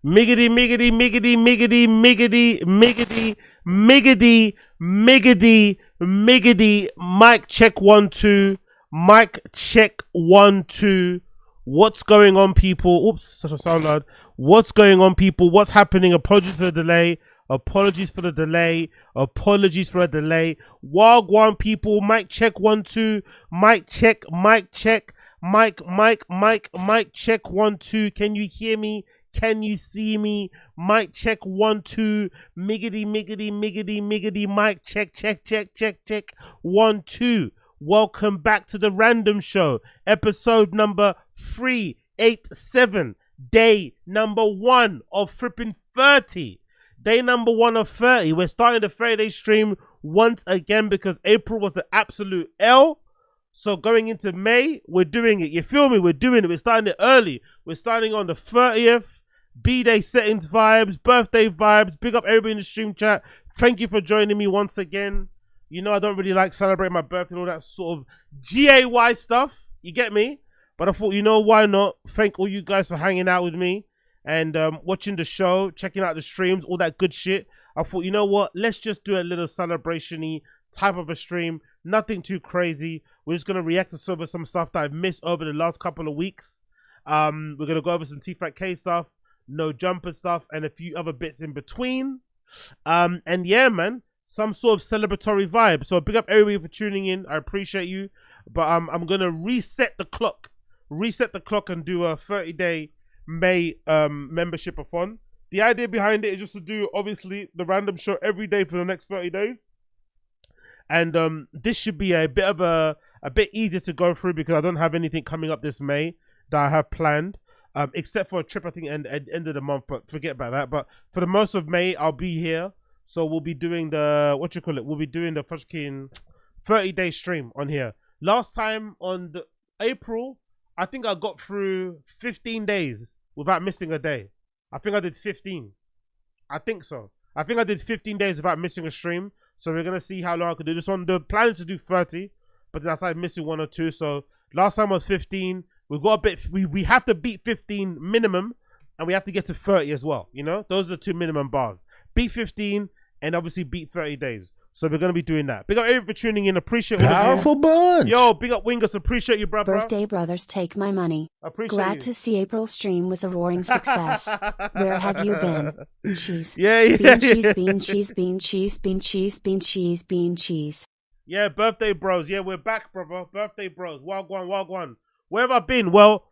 Miggity, miggity, miggity, miggity, miggity, miggity, miggity, miggity, miggity. Mic check 1 2. Mic check 1 2. What's going on, people? Oops, such a sound loud. What's going on, people? What's happening? Apologies for the delay. Apologies for the delay. Apologies for the delay. Wagwan, people. Mic check 1 2. Mic check. Mic check. Mic check 1 2. Can you hear me? Can you see me? Mic check 1 2. Miggity, miggity, miggity, miggity. Mic check 1 2. Welcome back to the Random Show, episode number 387, day number 1 of fripping 30. Day number 1 of 30. We're starting the 30-day stream once again because April was an absolute L. So going into May, we're doing it. You feel me? We're doing it. We're starting it early. We're starting on the 30th. B-Day settings vibes, birthday vibes. Big up everybody in the stream chat. Thank you for joining me once again. You know I don't really like celebrating my birthday and all that sort of GAY stuff. You get me? But I thought, you know, why not? Thank all you guys for hanging out with me and watching the show, checking out the streams, all that good shit. I thought, you know what? Let's just do a little celebration-y type of a stream. Nothing too crazy. We're just going to react to some stuff that I've missed over the last couple of weeks. We're going to go over some Tfatk stuff, no jumper stuff, and a few other bits in between. And yeah, man, some sort of celebratory vibe. So big up everybody for tuning in. I appreciate you. But I'm going to reset the clock and do a 30-day May membership of fun. The idea behind it is just to do, obviously, the Random Show every day for the next 30 days. And this should be a bit easier to go through because I don't have anything coming up this May that I have planned. Except for a trip, I think, at end of the month, but forget about that. But for the most of May, I'll be here. So we'll be doing the, we'll be doing the fucking 30-day stream on here. Last time on the April, I think I got through 15 days without missing a day. I think I did 15. I think so. I think I did 15 days without missing a stream. So we're going to see how long I can do this one. The plan is to do 30, but then I started missing 1 or 2. So last time was 15. We've got a bit, we have to beat 15 minimum, and we have to get to 30 as well. You know, those are the 2 minimum bars. Beat 15 and obviously beat 30 days. So we're going to be doing that. Big up everybody for tuning in. Appreciate it. Powerful bunch. Yo, big up Wingus. Appreciate you, brother. Birthday brothers, take my money. Appreciate Glad you. to see April stream was a roaring success. Where have you been? Cheese. Yeah. Bean cheese, bean cheese, bean cheese, bean cheese, bean cheese, bean cheese. Yeah, birthday bros. Yeah, we're back, brother. Birthday bros. Wagwan. Where have I been? Well,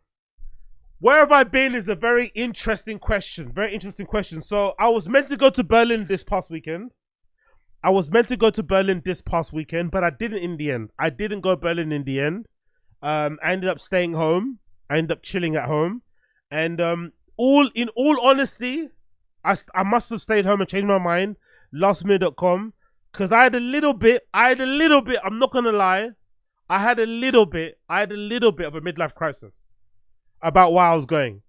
where have I been is a very interesting question. Very interesting question. So I was meant to go to Berlin this past weekend. but I didn't in the end. I didn't go to Berlin in the end. I ended up staying home. I ended up chilling at home. And in all honesty, I must have stayed home and changed my mind lastminute.com because I had a little bit, I'm not going to lie. I had a little bit of a midlife crisis about where I was going.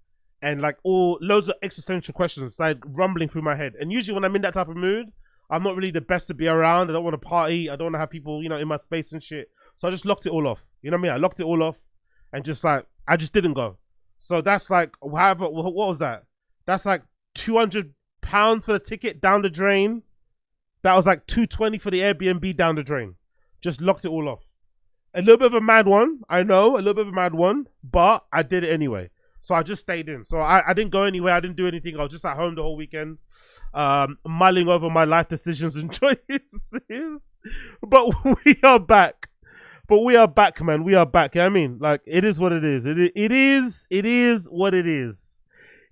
And like loads of existential questions started rumbling through my head. And usually when I'm in that type of mood, I'm not really the best to be around. I don't want to party. I don't want to have people, you know, in my space and shit. So I just locked it all off. You know what I mean? I locked it all off and just like, I just didn't go. So that's like, however, what was that? That's like £200 for the ticket down the drain. That was like $220 for the Airbnb down the drain. Just locked it all off. A little bit of a mad one. I know, a little bit of a mad one, but I did it anyway. So I just stayed in. So I didn't go anywhere. I didn't do anything. I was just at home the whole weekend, mulling over my life decisions and choices. But we are back. Man. We are back. You know what I mean? Like, it is what it is. It is what it is.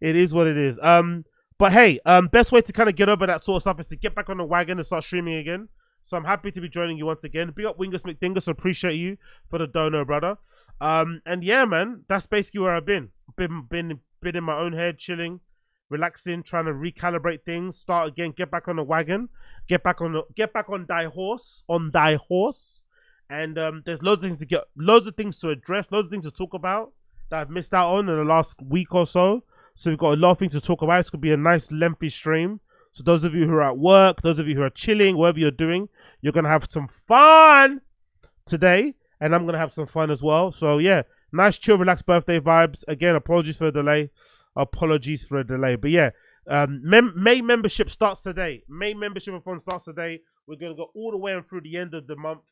It is what it is. But hey, best way to kind of get over that sort of stuff is to get back on the wagon and start streaming again. So I'm happy to be joining you once again. Big up Wingus McDingus. Appreciate you for the dono, brother. And yeah, man, that's basically where I've been. Been in my own head, chilling, relaxing, trying to recalibrate things, start again, get back on the wagon, get back on thy horse, And there's loads of things to address, loads of things to talk about that I've missed out on in the last week or so. So we've got a lot of things to talk about. It's gonna be a nice lengthy stream. So those of you who are at work, those of you who are chilling, whatever you're doing, you're going to have some fun today. And I'm going to have some fun as well. So yeah, nice, chill, relaxed birthday vibes. Again, apologies for the delay. Apologies for a delay. But yeah, May membership starts today. May membership fund starts today. We're going to go all the way and through the end of the month,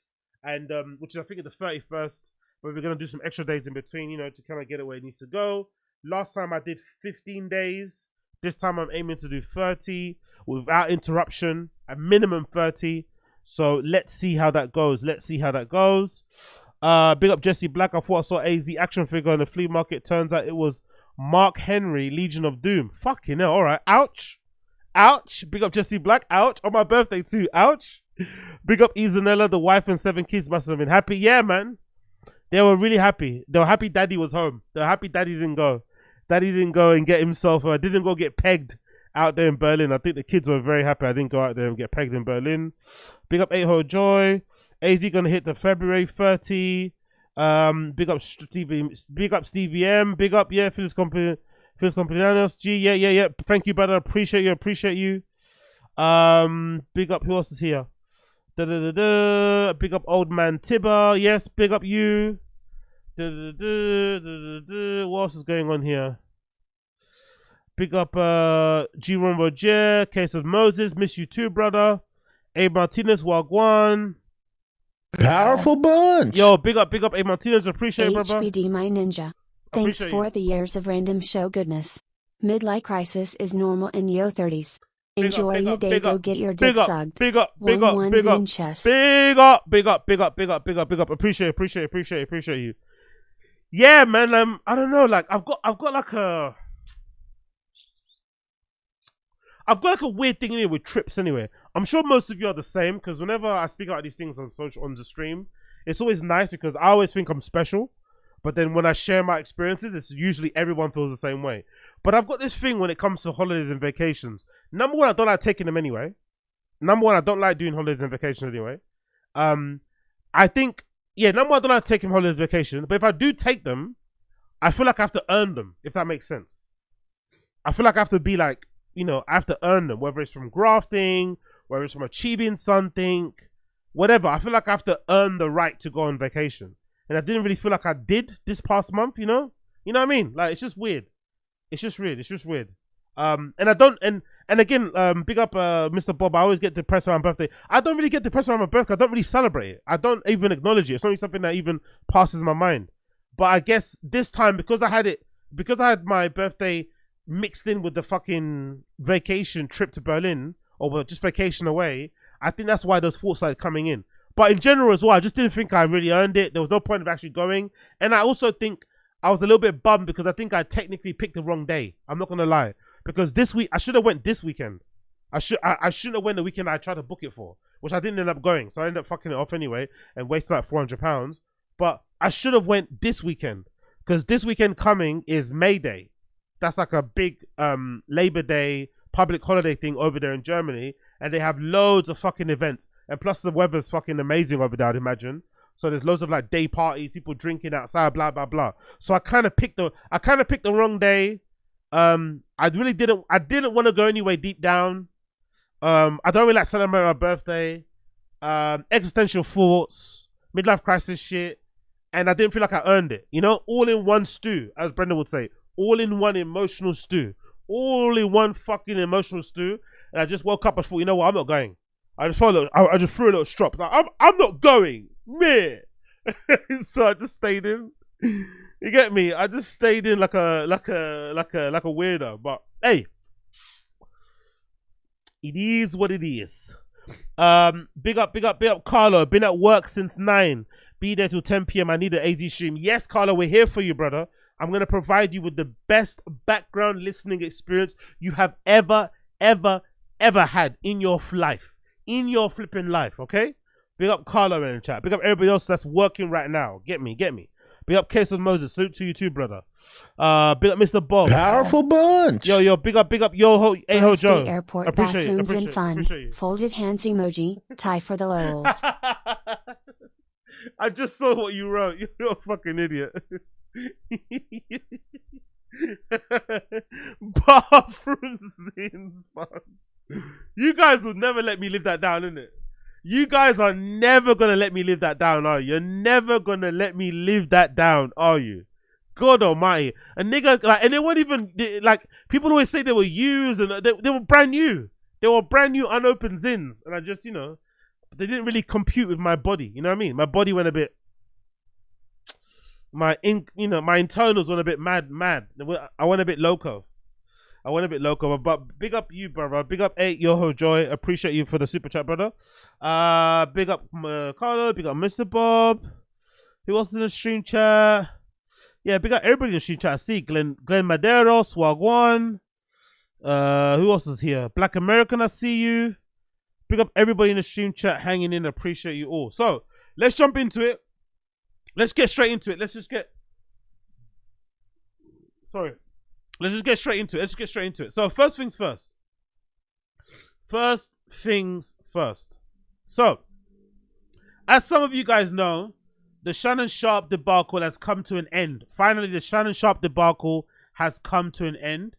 and which is I think the 31st. But we're going to do some extra days in between, you know, to kind of get it where it needs to go. Last time I did 15 days. This time I'm aiming to do 30 without interruption, a minimum 30. So let's see how that goes. Let's see how that goes. Big up Jesse Black. I thought I saw AZ action figure in the flea market. Turns out it was Mark Henry, Legion of Doom. Fucking hell. All right. Ouch. Ouch. Big up Jesse Black. Ouch. On my birthday too. Ouch. Big up Izanella. The wife and 7 kids must have been happy. Yeah, man. They were really happy. They were happy daddy was home. They were happy daddy didn't go. Daddy didn't go and get himself, didn't go get pegged out there in Berlin. I think the kids were very happy I didn't go out there and get pegged in Berlin. Big up 8-Ho Joy. AZ gonna hit the February 30. Big up Stevie M. Big up, yeah, Phyllis Compilanos. G, yeah. Thank you, brother. Appreciate you. Big up, who else is here? Big up old man Tibber. Yes, big up you. What else is going on here? Big up G-Ron Roger, Case of Moses, miss you too, brother. Abe Martinez, Wagwan. Powerful bunch. Yo, big up Abe Martinez, appreciate it, brother. HBD my ninja. Thanks for the years of random show goodness. Midlife crisis is normal in your 30s. Enjoy your day, go get your dick sucked. Big up. Appreciate you. Yeah, man. I don't know. Like, I've got like a weird thing in here with trips. Anyway, I'm sure most of you are the same because whenever I speak about these things on the stream, it's always nice because I always think I'm special. But then when I share my experiences, it's usually everyone feels the same way. But I've got this thing when it comes to holidays and vacations. Number one, I don't like taking them anyway. Number one, I don't like doing holidays and vacations anyway. I think. Yeah, number one, I don't like taking holidays vacation, but if I do take them, I feel like I have to earn them, if that makes sense. I feel like I have to be like, you know, I have to earn them, whether it's from grafting, whether it's from achieving something, whatever. I feel like I have to earn the right to go on vacation. And I didn't really feel like I did this past month, you know? You know what I mean? Like, it's just weird. It's just weird. And I don't, and again, big up Mr. Bob. I always get depressed around my birthday. I don't really get depressed around my birthday. I don't really celebrate it. I don't even acknowledge it. It's not even something that even passes my mind. But I guess this time, because I had my birthday mixed in with the fucking vacation trip to Berlin, or just vacation away, I think that's why those thoughts started coming in. But in general as well, I just didn't think I really earned it. There was no point of actually going. And I also think I was a little bit bummed because I think I technically picked the wrong day. I'm not going to lie. Because this week, I should have went this weekend. I shouldn't have went the weekend I tried to book it for, which I didn't end up going. So I ended up fucking it off anyway and wasted like £400. But I should have went this weekend because this weekend coming is May Day. That's like a big Labor Day public holiday thing over there in Germany. And they have loads of fucking events. And plus the weather's fucking amazing over there, I'd imagine. So there's loads of like day parties, people drinking outside, blah, blah, blah. So I kind of picked the wrong day. I didn't want to go anyway deep down. I don't really like celebrating my birthday. Existential thoughts, midlife crisis shit. And I didn't feel like I earned it. You know, all in one stew, as Brendan would say. All in one emotional stew. All in one fucking emotional stew. And I just woke up and thought, you know what, I'm not going. I just threw a little strop. Like, I'm not going. Meh. So I just stayed in. You get me? I just stayed in like a weirdo. But hey, it is what it is. Big up, Carlo. Been at work since 9. Be there till 10 p.m. I need an AZ stream. Yes, Carlo, we're here for you, brother. I'm gonna provide you with the best background listening experience you have ever had in your life, in your flipping life. Okay. Big up Carlo in the chat. Big up everybody else that's working right now. Get me. Big up Case of Moses. Salute to you too, brother. Big up Mr. Bob. Powerful bunch. Yo, big up, A-Ho Joe. Airport bathrooms and fun. Folded hands emoji. Tie for the lols. I just saw what you wrote. You're a fucking idiot. Bathrooms in spots. You guys would never let me live that down, innit? You guys are never gonna let me live that down, are you? You're never gonna let me live that down, are you? God almighty. A nigga, like, and they weren't even, like, people always say they were used and they were brand new. They were brand new, unopened zins. And I just, you know, they didn't really compute with my body. You know what I mean? My body went a bit, my internals went a bit mad. I went a bit loco. But big up you, brother. Big up 8 Yoho Joy. Appreciate you for the super chat, brother. Big up Carlo. Big up Mr. Bob. Who else in the stream chat? Yeah, big up everybody in the stream chat. I see Glenn Madero, Swagwan. Who else is here? Black American, I see you. Big up everybody in the stream chat hanging in. Appreciate you all. So let's jump into it. Let's get straight into it. Let's just get straight into it. So first things first. So, as some of you guys know, the Shannon Sharpe debacle has come to an end. Finally, the Shannon Sharpe debacle has come to an end.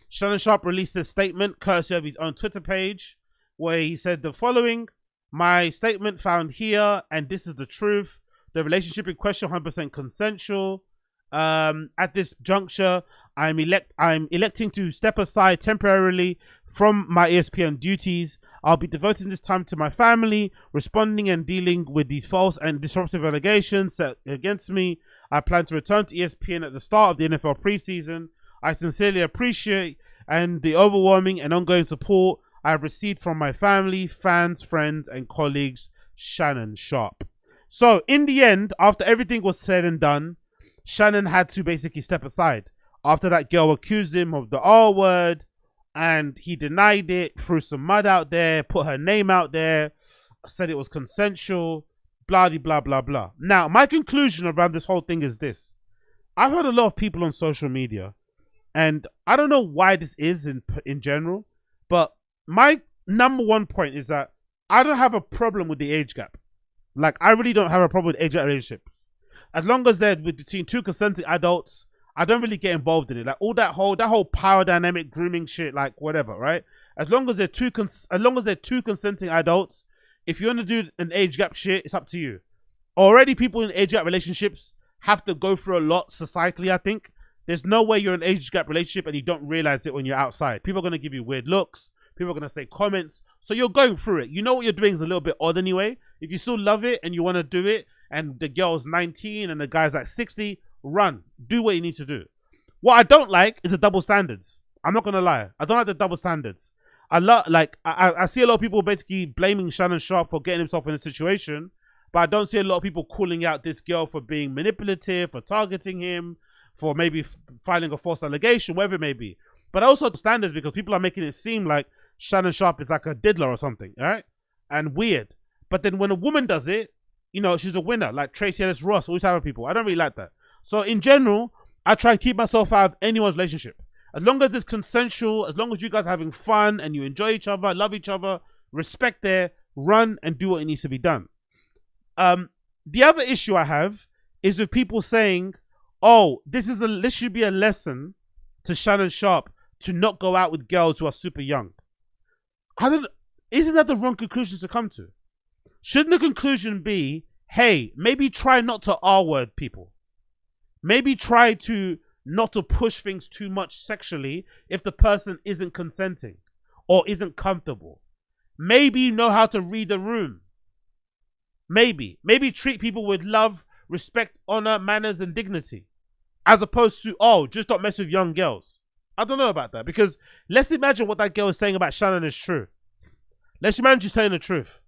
Shannon Sharpe released a statement courtesy of his own Twitter page where he said the following: "My statement found here, and this is the truth. The relationship in question 100% consensual. At this juncture, I'm electing to step aside temporarily from my ESPN duties. I'll be devoting this time to my family, responding and dealing with these false and disruptive allegations set against me. I plan to return to ESPN at the start of the NFL preseason. I sincerely appreciate the overwhelming and ongoing support I have received from my family, fans, friends, and colleagues. Shannon Sharpe." So in the end, after everything was said and done, Shannon had to basically step aside. After that girl accused him of the R word, and he denied it, threw some mud out there, put her name out there, said it was consensual, blah, blah, blah, blah. Now, my conclusion around this whole thing is this. I've heard a lot of people on social media, and I don't know why this is in general, but my number one point is that I don't have a problem with the age gap. Like, I really don't have a problem with age gap relationships. As long as they're between two consenting adults, I don't really get involved in it. Like all that whole power dynamic grooming shit, like whatever, right? As long as they're two consenting adults, if you want to do an age gap shit, it's up to you. Already people in age gap relationships have to go through a lot societally, I think. There's no way you're in an age gap relationship and you don't realize it when you're outside. People are going to give you weird looks. People are going to say comments. So you're going through it. You know what you're doing is a little bit odd anyway. If you still love it and you want to do it, and the girl's 19 and the guy's like 60, run. Do what you need to do. What I don't like is the double standards. I'm not going to lie. I don't like the double standards. I see a lot of people basically blaming Shannon Sharpe for getting himself in a situation, but I don't see a lot of people calling out this girl for being manipulative, for targeting him, for maybe filing a false allegation, whatever it may be. But also standards because people are making it seem like Shannon Sharpe is like a diddler or something, all right? And weird. But then when a woman does it, you know, she's a winner, like Tracy Ellis Ross, all these type of people. I don't really like that. So in general, I try and keep myself out of anyone's relationship. As long as it's consensual, as long as you guys are having fun and you enjoy each other, love each other, respect there, run and do what needs to be done. The other issue I have is with people saying, oh, this should be a lesson to Shannon Sharpe to not go out with girls who are super young. Isn't that the wrong conclusion to come to? Shouldn't the conclusion be, hey, maybe try not to R-word people. Maybe try to not to push things too much sexually if the person isn't consenting or isn't comfortable. Maybe you know how to read the room. Maybe treat people with love, respect, honor, manners, and dignity. As opposed to, oh, just don't mess with young girls. I don't know about that because let's imagine what that girl is saying about Shannon is true. Let's imagine she's telling the truth.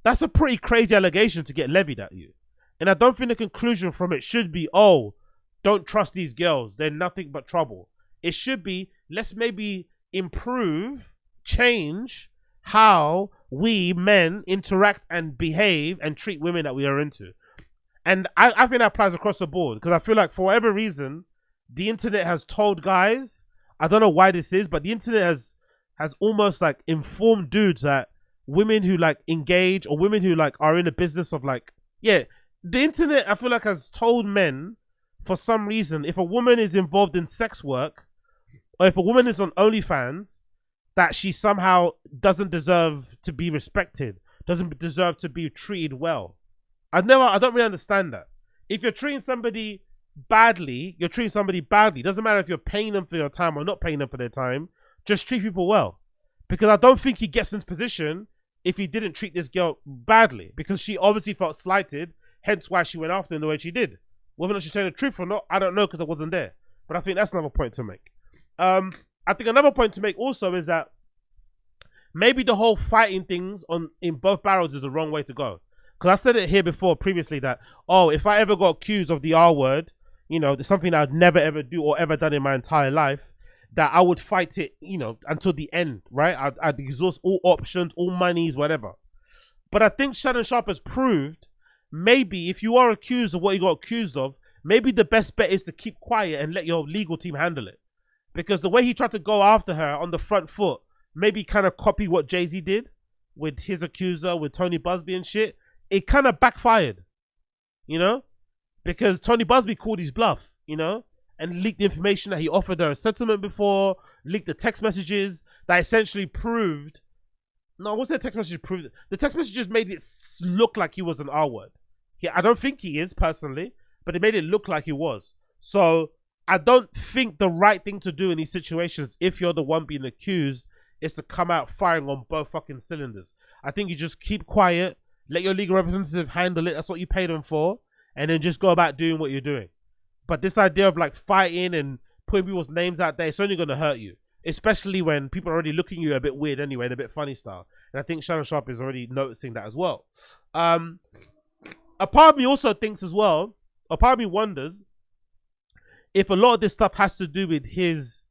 That's a pretty crazy allegation to get levied at you. And I don't think the conclusion from it should be, oh, don't trust these girls. They're nothing but trouble. It should be, let's maybe improve, change how we men interact and behave and treat women that we are into. And I think that applies across the board because I feel like for whatever reason, the internet has told guys, I don't know why this is, but the internet has almost like informed dudes that women who like engage or women who like are in the business of like, yeah, the internet I feel like has told men for some reason if a woman is involved in sex work or if a woman is on OnlyFans that she somehow doesn't deserve to be respected, doesn't deserve to be treated well. I don't really understand that. If you're treating somebody badly, you're treating somebody badly. Doesn't matter if you're paying them for your time or not paying them for their time. Just treat people well. Because I don't think he gets into position if he didn't treat this girl badly. Because she obviously felt slighted, hence why she went after him the way she did. Whether or not she's telling the truth or not, I don't know because I wasn't there. But I think that's another point to make. I think another point to make also is that maybe the whole fighting things in both barrels is the wrong way to go. Because I said it here before previously that, oh, if I ever got accused of the R word, you know, there's something I'd never ever do or ever done in my entire life, that I would fight it, you know, until the end, right? I'd exhaust all options, all monies, whatever. But I think Shannon Sharpe has proved, maybe if you are accused of what you got accused of, maybe the best bet is to keep quiet and let your legal team handle it. Because the way he tried to go after her on the front foot, maybe kind of copy what Jay-Z did with his accuser, with Tony Busby and shit. It kind of backfired, you know? Because Tony Busby called his bluff, you know? And leaked the information that he offered her a settlement before, leaked the text messages that essentially proved... No, what's that text message proved? The text messages made it look like he was an R word. I don't think he is, personally, but it made it look like he was. So... I don't think the right thing to do in these situations, if you're the one being accused, is to come out firing on both fucking cylinders. I think you just keep quiet, let your legal representative handle it. That's what you paid them for. And then just go about doing what you're doing. But this idea of like fighting and putting people's names out there, it's only going to hurt you. Especially when people are already looking at you a bit weird anyway, in a bit funny style. And I think Shannon Sharpe is already noticing that as well. A part of me also thinks as well, a part of me wonders, if a lot of this stuff has to do with his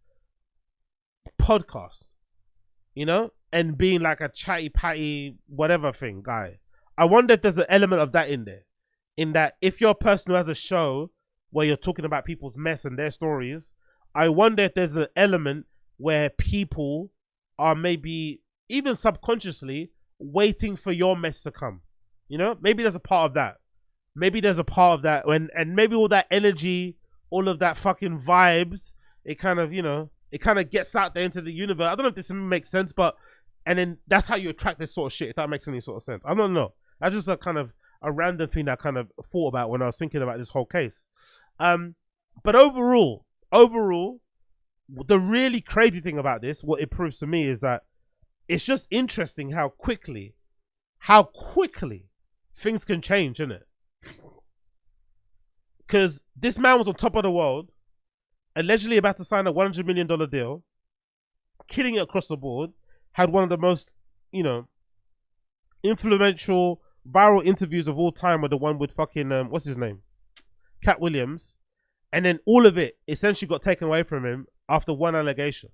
podcast, you know, and being like a chatty patty whatever thing guy. I wonder if there's an element of that in there. In that if you're a person who has a show where you're talking about people's mess and their stories, I wonder if there's an element where people are maybe even subconsciously waiting for your mess to come. You know, maybe there's a part of that. Maybe there's a part of that and maybe all that energy, all of that fucking vibes, it kind of, you know, it kind of gets out there into the universe. I don't know if this makes sense, but, and then that's how you attract this sort of shit, if that makes any sort of sense. I don't know. That's just a kind of a random thing that I kind of thought about when I was thinking about this whole case. But overall, the really crazy thing about this, what it proves to me is that it's just interesting how quickly things can change, isn't it? Because this man was on top of the world, allegedly about to sign a $100 million deal, killing it across the board, had one of the most, you know, influential, viral interviews of all time with the one with fucking, what's his name? Cat Williams. And then all of it essentially got taken away from him after one allegation.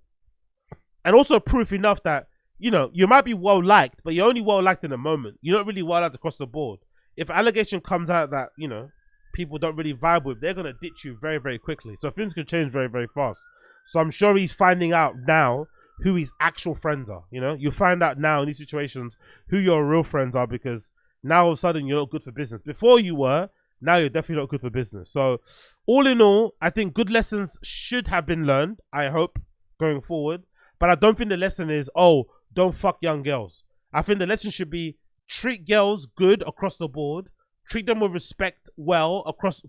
And also proof enough that, you know, you might be well liked, but you're only well liked in a moment. You're not really well liked across the board. If an allegation comes out that, you know, people don't really vibe with, they're going to ditch you very, very quickly. So things can change very, very fast. So I'm sure he's finding out now who his actual friends are. You know, you'll find out now in these situations who your real friends are, because now all of a sudden you're not good for business. Before you were, now you're definitely not good for business. So all in all, I think good lessons should have been learned, I hope, going forward. But I don't think the lesson is, oh, don't fuck young girls. I think the lesson should be treat girls good across the board. Treat them with respect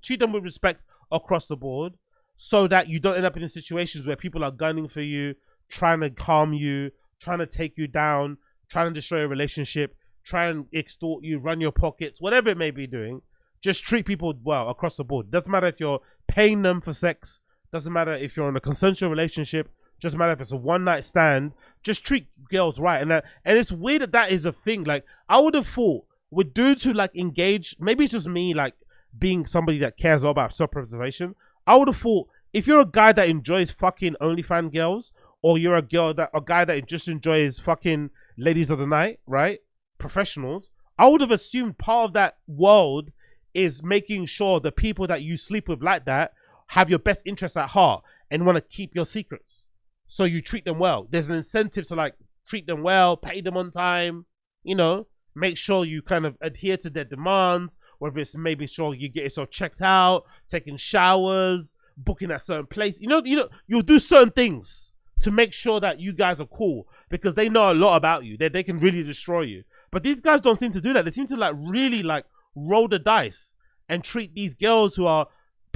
treat them with respect across the board, so that you don't end up in situations where people are gunning for you, trying to harm you, trying to take you down, trying to destroy a relationship, try and extort you, run your pockets, whatever it may be doing. Just treat people well across the board. Doesn't matter if you're paying them for sex, doesn't matter if you're in a consensual relationship, doesn't matter if it's a one-night stand, just treat girls right. And it's weird that that is a thing. Like, I would have thought with dudes who like engage, maybe it's just me like being somebody that cares all about self-preservation, I would have thought if you're a guy that enjoys fucking OnlyFans girls, or you're a guy that just enjoys fucking ladies of the night, right? Professionals, I would have assumed part of that world is making sure the people that you sleep with like that have your best interests at heart and want to keep your secrets. So you treat them well. There's an incentive to like treat them well, pay them on time, you know, make sure you kind of adhere to their demands, whether it's maybe sure you get yourself checked out, taking showers, booking at certain place. You know, you'll do certain things to make sure that you guys are cool, because they know a lot about you. They can really destroy you. But these guys don't seem to do that. They seem to like really like roll the dice and treat these girls who are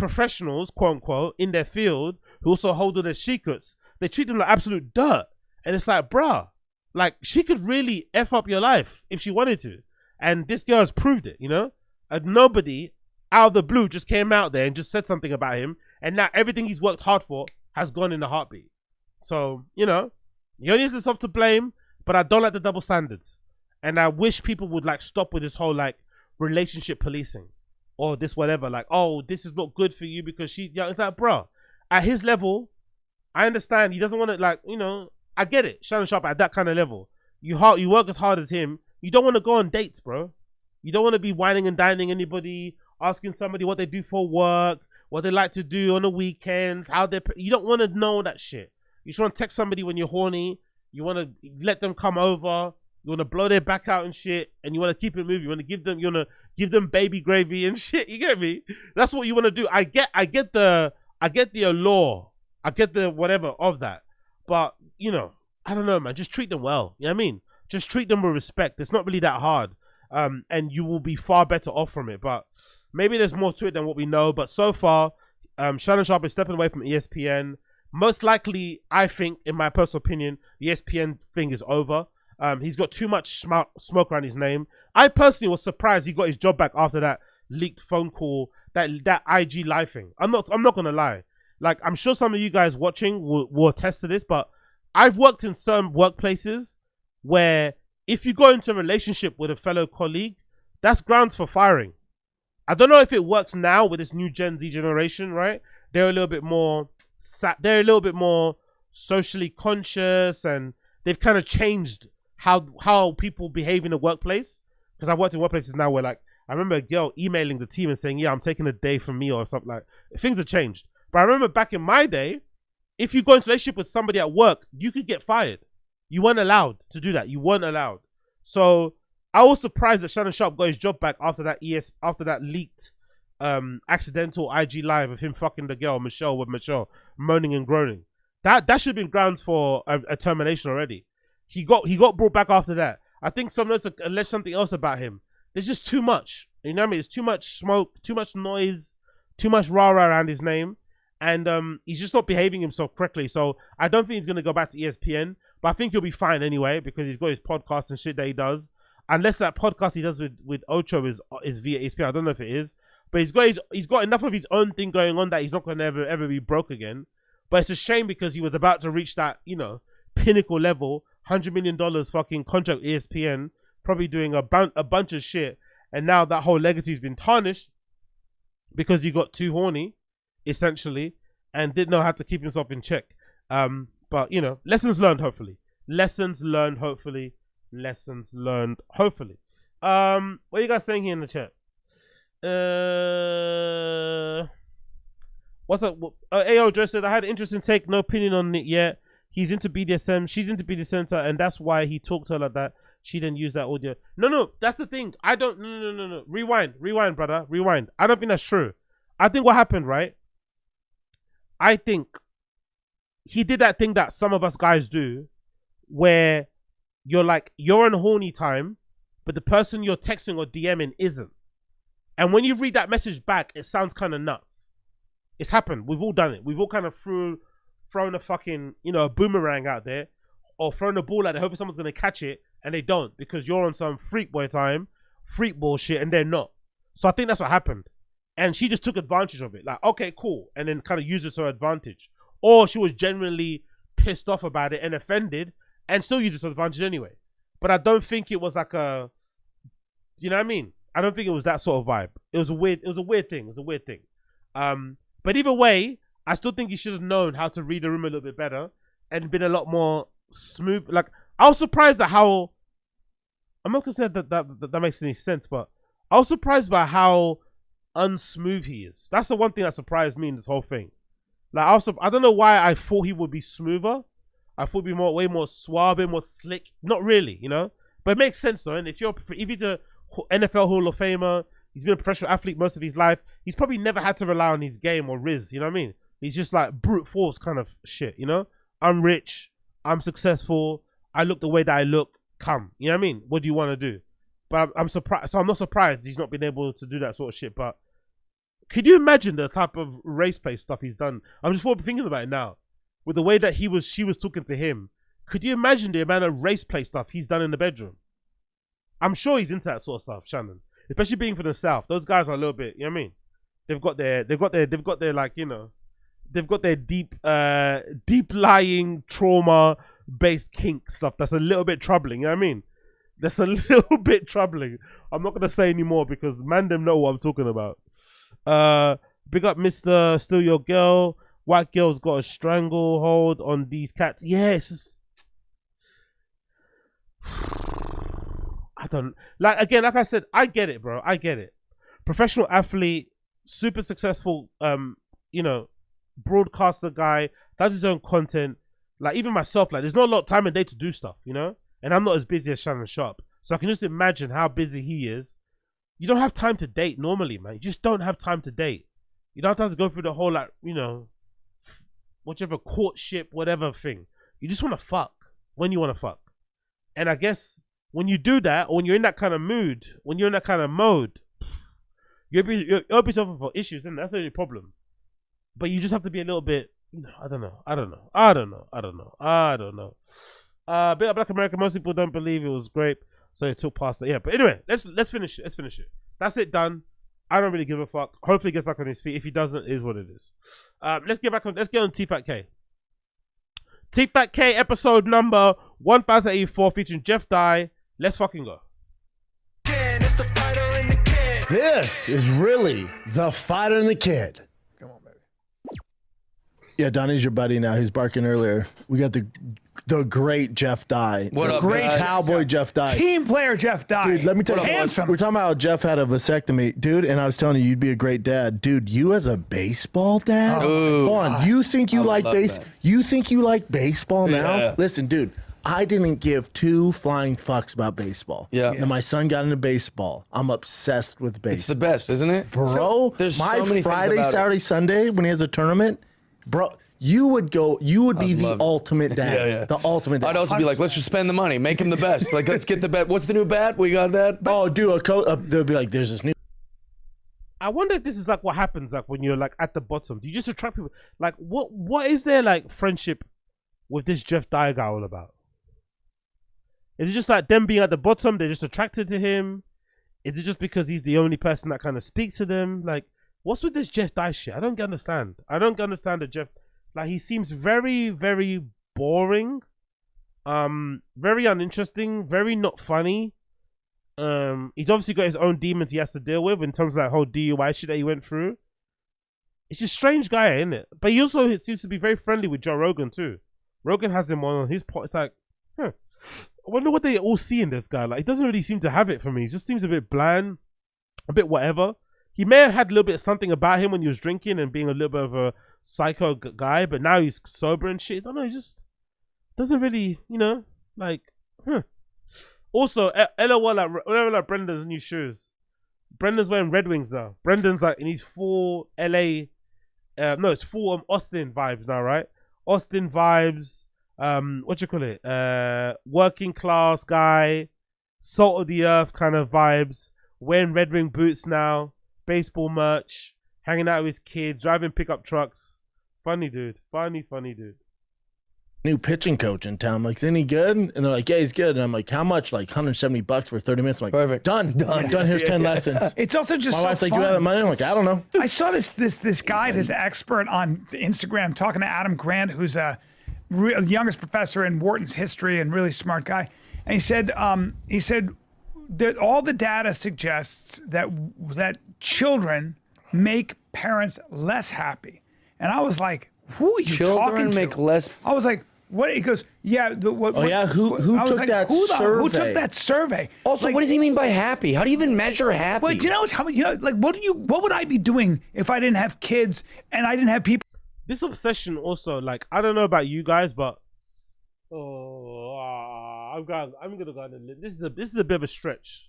professionals, quote unquote, in their field who also hold all their secrets, they treat them like absolute dirt. And it's like, bruh, like she could really F up your life if she wanted to. And this girl has proved it, you know? And nobody out of the blue just came out there and just said something about him. And now everything he's worked hard for has gone in a heartbeat. So, you know, he only has himself to blame, but I don't like the double standards. And I wish people would like stop with this whole like relationship policing or this whatever. Like, oh, this is not good for you because she, yeah, it's like, bro, at his level, I understand he doesn't want to like, you know, I get it. Shannon Sharpe at that kind of level. You work as hard as him. You don't want to go on dates, bro. You don't want to be whining and dining anybody, asking somebody what they do for work, what they like to do on the weekends, how they. You don't want to know that shit. You just want to text somebody when you're horny. You want to let them come over. You want to blow their back out and shit, and you want to keep it moving. You want to give them baby gravy and shit. You get me? That's what you want to do. I get the allure. I get the whatever of that. But you know, I don't know, man. Just treat them well. You know what I mean? Just treat them with respect. It's not really that hard. And you will be far better off from it. But maybe there's more to it than what we know. But so far, Shannon Sharpe is stepping away from ESPN. Most likely, I think, in my personal opinion, the ESPN thing is over. He's got too much smoke around his name. I personally was surprised he got his job back after that leaked phone call, that IG live thing. I'm not gonna lie. Like, I'm sure some of you guys watching will attest to this, but I've worked in some workplaces where if you go into a relationship with a fellow colleague, that's grounds for firing. I don't know if it works now with this new Gen Z generation, right? They're a little bit more socially conscious, and they've kind of changed how people behave in the workplace. Because I've worked in workplaces now where, like, I remember a girl emailing the team and saying, yeah, I'm taking a day from me or something. Like, things have changed. But I remember back in my day, if you go into a relationship with somebody at work, you could get fired. You weren't allowed to do that. You weren't allowed. So I was surprised that Shannon Sharpe got his job back after that leaked accidental IG live of him fucking the girl Michelle moaning and groaning. That should have been grounds for a termination already. He got brought back after that. I think some notes alleged something else about him. There's just too much. You know what I mean? There's too much smoke, too much noise, too much rah-rah around his name. And he's just not behaving himself correctly. So I don't think he's going to go back to ESPN. But I think he'll be fine anyway, because he's got his podcast and shit that he does. Unless that podcast he does with Ocho is via ESPN. I don't know if it is. But he's got enough of his own thing going on that he's not going to ever be broke again. But it's a shame because he was about to reach that, you know, pinnacle level, $100 million fucking contract with ESPN, probably doing a bunch of shit. And now that whole legacy's been tarnished because he got too horny, essentially, and didn't know how to keep himself in check. But, you know, lessons learned, hopefully. Lessons learned, hopefully. What are you guys saying here in the chat? What's up? AO Joe said, I had an interesting take, no opinion on it yet. He's into BDSM, she's into BDSM, and that's why he talked to her like that. She didn't use that audio. No, that's the thing. I don't, no. Rewind, brother, rewind. I don't think that's true. I think what happened, right? I think he did that thing that some of us guys do, where you're on horny time, but the person you're texting or DMing isn't. And when you read that message back, it sounds kind of nuts. It's happened. We've all done it. We've all kind of thrown a fucking, you know, a boomerang out there, or thrown a ball out there hoping someone's going to catch it, and they don't, because you're on some freak boy time, freak ball shit, and they're not. So I think that's what happened. And she just took advantage of it. Like, okay, cool. And then kind of used it to her advantage. Or she was genuinely pissed off about it and offended and still used it to her advantage anyway. But I don't think it was like a, you know what I mean? I don't think it was that sort of vibe. It was a weird thing. But either way, I still think he should have known how to read the room a little bit better and been a lot more smooth. Like, I was surprised at how, I'm not gonna say that makes any sense, but I was surprised by how unsmooth he is. That's the one thing that surprised me in this whole thing. Like, I don't know why I thought he would be smoother. I thought he'd be way more suave, more slick. Not really, you know. But it makes sense though. And if he's a NFL Hall of Famer, he's been a professional athlete most of his life, he's probably never had to rely on his game or riz. You know what I mean? He's just like brute force kind of shit. You know, I'm rich, I'm successful, I look the way that I look. Come, you know what I mean? What do you want to do? But I'm surprised. So I'm not surprised he's not been able to do that sort of shit. But Could you imagine the type of race play stuff he's done? I'm just thinking about it now. With the way that she was talking to him. Could you imagine the amount of race play stuff he's done in the bedroom? I'm sure he's into that sort of stuff, Shannon. Especially being from the South. Those guys are a little bit, you know what I mean? They've got their like, you know, they've got their deep lying trauma-based kink stuff that's a little bit troubling, you know what I mean? That's a little bit troubling. I'm not gonna say anymore because man them know what I'm talking about. Big up Mr. Still Your Girl. White girl's got a stranglehold on these cats. Yeah, it's just I don't like I said, I get it, bro. I get it. Professional athlete, super successful, you know, broadcaster guy, does his own content. Like even myself, like there's not a lot of time in day to do stuff, you know? And I'm not as busy as Shannon Sharpe. So I can just imagine how busy he is. You don't have time to date normally, man. You just don't have time to date. You don't have time to go through the whole, like, you know, whichever courtship, whatever thing. You just want to fuck when you want to fuck. And I guess when you do that, or when you're in that kind of mood, when you're in that kind of mode, you'll be yourself for issues, and that's the only problem. But you just have to be a little bit, you know, I don't know. Bit of Black America, most people don't believe it was great, so they took past that. Yeah, but anyway, let's finish it. Let's finish it. That's it, done. I don't really give a fuck. Hopefully he gets back on his feet. If he doesn't, it is what it is. Let's get on Tfatk K. Tfatk K episode number 1084 featuring Jeff Dye. Let's fucking go. This is really the fighter and the kid. Come on, baby. Yeah, Donnie's your buddy now. He was barking earlier. We got the great Jeff Dye. What the up, great guys? cowboy Jeff Dye. Team player Jeff Dye. Dude, let me tell you Handsome. We're talking about how Jeff had a vasectomy. Dude, and I was telling you, you'd be a great dad. Dude, you as a baseball dad? Oh, Hold on. You think you like love that. You think you like baseball now? Yeah. Listen, dude, I didn't give two flying fucks about baseball. Yeah. And my son got into baseball. I'm obsessed with baseball. It's the best, isn't it? Bro, there's my so many Friday, things about Saturday, Sunday, when he has a tournament, bro, you would be the ultimate dad. Yeah, yeah. The ultimate dad. I'd also be like, let's just spend the money, make him the best. Like, let's get the bat. What's the new bat? We got that. Oh, dude, they'll be like, there's this new. I wonder if this is like what happens like when you're like at the bottom. Do you just attract people? Like what is there like friendship with this Jeff Dye guy all about? Is it just like them being at the bottom, they're just attracted to him? Is it just because he's the only person that kind of speaks to them? Like, what's with this Jeff Dye shit? I don't understand. I don't understand the Jeff. Like, he seems very, very boring, very uninteresting, very not funny. He's obviously got his own demons he has to deal with in terms of that whole DUI shit that he went through. It's just a strange guy, isn't it? But he also seems to be very friendly with Joe Rogan too. Rogan has him on his pot. It's like, I wonder what they all see in this guy. Like, he doesn't really seem to have it for me. He just seems a bit bland, a bit whatever. He may have had a little bit of something about him when he was drinking and being a little bit of a psycho guy, but now he's sober and shit. I don't know, he just doesn't really, you know, like, Also, LOL, like Brendan's new shoes. Brendan's wearing Red Wings now. Brendan's like in his full LA, it's full Austin vibes now, right? Austin vibes, what you call it? Working class guy, salt of the earth kind of vibes. Wearing Red Wing boots now, baseball merch, hanging out with his kids, driving pickup trucks. Funny dude, funny dude. New pitching coach in town. I'm like, is any good? And they're like, yeah, he's good. And I'm like, how much? Like $170 for 30 minutes. I'm like, Perfect. Done. Here's 10 lessons. It's also just My so wife's like, fun. you have money? I'm like, I don't know. I saw this guy, this expert on Instagram talking to Adam Grant, who's a youngest professor in Wharton's history and really smart guy. And he said that all the data suggests that children make parents less happy. And I was like, who are you talking Children to? make less. I was like, what? He goes, yeah. Who I was took like, that Who survey? took that survey? Also, Like, what does he mean by happy? How do you even measure happy? But you know how like what would I be doing if I didn't have kids and I didn't have people? This obsession also, like, I don't know about you guys, but I'm gonna go on. This is a bit of a stretch.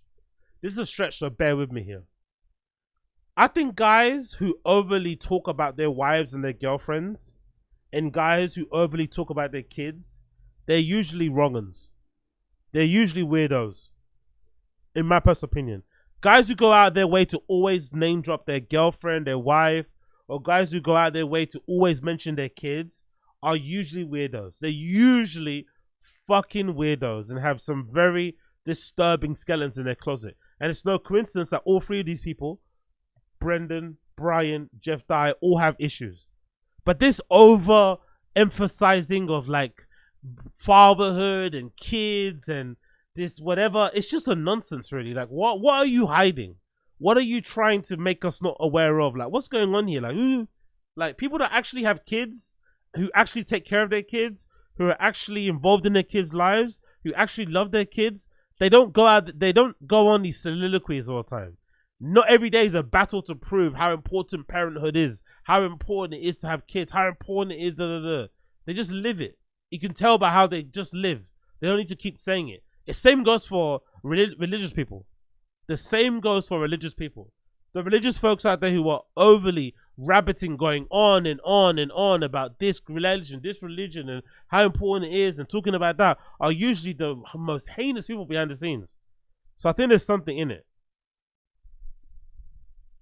This is a stretch, so bear with me here. I think guys who overly talk about their wives and their girlfriends, and guys who overly talk about their kids, they're usually wrong-uns. They're usually weirdos, in my personal opinion. Guys who go out their way to always name drop their girlfriend, their wife, or guys who go out their way to always mention their kids are usually weirdos. They're usually fucking weirdos and have some very disturbing skeletons in their closet. And it's no coincidence that all three of these people, Brendan, Brian, Jeff Dye, all have issues. But this over emphasizing of like fatherhood and kids and this whatever, it's just a nonsense really. Like what are you hiding? What are you trying to make us not aware of? Like what's going on here? Like who, like people that actually have kids, who actually take care of their kids, who are actually involved in their kids' lives, who actually love their kids, they don't go on these soliloquies all the time. Not every day is a battle to prove how important parenthood is, how important it is to have kids, how important it is, They just live it. You can tell by how they just live. They don't need to keep saying it. The same goes for religious people. The same goes for religious people. The religious folks out there who are overly rabbiting, going on and on and on about this religion and how important it is and talking about that are usually the most heinous people behind the scenes. So I think there's something in it.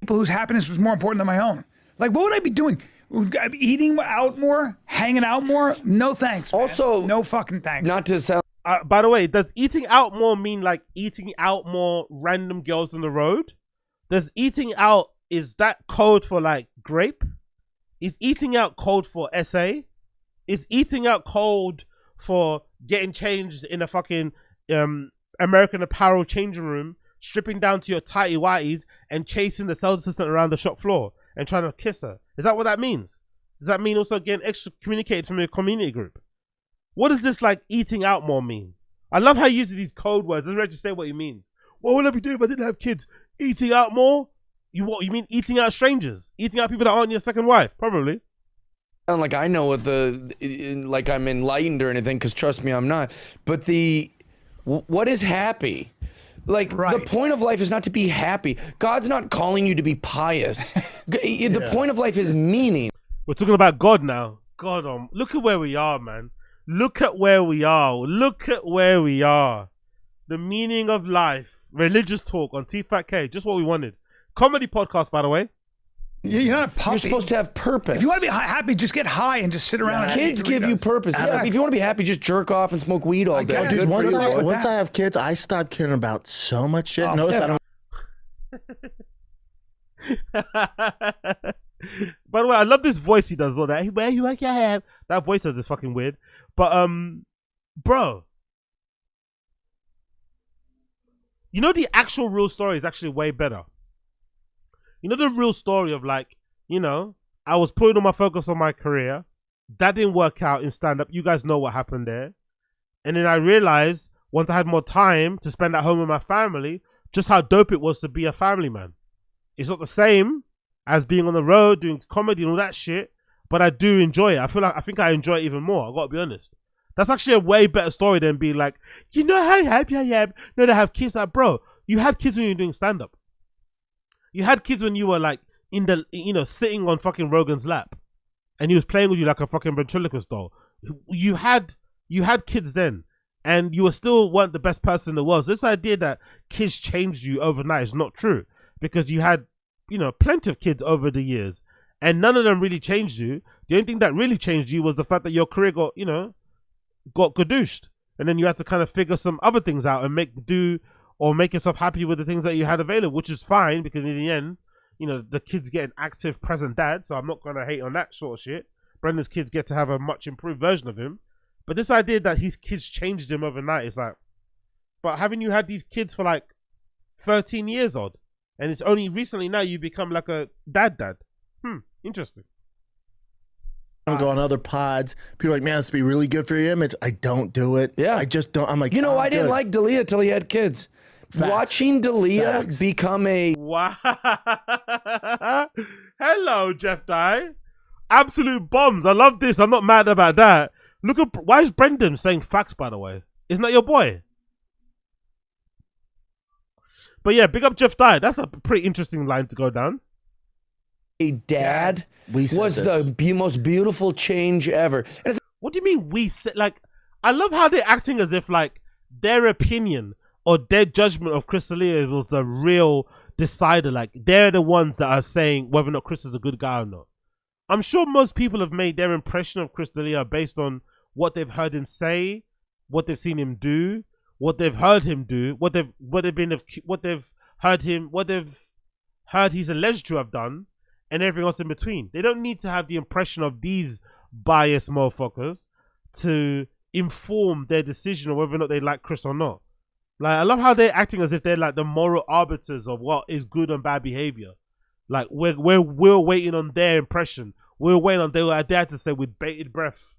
People whose happiness was more important than my own. Like, what would I be doing? Eating out more? Hanging out more? No thanks, man. Also, no fucking thanks. Not to sound... by the way, does eating out more mean like eating out more random girls on the road? Does eating out, is that code for like grape? Is eating out code for SA? Is eating out code for getting changed in a fucking American Apparel changing room, stripping down to your tighty whities and chasing the sales assistant around the shop floor and trying to kiss her? Is that what that means? Does that mean also getting excommunicated from your community group? What does this like eating out more mean? I love how he uses these code words. Doesn't actually say what he means. What would I be doing if I didn't have kids? Eating out more? You mean eating out strangers? Eating out people that aren't your second wife? Probably. Sound like I know what like I'm enlightened or anything, because trust me, I'm not. But what is happy? Like, right. The point of life is not to be happy. God's not calling you to be pious. The point of life is meaning. We're talking about God now. God, look at where we are, man. Look at where we are. Look at where we are. The meaning of life. Religious talk on Tfatk. Just what we wanted. Comedy podcast, by the way. You're not a puppy. You're supposed to have purpose. If you want to be happy, just get high and just sit around. Kids give you purpose. Yeah, if you want to be happy, just jerk off and smoke weed all day. Dude, once I have kids, I stop caring about so much shit. Notice I don't. By the way, I love this voice he does all that. Where you like I have that voice is fucking weird. But bro, you know the actual real story is actually way better. You know the real story of like, you know, I was putting all my focus on my career. That didn't work out in stand-up. You guys know what happened there. And then I realized once I had more time to spend at home with my family, just how dope it was to be a family man. It's not the same as being on the road, doing comedy and all that shit, but I do enjoy it. I think I enjoy it even more. I gotta be honest. That's actually a way better story than being like, you know how happy I am that I have kids. Like, bro, you had kids when you were doing stand-up. You had kids when you were like in the, you know, sitting on fucking Rogan's lap and he was playing with you like a fucking ventriloquist doll. You had kids then and you weren't the best person in the world. So this idea that kids changed you overnight is not true, because you had, you know, plenty of kids over the years and none of them really changed you. The only thing that really changed you was the fact that your career got gadooshed, and then you had to kind of figure some other things out and make yourself happy with the things that you had available, which is fine, because in the end, you know, the kids get an active present dad, so I'm not going to hate on that sort of shit. Brendan's kids get to have a much improved version of him. But this idea that his kids changed him overnight is like, but haven't you had these kids for like 13 years odd? And it's only recently now you become like a dad. Interesting. I go on other pods. People are like, man, this would be really good for your image. I don't do it. Yeah. I just don't. I'm like, you know, I didn't like D'Elia till he had kids. Facts. Watching D'Elia become a... Wow. Hello, Jeff Dye. Absolute bombs. I love this. I'm not mad about that. Look at... Why is Brendan saying facts, by the way? Isn't that your boy? But yeah, big up Jeff Dye. That's a pretty interesting line to go down. A dad was the most beautiful change ever. And what do you mean we said? Like, I love how they're acting as if like their opinion or their judgment of Chris D'Elia was the real decider. Like, they're the ones that are saying whether or not Chris is a good guy or not. I'm sure most people have made their impression of Chris D'Elia based on what they've heard him say, what they've seen him do, what they've heard him do, what they've heard he's alleged to have done, and everything else in between. They don't need to have the impression of these biased motherfuckers to inform their decision of whether or not they like Chris or not. Like, I love how they're acting as if they're like the moral arbiters of what is good and bad behavior. Like, we're waiting on their impression. We're waiting on they had to say with bated breath.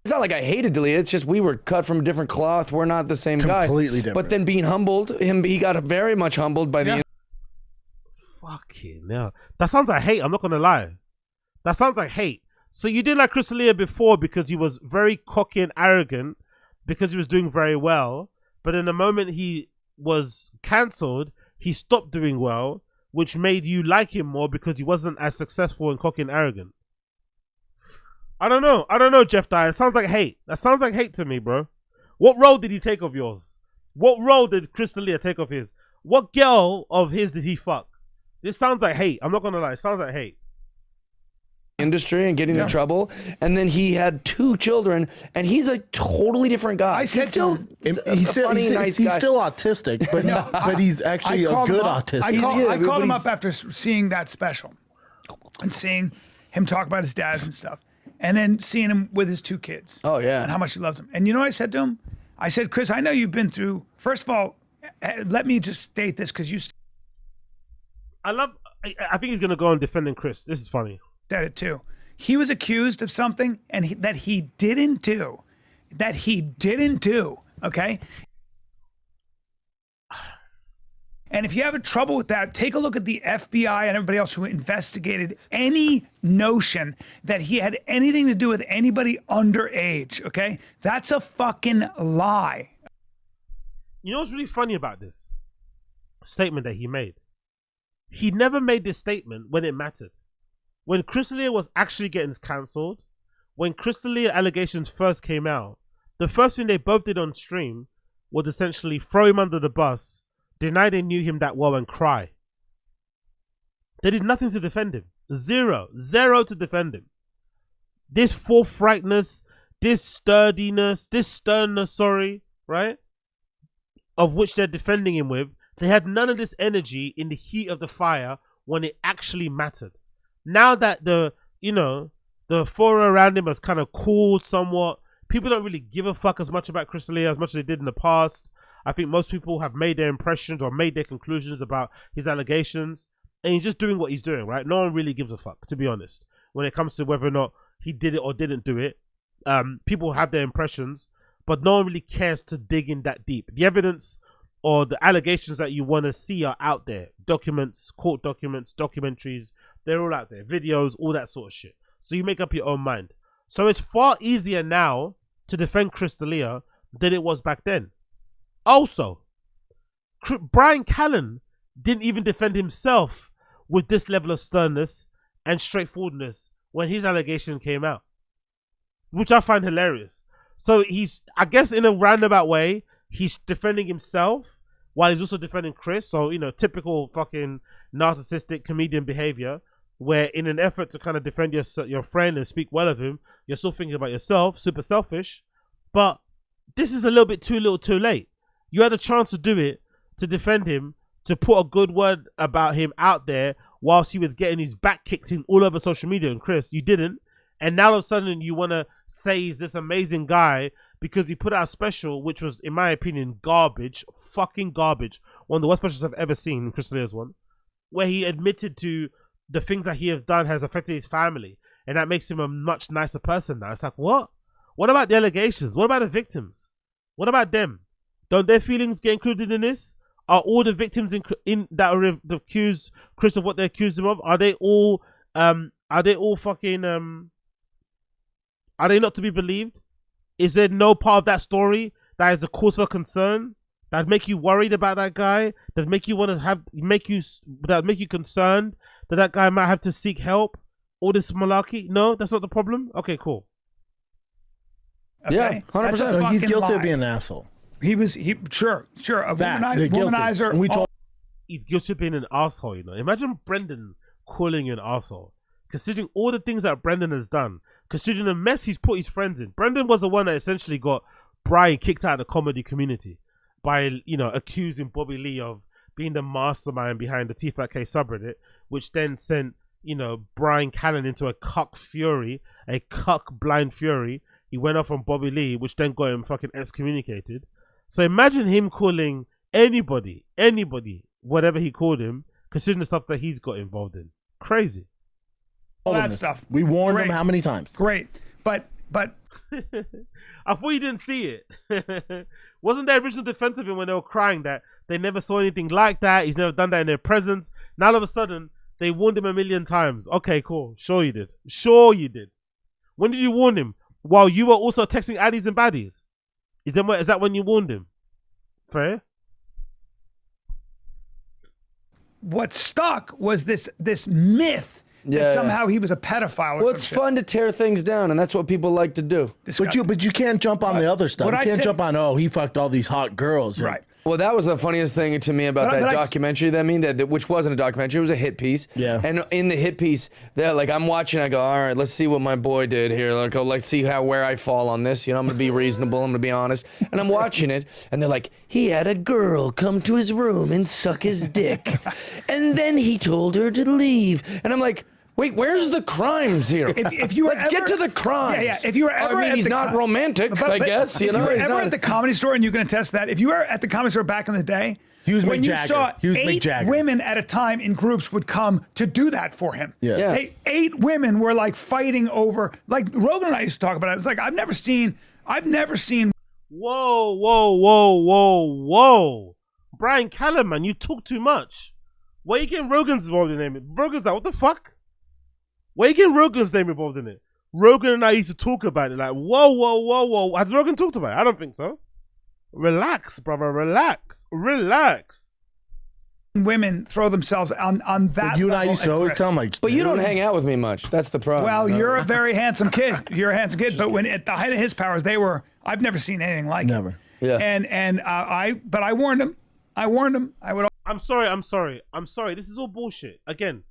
It's not like I hated D'Elia. It's just we were cut from a different cloth. We're not the same guy. Completely different. But then being humbled, he got very much humbled by the. Fucking hell. That sounds like hate. I'm not gonna lie. That sounds like hate. So you didn't like Chris D'Elia before because he was very cocky and arrogant, because he was doing very well. But in the moment he was cancelled, he stopped doing well, which made you like him more because he wasn't as successful and cocky and arrogant. I don't know, Jeff Dye. It sounds like hate. That sounds like hate to me, bro. What role did he take of yours? What role did Chris D'Elia take of his? What girl of his did he fuck? This sounds like hate. I'm not gonna lie. It sounds like hate. Industry and getting in trouble, and then he had 2 children, and he's a totally different guy. He's still autistic, but but he's actually a good autistic. I called him up after seeing that special and seeing him talk about his dad and stuff, and then seeing him with his 2 kids. Oh yeah, and how much he loves them. And you know what I said to him? I said, Chris, I know you've been through. First of all, let me just state this because you. I think he's gonna go on defending Chris. This is funny. Said it too. He was accused of something and that he didn't do. Okay. And if you have a trouble with that, take a look at the FBI and everybody else who investigated any notion that he had anything to do with anybody underage. Okay. That's a fucking lie. You know what's really funny about this statement that he made? He never made this statement when it mattered. When Chris D'Elia was actually getting cancelled, when Chris D'Elia allegations first came out, the first thing they both did on stream was essentially throw him under the bus, deny they knew him that well, and cry. They did nothing to defend him. Zero to defend him. This forthrightness, this sternness, right? Of which they're defending him with, they had none of this energy in the heat of the fire when it actually mattered. Now that the fora around him has kind of cooled somewhat, people don't really give a fuck as much about Chris D'Elia as much as they did in the past. I think most people have made their impressions or made their conclusions about his allegations, and he's just doing what he's doing, right? No one really gives a fuck, to be honest, when it comes to whether or not he did it or didn't do it. People have their impressions, but no one really cares to dig in that deep. The evidence or the allegations that you want to see are out there. Documents, court documents, documentaries, they're all out there. Videos, all that sort of shit. So you make up your own mind. So it's far easier now to defend Chris D'Elia than it was back then. Also, Brian Callen didn't even defend himself with this level of sternness and straightforwardness when his allegation came out, which I find hilarious. So he's, I guess in a roundabout way, he's defending himself while he's also defending Chris. So, typical fucking narcissistic comedian behavior, where in an effort to kind of defend your friend and speak well of him, you're still thinking about yourself, super selfish. But this is a little bit too little too late. You had a chance to do it, to defend him, to put a good word about him out there whilst he was getting his back kicked in all over social media. And Chris, you didn't. And now all of a sudden you want to say he's this amazing guy because he put out a special, which was, in my opinion, garbage, fucking garbage. One of the worst specials I've ever seen, Chris D'Elia's one, where he admitted to the things that he has done has affected his family. And that makes him a much nicer person now. It's like, what? What about the allegations? What about the victims? What about them? Don't their feelings get included in this? Are all the victims in that are accused Chris of what they accused him of? Are they all fucking are they not to be believed? Is there no part of that story that is a cause for concern? That make you worried about that guy? That make you want to make you concerned that guy might have to seek help? All this malarkey? No, that's not the problem. Okay, cool. Okay. Yeah, 100%. He's guilty of being an asshole. Sure, a They're guilty. womanizer. And we told He's guilty of being an asshole, you know. Imagine Brendan calling you an asshole. Considering all the things that Brendan has done, considering the mess he's put his friends in. Brendan was the one that essentially got Brian kicked out of the comedy community by, you know, accusing Bobby Lee of being the mastermind behind the Tfatk subreddit, which then sent, you know, Brian Callen into a cuck fury, a cuck blind fury. He went off on Bobby Lee, which then got him fucking excommunicated. So imagine him calling anybody, whatever he called him, considering the stuff that he's got involved in. Crazy. All that stuff. We warned him how many times? Great. But I thought you didn't see it. Wasn't their original defense of him when they were crying that they never saw anything like that? He's never done that in their presence. Now all of a sudden, they warned him a million times. Okay, cool. Sure you did. Sure you did. When did you warn him? While you were also texting addies and baddies? Is that when you warned him? Fair? what stuck was this myth that somehow he was a pedophile. Or well, it's fun to tear things down, and that's what people like to do. But you can't jump on the other stuff. You can't jump on, oh, he fucked all these hot girls. Right. Well, that was the funniest thing to me about that documentary. Which wasn't a documentary; it was a hit piece. Yeah. And in the hit piece, like I'm watching, I go, all right, let's see what my boy did here. Like, let's see where I fall on this. You know, I'm gonna be reasonable. I'm gonna be honest. And I'm watching it, and they're like, he had a girl come to his room and suck his dick, and then he told her to leave. And I'm like, wait, where's the crimes here? If you Let's get to the crimes. Yeah. If you were ever, I mean, he's not romantic, I guess. If you were ever at the Comedy Store, and you can attest that, if you were at the Comedy Store back in the day, when you saw 8 women at a time in groups would come to do that for him. Yeah. 8 women were like fighting over, like Rogan and I used to talk about it. I was like, I've never seen. Whoa. Brian Callen, man, you talk too much. Why are you getting Rogan's involved in it? Rogan's like, what the fuck? Why are you getting Rogan's name involved in it? Rogan and I used to talk about it like, whoa. Has Rogan talked about it? I don't think so. Relax, brother, relax. Women throw themselves on that. But you and I used to always tell them, like, but you don't hang out with me much. That's the problem. Well, you're a very handsome kid. You're a handsome kid. But when at the height of his powers, I've never seen anything like it. Never. Yeah. But I warned him. I would. I'm sorry. This is all bullshit. Again.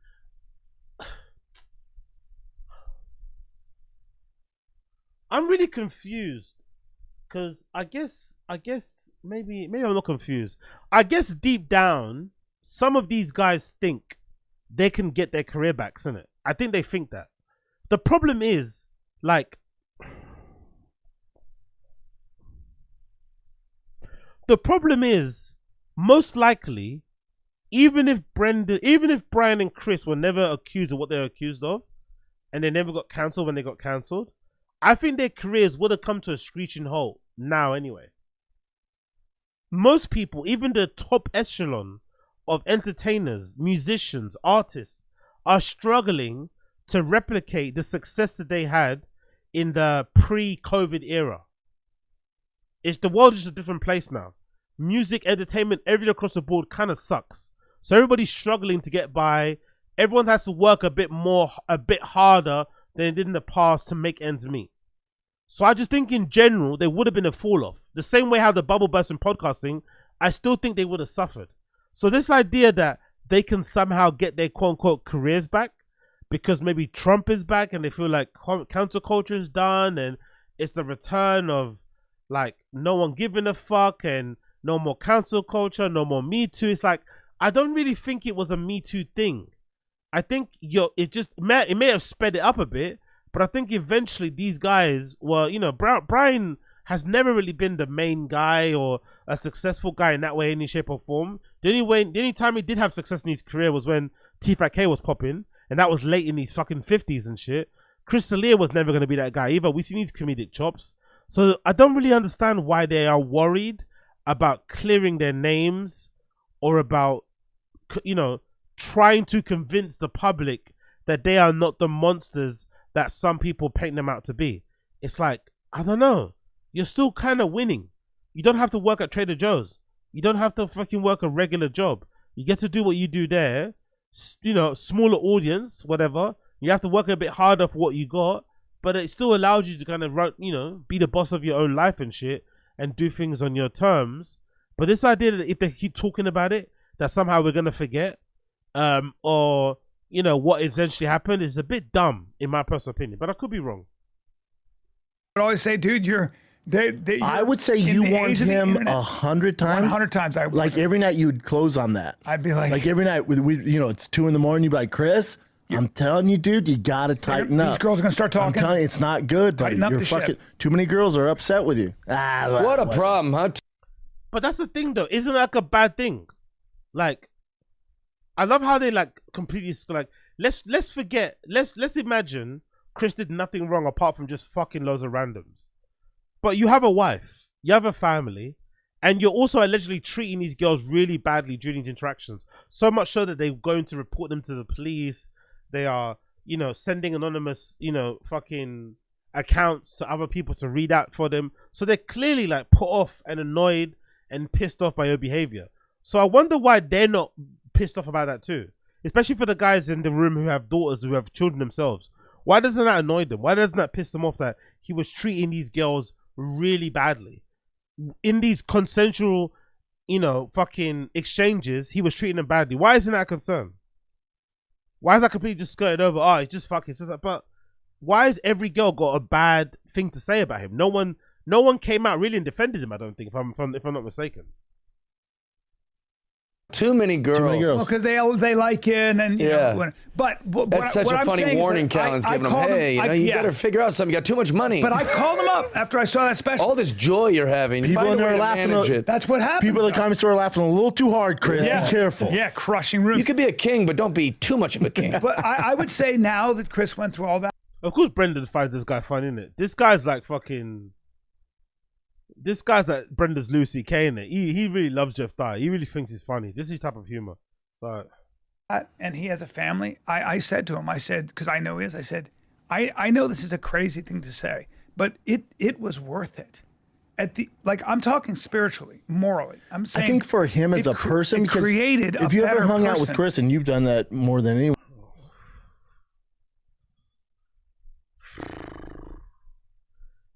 I'm really confused because I guess maybe I'm not confused. I guess deep down, some of these guys think they can get their career back, isn't it? I think they think that. The problem is, like, most likely, even if Brian and Chris were never accused of what they're accused of, and they never got cancelled when they got cancelled, I think their careers would have come to a screeching halt now anyway. Most people, even the top echelon of entertainers, musicians, artists, are struggling to replicate the success that they had in the pre-COVID era. The world is a different place now. Music, entertainment, everything across the board kind of sucks. So everybody's struggling to get by. Everyone has to work a bit harder than it did in the past to make ends meet. So I just think in general, there would have been a fall off. The same way how the bubble burst in podcasting, I still think they would have suffered. So this idea that they can somehow get their quote unquote careers back because maybe Trump is back and they feel like counterculture is done and it's the return of like no one giving a fuck and no more cancel culture, no more Me Too. It's like, I don't really think it was a Me Too thing. I think it may have sped it up a bit, but I think eventually these guys were, Brian has never really been the main guy or a successful guy in that way, any shape or form. The only time he did have success in his career was when Tfatk was popping, and that was late in his fucking 50s and shit. Chris D'Elia was never going to be that guy either. We see his comedic chops. So I don't really understand why they are worried about clearing their names or about, trying to convince the public that they are not the monsters that some people paint them out to be. It's like, I don't know. You're still kind of winning. You don't have to work at Trader Joe's. You don't have to fucking work a regular job. You get to do what you do there. Smaller audience, whatever. You have to work a bit harder for what you got, but it still allows you to kind of run, be the boss of your own life and shit. and do things on your terms. But this idea that if they keep talking about it, that somehow we're gonna forget, or you know what essentially happened, is a bit dumb in my personal opinion. But I could be wrong. I always say, dude, I would say you warned him 100 times. 100 times. Like every night you would close on that. I'd be like every night you know, it's 2 a.m. You'd be like, Chris, I'm telling you, dude, you gotta tighten up. These girls are gonna start talking. I'm telling you, it's not good, buddy. Tighten up You're the fucking shit. too many girls are upset with you. What a problem, huh? But that's the thing, though. Isn't that like a bad thing? Like, I love how they like completely like. Let's forget. Let's imagine Chris did nothing wrong apart from just fucking loads of randoms. But you have a wife, you have a family, and you're also allegedly treating these girls really badly during these interactions. So much so that they're going to report them to the police. They are, you know, sending anonymous, you know, fucking accounts to other people to read out for them. So they're clearly like put off and annoyed and pissed off by your behavior. So I wonder why they're not pissed off about that too. Especially for the guys in the room who have daughters, who have children themselves. Why doesn't that annoy them? Why doesn't that piss them off that he was treating these girls really badly? In these consensual, you know, fucking exchanges, he was treating them badly. Why isn't that a concern? Why is that completely just skirted over? Oh, it's just fucking. It's just like, but why has every girl got a bad thing to say about him? No one came out really and defended him. I don't think, if I'm not mistaken. Too many girls. Because they like you, and then you know. But that's such a funny warning Callan's giving them. Hey, you better figure out something. You got too much money. But I called them up after I saw that special. All this joy you're having. People in there laughing. That's what happens. People in the comedy store are laughing a little too hard, Chris. Be careful. Yeah, crushing rooms. You could be a king, but don't be too much of a king. But I would say now that Chris went through all that. Of course, Brendan finds this guy funny, innit? This guy's like fucking. This guy's like Brenda's Lucy K, innit? He really loves Jeff Dye. He really thinks he's funny. This is his type of humor. So, and he has a family. I said to him, I said, because I know he is, I said, I know this is a crazy thing to say, but it was worth it. I'm talking spiritually, morally. I'm saying. I think for him as a person, because created if you ever hung out with Chris, and you've done that more than anyone.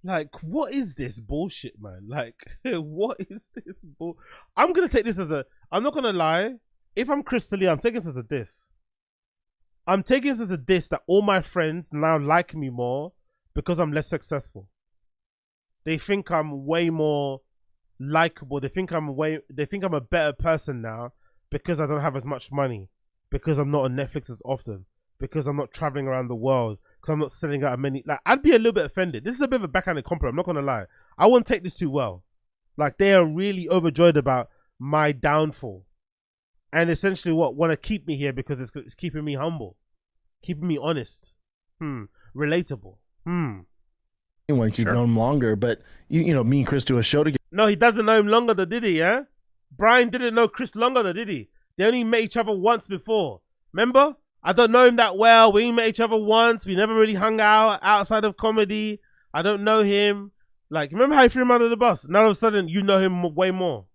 Like, what is this bullshit, man? Like, what is this bull? I'm gonna take this as I'm not gonna lie. If I'm Chris D'Elia, I'm taking this as a diss. I'm taking this as a diss that all my friends now like me more because I'm less successful. They think I'm way more likable. They think I'm a better person now because I don't have as much money, because I'm not on Netflix as often, because I'm not traveling around the world, because I'm not selling out many. Like, I'd be a little bit offended. This is a bit of a backhanded compliment. I'm not gonna lie. I won't take this too well. Like, they are really overjoyed about my downfall, and essentially want to keep me here because it's keeping me humble, keeping me honest, relatable. Anyone could know him longer, but you know, me and Chris do a show together. No, he doesn't know him longer though, did he? Yeah, Brian didn't know Chris longer though, did he? They only met each other once before. Remember? I don't know him that well. We met each other once. We never really hung out outside of comedy. I don't know him. Like, remember how he threw him under the bus? And all of a sudden, you know him way more.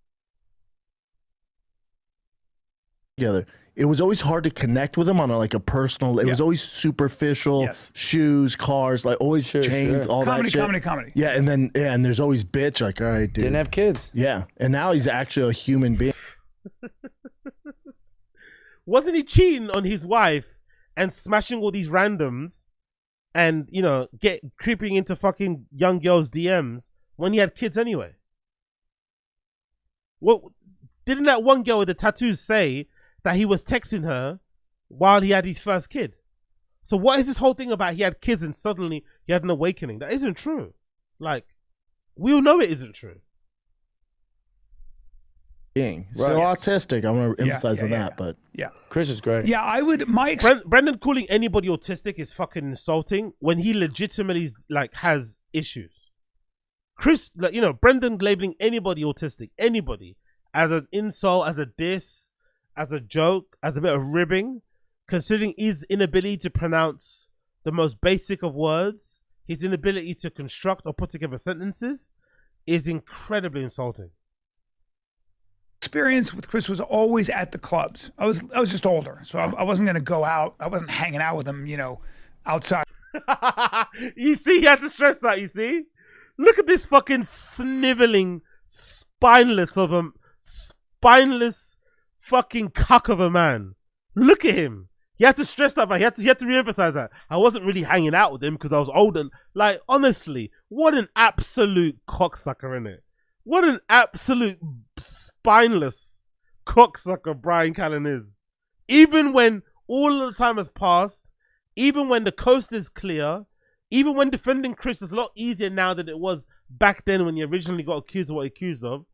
Together. It was always hard to connect with him on a personal. It was always superficial. Yes. Shoes, cars, like always chains, all that shit. Comedy. Yeah, and then and there's always bitch. Like, all right, dude. Didn't have kids. Yeah, and now he's actually a human being. Wasn't he cheating on his wife and smashing all these randoms, and you know, creeping into fucking young girls' DMs when he had kids anyway? What didn't that one girl with the tattoos say that he was texting her while he had his first kid? So what is this whole thing about he had kids and suddenly he had an awakening? That isn't true. Like, we all know it isn't true. Still autistic. I want to emphasize on that, but Chris is great. Yeah, I would. Brendan calling anybody autistic is fucking insulting when he legitimately like has issues. Chris, like, you know, Brendan labeling anybody autistic, anybody, as an insult, as a diss, as a joke, as a bit of ribbing, considering his inability to pronounce the most basic of words, his inability to construct or put together sentences, is incredibly insulting. Experience with Chris was always at the clubs. I was just older, so I wasn't going to go out. I wasn't hanging out with him, you know, outside. You see, he had to stress that, you see? Look at this fucking sniveling, spineless fucking cuck of a man. Look at him. He had to stress that, man. He had to re-emphasize that. I wasn't really hanging out with him because I was older. Like, honestly, what an absolute cocksucker, innit? What an absolute spineless cocksucker Brian Callen is. Even when all of the time has passed, even when the coast is clear, even when defending Chris is a lot easier now than it was back then when he originally got accused of what he accused of,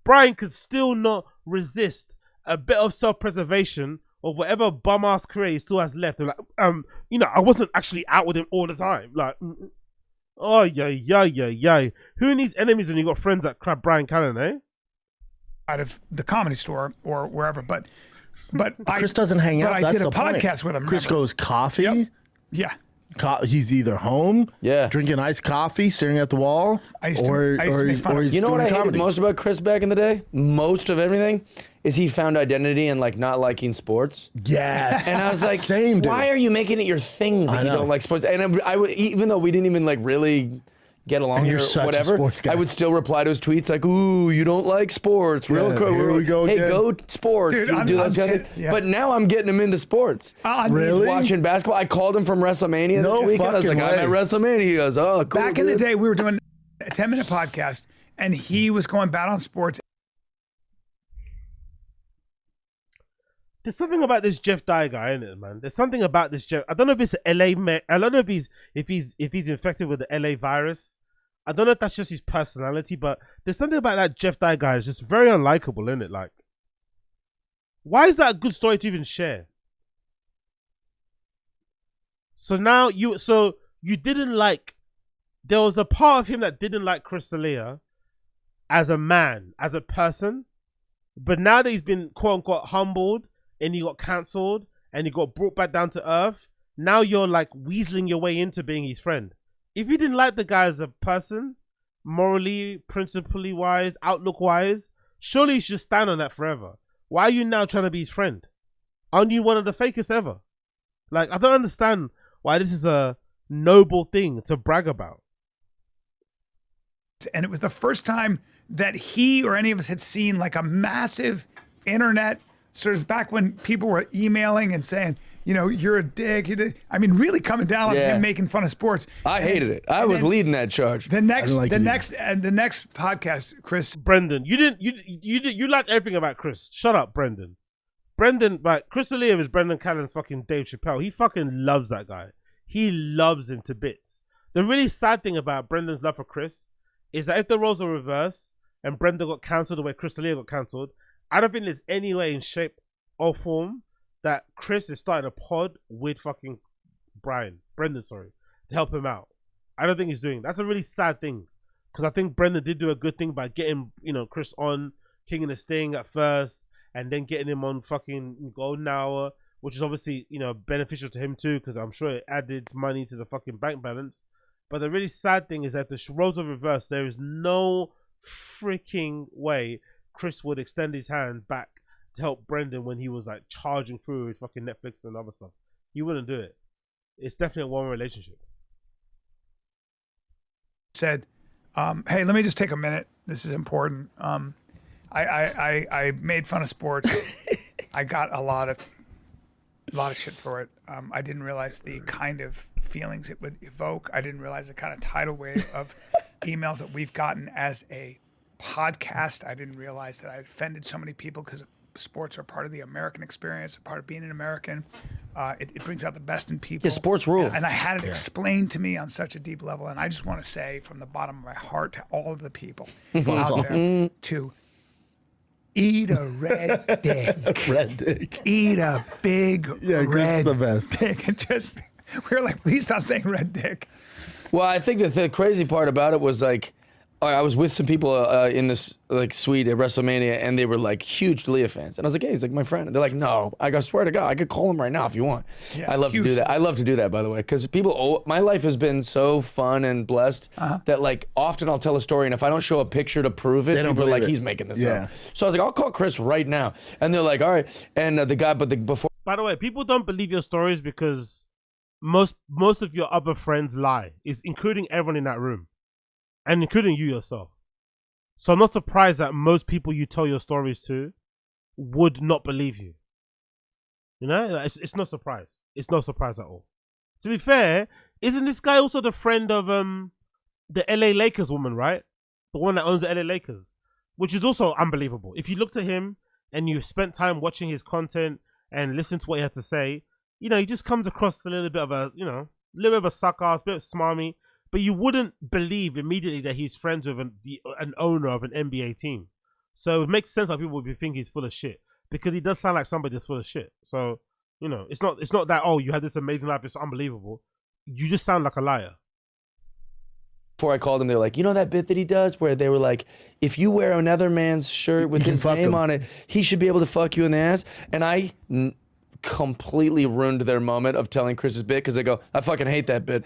Brian could still not resist a bit of self-preservation of whatever bum-ass career he still has left. And like, you know, I wasn't actually out with him all the time. Like, oh, yeah. Who needs enemies when you got friends like crap Brian Callen, eh? Out of the Comedy Store or wherever, but Chris doesn't hang out. But I did a podcast with him. Chris remember? goes coffee. Yep. Yeah. He's either home, drinking iced coffee, staring at the wall, or he's you know what I comedy. hated most about Chris back in the day? Most of everything is he found identity in like not liking sports. Yes. And I was like, same, dude. why are you making it your thing that you don't like sports? And I would, even though we didn't even like really get along or whatever, I would still reply to his tweets like, ooh, you don't like sports. Here we go again. Hey, go sports. Dude, But now I'm getting him into sports. Really? He's watching basketball. I called him from WrestleMania this weekend. I was like, I'm at WrestleMania. He goes, oh, cool. Back in the day, we were doing a 10-minute podcast, and he was going bad on sports. There's something about this Jeff Dye guy, isn't it, man? There's something about this Jeff. I don't know if it's LA. I don't know if he's infected with the LA virus. I don't know if that's just his personality, but there's something about that Jeff Dye guy is just very unlikable, isn't it? Like, why is that a good story to even share? So now you didn't like. There was a part of him that didn't like Chris D'Elia as a man, as a person, but now that he's been quote unquote humbled and he got cancelled and he got brought back down to earth, now you're like weaseling your way into being his friend. If you didn't like the guy as a person, morally, principally wise, outlook wise, surely you should stand on that forever. Why are you now trying to be his friend? Aren't you one of the fakest ever? Like, I don't understand why this is a noble thing to brag about. And it was the first time that he or any of us had seen like a massive internet, sort of back when people were emailing and saying, you know, you're a dick. I mean, really coming down on him making fun of sports. I hated it. I was leading that charge. The next podcast, Chris. Brendan, you liked everything about Chris. Shut up, Brendan. Brendan, like, Chris D'Elia is Brendan Callen's fucking Dave Chappelle. He fucking loves that guy. He loves him to bits. The really sad thing about Brendan's love for Chris is that if the roles are reversed and Brendan got cancelled the way Chris D'Elia got cancelled, I don't think there's any way in shape or form that Chris is starting a pod with fucking Brendan, to help him out. I don't think he's doing. That's a really sad thing, because I think Brendan did do a good thing by getting, you know, Chris on King and the Sting at first, and then getting him on fucking Golden Hour, which is obviously, you know, beneficial to him too, because I'm sure it added money to the fucking bank balance. But the really sad thing is that the roles are reversed. There is no freaking way Chris would extend his hand back to help Brendan when he was like charging through his fucking Netflix and other stuff. He wouldn't do it. It's definitely a one relationship. Said, hey, let me just take a minute. This is important. I made fun of sports. I got a lot of shit for it. I didn't realize the kind of feelings it would evoke. I didn't realize the kind of tidal wave of emails that we've gotten as a podcast. I didn't realize that I offended so many people, because sports are part of the American experience, a part of being an American. It brings out the best in people. Yeah, sports rule. And I had it explained to me on such a deep level. And I just want to say from the bottom of my heart to all of the people out there to eat a red dick. Red dick. Eat a big red the best. dick. And just, we were like, please stop saying red dick. Well, I think that the crazy part about it was like, I was with some people in this like suite at WrestleMania, and they were like huge D'Elia fans. And I was like, hey, he's like my friend. And they're like, no. I swear to God, I could call him right now if you want. Yeah, I love to do that. I love to do that, by the way, because my life has been so fun and blessed that like often I'll tell a story, and if I don't show a picture to prove it, people are like, he's making this up. So I was like, I'll call Chris right now. And they're like, all right. And the guy, before. By the way, people don't believe your stories because most of your other friends lie, including everyone in that room. and including you yourself. So I'm not surprised that most people you tell your stories to would not believe you. You know, it's no surprise. It's no surprise at all. To be fair, isn't this guy also the friend of the LA Lakers woman, right? The one that owns the LA Lakers, which is also unbelievable. If you looked at him and you spent time watching his content and listened to what he had to say, you know, he just comes across a little bit of a, you know, a little bit of a suck ass, a bit smarmy, but you wouldn't believe immediately that he's friends with an owner of an NBA team. So it makes sense how people would be thinking he's full of shit, because he does sound like somebody that's full of shit. So, you know, it's not that, oh, you had this amazing life, it's unbelievable. You just sound like a liar. Before I called him, they were like, you know that bit that he does where they were like, if you wear another man's shirt with his name on it, he should be able to fuck you in the ass. And I completely ruined their moment of telling Chris's bit, because they go, I fucking hate that bit.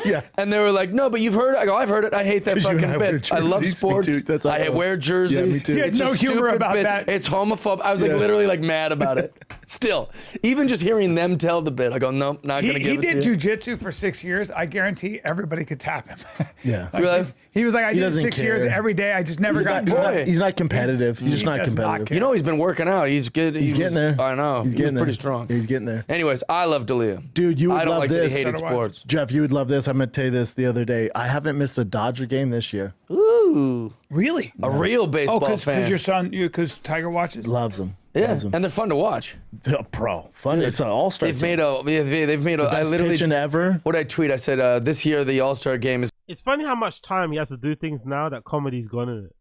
Yeah. And they were like, no, but you've heard it. I go, I've heard it. I hate that fucking bit. I love sports. I wear jerseys. Yeah, me too. You had no humor about bit. that. It's homophobic. I was like literally like mad about it. Still, even just hearing them tell the bit, I go, nope, not gonna give it to you. He did jujitsu for 6 years. I guarantee everybody could tap him. Yeah. Like, he was like, I did 6 years every day. I just never got to it. He's not competitive. He's just not competitive. You know, he's been working out. He's good. He's getting there. I know. He's getting there. Pretty strong. He's getting there. Anyways, I love D'Elia. Dude, you would I don't love like this. that he hated sports. Jeff, you would love this. I'm going to tell you this the other day. I haven't missed a Dodger game this year. Ooh. Really? A real baseball fan. Because your son, because Tiger watches? Loves them. Yeah, Loves them. and they're fun to watch. Bro, fun. It's an all-star They've team. made a. The best pitching ever. What did I tweet? I said this year the All-Star game is. It's funny how much time he has to do things now that comedy's gone in it.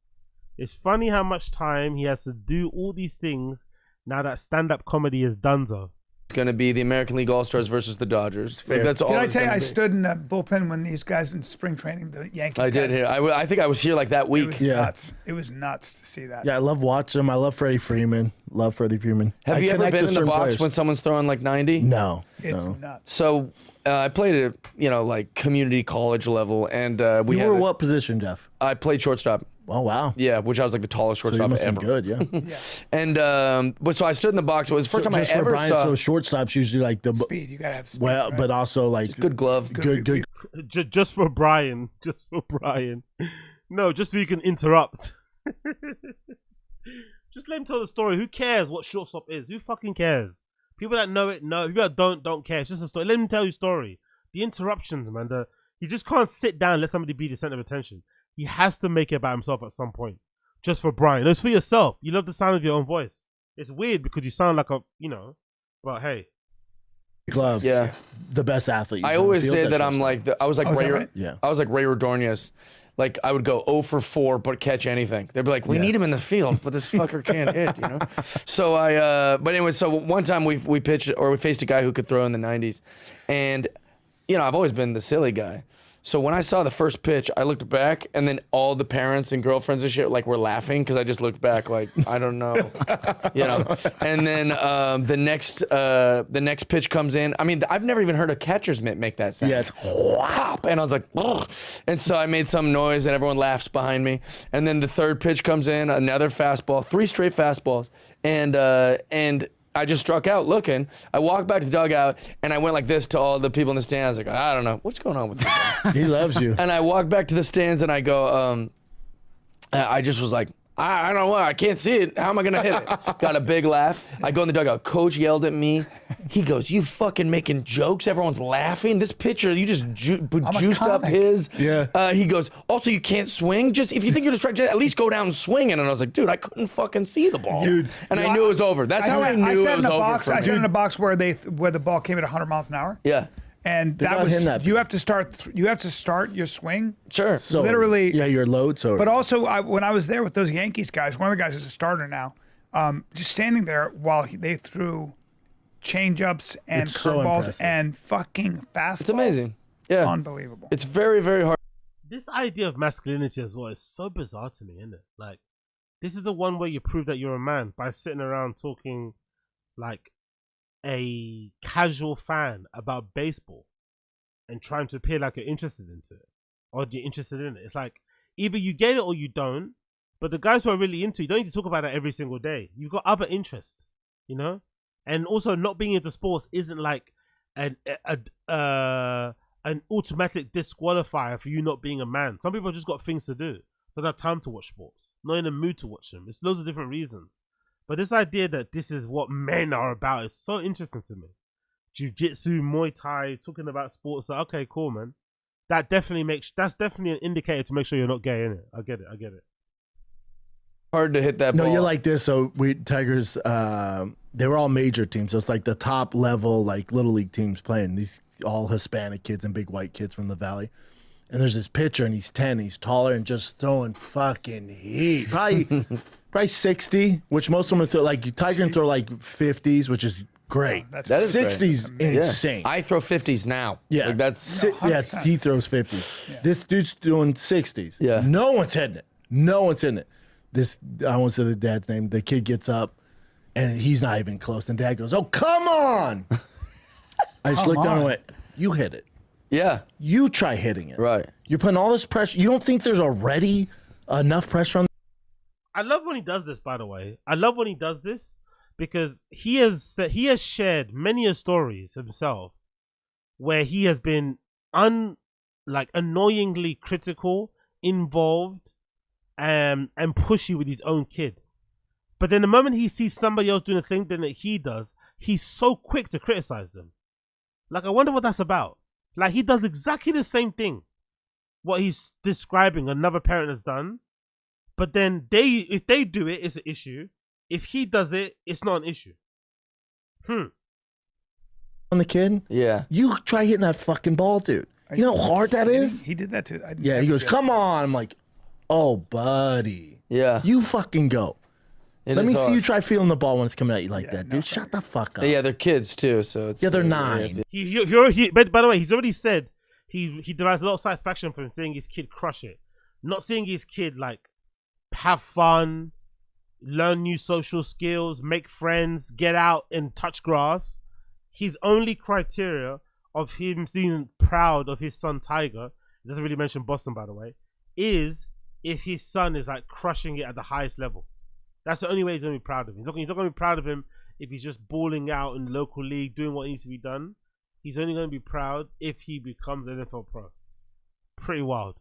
It's funny how much time he has to do all these things now that stand-up comedy is donezo. It's going to be the American League All-Stars versus the Dodgers. Like, that's all. Did I tell you I stood in the bullpen when these guys in spring training, the Yankees I did guys, hear. I think I was here like that week. It was nuts. It was nuts to see that. Yeah, I love watching him. I love Freddie Freeman. Have you ever been in the box when someone's throwing like 90? No. It's nuts. So I played at, you know, like community college level, and we You were what position, Jeff? I played shortstop. Oh, wow. Yeah, which I was like the tallest So you shortstop must have ever. been good, yeah. And but so I stood in the box. It was the first time I Just for ever Brian, saw. so shortstop's usually like the Speed. You got to have speed. well, right? but also like Good glove. good. Just for Brian. Just for Brian. No, just so you can interrupt. Just let him tell the story. Who cares what shortstop is? Who fucking cares? People that know it know. People that don't care. It's just a story. Let him tell you a story. The interruptions, man. You just can't sit down and let somebody be the center of attention. He has to make it about himself at some point. Just for Brian. It's for yourself. You love the sound of your own voice. It's weird because you sound like a, you know, but hey. Gloves. Yeah. The best athlete. I always say that I'm like I was like Ray. right? Yeah. I was like Ray Ordonez. Like I would go 0 for 4, but catch anything. They'd be like, "We need him in the field, but this fucker can't hit," you know. So but anyway, so one time we pitched or we faced a guy who could throw in the 90s, and you know I've always been the silly guy. So when I saw the first pitch, I looked back, and then all the parents and girlfriends and shit like were laughing because I just looked back like I don't know, you know. And then the next pitch comes in. I mean, I've never even heard a catcher's mitt make that sound. Yeah, it's whop, and I was like, ugh. And so I made some noise, and everyone laughs behind me. And then the third pitch comes in, another fastball, 3 straight fastballs, and I just struck out looking. I walked back to the dugout, and I went like this to all the people in the stands. Like, I don't know. What's going on with this guy? He loves you. And I walked back to the stands, and I go, I just was like, I don't know what. I can't see it. How am I going to hit it? Got a big laugh. I go in the dugout. Coach yelled at me. He goes, you fucking making jokes? Everyone's laughing. This pitcher, you just juiced up his. Yeah. He goes, also, you can't swing? Just if you think you're distracted, at least go down swinging. And I was like, dude, I couldn't fucking see the ball. Dude. And I knew it was over. That's how I knew it was over for me. I sat in a box where the ball came at 100 miles an hour. Yeah. And They're that not was hitting that. you have to start your swing. Sure. So, literally. Yeah, your load. So. But also, when I was there with those Yankees guys, one of the guys is a starter now, just standing there while they threw change-ups and It's so curveballs impressive. and fucking fastballs. It's amazing. Yeah. Unbelievable. It's very, very hard. This idea of masculinity as well is so bizarre to me, isn't it? Like, this is the one way you prove that you're a man, by sitting around talking like a casual fan about baseball and trying to appear like you're interested into it or you're interested in it. It's like either you get it or you don't. But the guys who are really into it, you don't need to talk about that every single day. You've got other interests, you know. And also, not being into sports isn't like a an automatic disqualifier for you not being a man. Some people just got things to do. Don't have time to watch sports. Not in the mood to watch them. It's loads of different reasons. But this idea that this is what men are about is so interesting to me. Jiu-jitsu, Muay Thai, talking about sports. Like, okay, cool, man. That's definitely an indicator to make sure you're not gay, innit? I get it. Hard to hit that ball. No, you're like this. So Tigers, they were all major teams. So it's like the top level, like little league teams playing. These all Hispanic kids and big white kids from the Valley. And there's this pitcher, and he's 10. He's taller and just throwing fucking heat. Probably 60, which most of them throw. Like Tiger can throw like 50s, which is great. That is 60s insane. I throw 50s now. Yeah, like that's he throws 50s. Yeah. This dude's doing 60s. Yeah, no one's hitting it. No one's hitting it. This, I won't say the dad's name. The kid gets up, and he's not even close. And dad goes, "Oh, come on!" I just looked down and went, "You hit it. Yeah, you try hitting it. Right. You're putting all this pressure. You don't think there's already enough pressure on?" I love when he does this, by the way. I love when he does this because he has shared many stories himself where he has been annoyingly critical, involved, and pushy with his own kid. But then the moment he sees somebody else doing the same thing that he does, he's so quick to criticize them. Like, I wonder what that's about. Like, he does exactly the same thing, what he's describing another parent has done. But then if they do it, it's an issue. If he does it, it's not an issue. On the kid? Yeah. You try hitting that fucking ball, dude. You know how hard that is? He did that too. Yeah, he goes, "Come on." I'm like, "Oh, buddy." Yeah. You fucking go. Let me see hard. you try feeling the ball when it's coming at you like that, dude. Shut the fuck up. Yeah, they're kids too, so it's... Yeah, they're 9. But by the way, he's already said he derives a lot of satisfaction from seeing his kid crush it. Not seeing his kid, like, have fun, learn new social skills, make friends, get out and touch grass. His only criteria of him being proud of his son Tiger, he doesn't really mention Boston, by the way, is if his son is like crushing it at the highest level. That's the only way he's going to be proud of him. He's not going to be proud of him if he's just balling out in the local league, doing what needs to be done. He's only going to be proud if he becomes an NFL pro. Pretty wild.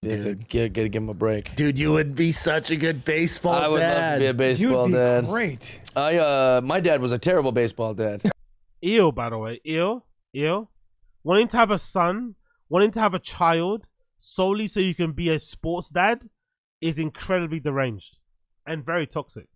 Gotta give him a break. Dude, you would be such a good baseball dad. I would love to be a baseball dad. Great. My dad was a terrible baseball dad. Ill, by the way. Ill. Wanting to have a son, wanting to have a child solely so you can be a sports dad is incredibly deranged and very toxic.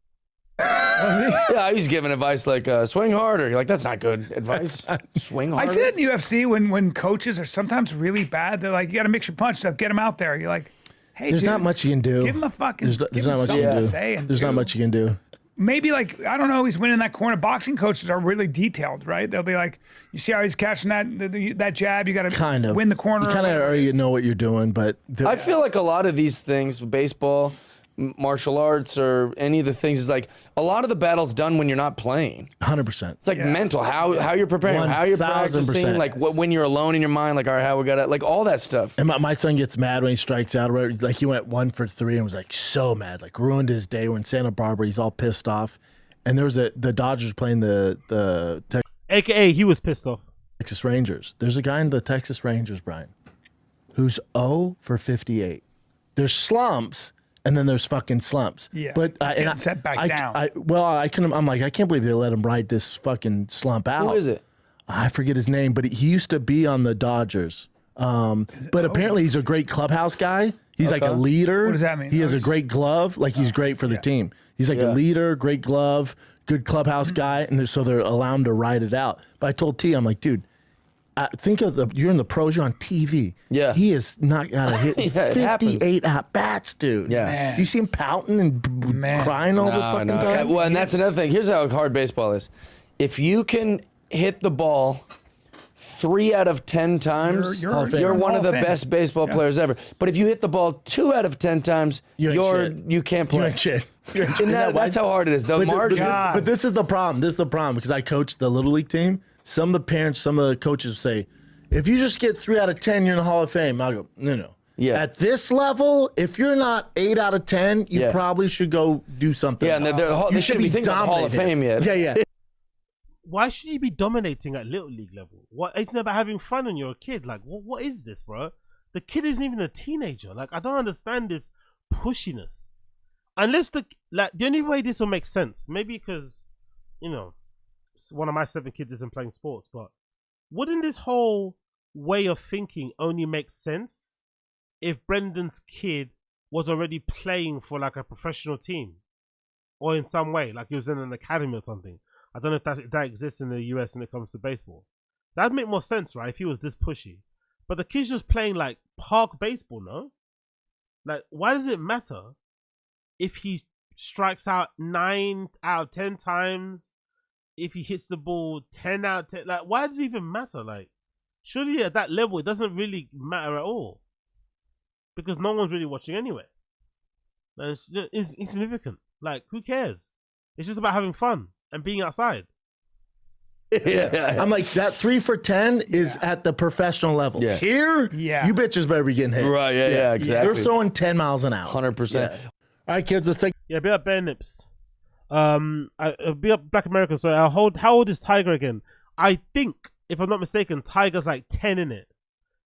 Yeah, he's giving advice like swing harder. You're like, that's not good advice. Swing harder. I see that in UFC when coaches are sometimes really bad. They're like, you got to mix your punch stuff, get him out there. You're like, hey, there's dude, not much you can do. Give him a fucking. There's not much you can do. There's not much you can do. Maybe like, I don't know, he's winning that corner. Boxing coaches are really detailed, right? They'll be like, you see how he's catching that jab? You got to win the corner. You kind of already know what you're doing, but I feel like a lot of these things, baseball, martial arts, or any of the things, is like a lot of the battle's done when you're not playing. 100%. It's like mental, how you're preparing, how you're practicing, like when you're alone in your mind, like, all right, how we got to, like, all that stuff. And my son gets mad when he strikes out. Like, he went 1 for 3 and was like so mad, like ruined his day. We're in Santa Barbara, he's all pissed off. And there was the Dodgers playing the AKA he was pissed off. Texas Rangers. There's a guy in the Texas Rangers, Brian, who's 0 for 58. There's slumps. And then there's fucking slumps. Yeah, but set back down. I'm like, I can't believe they let him ride this fucking slump out. Who is it? I forget his name, but he used to be on the Dodgers. But apparently he's a great clubhouse guy. He's like a leader. What does that mean? He has a great glove. Like, he's great for the team. He's like a leader, great glove, good clubhouse guy, and so they're allowed him to ride it out. But I told T, I'm like, dude, think of you're in the pros, you're on TV. Yeah. He is not got to hit 58 at-bats, dude. Yeah. Man. You see him pouting and crying all the fucking time? Well, and that's another thing. Here's how hard baseball is. If you can hit the ball 3 out of 10 times, you're one of the best baseball players ever. But if you hit the ball 2 out of 10 times, you can't play. You ain't shit. And that's how hard it is. The margin. But this is the problem. This is the problem because I coach the Little League team. Some of the parents, some of the coaches say, if you just get 3 out of 10, you're in the Hall of Fame. I'll go, no. Yeah. At this level, if you're not 8 out of 10, you probably should go do something. Yeah, and they shouldn't be thinking about the Hall of Fame yet. Yeah. why should you be dominating at little league level? What? It's never having fun when you're a kid. Like, what is this, bro? The kid isn't even a teenager. Like, I don't understand this pushiness. Unless the only way this will make sense, maybe because, you know, one of my 7 kids isn't playing sports, but wouldn't this whole way of thinking only make sense if Brendan's kid was already playing for like a professional team or in some way, like he was in an academy or something? I don't know if that exists in the US when it comes to baseball. That'd make more sense, right? If he was this pushy. But the kid's just playing like park baseball, no? Like, why does it matter if he strikes out 9 out of 10 times? If he hits the ball 10 out of 10? Like, why does it even matter? Like, surely at that level, it doesn't really matter at all. Because no one's really watching anyway. And it's insignificant. Like, who cares? It's just about having fun and being outside. Yeah. I'm like, that 3 for 10 is at the professional level. Yeah. Here, you bitches better be getting hit. Right, yeah, exactly. You're throwing 10 miles an hour. 100%. Yeah. All right, kids, let's take... Yeah, be up Bare Nips. Be up Black American. So how old is Tiger again? I think, if I'm not mistaken, Tiger's like 10 in it.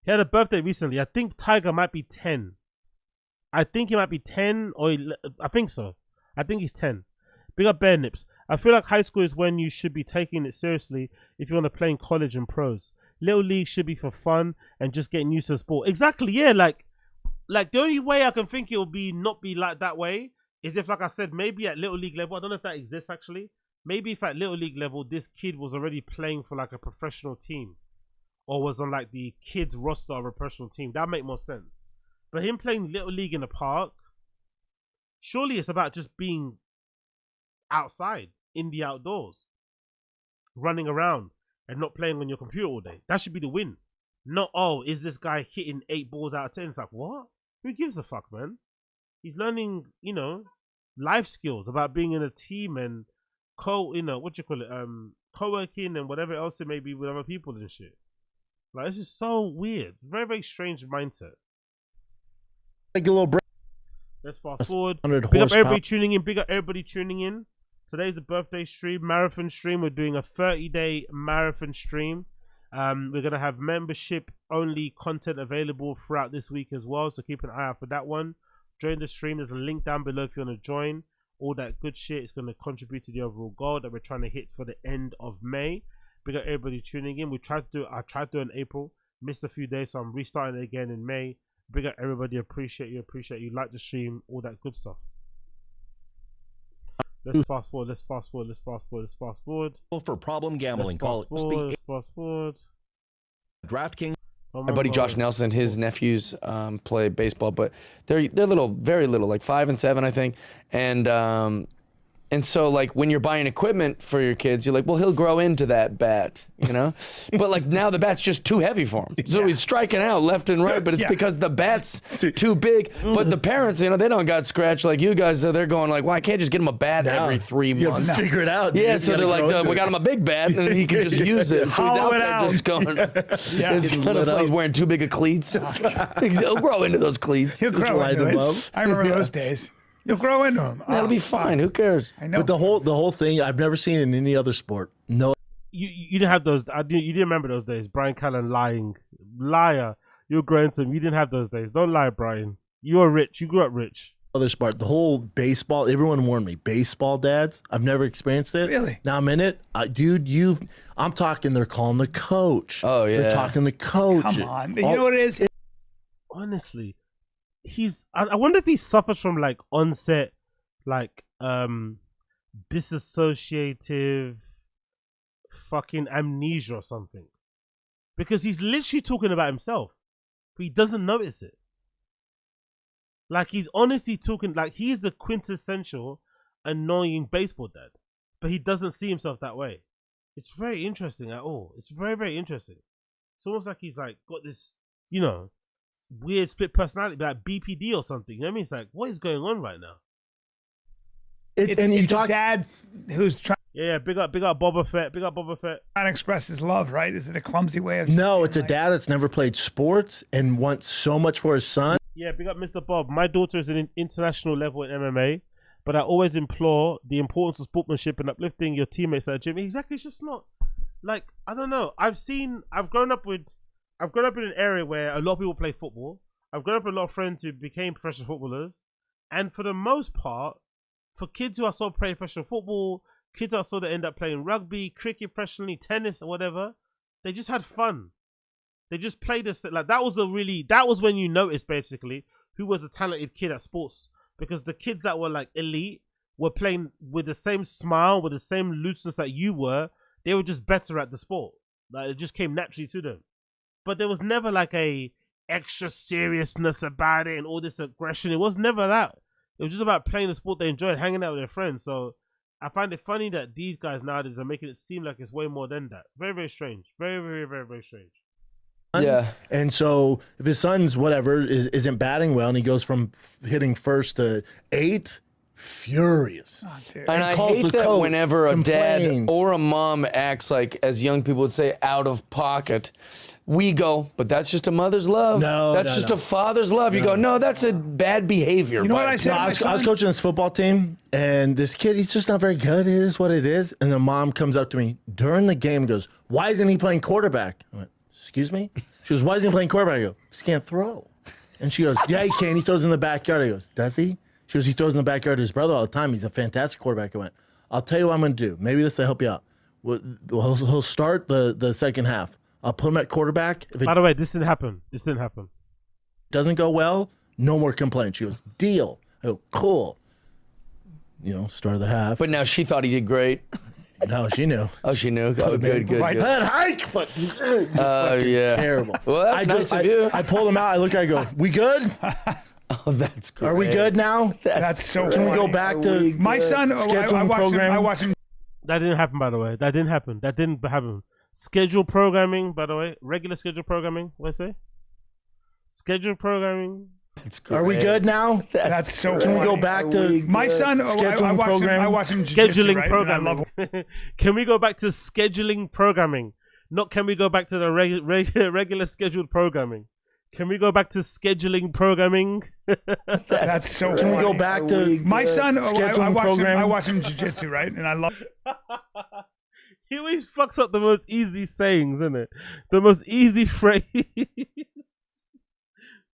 He had a birthday recently. I think Tiger might be 10. I think he might be 10 or I think so. I think he's 10. Big up Bare Nips. I feel like high school is when you should be taking it seriously if you want to play in college and pros. Little league should be for fun and just getting used to the sport. Exactly, yeah. Like the only way I can think it will be not be like that way is if, like I said, maybe at little league level, I don't know if that exists actually. Maybe if at little league level, this kid was already playing for like a professional team or was on like the kids roster of a professional team. That'd make more sense. But him playing little league in the park, surely it's about just being outside in the outdoors, running around and not playing on your computer all day. That should be the win. Not, oh, is this guy hitting 8 balls out of 10? It's like, what? Who gives a fuck, man? He's learning, you know, life skills about being in a team and co-working and whatever else it may be with other people and shit. Like, this is so weird. Very, very strange mindset. Take a little break. Let's fast forward. Big up everybody tuning in. Big up everybody tuning in. Today's a birthday stream, marathon stream. We're doing a 30-day marathon stream. We're going to have membership-only content available throughout this week as well, so keep an eye out for that one. Join the stream. There's a link down below if you want to join. All that good shit is going to contribute to the overall goal that we're trying to hit for the end of May. Big up everybody tuning in. I tried to do it in April. Missed a few days, so I'm restarting it again in May. Big up everybody. Appreciate you. Like the stream. All that good stuff. Let's fast forward. For problem gambling, call fast forward. DraftKings. My buddy Josh Nelson, his nephews play baseball, but they're little, very little, like 5 and 7, I think. And so, like, when you're buying equipment for your kids, you're like, well, he'll grow into that bat, you know? But, like, now the bat's just too heavy for him. So he's striking out left and right, but it's because the bat's too big. But the parents, you know, they don't got scratched like you guys. So they're going like, well, I can't just get him a bat every 3 months. You have to figure it out. Yeah, so they're like, we got him a big bat, and he can just use it. So he's out there just going. It's kind of funny. He's wearing too big of cleats. He'll grow into those cleats. He'll grow into it. I remember those days. You'll grow into them. That'll be fine. Who cares? I know. But the whole thing, I've never seen it in any other sport. No. You didn't have those. You didn't remember those days. Brian Callen lying. Liar. You're growing to him. You didn't have those days. Don't lie, Brian. You are rich. You grew up rich. Other sport. The whole baseball, everyone warned me. Baseball dads. I've never experienced it. Really? Now I'm in it. Dude, I'm talking, they're calling the coach. Oh, yeah. They're talking the coach. Come on. You know what it is? Honestly. I wonder if he suffers from like onset, like disassociative fucking amnesia or something, because he's literally talking about himself, but he doesn't notice it. Like, he's honestly talking like he's the quintessential annoying baseball dad, but he doesn't see himself that way. It's very interesting at all. It's very, very interesting. It's almost like he's like got this, you know, weird split personality, like BPD or something. You know what I mean? It's like, what is going on right now? It's a dad who's trying. Yeah, big up Boba Fett. Big up Boba Fett. Trying to express his love, right? Is it a clumsy way of? No, it's a dad that's never played sports and wants so much for his son. Yeah, big up Mr. Bob. My daughter is an international level in MMA. but I always implore the importance of sportsmanship and uplifting your teammates at the gym. Exactly, it's just not like, I don't know. I've grown up in an area where a lot of people play football. I've grown up with a lot of friends who became professional footballers, and for the most part, for kids who I saw play professional football, kids I saw that end up playing rugby, cricket professionally, tennis, or whatever, they just had fun. They just played this, like, that was when you noticed basically who was a talented kid at sports, because the kids that were like elite were playing with the same smile, with the same looseness that you were. They were just better at the sport. Like, it just came naturally to them. But there was never like a extra seriousness about it and all this aggression. It was never that. It was just about playing the sport they enjoyed, hanging out with their friends. So I find it funny that these guys nowadays are making it seem like it's way more than that. Very, very strange. Very, very, very, very strange. Yeah. And so if his son's whatever isn't batting well and he goes from hitting first to eighth, furious. Oh, dude. And I calls hate the that coach, whenever a dad complains. or a mom acts like, as young people would say, out of pocket. We go, but that's just a mother's love. No, that's just a father's love. You go, no, that's a bad behavior. You know what I said? No, I was coaching this football team, and this kid, he's just not very good. It is what it is. And the mom comes up to me during the game and goes, why isn't he playing quarterback? I went, excuse me? She goes, why isn't he playing quarterback? I go, he can't throw. And she goes, yeah, he can. He throws in the backyard. I goes, does he? She goes, he throws in the backyard to his brother all the time. He's a fantastic quarterback. I went, I'll tell you what I'm going to do. Maybe this will help you out. He'll start the second half. I'll put him at quarterback. If it By the way, this didn't happen. This didn't happen. doesn't go well, no more complaints. She goes, deal. I go, cool. You know, start of the half. But now she thought he did great. No, she knew. Oh, she knew. Oh, good. That hike, Yeah. terrible. Well, that's nice of you. I pulled him out. I look at it, I go, we good? Oh, that's great. Are we good now? That's so Can we funny. go back to My son, I scheduling program? I watched him. That didn't happen, by the way. That didn't happen. Schedule programming, by the way. Regular schedule programming. What I say? Schedule programming. Are we good now? That's so Can funny. we go back to My son, scheduling I program? watched him jiu-jitsu, Scheduling right? programming. And I love Can we go back to scheduling programming? Not can we go back to the regular scheduled programming? Can we go back to scheduling programming? That's so Can funny. we go back to My son, scheduling program? I watched him jiu-jitsu, right? And I love He always fucks up the most easy sayings, isn't it? The most easy phrase.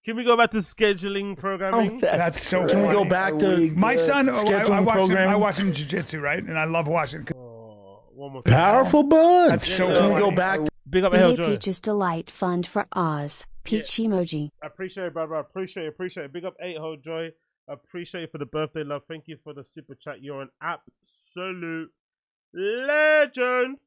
Can we go back to scheduling programming? that's so Can funny. we go back to My son, scheduling program? I watched him jiu-jitsu, right? And I love watching. One more time. Powerful buzz. That's so Can we funny. go back to Big up Be Hell a Joy. Peach's Delight Fund for Oz. Peach emoji. I appreciate it, brother. I appreciate it. Big up 8-Hole Joy. I appreciate you for the birthday love. Thank you for the super chat. You're an absolute legend.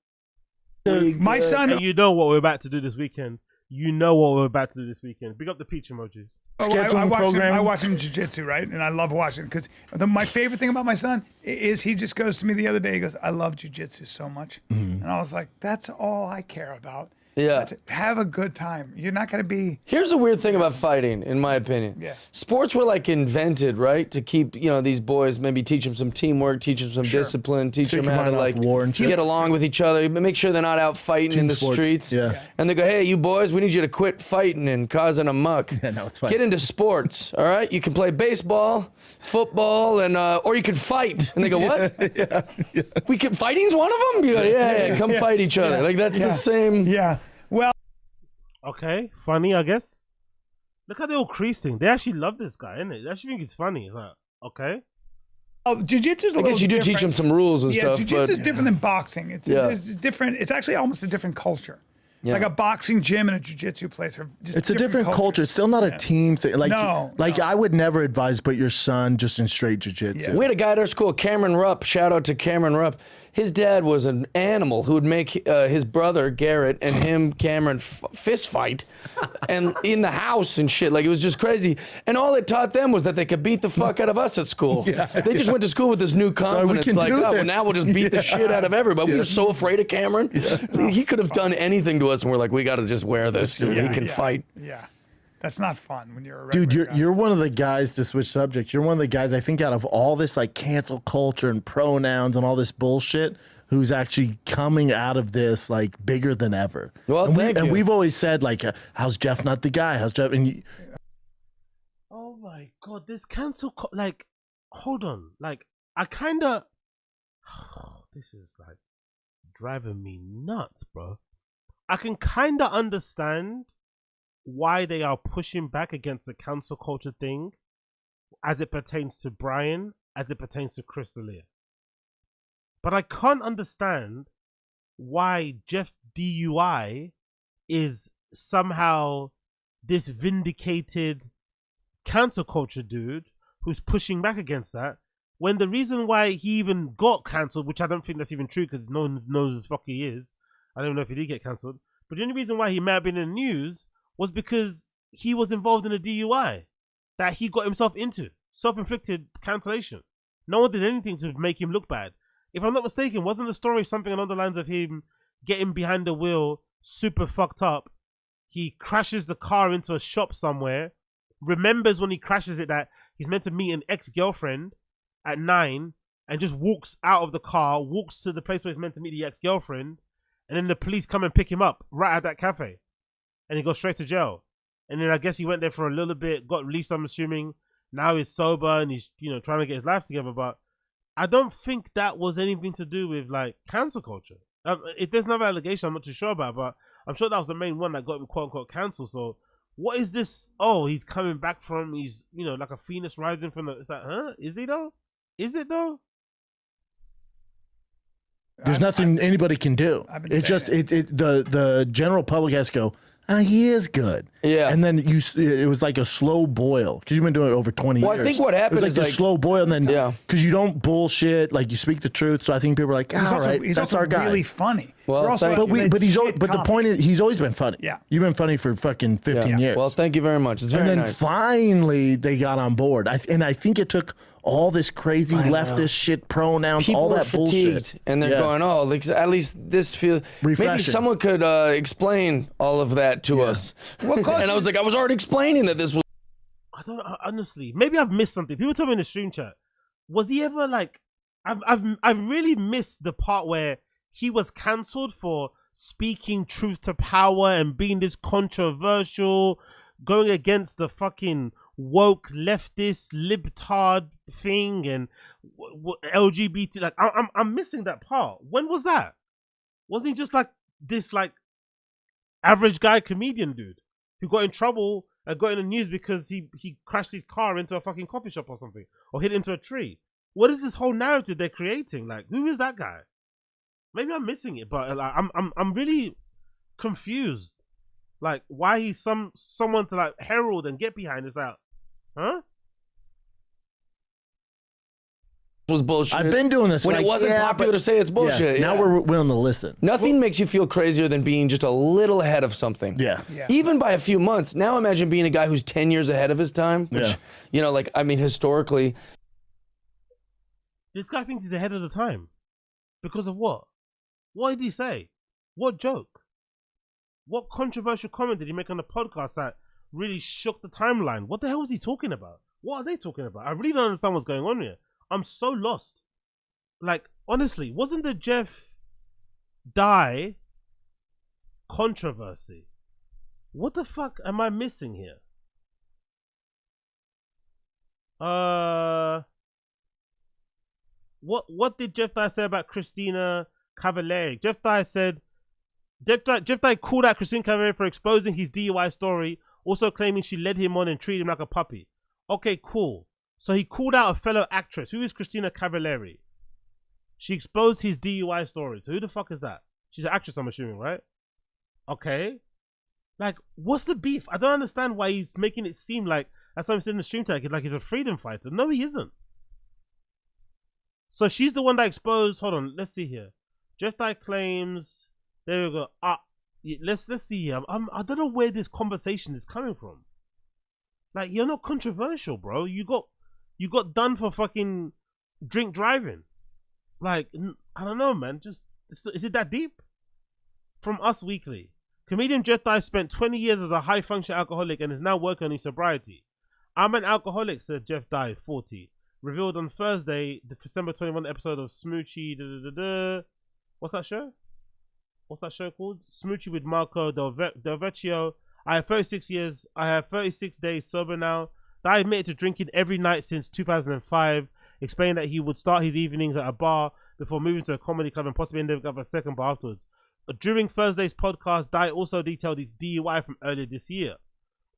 My son, And you know what we're about to do this weekend. Big up the peach emojis. I watched him jiu-jitsu, right? And I love watching because my favorite thing about my son is he just goes to me the other day. He goes, I love jiu-jitsu so much. And I was like, that's all I care about. Yeah. That's it. Have a good time. You're not going to be. Here's the weird thing about fighting, in my opinion. Yeah. Sports were like invented, right? To keep, these boys, maybe teach them some teamwork, teach them some discipline, teach them your how to mind off like war and shit. get along with each other, make sure they're not out fighting in the sports. streets. Yeah. And they go, hey, you boys, we need you to quit fighting and causing a muck. Yeah, no, it's fine. Get into sports, all right? You can play baseball, football, and or you can fight. And they go, what? We can, fighting's one of them? You go, yeah, come fight each other. Like that's the same. Yeah. Well, Okay, funny, I guess. Look how they're all creasing. They actually love this guy, innit? They actually think he's funny. It's like, okay. jiu-jitsu's a I little guess you do different. teach them some rules and Yeah, stuff. jiu-jitsu is But different than boxing. It's different. It's actually almost a different culture. Yeah. Like a boxing gym and a jiu-jitsu place are just It's a different culture. cultures. It's still not a team thing. Like, No. I would never advise put your son just in straight jiu-jitsu. we had a guy at our school, Cameron Rupp. Shout out to Cameron Rupp. His dad was an animal who would make his brother Garrett and him, Cameron, fist fight, and in the house and shit. Like it was just crazy. And all it taught them was that they could beat the fuck out of us at school. They just went to school with this new confidence, can like, do oh, well, this. now we'll just beat the shit out of everybody. We were so afraid of Cameron. He could have done anything to us, and we're like, we got to just wear this. Dude. He can fight. Yeah. That's not fun when you're a Dude, regular guy. you're one of the guys, to switch subjects, you're one of the guys, I think, out of all this like cancel culture and pronouns and all this bullshit, who's actually coming out of this like bigger than ever. Well, and thank you. And we've always said like, how's Jeff not the guy? How's Jeff? And Oh my god, this cancel like, hold on. Like, I kind of, this is like driving me nuts, bro. I can kind of understand why they are pushing back against the cancel culture thing as it pertains to Brian, as it pertains to Chris D'Elia. But I can't understand why Jeff DUI is somehow this vindicated cancel culture dude who's pushing back against that, when the reason why he even got cancelled, which I don't think that's even true because no one knows who the fuck he is. I don't know if he did get cancelled. But the only reason why he may have been in the news was because he was involved in a DUI that he got himself into. Self-inflicted cancellation. No one did anything to make him look bad. If I'm not mistaken, wasn't the story something along the lines of him getting behind the wheel, super fucked up? He crashes the car into a shop somewhere, remembers when he crashes it that he's meant to meet an ex-girlfriend at 9, and just walks out of the car, walks to the place where he's meant to meet the ex-girlfriend, and then the police come and pick him up right at that cafe, and he goes straight to jail. And then I guess he went there for a little bit, got released, I'm assuming. Now he's sober and he's, you know, trying to get his life together. But I don't think that was anything to do with like cancel culture. If there's another allegation, I'm not too sure about, but I'm sure that was the main one that got him quote unquote cancelled. So what is this? Oh, he's coming back from, he's, you know, like a phoenix rising from the, it's like, huh? Is he though? Is it though? There's nothing anybody can do. It's just the general public has to go, he is good. Yeah. And then it was like a slow boil because you've been doing it over 20 years. Well, I think what happened it was like is the like, slow boil, and then because you don't bullshit, like you speak the truth. So I think people are like, all right, he's that's also our guy. Really funny. Well, but the point is, he's always been funny. Yeah. You've been funny for fucking 15 years. Well, thank you very much. It's very and then nice. finally they got on board. I think it took all this crazy leftist shit, pronouns, People all are that fatigued, bullshit, and they're going, "Oh, like, at least this feels." Maybe Refreshing. someone could explain all of that to us. And I was like, I was already explaining that this was. I don't know, honestly. Maybe I've missed something. People tell me in the stream chat, was he ever like? I've really missed the part where he was cancelled for speaking truth to power and being this controversial, going against the fucking woke leftist libtard thing and LGBT. Like I'm missing that part. When was that? Wasn't he just like this like average guy comedian dude who got in trouble and got in the news because he crashed his car into a fucking coffee shop or something, or hit into a tree? What is this whole narrative they're creating? Like, who is that guy? Maybe I'm missing it, but like, I'm really confused. Like, why he's someone to like herald and get behind is out, huh? Was bullshit. I've been doing this when like, it wasn't popular to say it's bullshit. Now we're willing to listen. Nothing makes you feel crazier than being just a little ahead of something. Yeah. Even by a few months. Now imagine being a guy who's 10 years ahead of his time, which, you know, like, I mean, historically. This guy thinks he's ahead of the time. Because of what? What did he say? What joke? What controversial comment did he make on the podcast that really shook the timeline? What the hell was he talking about? What are they talking about? I really don't understand what's going on here. I'm so lost. Like, honestly, wasn't the Jeff Dye controversy? What the fuck am I missing here? What did Jeff Dye say about Christina Cavallari? Jeff Dye called out Christina Cavallari for exposing his DUI story, also claiming she led him on and treated him like a puppy. Okay, cool. So he called out a fellow actress. Who is Christina Cavallari? She exposed his DUI story. So who the fuck is that? She's an actress, I'm assuming, right? Okay. Like, what's the beef? I don't understand why he's making it seem like, as someone said in the stream tag, like he's a freedom fighter. No, he isn't. So she's the one that exposed. Hold on, let's see here. Jeff Dye claims. There we go. Let's see here. I don't know where this conversation is coming from. Like, you're not controversial, bro. You got done for fucking drink driving. Like, I don't know, man. Just is it that deep? From Us Weekly, comedian Jeff Dye spent 20 years as a high-function alcoholic and is now working on his sobriety. I'm an alcoholic, said Jeff Dye, 40. Revealed on Thursday, the December 21 episode of Smoochie. What's that show? What's that show called? Smoochie with Marco Del Vecchio. I have 36 days sober now. I admitted to drinking every night since 2005. explaining that he would start his evenings at a bar before moving to a comedy club and possibly ending up a second bar afterwards. During Thursday's podcast, Dai also detailed his DUI from earlier this year.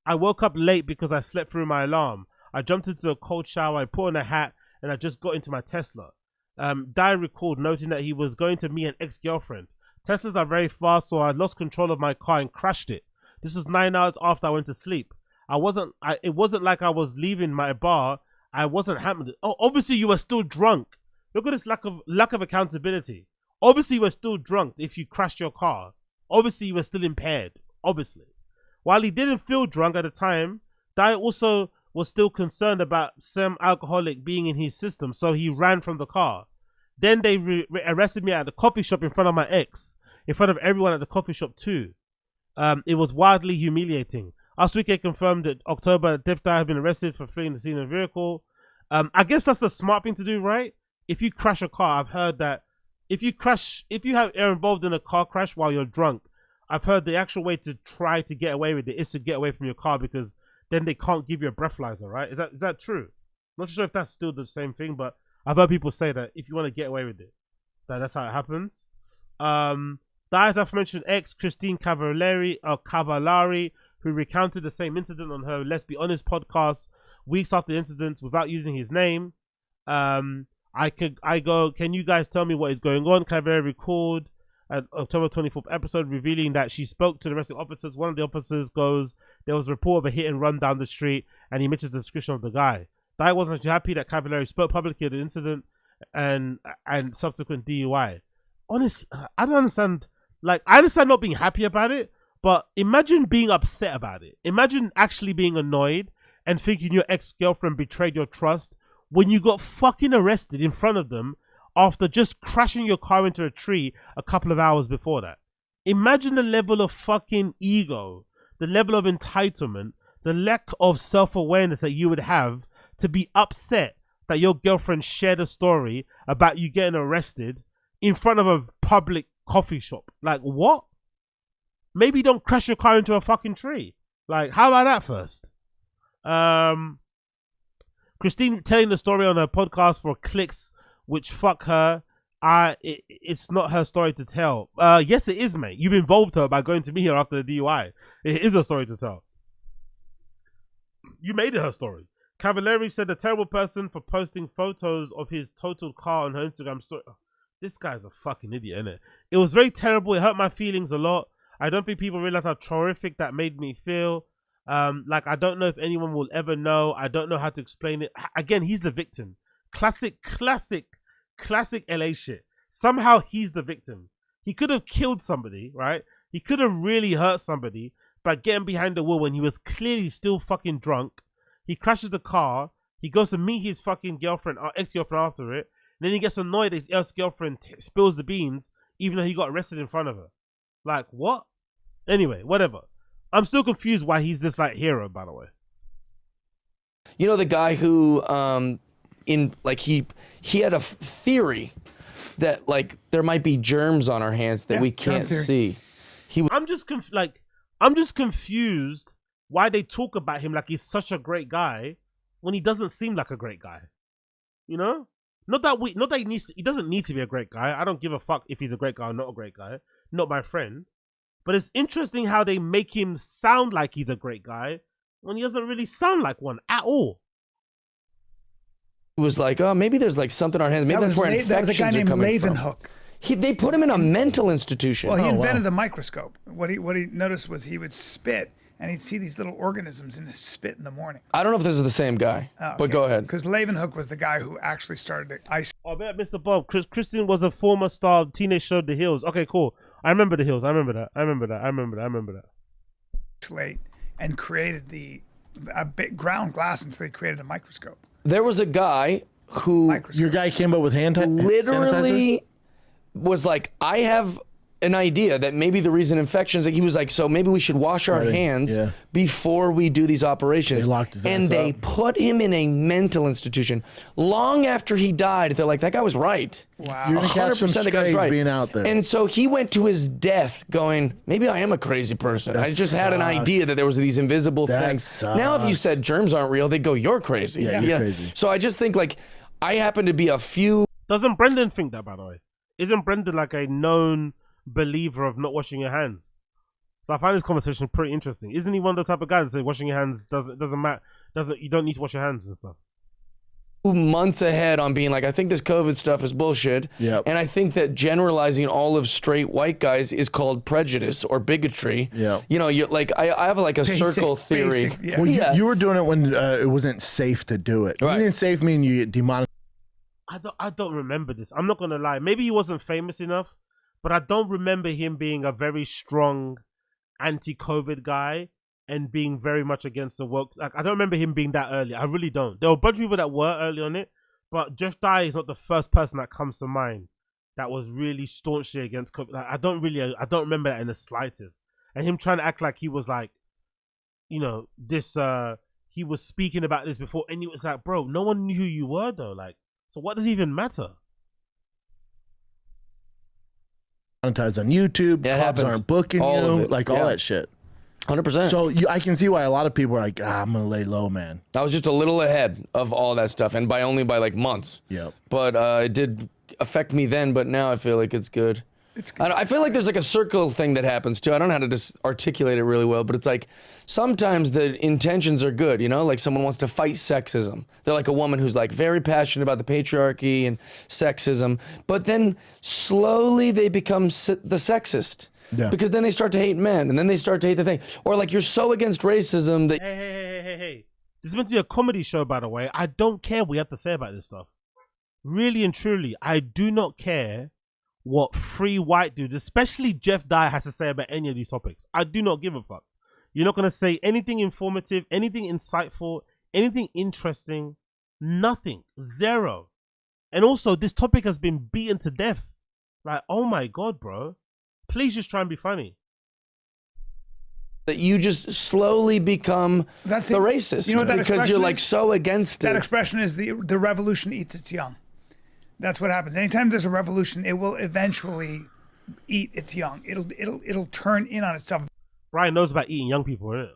I woke up late because I slept through my alarm. I jumped into a cold shower, I put on a hat, and I just got into my Tesla. Dai recalled, noting that he was going to meet an ex-girlfriend. Teslas are very fast, so I lost control of my car and crashed it. This was 9 hours after I went to sleep. It wasn't like I was leaving my bar. I wasn't hammered. Oh, obviously you were still drunk. Look at this lack of accountability. Obviously you were still drunk if you crashed your car. Obviously you were still impaired. Obviously. While he didn't feel drunk at the time, Dai also was still concerned about some alcoholic being in his system, so he ran from the car. Then they arrested me at the coffee shop in front of my ex, in front of everyone at the coffee shop too. It was wildly humiliating. Last week, I confirmed that October, Deaf Dai had been arrested for fleeing the scene of the vehicle. I guess that's the smart thing to do, right? If you crash a car, I've heard that if you are involved in a car crash while you're drunk, I've heard the actual way to try to get away with it is to get away from your car, because then they can't give you a breathalyzer, right? Is that true? Not sure if that's still the same thing, but I've heard people say that if you want to get away with it, that's how it happens. Dai's aforementioned ex, Christine Cavallari, who recounted the same incident on her Let's Be Honest podcast weeks after the incident without using his name. Can you guys tell me what is going on? Cavallari recalled an October 24th episode revealing that she spoke to the rest of the officers. One of the officers goes, there was a report of a hit and run down the street, and he mentions the description of the guy. Dai wasn't too happy that Cavallari spoke publicly of the incident and subsequent DUI. Honestly, I don't understand. Like, I understand not being happy about it, but imagine being upset about it. Imagine actually being annoyed and thinking your ex-girlfriend betrayed your trust when you got fucking arrested in front of them after just crashing your car into a tree a couple of hours before that. Imagine the level of fucking ego, the level of entitlement, the lack of self-awareness that you would have to be upset that your girlfriend shared a story about you getting arrested in front of a public coffee shop. Like, what? Maybe don't crash your car into a fucking tree. Like, how about that first? Christine telling the story on her podcast for clicks, which fuck her. It's not her story to tell. Yes, it is, mate. You've involved her by going to meet her after the DUI. It is a story to tell. You made it her story. Cavallari said a terrible person for posting photos of his totaled car on her Instagram story. Oh, this guy's a fucking idiot, innit? It was very terrible. It hurt my feelings a lot. I don't think people realize how horrific that made me feel. Like, I don't know if anyone will ever know. I don't know how to explain it. Again, he's the victim. Classic LA shit. Somehow he's the victim. He could have killed somebody, right? He could have really hurt somebody by getting behind the wheel when he was clearly still fucking drunk. He crashes the car. He goes to meet his fucking girlfriend or ex-girlfriend after it. And then he gets annoyed that his ex-girlfriend spills the beans, even though he got arrested in front of her. Like, what? Anyway, whatever. I'm still confused why he's this like hero, by the way. You know, the guy who he had a theory that like there might be germs on our hands that we can't see. I'm just confused why they talk about him like he's such a great guy when he doesn't seem like a great guy. You know? Not that he doesn't need to be a great guy. I don't give a fuck if he's a great guy or not a great guy. Not my friend. But it's interesting how they make him sound like he's a great guy when he doesn't really sound like one at all. It was like, oh, maybe there's like something on our hands. Maybe that's where infections are coming from. That was a guy named Leeuwenhoek. They put him in a mental institution. Well, he invented the microscope. What he noticed was he would spit and he'd see these little organisms in his spit in the morning. I don't know if this is the same guy, but go ahead. Because Leeuwenhoek was the guy who actually started the ice. Oh, Mr. Bob, Christian was a former star of teenage show The Hills. Okay, cool. I remember The Hills. I remember that. Slate and created a big ground glass until they created a microscope. There was a guy who your guy came up with hand literally sanitizer? Was like, I have an idea that maybe the reason infections, he was like, so maybe we should wash our hands before we do these operations. They locked his ass they up. put him in a mental institution. Long after he died, they're like, that guy was right. Wow. You're gonna catch some strays being out there. And so he went to his death going, maybe I am a crazy person. I just had an idea that there was these invisible things. Now if you said germs aren't real, they'd go, you're crazy. Yeah, you're crazy. So I just think like, I happen to be a few. Doesn't Brendan think that, by the way? Isn't Brendan like a known believer of not washing your hands? So I find this conversation pretty interesting. Isn't he one of the type of guys that say washing your hands doesn't matter? You don't need to wash your hands and stuff. Months ahead on being like, I think this COVID stuff is bullshit. Yep. And I think that generalizing all of straight white guys is called prejudice or bigotry. Yeah. You know, you're like, I have like a circle theory. Yeah. Well, you were doing it when it wasn't safe to do it. Right. You didn't safe mean you demonetized. I don't remember this. I'm not gonna lie. Maybe he wasn't famous enough, but I don't remember him being a very strong anti-COVID guy and being very much against the woke. Like, I don't remember him being that early. I really don't. There were a bunch of people that were early on it, but Jeff Dye is not the first person that comes to mind that was really staunchly against COVID. Like, I don't remember that in the slightest. And him trying to act like he was like, you know, this. He was speaking about this before, and he was like, bro, no one knew who you were though. Like, so what does it even matter? Monetized on YouTube. Yeah, Clubs aren't booking all you. of it. Like all that shit. 100%. So I can see why a lot of people are like, I'm gonna lay low, man. I was just a little ahead of all that stuff, and by only by like months. Yep. But it did affect me then, but now I feel like it's good. It's good. I feel like there's like a circle thing that happens too. I don't know how to just articulate it really well, but it's like sometimes the intentions are good, you know? Like someone wants to fight sexism. They're like a woman who's like very passionate about the patriarchy and sexism, but then slowly they become the sexist. Yeah. Because then they start to hate men, and then they start to hate the thing. Or like you're so against racism that... Hey. This is meant to be a comedy show, by the way. I don't care what we have to say about this stuff. Really and truly, I do not care what free white dudes, especially Jeff Dye, has to say about any of these topics. I do not give a fuck. You're not going to say anything informative, anything insightful, anything interesting. Nothing. Zero. And also, this topic has been beaten to death. Like, oh my God, bro. Please just try and be funny. that you just slowly become the racist. You know what that because you're like is? so against it. That expression is the revolution eats its young. That's what happens. Anytime there's a revolution, it will eventually eat its young. It'll turn in on itself. Brian knows about eating young people, right?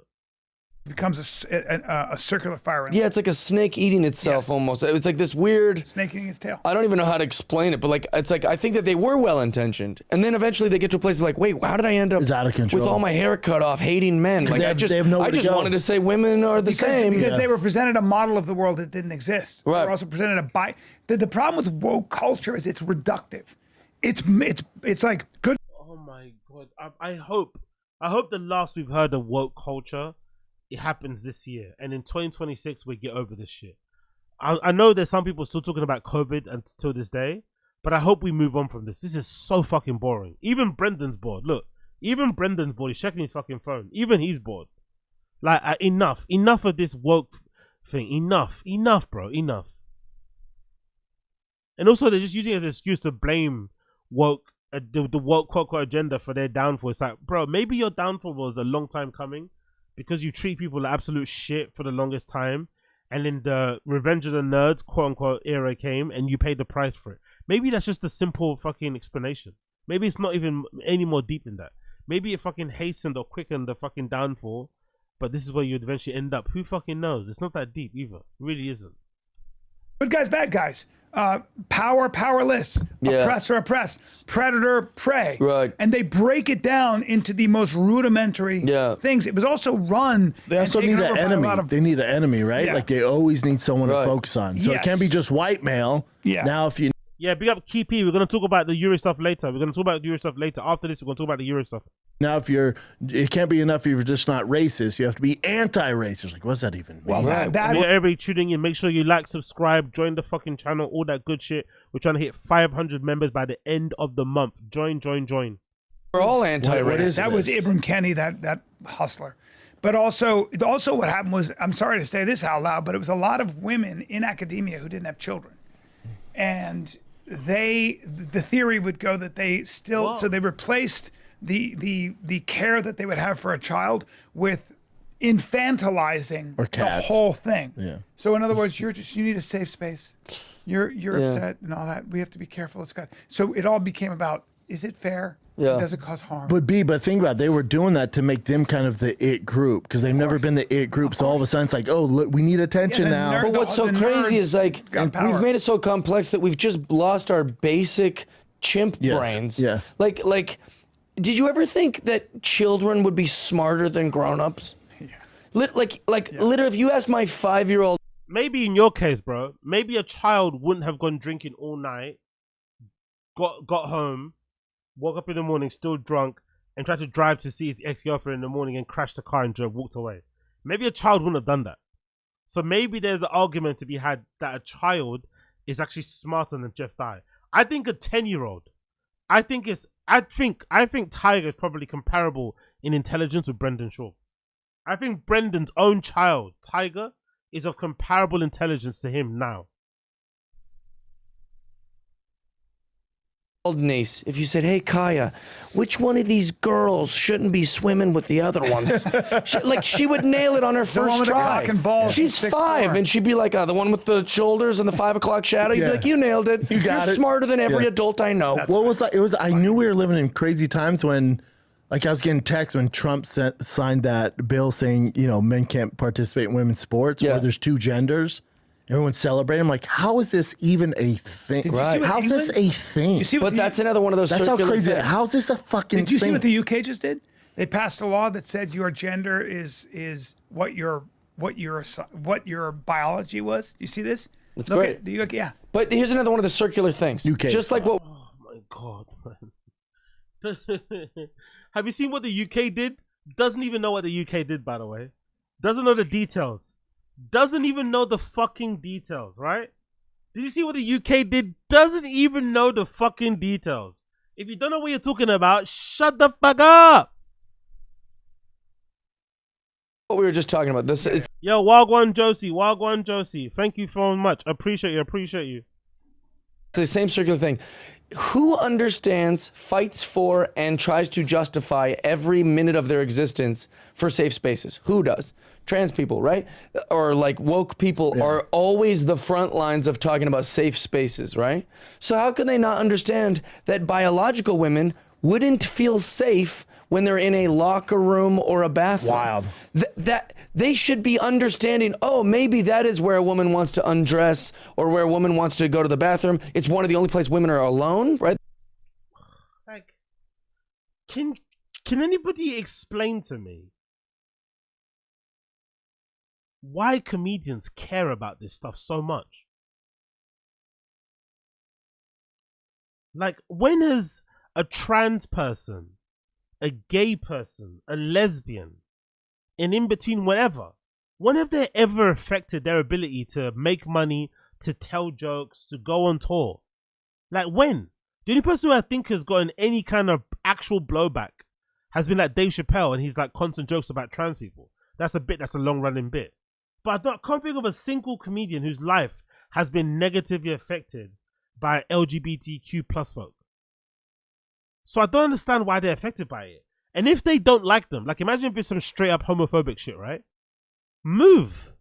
It becomes a circular fire. Yeah, it's like a snake eating itself. Yes. Almost. It's like this weird snake eating its tail. I don't even know how to explain it, but like it's like I think that they were well intentioned, and then eventually they get to a place like, wait, how did I end up It's out of control. with all my hair cut off, hating men? Like they have nowhere I to just go. wanted to say women are the same. Because they were presented a model of the world that didn't exist. Right. They were also presented the problem with woke culture is it's reductive. It's like good. Oh my God! I hope the last we've heard of woke culture, it happens this year, and in 2026 we get over this shit. I know there's some people still talking about COVID until this day, but I hope we move on from this. This is so fucking boring. Even Brendan's bored. Look, even Brendan's bored. He's checking his fucking phone. Even he's bored. Like enough of this woke thing. Enough, bro. Enough. And also they're just using it as an excuse to blame woke, the woke quote agenda for their downfall. It's like, bro, maybe your downfall was a long time coming, because you treat people like absolute shit for the longest time, and then the Revenge of the Nerds quote unquote era came and you paid the price for it. Maybe that's just a simple fucking explanation. Maybe it's not even any more deep than that. Maybe it fucking hastened or quickened the fucking downfall, but this is where you'd eventually end up. Who fucking knows? It's not that deep either. It really isn't. Good guys, bad guys. Power, powerless. Yeah. Oppressor, oppress. Predator, prey. Right. And they break it down into the most rudimentary things. It was also run. They also need an enemy. They need an enemy, right? Yeah. Like they always need someone to focus on. So it can't be just white male. Yeah. Now if you big up Key P. We're gonna talk about the Euro stuff later. After this, we're gonna talk about the Euro stuff. Now, it can't be enough if you're just not racist. You have to be anti-racist. Like, what's that even mean? Well, Everybody tuning in, make sure you like, subscribe, join the fucking channel, all that good shit. We're trying to hit 500 members by the end of the month. Join. We're all anti-racist. That was Ibram Kenny, that hustler. But also what happened was, I'm sorry to say this out loud, but it was a lot of women in academia who didn't have children. And the theory would go that they still, so they replaced the care that they would have for a child with infantilizing the whole thing. Yeah. So in other words, you need a safe space. You're upset and all that. We have to be careful. It's got so it all became about Is it fair? Yeah. Does it cause harm? But think about it, they were doing that to make them kind of the it group because they've never been the it group. So all of a sudden it's like, oh, look, we need attention now. But what's so crazy is like we've made it so complex that we've just lost our basic chimp brains. Yeah. Like, did you ever think that children would be smarter than grown-ups? Yeah. Literally, if you ask my 5-year-old. Maybe in your case, bro, maybe a child wouldn't have gone drinking all night, got home, woke up in the morning still drunk, and tried to drive to see his ex-girlfriend in the morning and crashed the car and walked away. Maybe a child wouldn't have done that. So maybe there's an argument to be had that a child is actually smarter than Jeff Dye. I think a 10-year-old, I think Tiger is probably comparable in intelligence with Brendan Shaw. I think Brendan's own child, Tiger, is of comparable intelligence to him now. Niece, if you said, hey Kaya, which one of these girls shouldn't be swimming with the other ones? she would nail it on her first try. She's 5 and she'd be like, the one with the shoulders and the 5 o'clock shadow. You'd be like, you nailed it. You're smarter than every adult I know. What was that? I knew we were living in crazy times when, like, I was getting texts when Trump signed that bill saying, men can't participate in women's sports where there's 2 genders. Everyone's celebrating. I'm like, how is this even a thing? Right. How's this a thing? That's another one of those. That's how crazy. How's this a fucking thing? Did you see what the UK just did? They passed a law that said your gender is what your biology was. Do you see this? That's Look great. at the UK, yeah. But here's another one of the circular things. UK. Just like what. Oh my god, man. Have you seen what the UK did? Doesn't even know what the UK did, by the way. Doesn't know the details. Doesn't even know the fucking details, right? Did you see what the UK did? Doesn't even know the fucking details. If you don't know what you're talking about, shut the fuck up. What we were just talking about. This is. Yo, Wagwan Josie. Thank you so much. Appreciate you. It's the same circular thing. Who understands, fights for, and tries to justify every minute of their existence for safe spaces? Who does? Trans people, right? Or like woke people are always the front lines of talking about safe spaces, right? So how can they not understand that biological women wouldn't feel safe when they're in a locker room or a bathroom? Wild. That they should be understanding, oh, maybe that is where a woman wants to undress or where a woman wants to go to the bathroom. It's one of the only places women are alone, right? Like, can anybody explain to me why comedians care about this stuff so much? Like, when has a trans person, a gay person, a lesbian, and in between whatever, when have they ever affected their ability to make money, to tell jokes, to go on tour? Like, when? The only person who I think has gotten any kind of actual blowback has been like Dave Chappelle, and he's like constant jokes about trans people. That's a long running bit. But I can't think of a single comedian whose life has been negatively affected by LGBTQ plus folk. So I don't understand why they're affected by it. And if they don't like them, like imagine if it's some straight up homophobic shit, right? Move.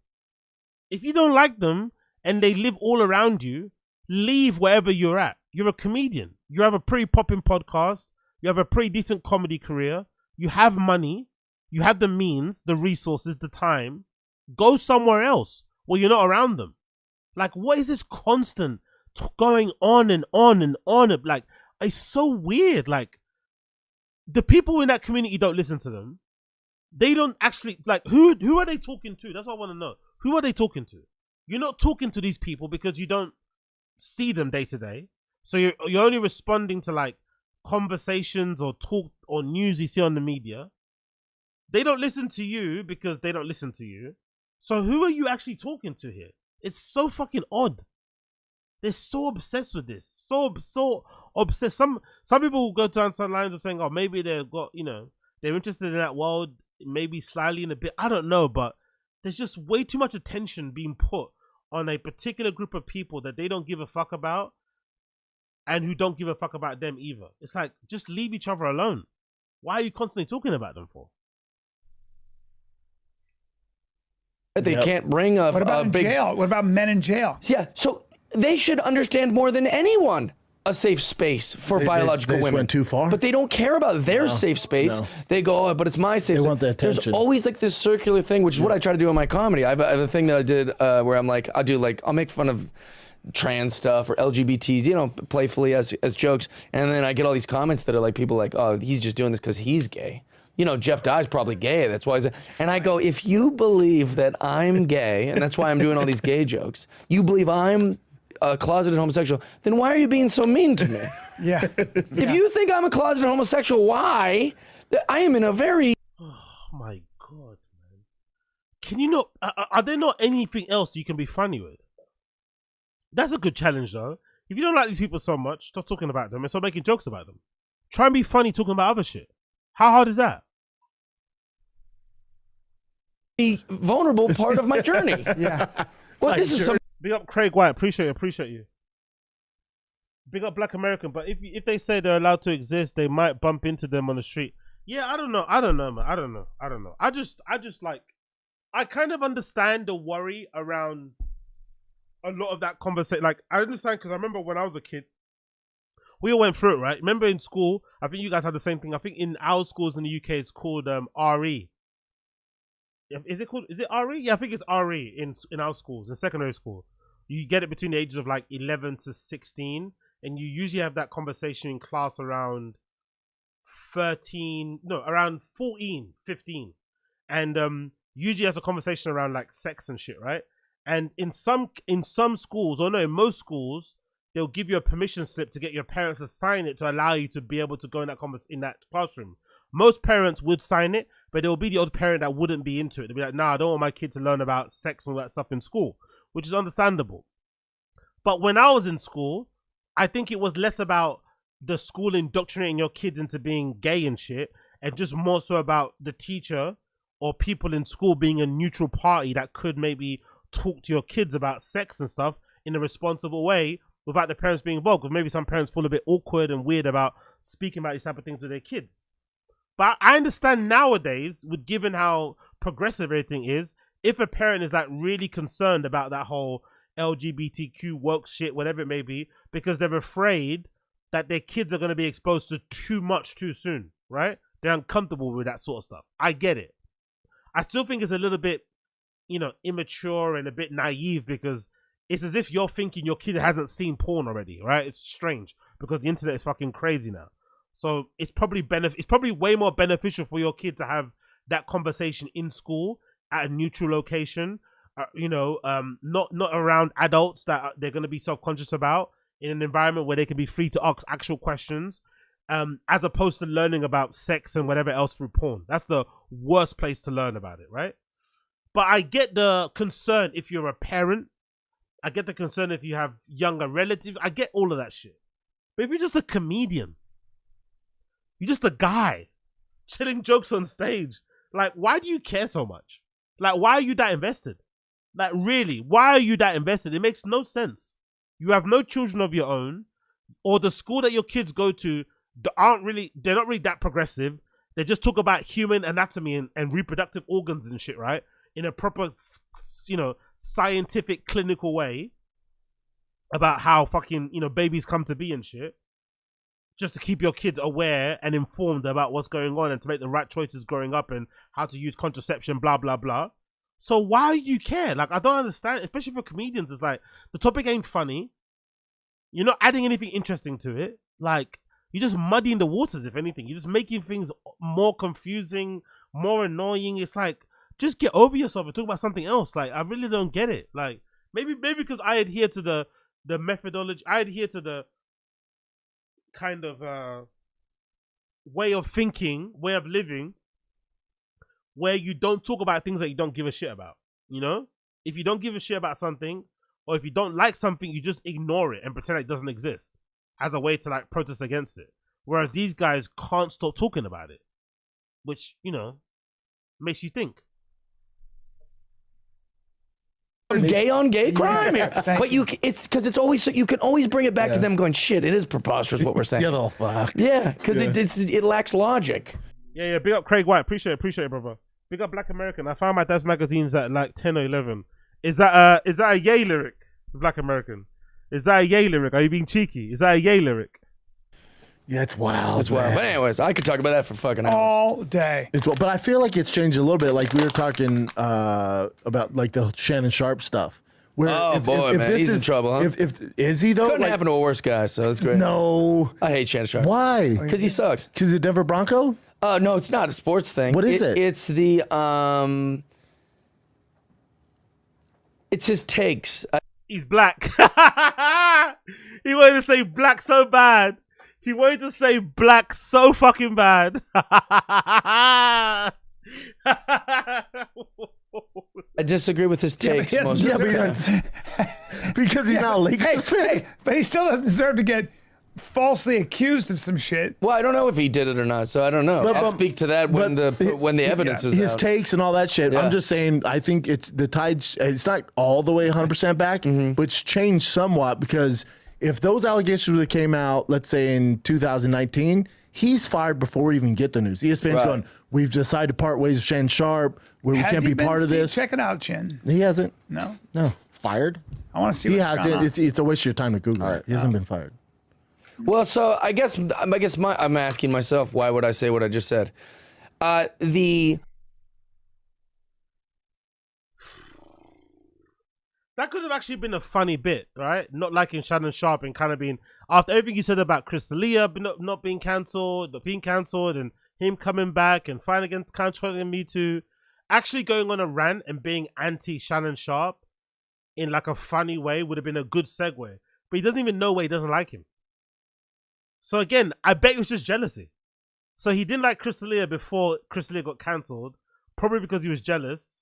If you don't like them and they live all around you, leave wherever you're at. You're a comedian. You have a pretty popping podcast. You have a pretty decent comedy career. You have money. You have the means, the resources, the time. Go somewhere else where you're not around them. Like, what is this constant going on and on and on? Like, it's so weird. Like, the people in that community don't listen to them. They don't actually, like, who are they talking to? That's what I want to know. Who are they talking to? You're not talking to these people because you don't see them day to day. So you're only responding to like conversations or talk or news you see on the media. They don't listen to you because they don't listen to you. So who are you actually talking to here? It's so fucking odd. They're so obsessed with this. So obsessed. Some people will go down some lines of saying, oh, maybe they're interested in that world, maybe slightly in a bit. I don't know, but there's just way too much attention being put on a particular group of people that they don't give a fuck about and who don't give a fuck about them either. It's like, just leave each other alone. Why are you constantly talking about them for? They can't bring a What about in big jail? What about men in jail? Yeah, so they should understand more than anyone a safe space for They biological just women. went too far? But they don't care about their safe space. No. They go, oh, but it's my safe space. want the There's attention. always like this circular thing, which is what I try to do in my comedy. I have a thing that I did where I'm like, I'll make fun of trans stuff or LGBT, you know, playfully as jokes. And then I get all these comments that are like, people like, oh, he's just doing this because he's gay. You know, Jeff Dye's probably gay. That's why and I go, if you believe that I'm gay, and that's why I'm doing all these gay jokes, you believe I'm a closeted homosexual, then why are you being so mean to me? Yeah. If you think I'm a closeted homosexual, why? I am in a very... Oh my God, man. Can you not... Are there not anything else you can be funny with? That's a good challenge, though. If you don't like these people so much, stop talking about them and stop making jokes about them. Try and be funny talking about other shit. How hard is that? vulnerable part of my journey. Yeah. Well, Like, this is sure. some... Big up Craig White. Appreciate you. Big up Black American. But if they say they're allowed to exist, they might bump into them on the street. Yeah, I don't know, man. I don't know. I just like, I kind of understand the worry around a lot of that conversation. Like, I understand because I remember when I was a kid, we all went through it, right? Remember in school, I think you guys had the same thing. I think in our schools in the UK, it's called RE. Is it RE? Yeah, I think it's RE in our schools, in secondary school. You get it between the ages of like 11 to 16, and you usually have that conversation in class around around 14, 15. And usually has a conversation around like sex and shit, right? And in some schools, or no, in most schools, they'll give you a permission slip to get your parents to sign it to allow you to be able to go in that classroom. Most parents would sign it, but there will be the odd parent that wouldn't be into it. They'll be like, nah, I don't want my kid to learn about sex and all that stuff in school, which is understandable. But when I was in school, I think it was less about the school indoctrinating your kids into being gay and shit, and just more so about the teacher or people in school being a neutral party that could maybe talk to your kids about sex and stuff in a responsible way without the parents being involved. Because maybe some parents feel a bit awkward and weird about speaking about these type of things with their kids. But I understand nowadays, with given how progressive everything is, if a parent is like really concerned about that whole LGBTQ woke shit, whatever it may be, because they're afraid that their kids are going to be exposed to too much too soon, right? They're uncomfortable with that sort of stuff. I get it. I still think it's a little bit, immature and a bit naive, because it's as if you're thinking your kid hasn't seen porn already, right? It's strange because the internet is fucking crazy now. So it's probably way more beneficial for your kid to have that conversation in school at a neutral location, not around adults that they're going to be self-conscious about, in an environment where they can be free to ask actual questions, as opposed to learning about sex and whatever else through porn. That's the worst place to learn about it, right? But I get the concern if you're a parent. I get the concern if you have younger relatives. I get all of that shit. But if you're just a comedian, you're just a guy chilling jokes on stage, like, why do you care so much? Like, why are you that invested? Like, really, why are you that invested? It makes no sense. You have no children of your own, or the school that your kids go to, they're not really that progressive. They just talk about human anatomy and reproductive organs and shit, right? In a proper, scientific, clinical way about how fucking, babies come to be and shit. Just to keep your kids aware and informed about what's going on and to make the right choices growing up and how to use contraception, blah, blah, blah. So why do you care? Like, I don't understand, especially for comedians. It's like, the topic ain't funny. You're not adding anything interesting to it. Like, you're just muddying the waters, if anything. You're just making things more confusing, more annoying. It's like, just get over yourself and talk about something else. Like, I really don't get it. Like, maybe because I adhere to the methodology, I adhere to the kind of way of thinking, way of living, where you don't talk about things that you don't give a shit about. If you don't give a shit about something, or if you don't like something, you just ignore it and pretend it doesn't exist as a way to like protest against it. Whereas these guys can't stop talking about it, which makes you think. Gay on gay crime here, but it's because it's always, so you can always bring it back to them going, shit, it is preposterous what we're saying. Get the fuck. Yeah, because it lacks logic. Yeah. Big up Craig White. Appreciate it, brother. Big up Black American. I found my dad's magazines at like 10 or 11. Is that a yay lyric? Black American. Is that a yay lyric? Are you being cheeky? Is that a yay lyric? Yeah, it's wild. It's wild. man. But anyways, I could talk about that for fucking hours. All day. It's but I feel like it's changed a little bit. Like we were talking about like the Shannon Sharpe stuff. Where Oh, boy, man. this He's in trouble, huh? If is he though? Couldn't Like, happen to a worse guy, so that's great. no. I hate Shannon Sharpe. Why? Because he sucks. Because he's a Denver Bronco. No, it's not a sports thing. What is it? It's the it's his takes. He's black. He wanted to say black so bad. He wanted to say black so fucking bad. I disagree with his takes he most hasn't- of the time. Because he's not a Lakers fan. Hey, but he still doesn't deserve to get falsely accused of some shit. Well, I don't know if he did it or not, so I don't know. I'll speak to that when the evidence is his out. takes and all that shit. Yeah. I'm just saying, I think it's the tides. It's not all the way 100% back, but it's changed somewhat because if those allegations would have came out, let's say in 2019, he's fired before we even get the news. ESPN's Right. going, we've decided to part ways with Shannon Sharpe. We Has can't he be been part of seen? this. Check it out, Chin. He hasn't. No, No, fired. I want to see. He what's going hasn't. on. It's a waste of your time to Google it. He hasn't been fired. Well, so I guess I'm asking myself, why would I say what I just said? That could have actually been a funny bit, right? Not liking Shannon Sharpe and kind of being, after everything you said about Chris D'Elia not being cancelled, and him coming back and fighting against canceling and Me Too, actually going on a rant and being anti Shannon Sharpe in like a funny way would have been a good segue. But he doesn't even know why he doesn't like him. So again, I bet it was just jealousy. So he didn't like Chris D'Elia before Chris D'Elia got cancelled, probably because he was jealous.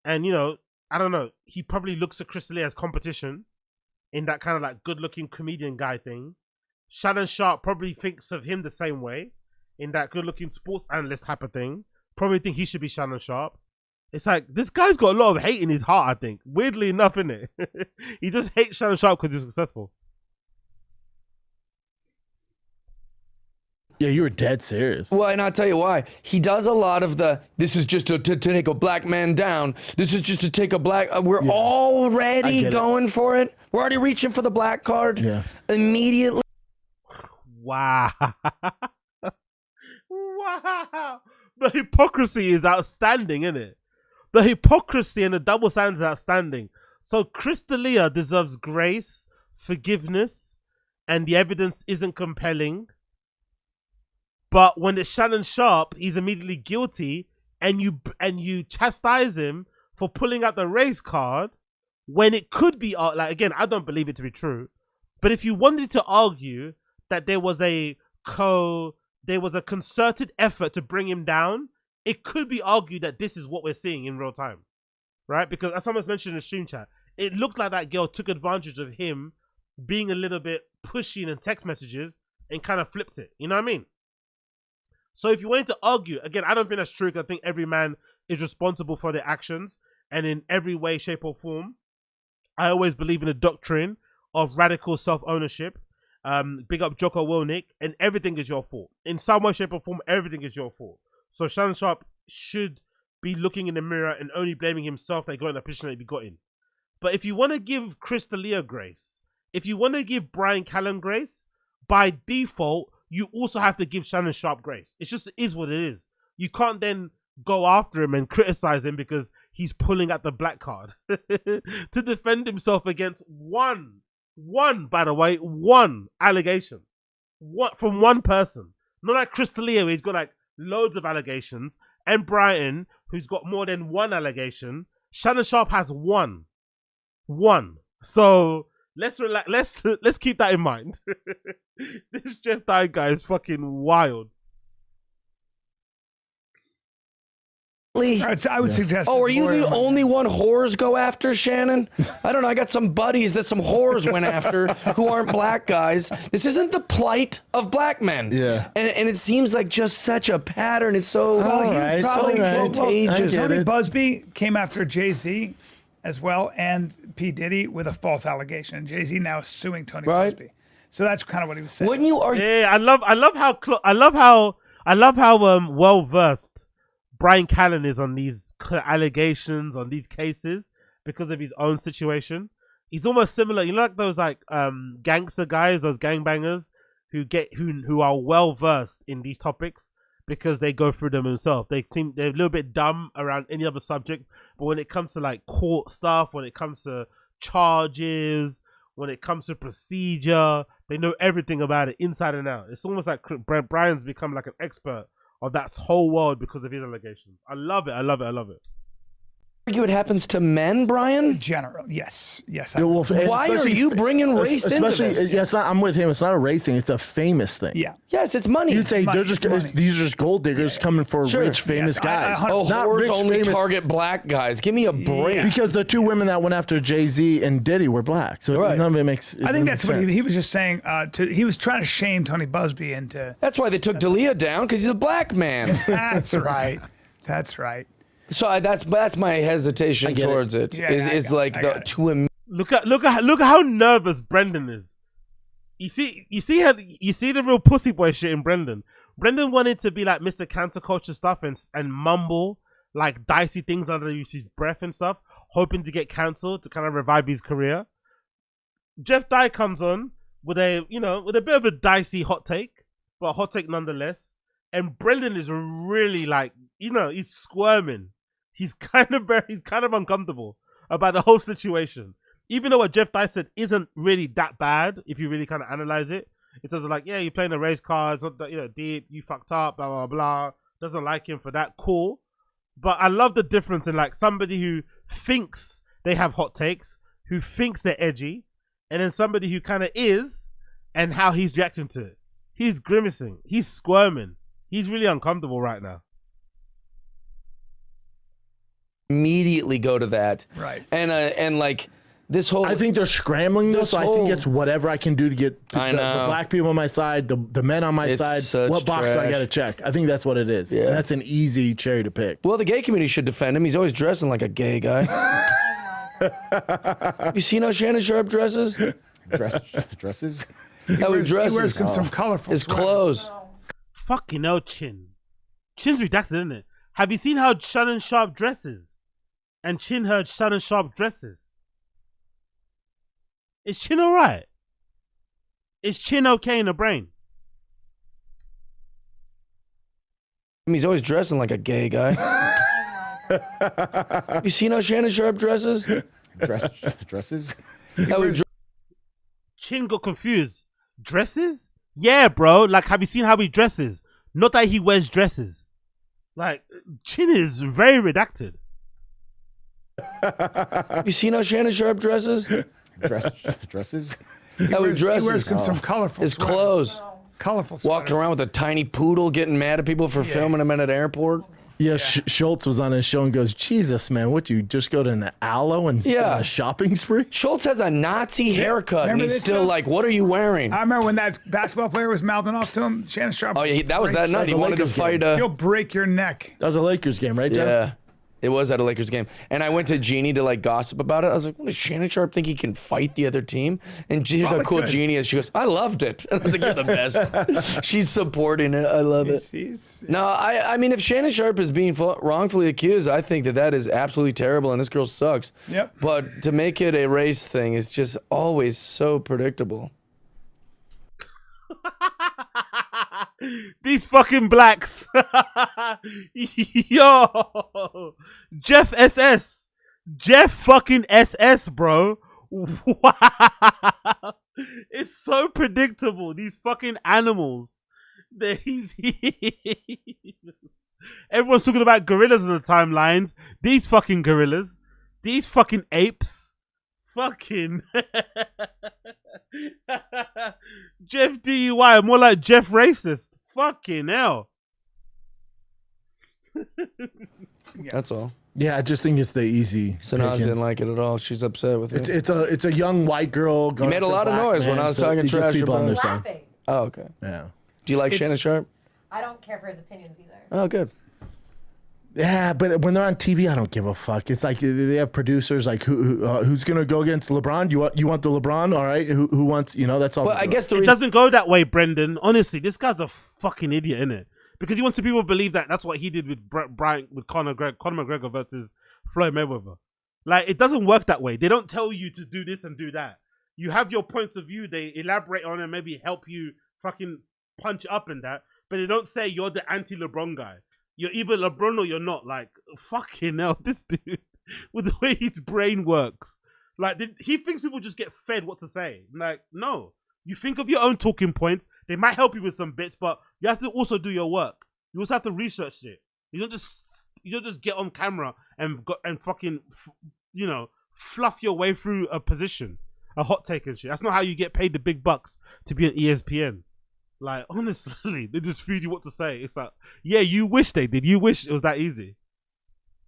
And, you know, I don't know, he probably looks at Chris D'Elia as competition in that kind of like good-looking comedian guy thing. Shannon Sharpe probably thinks of him the same way in that good-looking sports analyst type of thing. Probably think he should be Shannon Sharpe. It's like, this guy's got a lot of hate in his heart, I think. Weirdly enough, innit? He just hates Shannon Sharpe because he's successful. Yeah, you were dead serious. Well, and I'll tell you why. He does a lot of this is just to take a black man down. This is just to take a black... we're already going for it. We're already reaching for the black card. Yeah. Immediately. Wow. Wow. The hypocrisy is outstanding, isn't it? The hypocrisy and the double standards is outstanding. So Chris D'Elia deserves grace, forgiveness, and the evidence isn't compelling. But when it's Shannon Sharpe, he's immediately guilty, and you chastise him for pulling out the race card when it could be like, again, I don't believe it to be true, but if you wanted to argue that there was a concerted effort to bring him down, it could be argued that this is what we're seeing in real time, right? Because as someone's mentioned in the stream chat, it looked like that girl took advantage of him being a little bit pushy in text messages and kind of flipped it. You know what I mean? So if you wanted to argue, again, I don't think that's true because I think every man is responsible for their actions and in every way, shape or form. I always believe in the doctrine of radical self-ownership. Big up Jocko Willnick, and everything is your fault. In some way, shape or form, everything is your fault. So Shannon Sharpe should be looking in the mirror and only blaming himself that he got in the position that he got in. But if you want to give Chris D'Elia grace, if you want to give Brian Callen grace, by default, you also have to give Shannon Sharpe grace. It just is what it is. You can't then go after him and criticize him because he's pulling out the black card to defend himself against one allegation. From one person. Not like Chris D'Elia, who's got like loads of allegations, and Brian, who's got more than one allegation. Shannon Sharpe has one. So let's relax. Let's keep that in mind. This Jeff Dye guy is fucking wild. I would suggest. Oh, are you the only one whores go after, Shannon? I don't know. I got some buddies that some whores went after who aren't black guys. This isn't the plight of black men. Yeah. And it seems like just such a pattern. It's so Probably contagious. Tony Busby came after Jay-Z as well and P. Diddy with a false allegation. Jay-Z now is suing Tony Busby. So that's kind of what he was saying. Wouldn't you argue? Yeah, I love how well versed Brian Callen is on these allegations, on these cases, because of his own situation. He's almost similar. You know, like those like gangster guys, those gangbangers who are well versed in these topics because they go through them themselves. They're a little bit dumb around any other subject, but when it comes to like court stuff, when it comes to charges, when it comes to procedure, they know everything about it inside and out. It's almost like Brian's become like an expert of that whole world because of his allegations. I love it. I love it. I love it. Argue it happens to men, Brian? General, yes. Why are you bringing race into this? Yeah, it's not, I'm with him. It's not a race thing. It's a famous thing. Yeah. Yes, it's money. You'd say Money, they're just it's money. these are just gold diggers coming for rich, famous guys. Not rich, only famous- target black guys. Give me a break. Because the two women that went after Jay-Z and Diddy were black, so Right. none of it makes. I think that's what he was just saying. He was trying to shame Tony Busby into. That's why they took D'Elia down, because he's a black man. That's right. That's right. So that's my hesitation towards it. Yeah, Is like the to Look at how nervous Brendan is. You see the real pussy boy shit in Brendan. Brendan wanted to be like Mr. Cancer Culture stuff and mumble like dicey things under his breath and stuff, hoping to get cancelled to kind of revive his career. Jeff Dye comes on with a bit of a dicey hot take, but a hot take nonetheless. And Brendan is really like, he's squirming. He's kind of uncomfortable about the whole situation. Even though what Jeff Dye said isn't really that bad, if you really kind of analyze it. It says like, yeah, you're playing a race card, it's not that, deep, you fucked up, blah, blah, blah. Doesn't like him for that, cool. But I love the difference in like somebody who thinks they have hot takes, who thinks they're edgy, and then somebody who kind of is, and how he's reacting to it. He's grimacing. He's squirming. He's really uncomfortable right now. immediately go to that. Right. And like this whole. I think they're scrambling this. So I think it's whatever I can do to get the black people on my side, the men on my side. What box do I got to check? I think that's what it is. Yeah. And that's an easy cherry to pick. Well, the gay community should defend him. He's always dressing like a gay guy. You seen how Shannon Sharpe dresses? Dresses? How he dresses. He wears some colorful his clothes. Fucking hell, Chin. Chin's redacted, isn't it? Have you seen how Shannon Sharpe dresses? And Chin heard Shannon Sharpe dresses. Is Chin alright? Is Chin okay in the brain? He's always dressing like a gay guy. You seen how Shannon Sharpe dresses? Dresses? Chin got confused. Dresses? Yeah, bro. Like, have you seen how he dresses? Not that he wears dresses. Like, Chin is very redacted. You seen how Shannon Sharpe dresses? Dresses? How he dresses. He wears some colorful his sweaters. clothes. Colorful sweaters. Walking around with a tiny poodle, getting mad at people for filming him at an airport. Yeah, Schultz was on his show and goes, Jesus, man, what, you just go to an Aloe and on a shopping spree? Schultz has a Nazi haircut, and he's still stuff? like, what are you wearing? I remember when that basketball player was mouthing off to him, Shannon Sharpe. Oh, yeah, that was that night. He wanted to fight. He'll break your neck. That was a Lakers game, right, Jeff? Yeah. It was at a Lakers game. And I went to Jeannie to like gossip about it. I was like, what, does Shannon Sharpe think he can fight the other team? And here's how cool Jeannie is. She goes, I loved it. And I was like, you're the best. She's supporting it. I love it. No, I mean, if Shannon Sharpe is being wrongfully accused, I think that is absolutely terrible and this girl sucks. Yep. But to make it a race thing is just always so predictable. These fucking blacks. Yo. Jeff SS. Jeff fucking SS, bro. Wow. It's so predictable. These fucking animals. Everyone's talking about gorillas in the timelines. These fucking gorillas. These fucking apes. Fucking Jeff DUI, more like Jeff racist. Fucking hell. That's all. Yeah, I just think it's the easy. Sanaz didn't like it at all. She's upset with it. It's a young white girl. You made a lot of noise when I was talking trash about it. Laughing. Oh, okay. Yeah. Do you like Shannon Sharpe? I don't care for his opinions either. Oh, good. Yeah, but when they're on TV, I don't give a fuck. It's like they have producers like who's gonna go against LeBron? You want the LeBron? All right. Who wants? That's all. But I guess it doesn't go that way, Brendan. Honestly, this guy's a fucking idiot, isn't it? Because he wants people to believe that that's what he did with Conor McGregor versus Floyd Mayweather. Like, it doesn't work that way. They don't tell you to do this and do that. You have your points of view. They elaborate on it, maybe help you fucking punch up in that. But they don't say you're the anti-LeBron guy. You're either LeBron or you're not. Like, fucking hell, this dude, with the way his brain works. Like, he thinks people just get fed what to say. Like, no. You think of your own talking points. They might help you with some bits, but you have to also do your work. You also have to research it. You don't just get on camera and fucking, you know, fluff your way through a position, a hot take and shit. That's not how you get paid the big bucks to be on ESPN. Like, honestly, they just feed you what to say. It's like, yeah, you wish they did. You wish it was that easy.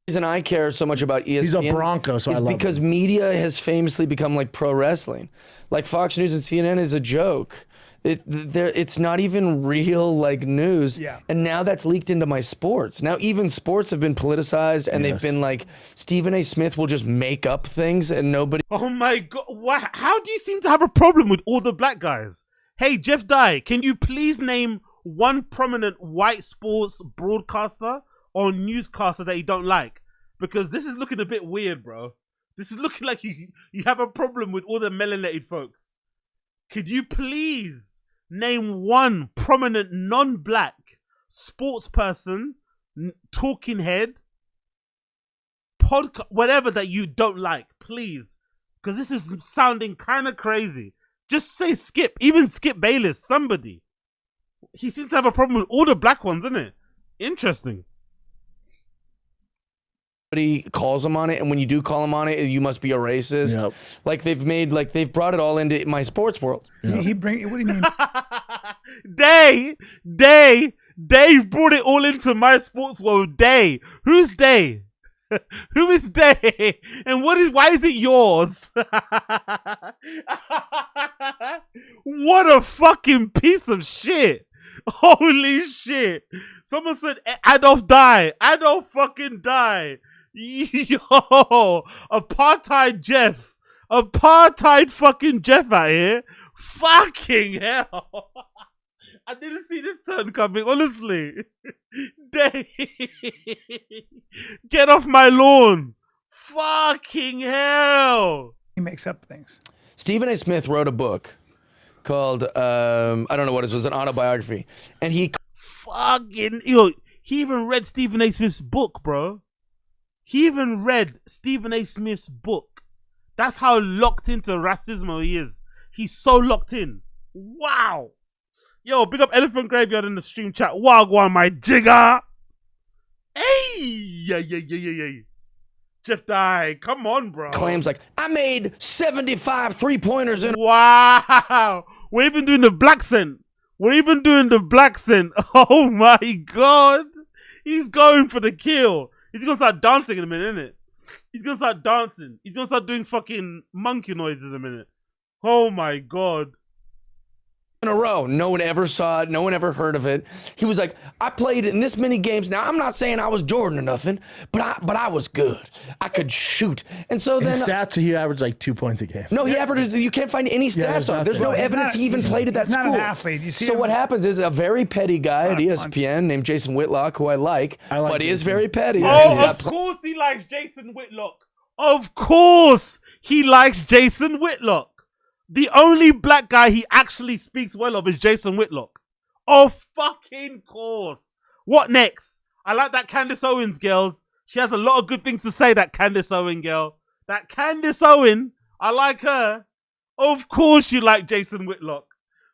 The reason I care so much about ESPN He's a Bronco, so I love because him. media has famously become like pro wrestling. Like Fox News and CNN is a joke. It's not even real like news. Yeah. And now that's leaked into my sports. Now even sports have been politicized, and they've been like, Stephen A. Smith will just make up things and nobody. Oh my God. How do you seem to have a problem with all the black guys? Hey, Jeff Dye, can you please name one prominent white sports broadcaster or newscaster that you don't like? Because this is looking a bit weird, bro. This is looking like you have a problem with all the melanated folks. Could you please name one prominent non-black sports person, talking head, podcast, whatever that you don't like, please? Because this is sounding kind of crazy. Just say Skip, even Skip Bayless, somebody. He seems to have a problem with all the black ones, isn't it? Interesting. Calls him on it, and when you do call him on it, you must be a racist. Yep. Like they've brought it all into my sports world. Yep. What do you mean? Dave brought it all into my sports world. Who's Day? Who is Day? And why is it yours? What a fucking piece of shit. Holy shit. Someone said Adolf die. Adolf fucking die. Yo, apartheid Jeff. Apartheid fucking Jeff out here. Fucking hell. I didn't see this turn coming, honestly. Get off my lawn. Fucking hell. He makes up things. Stephen A. Smith wrote a book called, I don't know what it was an autobiography. And he even read Stephen A. Smith's book, bro. He even read Stephen A. Smith's book. That's how locked into racism he is. He's so locked in. Wow. Yo, big up Elephant Graveyard in the stream chat. Wagwan, my jigger. Hey, yeah. Jeff Dye, come on, bro. Claims like, I made 75 three-pointers in. Wow. We're even doing the black scent. Oh my God. He's going for the kill. He's going to start dancing in a minute, isn't it? He's going to start dancing. He's going to start doing fucking monkey noises in a minute. Oh my God. In a row. No one ever saw it. No one ever heard of it. He was like, I played in this many games. Now, I'm not saying I was Jordan or nothing, but I was good. I could shoot. And so then... In stats, he averaged like 2 points a game. No, he averaged... You can't find any stats on it. There's no evidence he even played at that school. He's not an athlete. You see so what happens is a very petty guy at ESPN named Jason Whitlock, who I like but he is very petty. Oh, of course he likes Jason Whitlock. Of course he likes Jason Whitlock. The only black guy he actually speaks well of is Jason Whitlock. Of fucking course. What next? I like that Candace Owens, girls. She has a lot of good things to say, that Candace Owen girl. That Candace Owen, I like her. Of course you like Jason Whitlock.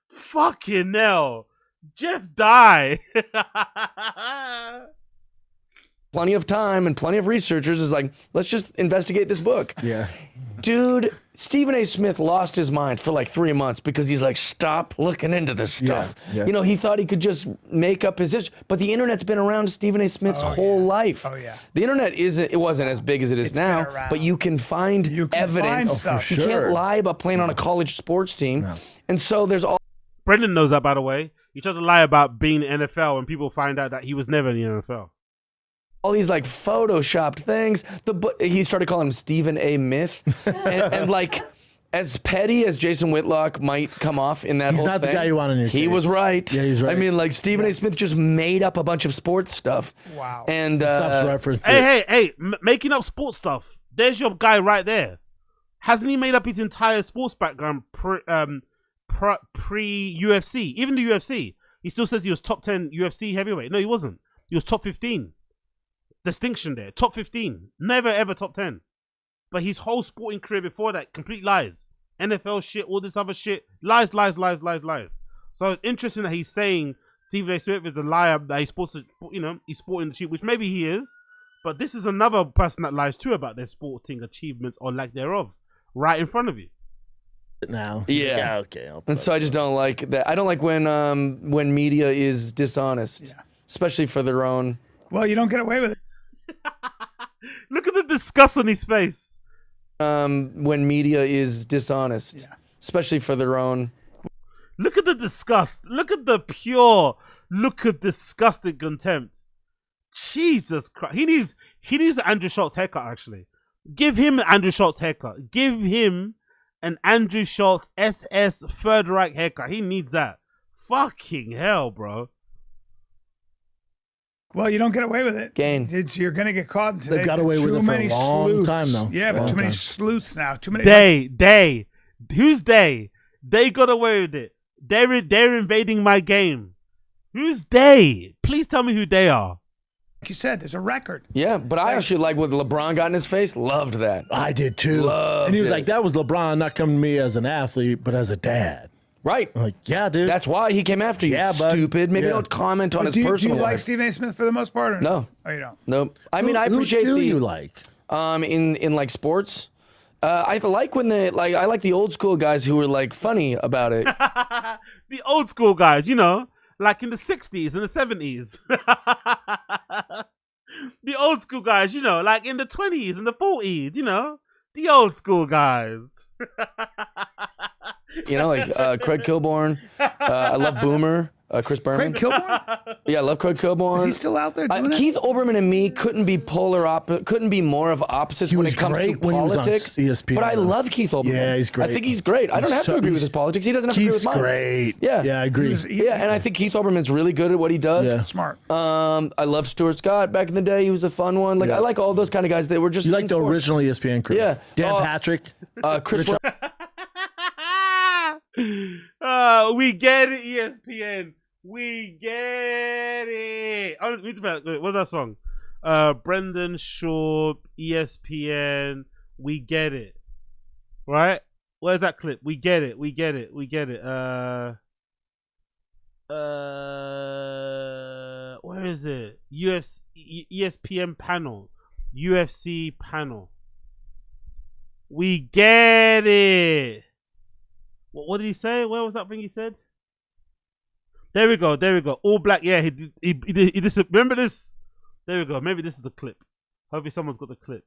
Fucking hell. Jeff Dye. Plenty of time and plenty of researchers is like, let's just investigate this book. Yeah. Dude, Stephen A. Smith lost his mind for like 3 months because he's like, stop looking into this stuff. Yeah. You know, he thought he could just make up his history, but the internet's been around Stephen A. Smith's whole life. Oh yeah. The internet wasn't as big as it is now, but you can find evidence. You can't lie about playing on a college sports team. No. And so there's all. Brendan knows that, by the way. He tried to lie about being in the NFL and people find out that he was never in the NFL. All these like photoshopped things. He started calling him Stephen A. Myth, and like as petty as Jason Whitlock might come off in that, he's not the guy you want in your case. He was right. Yeah, he's right. I mean, like Stephen A. Smith just made up a bunch of sports stuff. Wow. And stops referencing. Hey, making up sports stuff There's your guy right there. Hasn't he made up his entire sports background pre-UFC? Even the UFC, he still says he was top 10 UFC heavyweight. No, he wasn't. He was top 15. Distinction there. Top 15. Never ever top 10. But his whole sporting career before that, complete lies. NFL shit, all this other shit. Lies, lies, lies, lies, lies. So it's interesting that he's saying Stephen A. Smith is a liar, that he's supposed to, you know, he's sporting the cheap, which maybe he is. But this is another person that lies too about their sporting achievements or lack thereof, right in front of you. Now, yeah, okay. And so I just don't like that. I don't like when media is dishonest, especially for their own. Well, you don't get away with it. Look at the disgust on his face. When media is dishonest, especially for their own. Look at the disgust. Look at the pure look of disgusted contempt. Jesus Christ. He needs an Andrew Schultz haircut, actually. Give him an Andrew Schultz haircut. Give him an Andrew Schultz SS Third Reich haircut. He needs that. Fucking hell, bro. Well, you don't get away with it. Gain. You're going to get caught today. They've got away with it for a long time, though. Yeah, but too many sleuths now. Too many. They. Who's they? They got away with it. They're invading my game. Who's they? Please tell me who they are. Like you said, there's a record. Yeah, but I actually like what LeBron got in his face. Loved that. I did too. Loved and he was it. like, that was LeBron not coming to me as an athlete, but as a dad. Right. I'm like, yeah, dude. That's why he came after you. Yeah, bud. Stupid. Maybe Yeah. don't comment on But his do personal you like life. Stephen A. Smith for the most part? Or No. Oh, you don't? Nope. I mean, I appreciate who do the. you like? In like sports, I like when I like the old school guys who were like funny about it. The old school guys, you know, like in the 60s and the 70s. The old school guys, you know, like in the 20s and the 40s, you know, the old school guys. You know, like Craig Kilborn. I love Boomer. Chris Berman. Craig Kilborn? Yeah, I love Craig Kilborn. Is he still out there doing that? Keith Olbermann and me couldn't be couldn't be more of opposites when was it comes to great when he was on politics. ESPN, but I though. love Keith Olbermann. Yeah, he's great. I think he's great. I don't have to agree with his politics. He doesn't have to agree with Keith's mine. great. Yeah. Yeah, I agree. Yeah, and I think Keith Olbermann's really good at what he does. Yeah. Smart. I love Stuart Scott back in the day. He was a fun one. Like I like all those kind of guys that were just You in like the sports. original ESPN crew? Yeah. Dan Patrick. Chris. We get it, ESPN. We get it. Oh, what's that song? Brendan Shaw, ESPN. We get it. Right? Where's that clip? We get it. We get it. We get it. Where is it? ESPN panel. UFC panel. We get it. What did he say? Where was that thing he said? There we go. There we go. All black. Yeah, he remember this? There we go. Maybe this is the clip. Hopefully someone's got the clip.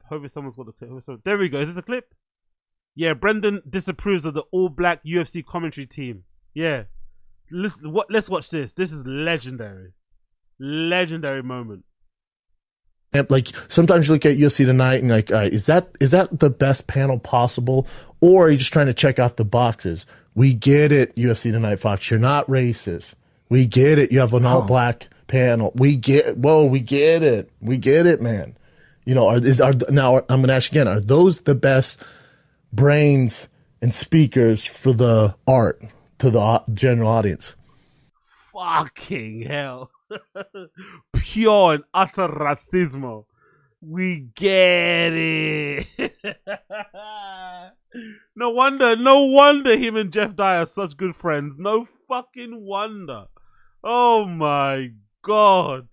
There we go. Is this the clip? Yeah, Brendan disapproves of the all black UFC commentary team. Yeah. Listen, let's watch this. This is legendary. Legendary moment. And like sometimes you look at UFC tonight and like, all right, is that the best panel possible, or are you just trying to check off the boxes? We get it, UFC tonight, Fox. You're not racist. We get it. You have an all black panel. We get it, man. You know, now I'm going to ask you again: are those the best brains and speakers for the art to the general audience? Fucking hell. Pure and utter racismo. We get it. No wonder him and Jeff Dye are such good friends. No fucking wonder. Oh my god.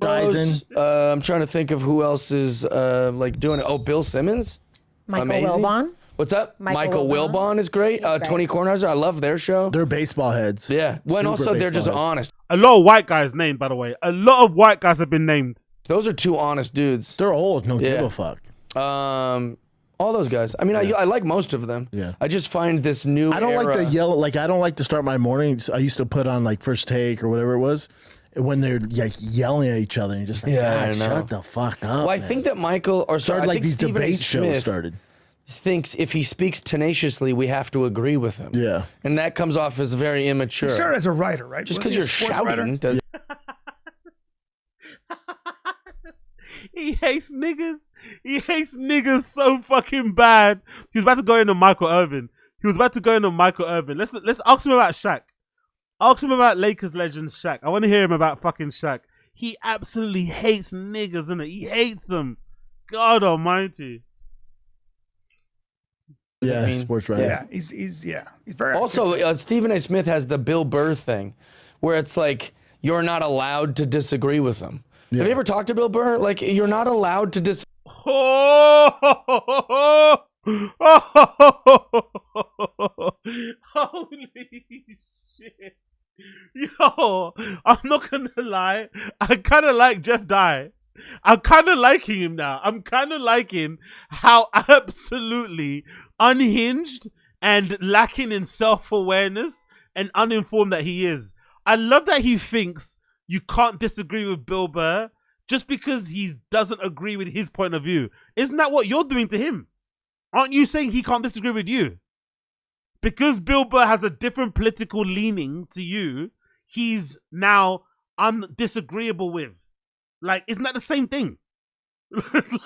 I'm trying to think of who else is like doing it. Oh, Bill Simmons. Michael Amazing. Wilbon. What's up? Michael Wilbon is great. Tony Kornheiser, I love their show. They're baseball heads. Yeah. Well, and also they're just baseball heads. honest. A lot of white guys named, by the way. A lot of white guys have been named. Those are two honest dudes. They're old. No give Yeah. a fuck. All those guys. I mean, I like most of them. Yeah. I just find this new I don't like era- to yell. Like I don't like to start my mornings. I used to put on like First Take or whatever it was, when they're like yelling at each other and you're just like, Yeah, I God, know. shut the fuck up. Well, I man." think that Michael, or sorry, started I like think these Stephen A. debate shows Smith started. thinks if he speaks tenaciously, we have to agree with him. Yeah. And that comes off as very immature. You started as a writer, right? Just Wasn't because he a you're sports writer? shouting does. He hates niggas. He hates niggas so fucking bad. He was about to go into Michael Irvin. Let's ask him about Shaq. Ask him about Lakers legend Shaq. I want to hear him about fucking Shaq. He absolutely hates niggas, innit? He hates them. God almighty. Yeah, sports writer. Yeah, he's very. Also, Stephen A. Smith has the Bill Burr thing, where it's like you're not allowed to disagree with him. Yeah. Have you ever talked to Bill Burr? Like you're not allowed to disagree. Holy shit. Yo, I'm not gonna lie. I kind of like Jeff Dye. I'm kind of liking him now. I'm kind of liking how absolutely unhinged and lacking in self-awareness and uninformed that he is. I love that he thinks you can't disagree with Bill Burr just because he doesn't agree with his point of view. Isn't that what you're doing to him? Aren't you saying he can't disagree with you? Because Bill Burr has a different political leaning to you, he's now undisagreeable with. Like, isn't that the same thing?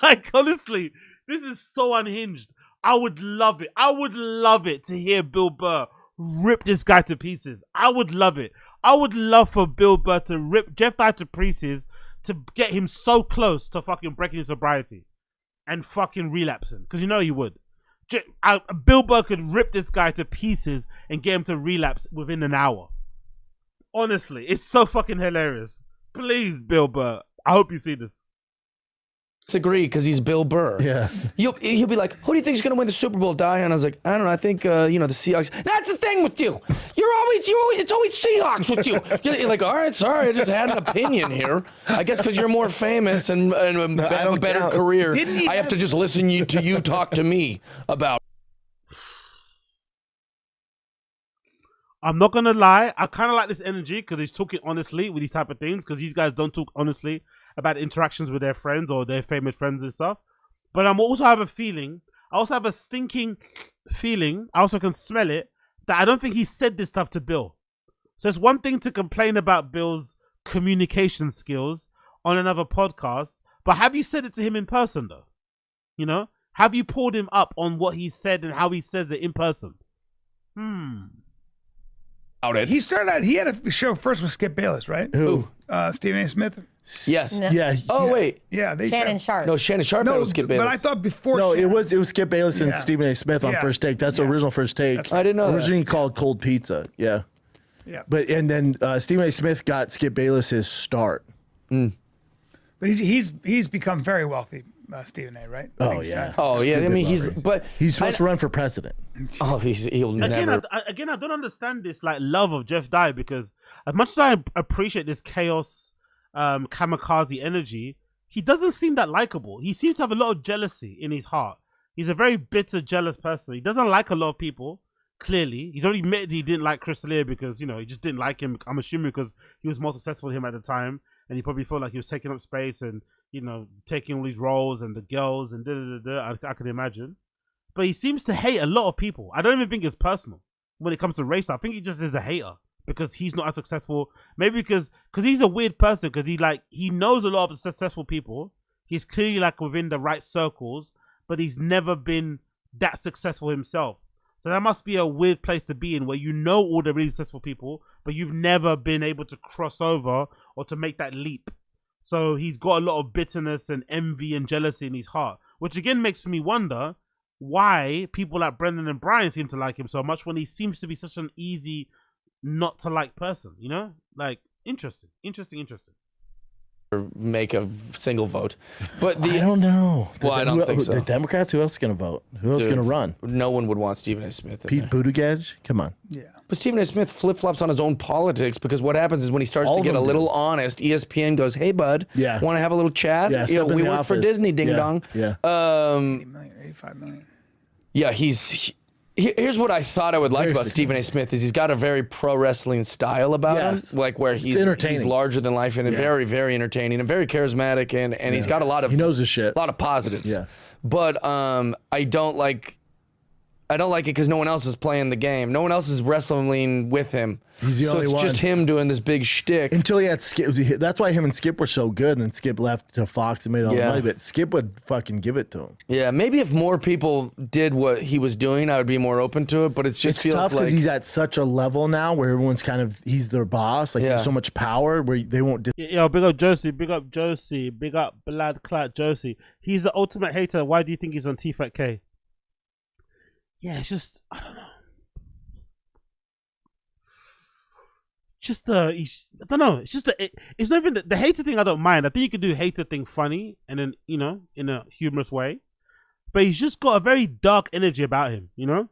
Like, honestly, this is so unhinged. I would love it. I would love it to hear Bill Burr rip this guy to pieces. I would love it. I would love for Bill Burr to rip Jeff Dye to pieces to get him so close to fucking breaking his sobriety and fucking relapsing. Because you know he would. Bill Burr could rip this guy to pieces and get him to relapse within an hour. Honestly, it's so fucking hilarious. Please, Bill Burr. I hope you see this. Disagree because he's Bill Burr. Yeah. He'll be like, who do you think is going to win the Super Bowl, Dye? And I was like, I don't know. I think, the Seahawks. That's the thing with you. It's always Seahawks with you. You're like, all right, sorry. I just had an opinion here. I guess because you're more famous and have a better career. I have to just listen to you talk to me about. I'm not gonna lie, I kind of like this energy because he's talking honestly with these type of things, because these guys don't talk honestly about interactions with their friends or their famous friends and stuff. But I also have a stinking feeling, I also can smell it, that I don't think he said this stuff to Bill. So it's one thing to complain about Bill's communication skills on another podcast, but have you said it to him in person though? You know? Have you pulled him up on what he said and how he says it in person? He started out. He had a show first with Skip Bayless, right? Who? Stephen A. Smith. Yes. No. Yeah. Oh wait. Yeah. Shannon Sharpe. No, Shannon Sharpe. No, was Skip Bayless. but I thought before. No, Shannon. it was Skip Bayless and Yeah. Stephen A. Smith on Yeah. First Take. That's the original First Take. I didn't know that. Originally called Cold Pizza. Yeah. Yeah. But and then Stephen A. Smith got Skip Bayless his start. But he's become very wealthy, Stephen A. Right? Oh yeah. Oh yeah. I mean, he's supposed to run for president. Oh, he'll never. Again, I don't understand this like love of Jeff Dye, because as much as I appreciate this chaos, kamikaze energy, he doesn't seem that likable. He seems to have a lot of jealousy in his heart. He's a very bitter, jealous person. He doesn't like a lot of people. Clearly, he's already admitted he didn't like Chris D'Elia because he just didn't like him. I'm assuming because he was more successful than him at the time, and he probably felt like he was taking up space and taking all these roles and the girls and I can imagine. But he seems to hate a lot of people. I don't even think it's personal when it comes to race. I think he just is a hater because he's not as successful. Maybe because he's a weird person, because he knows a lot of successful people. He's clearly like within the right circles, but he's never been that successful himself. So that must be a weird place to be in, where you know all the really successful people, but you've never been able to cross over or to make that leap. So he's got a lot of bitterness and envy and jealousy in his heart, which again makes me wonder why people like Brendan and Brian seem to like him so much when he seems to be such an easy not to like person, like interesting. Make a single vote, but I don't know. I don't think so. The Democrats, who else is going to vote? Who else is going to run? No one would want Stephen A. Smith. Pete Buttigieg? Come on. Yeah. But Stephen A. Smith flip-flops on his own politics, because what happens is when he starts to get a little honest, ESPN goes, "Hey, bud, yeah, want to have a little chat? Yeah, we work for Disney, ding dong." Yeah. 80 million, 85 million. Yeah, here's what I thought I would like about Stephen A. Smith is he's got a very pro wrestling style about him, like where he's larger than life and very, very entertaining and very charismatic, and he's got a lot of he knows his shit, a lot of positives. Yeah, but I don't like I don't like it because no one else is playing the game. No one else is wrestling with him. He's the only one. So it's just him doing this big shtick. Until he had Skip. That's why him and Skip were so good. And then Skip left to Fox and made all the money. But Skip would fucking give it to him. Yeah, maybe if more people did what he was doing, I would be more open to it. But it's tough because he's at such a level now where everyone's kind of, he's their boss. Like, he has so much power where they won't. Yo, big up Josie. Big up Josie. Big up Blood Clat Josie. He's the ultimate hater. Why do you think he's on Tfatk? Yeah, it's just, I don't know. I don't know. It's just it's not even the hater thing. I don't mind. I think you can do hater thing funny and then, you know, in a humorous way. But he's just got a very dark energy about him, you know?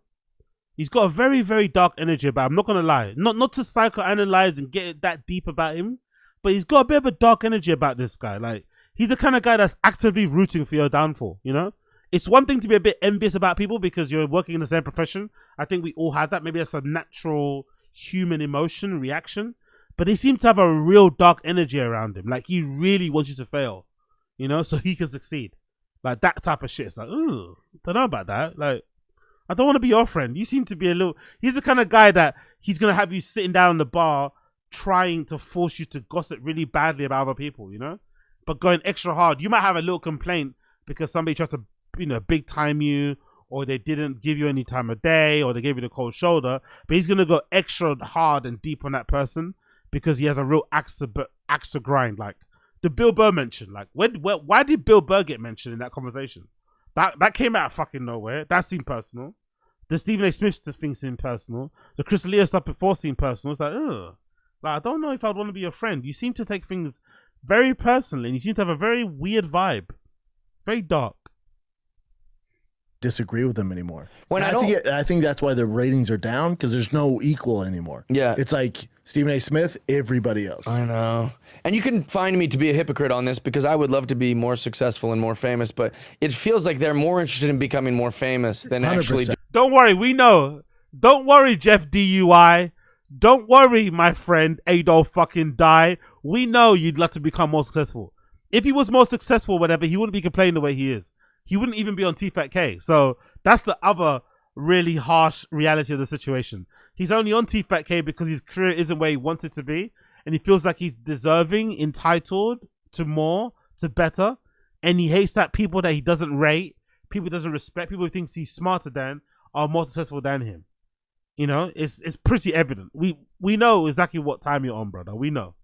He's got a very, very dark energy about him. I'm not gonna lie. Not to psychoanalyze and get that deep about him, but he's got a bit of a dark energy about this guy. Like, he's the kind of guy that's actively rooting for your downfall, you know? It's one thing to be a bit envious about people because you're working in the same profession. I think we all have that. Maybe that's a natural human emotion reaction, but he seems to have a real dark energy around him. Like, he really wants you to fail, you know, so he can succeed. Like, that type of shit. It's like, ooh, don't know about that. Like, I don't want to be your friend. You seem to be he's the kind of guy that he's going to have you sitting down in the bar trying to force you to gossip really badly about other people, you know, but going extra hard. You might have a little complaint because somebody tried to, you know, big time you, or they didn't give you any time of day, or they gave you the cold shoulder, but he's gonna go extra hard and deep on that person because he has a real axe to grind. Like the Bill Burr mention. Like, why did Bill Burr get mentioned in that conversation? That came out of fucking nowhere. That seemed personal. The Stephen A. Smith thing seemed personal. The Chris D'Elia stuff before seemed personal. It's like, ugh. Like, I don't know if I'd want to be your friend. You seem to take things very personally, and you seem to have a very weird vibe, very dark. Disagree with them anymore. I think that's why the ratings are down, because there's no equal anymore. Yeah, it's like Stephen A. Smith, everybody else. I know. And you can find me to be a hypocrite on this because I would love to be more successful and more famous, but it feels like they're more interested in becoming more famous than 100%. Actually. Don't worry, we know. Don't worry, Jeff DUI. Don't worry, my friend Adolf fucking die. We know you'd love to become more successful. If he was more successful, whatever, he wouldn't be complaining the way he is. He wouldn't even be on Tfatk. So that's the other really harsh reality of the situation. He's only on Tfatk because his career isn't where he wants it to be. And he feels like he's deserving, entitled to more, to better. And he hates that people that he doesn't rate, people he doesn't respect, people who thinks he's smarter than, are more successful than him. You know, it's pretty evident. We know exactly what time you're on, brother. We know.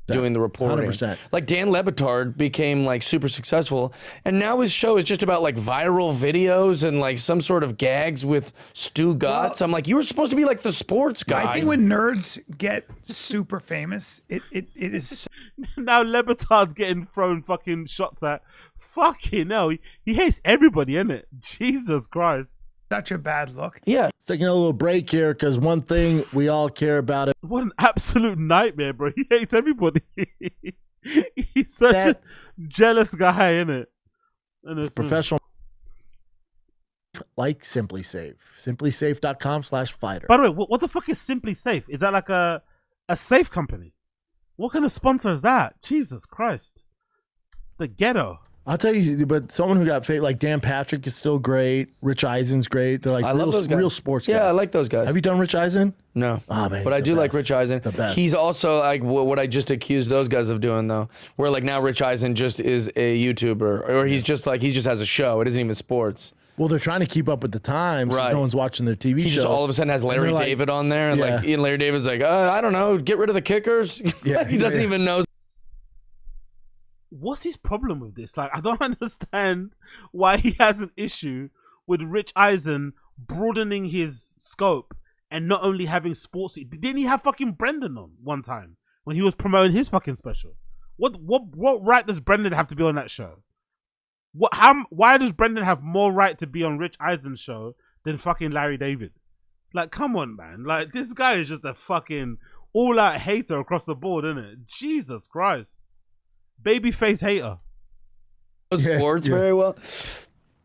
Doing the reporting. 100%. Like Dan Le Batard became like super successful, and now his show is just about like viral videos and like some sort of gags with Stu Gotts. I'm like, you were supposed to be like the sports guy. I think when nerds get super famous, it is now Le Batard's getting thrown fucking shots at. Fucking hell, he hates everybody, innit? Jesus Christ. Such a bad look. Yeah. Let's take a little break here because one thing we all care about it. What an absolute nightmare, bro. He hates everybody. He's such a jealous guy, innit? Professional. Like Simply Safe. SimplySafe.com/fighter. By the way, what the fuck is Simply Safe? Is that like a safe company? What kind of sponsor is that? Jesus Christ. The ghetto. I'll tell you, but someone who got fake, like Dan Patrick is still great. Rich Eisen's great. They're like real sports guys. Yeah, I like those guys. Have you done Rich Eisen? No. Oh, man, but I do like Rich Eisen. The best. He's also like what I just accused those guys of doing, though. Where like now Rich Eisen just is a YouTuber, or he's just like, he just has a show. It isn't even sports. Well, they're trying to keep up with the times. Right. No one's watching their TV shows. He just all of a sudden has Larry David on there. And like Ian Larry David's like, I don't know, get rid of the kickers. Yeah, he doesn't even know. What's his problem with this? Like, I don't understand why he has an issue with Rich Eisen broadening his scope and not only having sports. Didn't he have fucking Brendan on one time when he was promoting his fucking special? What right does Brendan have to be on that show? Why does Brendan have more right to be on Rich Eisen's show than fucking Larry David? Like, come on, man. Like, this guy is just a fucking all-out hater across the board, isn't it? Jesus Christ. Babyface hater. Sports very well.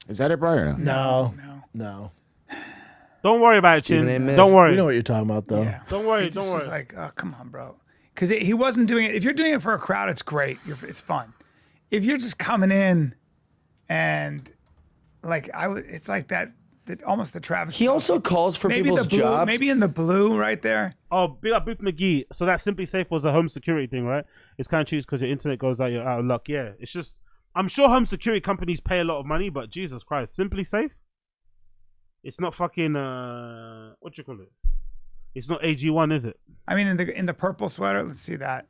Is that it, Brian? No. Don't worry about it, Chin. Don't worry. We know what you're talking about, though. Yeah. Don't worry. It just was like, oh, come on, bro. Because he wasn't doing it. If you're doing it for a crowd, it's great. It's fun. If you're just coming in and like it's like that almost the Travis. He also calls for people's jobs. Maybe in the blue right there. Oh, big up Booth McGee. So that Simply Safe was a home security thing, right? It's kind of cheap because your internet goes out, you're out of luck. Yeah, it's just, I'm sure home security companies pay a lot of money, but Jesus Christ, Simply Safe? It's not fucking, what you call it? It's not AG1, is it? I mean, in the purple sweater, let's see that.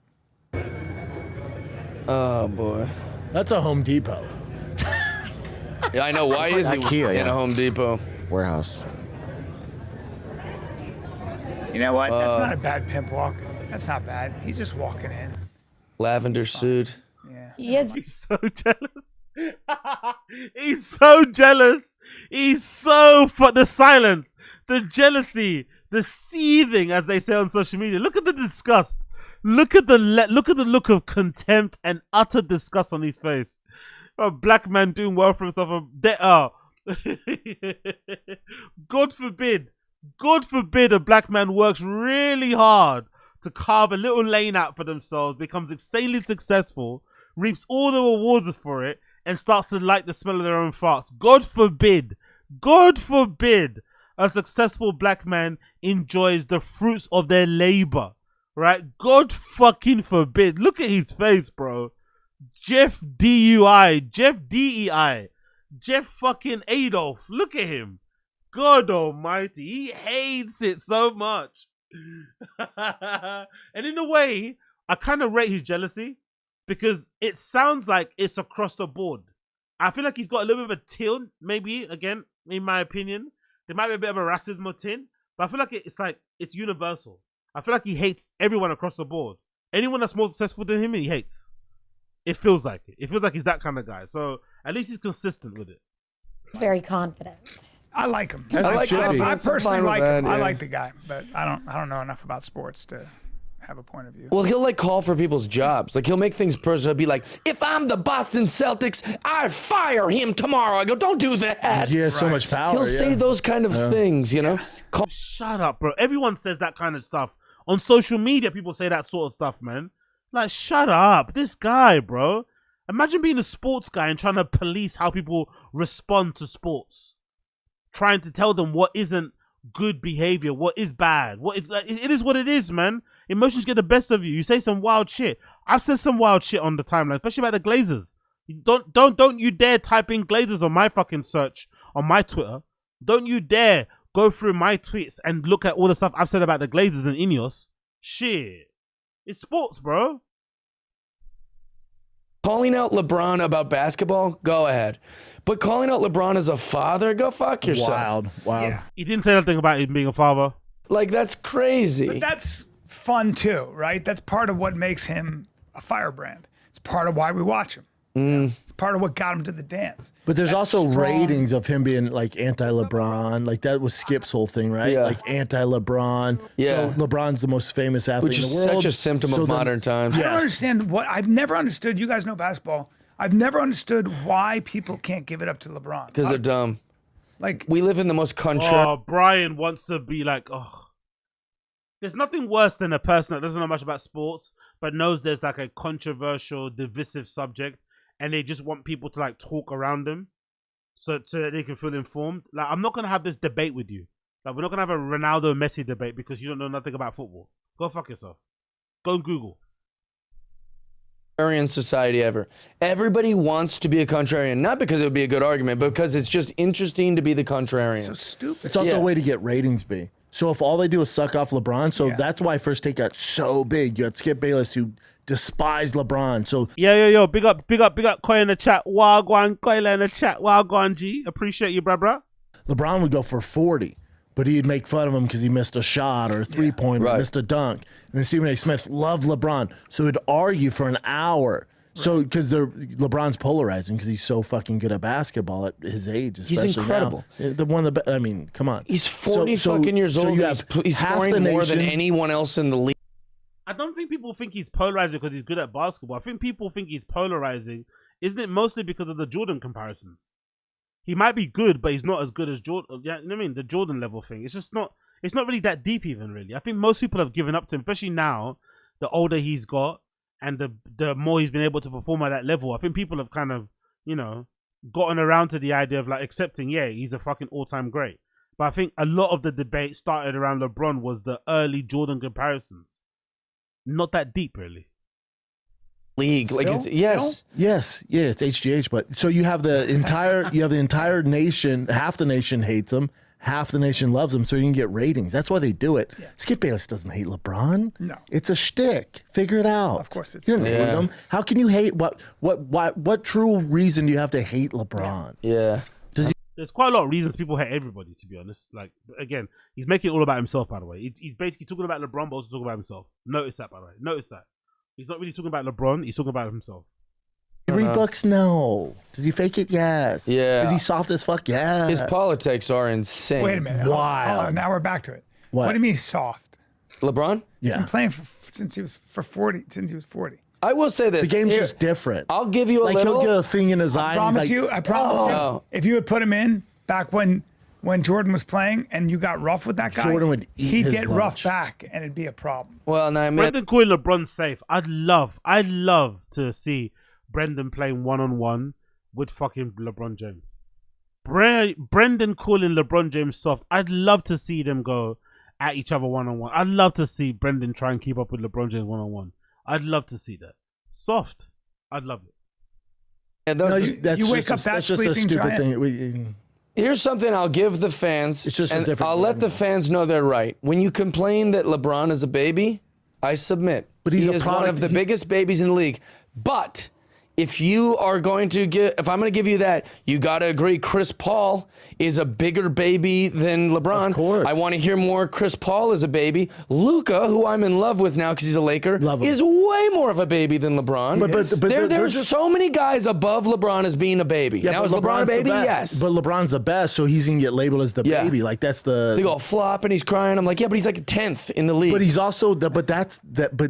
Oh, boy. That's a Home Depot. Yeah, I know. Why is he IKEA, in a Home Depot? Warehouse. You know what? That's not a bad pimp walk. That's not bad. He's just walking in. Lavender suit. Yeah. He is. He's so jealous. He's so jealous. He's so the silence, the jealousy, the seething, as they say on social media. Look at the disgust. Look at the look of contempt and utter disgust on his face. A black man doing well for himself. God forbid a black man works really hard to carve a little lane out for themselves, becomes insanely successful, reaps all the rewards for it, and starts to like the smell of their own farts. God forbid a successful black man enjoys the fruits of their labor, right? God fucking forbid. Look at his face, bro. Jeff DEI, Jeff fucking Adolf. Look at him. God almighty. He hates it so much. And in a way, I kind of rate his jealousy because it sounds like it's across the board. I feel like he's got a little bit of a tilt, maybe, again, in my opinion. There might be a bit of a racism tint, but I feel like it's universal. I feel like he hates everyone across the board. Anyone that's more successful than him, he hates. It feels like it. It feels like he's that kind of guy. So at least he's consistent with it. Very confident. I like him. I I personally like him. Yeah. I like the guy, but I don't know enough about sports to have a point of view. Well, he'll like call for people's jobs. Like he'll make things personal. He'll be like, if I'm the Boston Celtics, I fire him tomorrow. I go, don't do that. He has so much power. He'll say those kind of things, you know? Shut up, bro. Everyone says that kind of stuff. On social media, people say that sort of stuff, man. Like, shut up. This guy, bro. Imagine being a sports guy and trying to police how people respond to sports. Trying to tell them what isn't good behavior, what is bad. What is like, it is what it is, man. Emotions get the best of you. You say some wild shit. I've said some wild shit on the timeline, especially about the Glazers. Don't you dare type in Glazers on my fucking search on my Twitter. Don't you dare go through my tweets and look at all the stuff I've said about the Glazers and Ineos. Shit. It's sports, bro. Calling out LeBron about basketball, go ahead. But calling out LeBron as a father, go fuck yourself. Wild. Yeah. He didn't say anything about him being a father. Like, that's crazy. But that's fun too, right? That's part of what makes him a firebrand. It's part of why we watch him. It's part of what got him to the dance. But there's That's also strong. ratings of him being like anti-LeBron. Like that was Skip's whole thing, right? Yeah. Like anti-LeBron. Yeah. So LeBron's the most famous athlete Which in is the world. such a symptom So of then- modern times. I don't understand I've never understood. You guys know basketball. I've never understood why people can't give it up to LeBron. Because they're dumb. Like, We live in the most Brian wants to be like, there's nothing worse than a person that doesn't know much about sports, but knows there's like a controversial, divisive subject, and they just want people to like talk around them so that they can feel informed. Like, I'm not going to have this debate with you. Like, we're not going to have a Ronaldo Messi debate because you don't know nothing about football. Go fuck yourself. Go and Google. contrarian society ever. Everybody wants to be a contrarian, not because it would be a good argument, but because it's just interesting to be the contrarian. so stupid. It's also Yeah. a way to get ratings, B. So if all they do is suck off LeBron, so that's why First Take got so big. You had Skip Bayless who despised LeBron. So Yo, big up, Koi in the chat. Wagwan, Koi in the chat. Wagwan G. Appreciate you, bruh. LeBron would go for 40, but he'd make fun of him because he missed a shot or a three-pointer, Right. missed a dunk. And then Stephen A. Smith loved LeBron, so he'd argue for an hour. So because LeBron's polarizing because he's so fucking good at basketball at his age, especially incredible. now. The one of the I mean, come on. He's 40 fucking years old. you and have he's half scoring the more than nation- anyone else in the league. I don't think people think he's polarizing because he's good at basketball. I think people think he's polarizing, isn't it, mostly because of the Jordan comparisons? He might be good, but he's not as good as Jordan. Yeah, you know what I mean? The Jordan level thing. It's just not. It's not really that deep, even really. I think most people have given up to him, especially now, the older he's got and the more he's been able to perform at that level. I think people have kind of, gotten around to the idea of like accepting, yeah, he's a fucking all-time great. But I think a lot of the debate started around LeBron was the early Jordan comparisons. Not that deep, really. League, like it's yes, it's HGH. But so you have the entire nation. Half the nation hates him. Half the nation loves him, so you can get ratings. That's why they do it. Yeah. Skip Bayless doesn't hate LeBron. No, it's a shtick. Figure it out. Of course, it's you don't hate him. How can you hate what true reason do you have to hate LeBron? Yeah. There's quite a lot of reasons people hate everybody, to be honest. Like, again, he's making it all about himself, by the way. He's basically talking about LeBron, but also talking about himself. Notice that, by the way. Notice that. He's not really talking about LeBron. He's talking about himself. Reeboks, no. Does he fake it? Yes. Yeah. Is he soft as fuck? Yeah. His politics are insane. Wait a minute. Wow. Hold on, now we're back to it. What do you mean soft? LeBron? Yeah. He's been playing since he was 40. I will say this. The game's just different. I'll give you a like little. He'll get a thing in his eye. I promise you. If you would put him in back when Jordan was playing and you got rough with that guy, Jordan would eat he'd his get lunch. rough back and it'd be a problem. Well, no, I mean, Brendan calling LeBron safe. I'd love to see Brendan playing one-on-one with fucking LeBron James. Brendan calling LeBron James soft. I'd love to see them go at each other one-on-one. I'd love to see Brendan try and keep up with LeBron James one-on-one. I'd love to see that. Soft. I'd love it. And you wake up that sleeping giant. Here's something I'll give the fans. It's just a and different I'll let the fans know they're right. When you complain that LeBron is a baby, I submit. But he is one of the biggest babies in the league. But if you are going to if I'm going to give you that, you got to agree Chris Paul is a bigger baby than LeBron. Of course. I want to hear more Chris Paul is a baby. Luka, who I'm in love with now because he's a Laker, is way more of a baby than LeBron. But there's so many guys above LeBron as being a baby. Yeah, now, is LeBron a baby? Yes. But LeBron's the best, so he's going to get labeled as the baby. Like, that's the... They go flop and he's crying. I'm like, yeah, but he's like 10th in the league. But he's also... But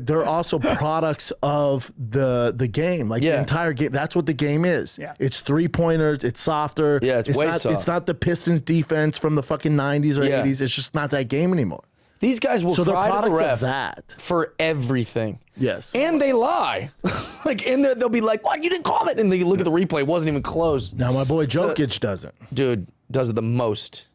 they're also products of the game. Like, the entire game. That's what the game is. Yeah. It's three-pointers. It's softer. Yeah, it's way not, soft. It's not the Pistons defense from the fucking 90s or 80s. It's just not that game anymore. These guys will cry to the ref of that. for everything. Yes. And they lie. They'll be like, what? You didn't call it. And they look at the replay. It wasn't even close. Now, my boy Jokic doesn't. Dude, does it the most.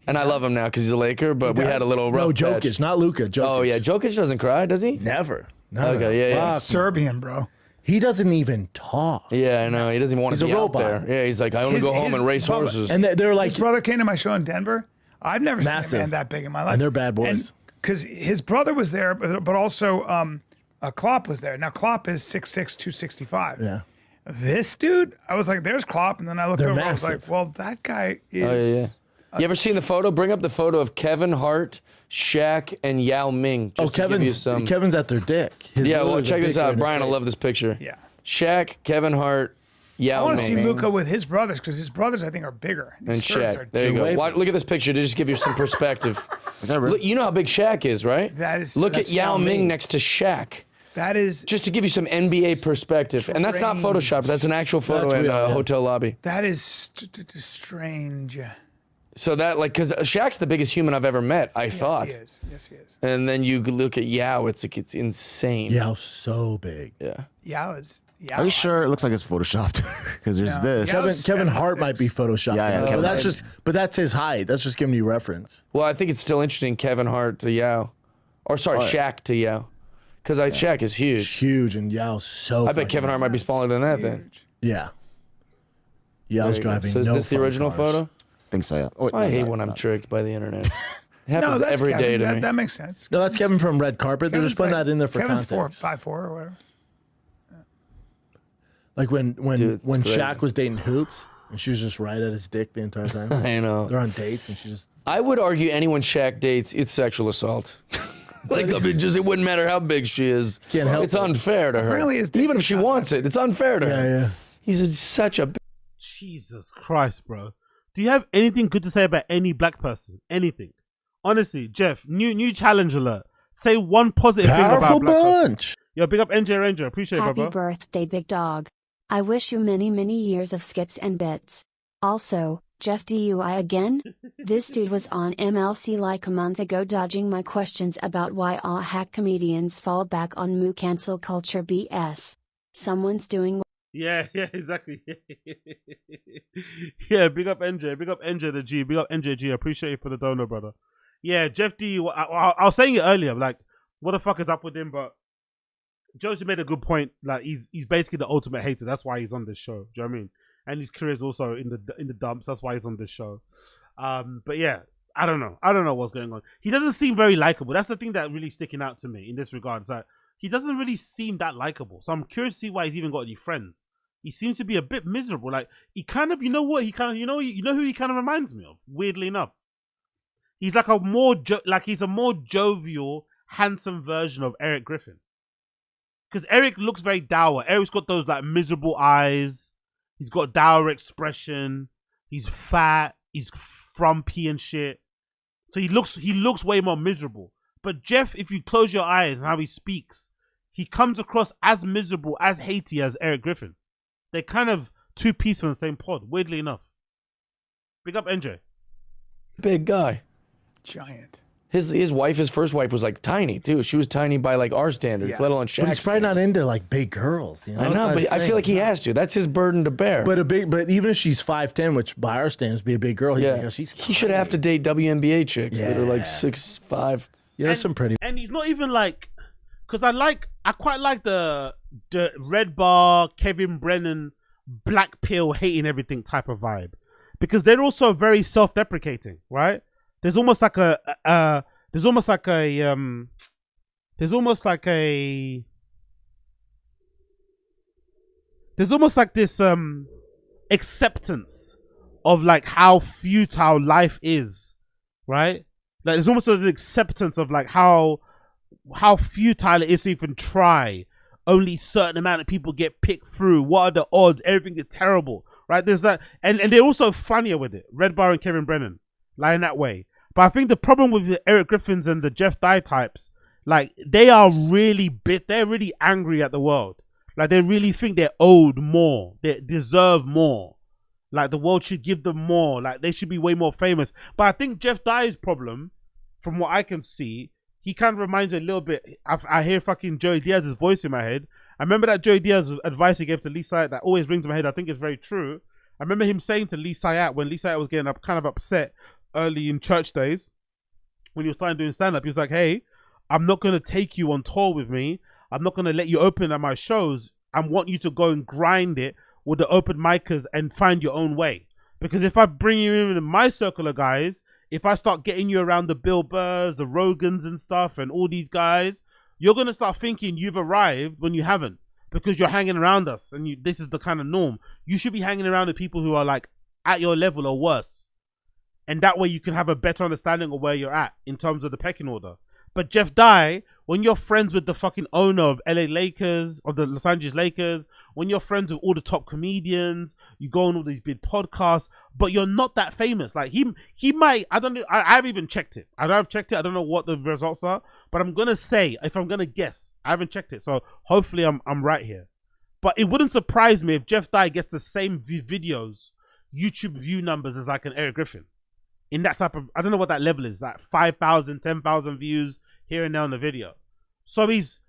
And I love him now because he's a Laker, but we had a little rough Jokic, patch. not Luka. Jokic. Oh, yeah. Jokic doesn't cry, does he? Never. Okay, yeah. Serbian, bro. He doesn't even talk. Yeah, I know. He doesn't even want to be out there. Yeah, he's like, I want to go home and race horses. And they're like... His brother came to my show in Denver. I've never seen a man that big in my life. And they're bad boys. Because his brother was there, but also Klopp was there. Now, Klopp is 6'6", 265. Yeah. This dude, I was like, there's Klopp. And then I looked over, I was like, well, that guy is... Oh, yeah. You ever seen the photo? Bring up the photo of Kevin Hart, Shaq, and Yao Ming. Just to give you some... Kevin's at their dick. Well, check this out. Brian, I love this picture. Yeah. Shaq, Kevin Hart, Yao Ming. I want to see Luka with his brothers, because his brothers, I think, are bigger. And Shaq. There you go. Look at this picture to just give you some perspective. Is that real? You know how big Shaq is, right? That is. Look at Yao Ming next to Shaq. That is. Just to give you some NBA perspective. And that's not Photoshop. That's an actual photo in a hotel lobby. That is strange. So that, because Shaq's the biggest human I've ever met, I thought. Yes, he is. And then you look at Yao, it's insane. Yao's so big. Yeah. Yao is... Are you sure it looks like it's photoshopped? Because there's this. Kevin Hart might be photoshopped. Yeah. But that's his height. That's just giving you reference. Well, I think it's still interesting, Kevin Hart to Yao. Or sorry, Shaq to Yao. Because Shaq is huge. It's huge, and Yao's so I bet Kevin Hart might be smaller than that then. Yeah. Yao's driving So is this the original photo? I think so, yeah. Oh, I hate when I'm tricked by the internet. It happens every day to me. That makes sense. No, that's Kevin from Red Carpet. They're just putting that in there for Kevin's context. 5'4" or whatever. Like when Shaq was dating Hoops, and she was just right at his dick the entire time. I know. They're on dates, and she just... I would argue anyone Shaq dates, it's sexual assault. It wouldn't matter how big she is. Can't help it's unfair to her. Even if she wants it, it's unfair to her. Yeah. He's such a... Jesus Christ, bro. Do you have anything good to say about any black person? Anything? Honestly, Jeff, new challenge alert. Say one positive thing about black bunch. Person. Yo, big up NJ Ranger. Appreciate it, Happy brother. birthday, big dog. I wish you many, many years of skits and bits. Also, Jeff DUI again? This dude was on MLC like a month ago dodging my questions about why all hack comedians fall back on moo cancel culture BS. Someone's doing... Yeah, exactly. Yeah, big up NJ. Big up NJ the G. Big up NJG. Appreciate you for the donor, brother. Yeah, Jeff D. I was saying it earlier, like, what the fuck is up with him? But Joseph made a good point. Like, he's basically the ultimate hater. That's why he's on this show. Do you know what I mean? And his career is also in the dumps. That's why he's on this show. But yeah, I don't know. I don't know what's going on. He doesn't seem very likable. That's the thing that really sticking out to me in this regard. Is that he doesn't really seem that likable. So I'm curious to see why he's even got any friends. He seems to be a bit miserable. Like, he kind of, you know what? He kind of, you know who he kind of reminds me of. Weirdly enough, he's like he's a more jovial, handsome version of Eric Griffin. Because Eric looks very dour. Eric's got those like miserable eyes. He's got dour expression. He's fat. He's frumpy and shit. So he looks way more miserable. But Jeff, if you close your eyes and how he speaks, he comes across as miserable, as hatey as Eric Griffin. They're kind of two pieces on the same pod, weirdly enough. Big up NJ. Big guy. Giant. His first wife was like tiny too. She was tiny by like our standards, let alone Shaq's. But he's probably not into like big girls. You know? I know, but I feel like he has to. That's his burden to bear. But even if she's 5'10", which by our standards be a big girl, he's like, oh, she's he should have to date WNBA chicks that are like 6'5". Yeah, there's some pretty. And he's not even like, because I quite like the Red Bar, Kevin Brennan, Black Pill hating everything type of vibe, because they're also very self-deprecating, right? There's almost like this acceptance of like how futile life is, right? Like there's almost an acceptance of like how futile it is to even try. Only certain amount of people get picked through. What are the odds? Everything is terrible, right? There's that, and they're also funnier with it. Red Bar and Kevin Brennan, like in that way. But I think the problem with the Eric Griffins and the Jeff Dye types, like they are really they're really angry at the world. Like they really think they're owed more. They deserve more. Like the world should give them more. Like they should be way more famous. But I think Jeff Dye's problem, from what I can see, he kind of reminds me a little bit. I hear fucking Joey Diaz's voice in my head. I remember that Joey Diaz advice he gave to Lee Syatt that always rings in my head. I think it's very true. I remember him saying to Lee Syatt when Lee Syatt was getting kind of upset early in church days, when he was starting doing stand-up, he was like, hey, I'm not going to take you on tour with me. I'm not going to let you open at my shows. I want you to go and grind it with the open micers and find your own way. Because if I bring you in my circle of guys, if I start getting you around the Bill Burrs, the Rogans and stuff, and all these guys, you're going to start thinking you've arrived when you haven't, because you're hanging around us and this is the kind of norm. You should be hanging around the people who are like at your level or worse. And that way you can have a better understanding of where you're at in terms of the pecking order. But Jeff Dye, when you're friends with the fucking owner of LA Lakers, or the Los Angeles Lakers, when you're friends with all the top comedians, you go on all these big podcasts, but you're not that famous. Like he might, I don't know, I haven't even checked it. I don't know what the results are, but I'm going to say, if I'm going to guess, I haven't checked it. So hopefully I'm right here. But it wouldn't surprise me if Jeff Dye gets the same videos, YouTube view numbers as like an Eric Griffin. In that type of, I don't know what that level is, like 5,000, 10,000 views here and there on the video. So he's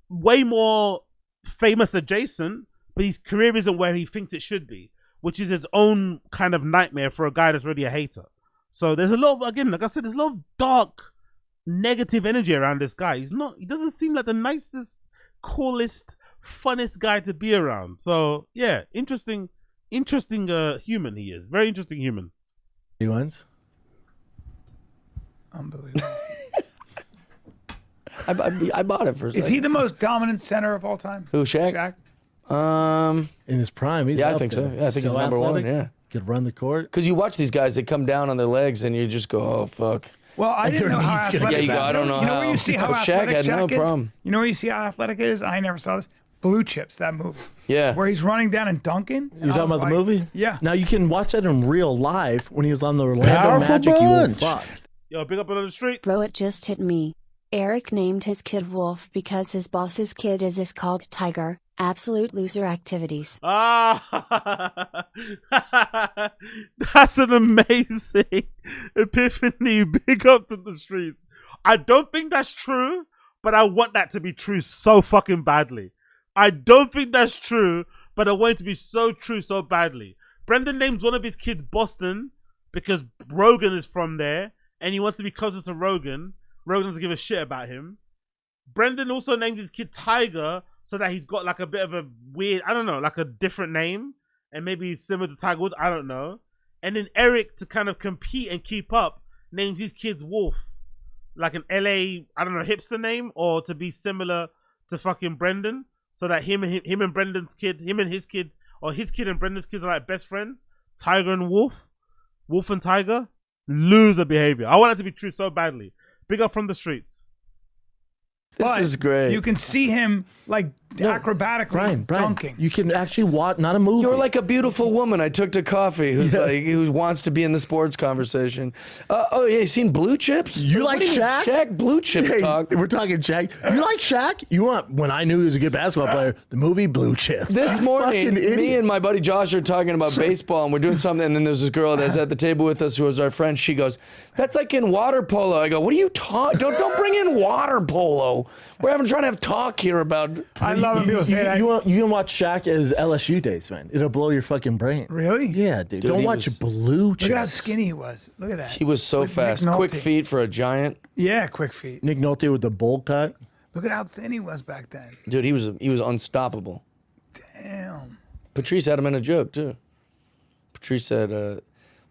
way more famous adjacent, but his career isn't where he thinks it should be, which is his own kind of nightmare for a guy that's really a hater. So there's a lot of, again, like I said, there's a lot of dark, negative energy around this guy. He doesn't seem like the nicest, coolest, funnest guy to be around. So yeah, interesting human he is. Very interesting human. He wins. Unbelievable. I bought it for a second. Is he the most dominant center of all time? Who, Shaq? In his prime, he's I think so. Yeah, I think he's number athletic, one. Yeah, could run the court. because you watch these guys that come down on their legs, and you just go, "Oh fuck." Well, I didn't know how athletic. Yeah, you go, I don't know You know how. where you see how Shaq athletic had no Shaq is? problem. You know where you see how athletic it is? I never saw this. Blue Chips, that movie. Yeah. Where he's running down and dunking. You talking about the movie? Yeah. Now you can watch that in real life when he was on the Orlando Powerful Magic. You old bunch. fuck. Yo, big up on the streets. Bro, it just hit me. Eric named his kid Wolf because his boss's kid is called Tiger. Absolute loser activities. Ah, that's an amazing epiphany. Big up to the streets. I don't think that's true, but I want that to be true so fucking badly. I don't think that's true, but I want it to be so true so badly. Brendan names one of his kids Boston because Rogan is from there and he wants to be closer to Rogan. Rogan doesn't give a shit about him. Brendan also named his kid Tiger so that he's got like a bit of a weird, I don't know, like a different name and maybe similar to Tiger Woods, I don't know. And then Eric, to kind of compete and keep up, names his kids Wolf. Like an LA, I don't know, hipster name, or to be similar to fucking Brendan, so that him and Brendan's kid, him and his kid, or his kid and Brendan's kids are like best friends. Tiger and Wolf, Wolf and Tiger, loser behavior. I want it to be true so badly. Big up from the streets. This is great. You can see him like acrobatically Brian, dunking. you can actually watch, not a movie. You're like a beautiful woman I took to coffee who wants to be in the sports conversation. Oh, yeah, you seen Blue Chips? You like Shaq? Shaq Blue Chips Hey, talk. we're talking Shaq. You like Shaq? You want, when I knew he was a good basketball player, the movie Blue Chips. This morning, Fucking idiot. me and my buddy Josh are talking about baseball, and we're doing something, and then there's this girl that's at the table with us who was our friend. She goes, that's like in water polo. I go, what are you talking? Don't bring in water polo. We're trying to have talk here about... I love when people say that. You can watch Shaq as LSU days, man. It'll blow your fucking brain. Really? Yeah, dude. Dude, Don't he watch was- Blue Chips. Look at how skinny he was. Look at that. He was so With fast. Nick Quick Nolte. feet for a giant. Yeah, quick feet. Nick Nolte with the bowl cut. Look at how thin he was back then. Dude, he was unstoppable. Damn. Patrice had him in a joke, too. Patrice said,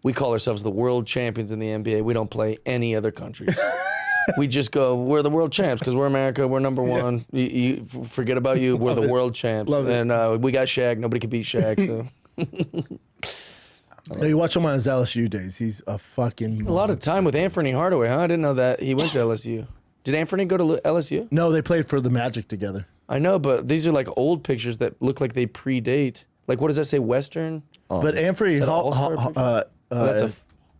we call ourselves the world champions in the NBA. We don't play any other countries. We just go, we're the world champs because we're America. We're number one. You forget about you. We're the world champs. Love it. And we got Shaq. Nobody can beat Shaq. So. No, you watch him on his LSU days. He's a fucking A lot of time with Anthony Hardaway, huh? I didn't know that he went to LSU. Did Anthony go to LSU? No, they played for the Magic together. I know, but these are like old pictures that look like they predate. Like, what does that say? Western? But Anthony that All-Star that's a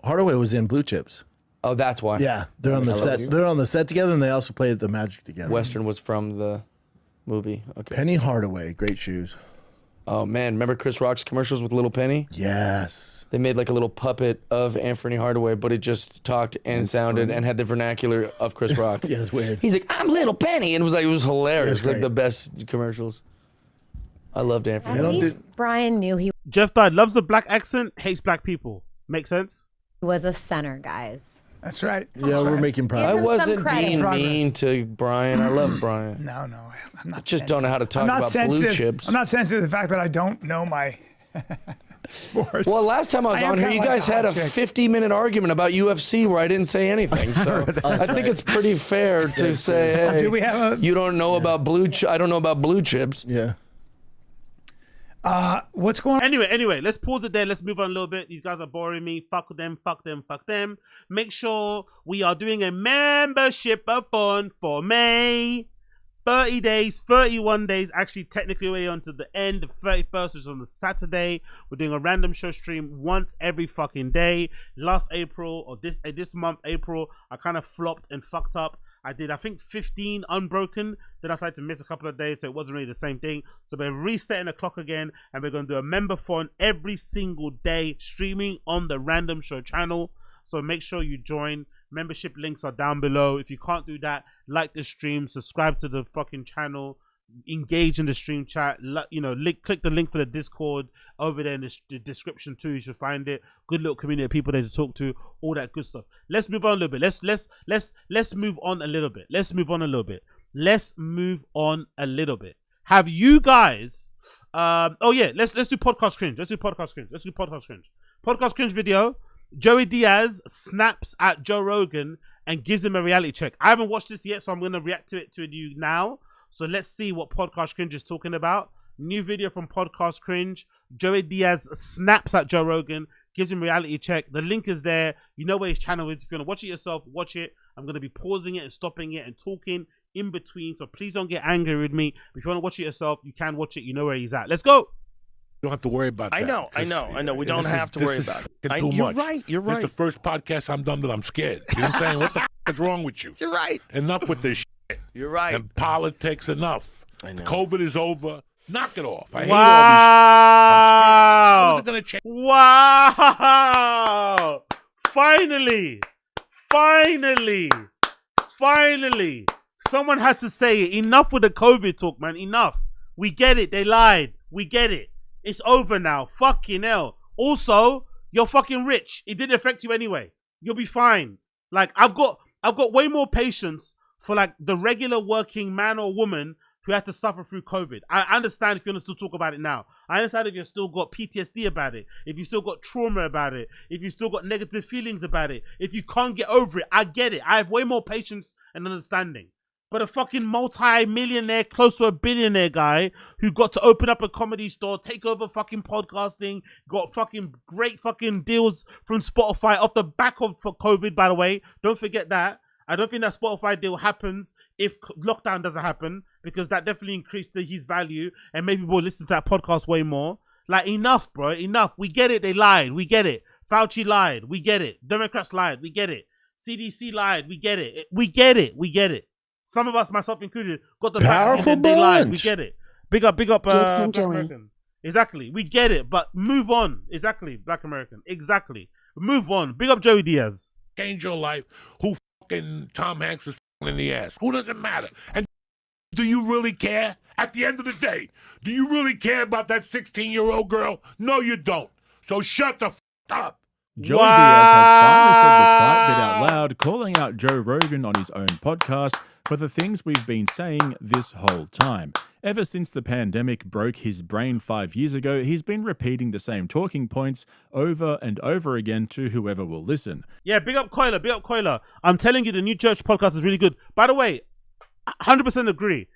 Hardaway was in Blue Chips. Oh, that's why. Yeah, they're on the set. They're on the set together, and they also played at the Magic together. Western was from the movie. Okay. Penny Hardaway, great shoes. Oh man, remember Chris Rock's commercials with Little Penny? Yes. They made like a little puppet of Anthony Hardaway, but it just talked and sounded and had the vernacular of Chris Rock. Yeah, it's weird. He's like, I'm Little Penny, and it was hilarious. It was Like great. the best commercials. I loved Anthony. At least Brian knew he Jeff Dye loves a black accent, hates black people. Make sense? was a center, guys. That's right. Yeah, we're making Give I him progress. some wasn't credit. being Progress. mean to Brian. I love Brian. No, I'm not. Just don't know how to talk I'm not about sensitive. Blue Chips. I'm not sensitive to the fact that I don't know my sports. Well, last time I was I am on here, kinda you like guys the had a hot chick. 50-minute argument about UFC where I didn't say anything. So I think it's pretty fair to say, hey, Do we have a- you don't know about I don't know about Blue Chips. Yeah. What's going on? Anyway, let's pause it there. Let's move on a little bit. These guys are boring me. Fuck them, fuck them, fuck them. Make sure we are doing a membership of fun for May. 30 days, 31 days. Actually, technically, we're on to the end. The 31st, which is on the Saturday. We're doing a random show stream once every fucking day. Last April, or this month, April, I kind of flopped and fucked up. I did, I think, 15 unbroken. Then I decided to miss a couple of days, so it wasn't really the same thing. So we're resetting the clock again, and we're going to do a member fun every single day, streaming on the Random Show channel. So make sure you join. Membership links are down below. If you can't do that, like the stream, subscribe to the fucking channel, engage in the stream chat. Click the link for the Discord over there in the description too. You should find it. Good little community of people there to talk to. All that good stuff. Let's move on a little bit. Let's move on a little bit. Let's move on a little bit. Have you guys? Let's do podcast cringe. Podcast cringe video. Joey Diaz snaps at Joe Rogan and gives him a reality check. I haven't watched this yet, so I'm going to react to it to you now. So let's see what Podcast Cringe is talking about. New video from Podcast Cringe. Joey Diaz snaps at Joe Rogan, gives him a reality check. The link is there. You know where his channel is. If you want to watch it yourself, watch it. I'm going to be pausing it and stopping it and talking in between. So please don't get angry with me. If you want to watch it yourself, you can watch it. You know where he's at. Let's go. You don't have to worry about that. I know. We don't have to worry about it. Too You're much. right. You're This is the right. first podcast I'm done that I'm scared. You know what I'm saying? What the is wrong with you? You're right. Enough with this shit. You're right. And politics, enough. I know. COVID is over. Knock it off. I hate Wow. all this shit. How is it going to change? Wow. Finally. Someone had to say it. Enough with the COVID talk, man. Enough. We get it. They lied. We get it. It's over now. Fucking hell. Also, you're fucking rich. It didn't affect you anyway. You'll be fine. Like, I've got way more patience for like the regular working man or woman who had to suffer through COVID. I understand if you want to still talk about it now. I understand if you've still got PTSD about it, if you still got trauma about it, if you still got negative feelings about it, if you can't get over it. I get it. I have way more patience and understanding. But a fucking multi-millionaire, close to a billionaire guy who got to open up a comedy store, take over fucking podcasting, got fucking great fucking deals from Spotify off the back of for COVID, by the way. Don't forget that. I don't think that Spotify deal happens if lockdown doesn't happen, because that definitely increased his value and maybe we'll listen to that podcast way more. Like, enough, bro. Enough. We get it. They lied. We get it. Fauci lied. We get it. Democrats lied. We get it. CDC lied. We get it. We get it. We get it. Some of us, myself included, got the vaccine and they lied. We get it. Big up, Black American. Exactly. We get it, but move on. Exactly, Black American. Exactly. Move on. Big up Joey Diaz. Change your life. Who fucking Tom Hanks was in the ass? Who doesn't matter? And do you really care? At the end of the day, do you really care about that 16-year-old girl? No, you don't. So shut the up. Joey Diaz has finally said the quiet bit out loud, calling out Joe Rogan on his own podcast for the things we've been saying this whole time. Ever since the pandemic broke his brain 5 years ago, he's been repeating the same talking points over and over again to whoever will listen. Yeah, big up Coiler, big up Coiler. I'm telling you, the New Church podcast is really good. By the way, 100% agree.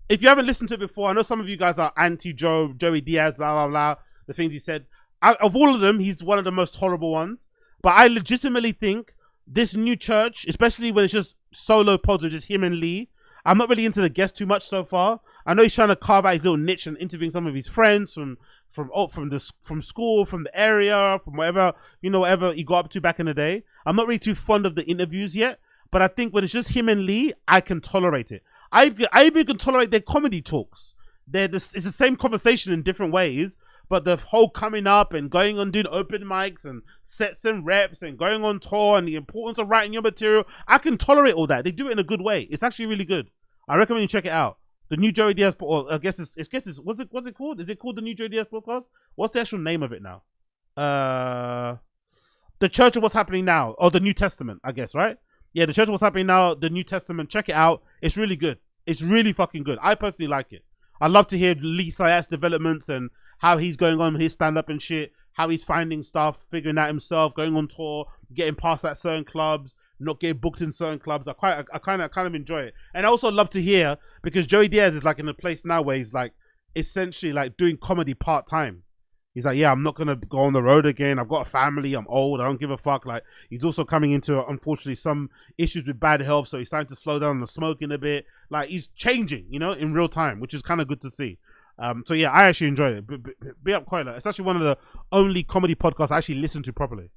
If you haven't listened to it before, I know some of you guys are anti-Joey Diaz, blah, blah, blah, the things he said. Of all of them, he's one of the most horrible ones. But I legitimately think this New Church, especially when it's just solo pods with just him and Lee, I'm not really into the guests too much so far. I know he's trying to carve out his little niche and interviewing some of his friends from school, from the area, from whatever he got up to back in the day. I'm not really too fond of the interviews yet, but I think when it's just him and Lee, I can tolerate it. I even can tolerate their comedy talks. It's the same conversation in different ways, but the whole coming up and going on doing open mics and sets and reps and going on tour and the importance of writing your material, I can tolerate all that. They do it in a good way. It's actually really good. I recommend you check it out. The new Joey Diaz, or I guess it's what's it called? Is it called the new Joey Diaz podcast? What's the actual name of it now? The Church of What's Happening Now, or the New Testament, I guess, right? Yeah, the Church of What's Happening Now, the New Testament. Check it out. It's really good. It's really fucking good. I personally like it. I love to hear Lee Sayat's developments and how he's going on with his stand-up and shit, how he's finding stuff, figuring out himself, going on tour, getting past at certain clubs, not getting booked in certain clubs. I kind of enjoy it. And I also love to hear, because Joey Diaz is like in a place now where he's like essentially like doing comedy part-time. He's like, yeah, I'm not going to go on the road again. I've got a family. I'm old. I don't give a fuck. Like, he's also coming into, unfortunately, some issues with bad health. So he's starting to slow down on the smoking a bit. Like, he's changing, in real time, which is kind of good to see. So yeah, I actually enjoyed it. Be up, Coiler. It's actually one of the only comedy podcasts I actually listen to properly.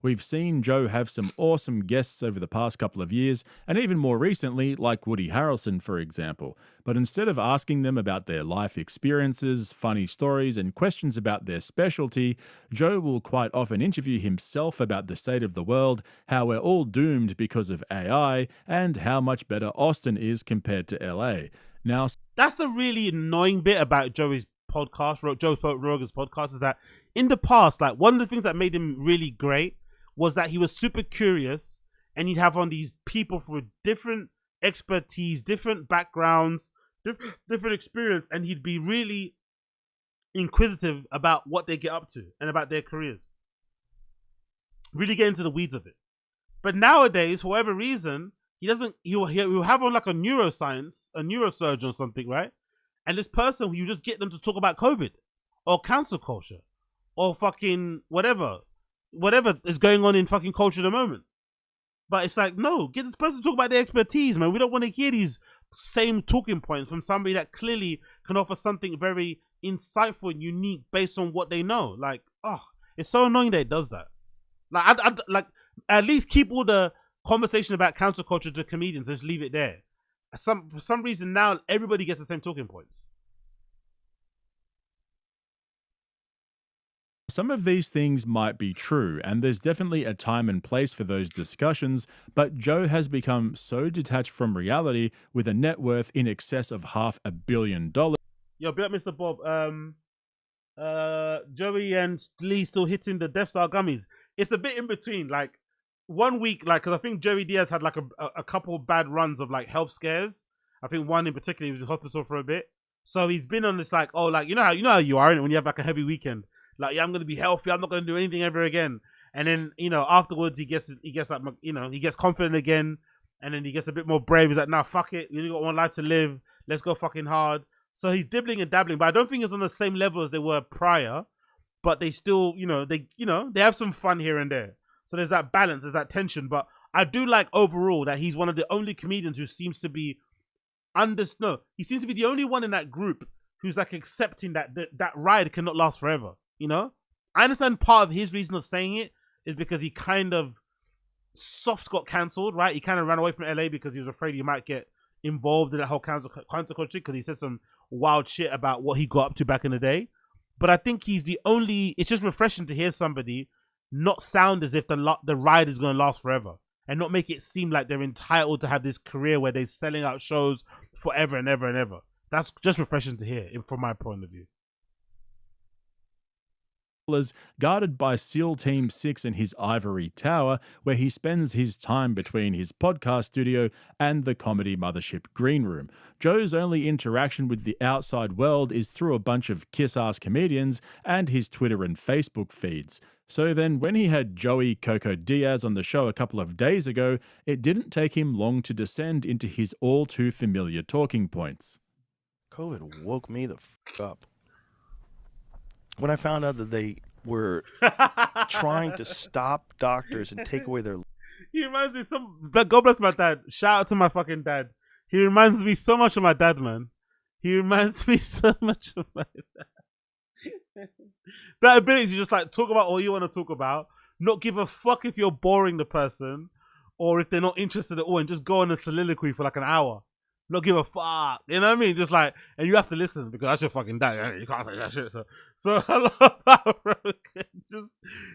We've seen Joe have some awesome guests over the past couple of years, and even more recently, like Woody Harrelson, for example. But instead of asking them about their life experiences, funny stories, and questions about their specialty, Joe will quite often interview himself about the state of the world, how we're all doomed because of AI, and how much better Austin is compared to LA. Now, that's the really annoying bit about Joey's podcast, Joe Rogan's podcast, is that in the past, like, one of the things that made him really great was that he was super curious, and he'd have on these people with different expertise, different backgrounds, different experience, and he'd be really inquisitive about what they get up to and about their careers. Really get into the weeds of it. But nowadays, for whatever reason, he'll have on like a neurosurgeon or something, right? And this person, you just get them to talk about COVID or cancel culture or fucking whatever is going on in fucking culture at the moment. But it's like, no, get this person to talk about their expertise, man. We don't want to hear these same talking points from somebody that clearly can offer something very insightful and unique based on what they know. Like, oh, it's so annoying that it does that. Like, like, at least keep all the conversation about cancel culture to comedians. Just leave it there. For some reason now, everybody gets the same talking points. Some of these things might be true, and there's definitely a time and place for those discussions, but Joe has become so detached from reality with a net worth in excess of $500 million. Yo, be up, Mr. Bob. Joey and Lee still hitting the Death Star gummies. It's a bit in between. Like 1 week, like, because I think Joey Diaz had like a couple bad runs of like health scares. I think one in particular, he was in hospital for a bit. So he's been on this like, oh, like you know how you are, innit? When you have like a heavy weekend. Like, yeah, I'm gonna be healthy. I'm not gonna do anything ever again. And then, you know, afterwards he gets like, you know, he gets confident again, and then he gets a bit more brave. He's like, nah, fuck it. You only got one life to live. Let's go fucking hard. So he's dibbling and dabbling, but I don't think it's on the same level as they were prior. But they still, they have some fun here and there. So there's that balance, there's that tension. But I do like overall that he's one of the only comedians who seems to be he seems to be the only one in that group who's like accepting that that ride cannot last forever. You know, I understand part of his reason of saying it is because he kind of got cancelled, right? He kind of ran away from LA because he was afraid he might get involved in that whole cancel culture because he said some wild shit about what he got up to back in the day. But I think he's the only. It's just refreshing to hear somebody not sound as if the ride is going to last forever, and not make it seem like they're entitled to have this career where they're selling out shows forever and ever and ever. That's just refreshing to hear from my point of view. Guarded by SEAL Team 6 in his ivory tower, where he spends his time between his podcast studio and the comedy mothership green room. Joe's only interaction with the outside world is through a bunch of kiss-ass comedians and his Twitter and Facebook feeds. So then when he had Joey Coco Diaz on the show a couple of days ago, it didn't take him long to descend into his all too familiar talking points. COVID woke me the f*** up. When I found out that they were trying to stop doctors and take away their... He reminds me God bless my dad. Shout out to my fucking dad. He reminds me so much of my dad, man. He reminds me so much of my dad. That ability to just like talk about all you want to talk about, not give a fuck if you're boring the person or if they're not interested at all, and just go on a soliloquy for like an hour. Not give a fuck, you know what I mean? Just like, and you have to listen because that's your fucking dad. You can't say that shit. So I love how Rogan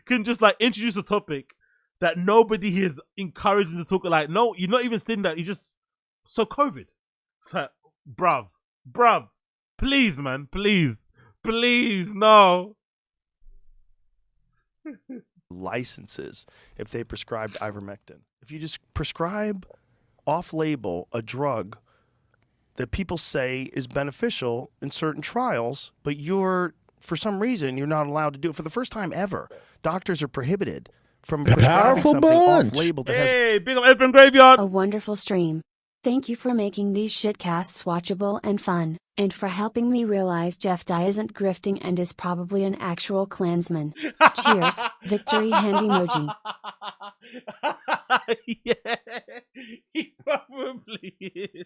can just like introduce a topic that nobody is encouraging to talk. Like, no, you're not even saying that. You just COVID. It's like, bruv, please, man, please, no. Licenses if they prescribed ivermectin. If you just prescribe off-label a drug that people say is beneficial in certain trials, but for some reason, you're not allowed to do it. For the first time ever, doctors are prohibited from prescribing something off-label that Hey, big up Elephant Graveyard. A wonderful stream. Thank you for making these shitcasts watchable and fun, and for helping me realize Jeff Dye isn't grifting and is probably an actual Klansman. Cheers, victory hand emoji. Yeah, he probably is.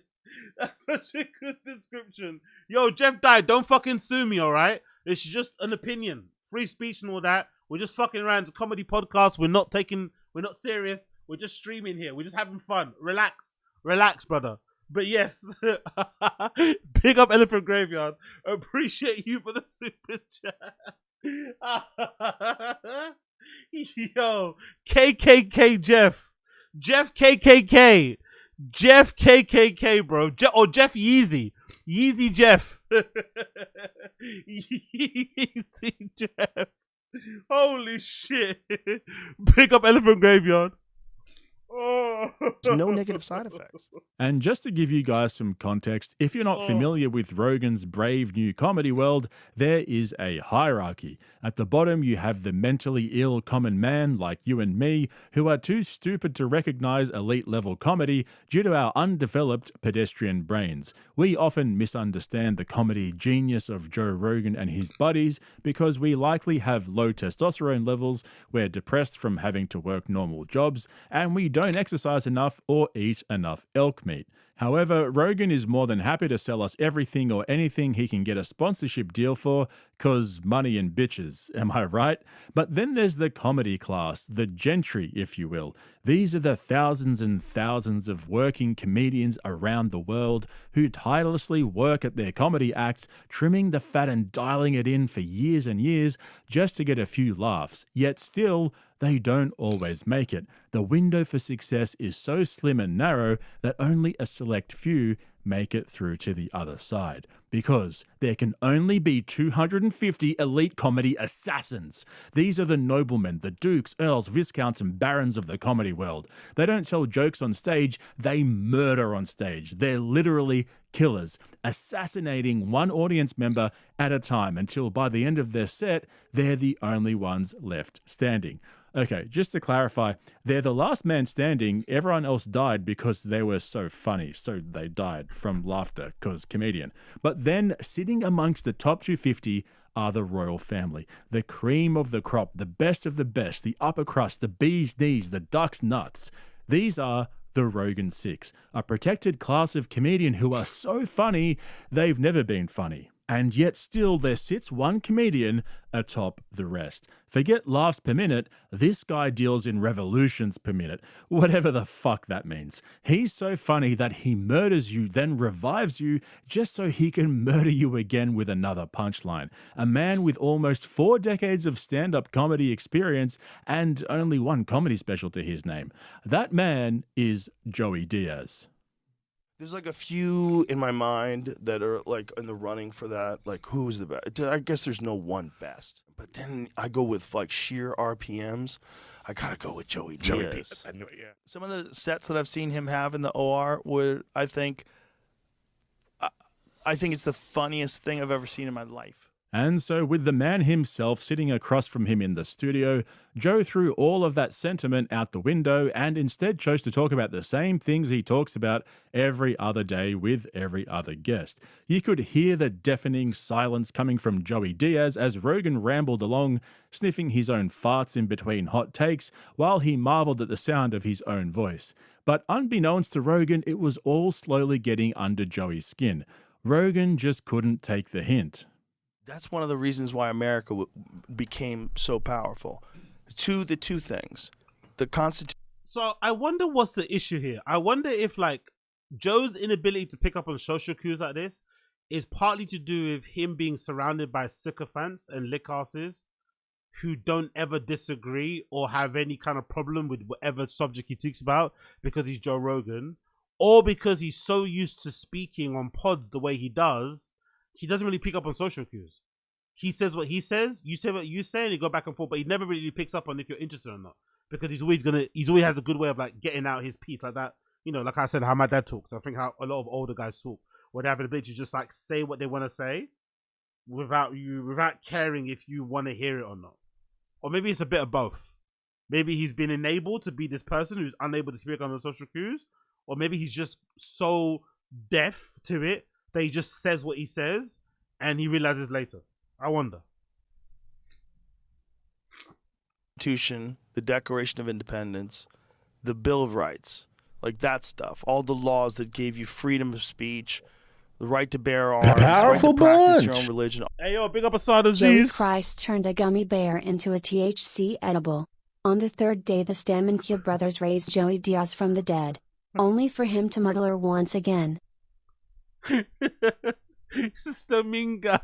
That's such a good description. Yo, Jeff Dye, don't fucking sue me, alright? It's just an opinion. Free speech and all that. We're just fucking around. It's a comedy podcast. We're not serious. We're just streaming here. We're just having fun. Relax, brother. But yes, big up Elephant Graveyard. Appreciate you for the super chat. Yo, KKK Jeff KKK. Jeff KKK, bro. Jeff Yeezy. Yeezy Jeff. Yeezy Jeff. Holy shit. Big up Elephant Graveyard. Oh. no negative side effects. And just to give you guys some context, if you're not familiar with Rogan's brave new comedy world, there is a hierarchy. At the bottom, you have the mentally ill common man like you and me, who are too stupid to recognize elite level comedy due to our undeveloped pedestrian brains. We often misunderstand the comedy genius of Joe Rogan and his buddies because we likely have low testosterone levels, we're depressed from having to work normal jobs, and we don't don't exercise enough, or eat enough elk meat. However, Rogan is more than happy to sell us everything or anything he can get a sponsorship deal for, cause money and bitches, am I right? But then there's the comedy class, the gentry, if you will. These are the thousands and thousands of working comedians around the world who tirelessly work at their comedy acts, trimming the fat and dialing it in for years and years just to get a few laughs, yet still, they don't always make it. The window for success is so slim and narrow that only a select few make it through to the other side. Because there can only be 250 elite comedy assassins. These are the noblemen, the dukes, earls, viscounts, and barons of the comedy world. They don't tell jokes on stage, they murder on stage. They're literally killers, assassinating one audience member at a time until by the end of their set, they're the only ones left standing. Okay, just to clarify, they're the last man standing. Everyone else died because they were so funny. So they died from laughter because comedian. But then sitting amongst the top 250 are the royal family, the cream of the crop, the best of the best, the upper crust, the bee's knees, the duck's nuts. These are the Rogan Six, a protected class of comedian who are so funny, they've never been funny. And yet still there sits one comedian atop the rest. Forget laughs per minute, this guy deals in revolutions per minute, whatever the fuck that means. He's so funny that he murders you, then revives you, just so he can murder you again with another punchline. A man with almost 4 decades of stand-up comedy experience and only one comedy special to his name. That man is Joey Diaz. There's like a few in my mind that are like in the running for that. Like, who's the best? I guess there's no one best. But then I go with like sheer RPMs. I gotta go with Joey Diaz. Joey Diaz, I knew it, yeah. Some of the sets that I've seen him have in the OR would, I think it's the funniest thing I've ever seen in my life. And so with the man himself sitting across from him in the studio, Joe threw all of that sentiment out the window and instead chose to talk about the same things he talks about every other day with every other guest. You could hear the deafening silence coming from Joey Diaz as Rogan rambled along, sniffing his own farts in between hot takes while he marveled at the sound of his own voice. But unbeknownst to Rogan, it was all slowly getting under Joey's skin. Rogan just couldn't take the hint. That's one of the reasons why America became so powerful. The two things. The Constitution. So I wonder what's the issue here. I wonder if like Joe's inability to pick up on social cues like this is partly to do with him being surrounded by sycophants and lickasses who don't ever disagree or have any kind of problem with whatever subject he talks about because he's Joe Rogan, or because he's so used to speaking on pods the way he does, he doesn't really pick up on social cues. He says what he says, you say what you say, and you go back and forth, but he never really picks up on if you're interested or not. Because he always has a good way of like getting out his piece like that. You know, like I said, how my dad talks. I think how a lot of older guys talk, where they have an ability to just like say what they want to say without caring if you want to hear it or not. Or maybe it's a bit of both. Maybe he's been enabled to be this person who's unable to speak on the social cues, or maybe he's just so deaf to it that he just says what he says and he realizes later. I wonder. The Declaration of Independence, the Bill of Rights, like that stuff. All the laws that gave you freedom of speech, the right to bear arms, the right to practice your own religion. Hey, yo, big up Asada Joey Z's. Christ turned a gummy bear into a THC edible. On the third day, the Stamankia brothers raised Joey Diaz from the dead, only for him to murder once again. Staminga.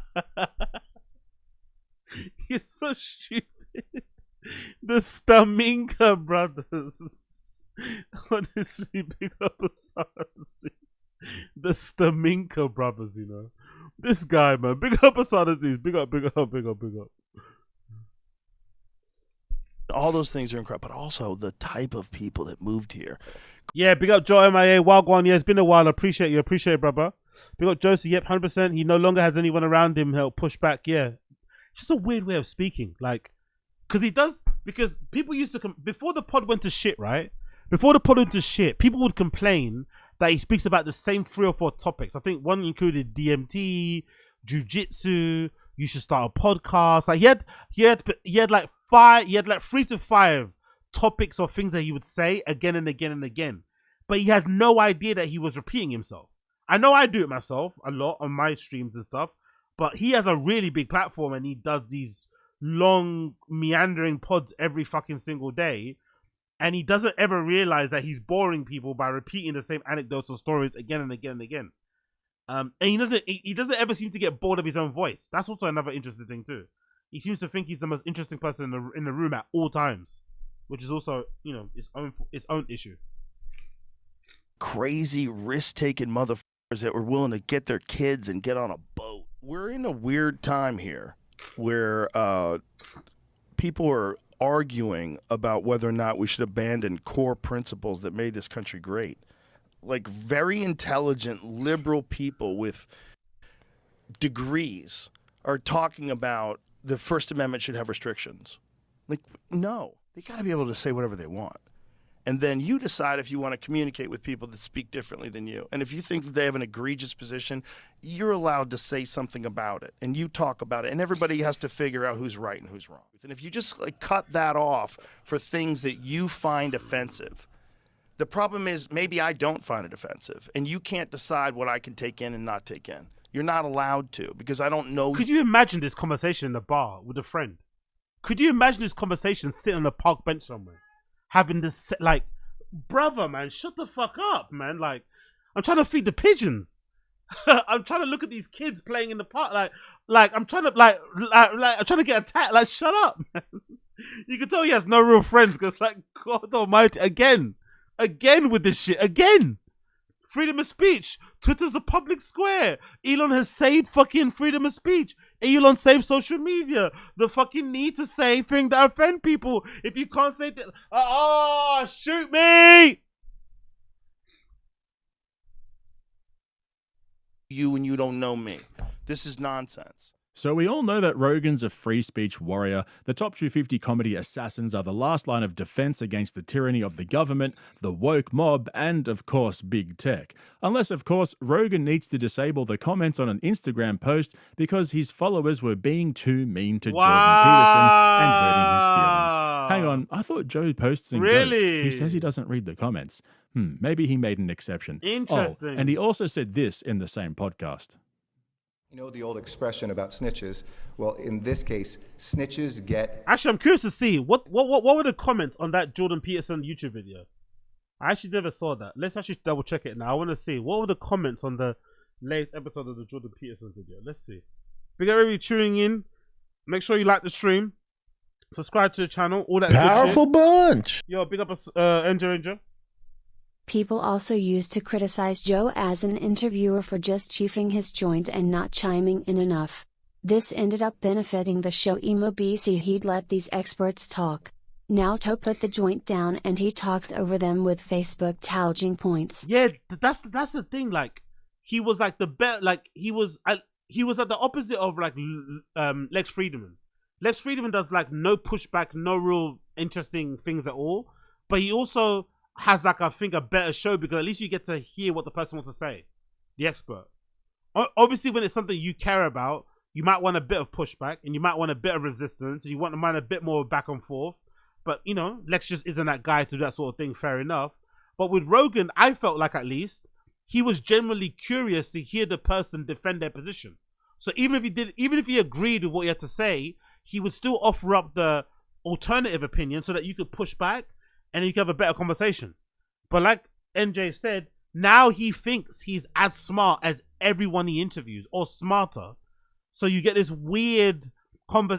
You're so stupid. The Staminka brothers. Honestly, big up Asada Z's. The Staminka brothers, you know. This guy, man. Big up Asada Z's. Big up, big up, big up, big up. All those things are incredible, but also the type of people that moved here. Yeah, big up Joe MIA, Wagwan. Yeah, it's been a while. I appreciate you. Appreciate it, brother. Big up Josie. Yep, 100%. He no longer has anyone around him help push back. Yeah. It's just a weird way of speaking. Like, because people used to, before the pod went to shit, right? Before the pod went to shit, people would complain that he speaks about the same 3 or 4 topics. I think one included DMT, jujitsu, you should start a podcast. Like he had like 3 to 5 topics or things that he would say again and again and again. But he had no idea that he was repeating himself. I know I do it myself a lot on my streams and stuff, but he has a really big platform and he does these long meandering pods every fucking single day. And he doesn't ever realize that he's boring people by repeating the same anecdotes or stories again and again and again. And he doesn't ever seem to get bored of his own voice. That's also another interesting thing too. He seems to think he's the most interesting person in the room at all times, which is also, you know, its own issue. Crazy risk-taking motherfuckers that were willing to get their kids and get on a boat. We're in a weird time here where people are arguing about whether or not we should abandon core principles that made this country great. Like very intelligent, liberal people with degrees are talking about the First Amendment should have restrictions. Like, no, they got to be able to say whatever they want. And then you decide if you want to communicate with people that speak differently than you. And if you think that they have an egregious position, you're allowed to say something about it. And you talk about it. And everybody has to figure out who's right and who's wrong. And if you just like cut that off for things that you find offensive, the problem is maybe I don't find it offensive. And you can't decide what I can take in and not take in. You're not allowed to because I don't know. Could you imagine this conversation in a bar with a friend? Could you imagine this conversation sitting on a park bench somewhere? Having this, like, brother, man, shut the fuck up, man. Like, I'm trying to feed the pigeons. I'm trying to look at these kids playing in the park. Like I'm trying to, I'm trying to get attacked. Like, shut up, man. You can tell he has no real friends because, like, God almighty, again with this shit, again. Freedom of speech. Twitter's a public square. Elon has saved fucking freedom of speech. Elon saved social media. The fucking need to say things that offend people. If you can't say that, shoot me. You and you don't know me. This is nonsense. So we all know that Rogan's a free speech warrior. The top 250 comedy assassins are the last line of defense against the tyranny of the government, the woke mob, and, of course, big tech. Unless, of course, Rogan needs to disable the comments on an Instagram post because his followers were being too mean to Jordan Peterson and hurting his feelings. Hang on, I thought Joe posts and Really? goes. He says he doesn't read the comments. Maybe he made an exception. Interesting. Oh, and he also said this in the same podcast. You know the old expression about snitches? Well, in this case, snitches get... Actually, I'm curious to see what were the comments on that Jordan Peterson YouTube video. I actually never saw that. Let's actually double check it now. I want to see what were the comments on the latest episode of the Jordan Peterson video. Let's see. Big up everybody tuning in. Make sure you like the stream, subscribe to the channel, all that Powerful good shit. bunch. Yo, big up us, Angel. People also used to criticize Joe as an interviewer for just chiefing his joint and not chiming in enough. This ended up benefiting the show. Emo BC he'd let these experts talk. Now Joe put the joint down and he talks over them with Facebook talging points. Yeah, that's the thing. Like, he was like the best. Like, he was at the opposite of like Lex Friedman. Lex Friedman does like no pushback, no real interesting things at all. But he also has like, I think, a better show because at least you get to hear what the person wants to say, the expert. Obviously, when it's something you care about, you might want a bit of pushback and you might want a bit of resistance and you want to mind a bit more back and forth. But, you know, Lex just isn't that guy to do that sort of thing, fair enough. But with Rogan, I felt like at least he was generally curious to hear the person defend their position. So even if he agreed with what he had to say, he would still offer up the alternative opinion so that you could push back and you can have a better conversation. But like NJ said, now he thinks he's as smart as everyone he interviews, or smarter. So you get this weird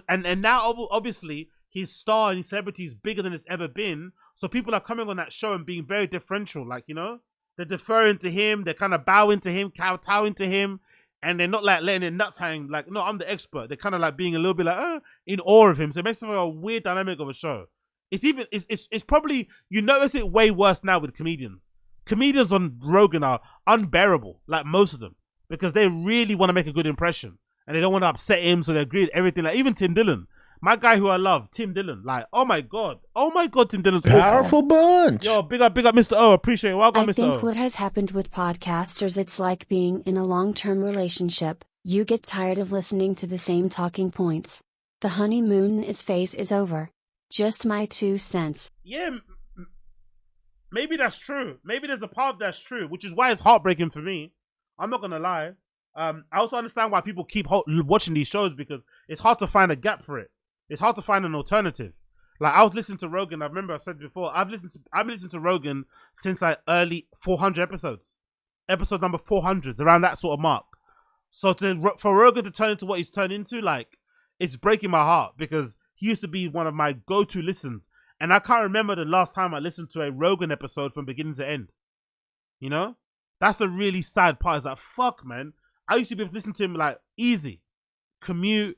and now obviously his star and his celebrity is bigger than it's ever been. So people are coming on that show and being very differential, like, you know, they're deferring to him, they're kind of bowing to him, kowtowing to him, and they're not like letting their nuts hang. Like, no, I'm the expert. They're kind of like being a little bit like in awe of him. So it makes it a weird dynamic of a show. It's probably, you notice it way worse now with comedians. Comedians on Rogan are unbearable, like most of them, because they really want to make a good impression and they don't want to upset him, so they agree with everything. Like even Tim Dillon, my guy who I love, Tim Dillon. Like, oh my god, Tim Dillon's powerful bunch. Yo, big up, Mr. O. Appreciate it. Welcome, Mr. O. I think what has happened with podcasters, it's like being in a long-term relationship. You get tired of listening to the same talking points. The honeymoon phase is over. Just my 2 cents. Yeah, maybe that's true. Maybe there's a part that's true, which is why it's heartbreaking for me. I'm not gonna lie. I also understand why people keep watching these shows, because it's hard to find a gap for it. It's hard to find an alternative. Like, I was listening to Rogan. I remember I said before, I've listened to Rogan since early 400 episodes. Episode number 400, around that sort of mark. So for Rogan to turn into what he's turned into, like, it's breaking my heart, because he used to be one of my go-to listens. And I can't remember the last time I listened to a Rogan episode from beginning to end. You know? That's a really sad part. It's like, fuck, man. I used to be able to listen to him, like, easy. Commute,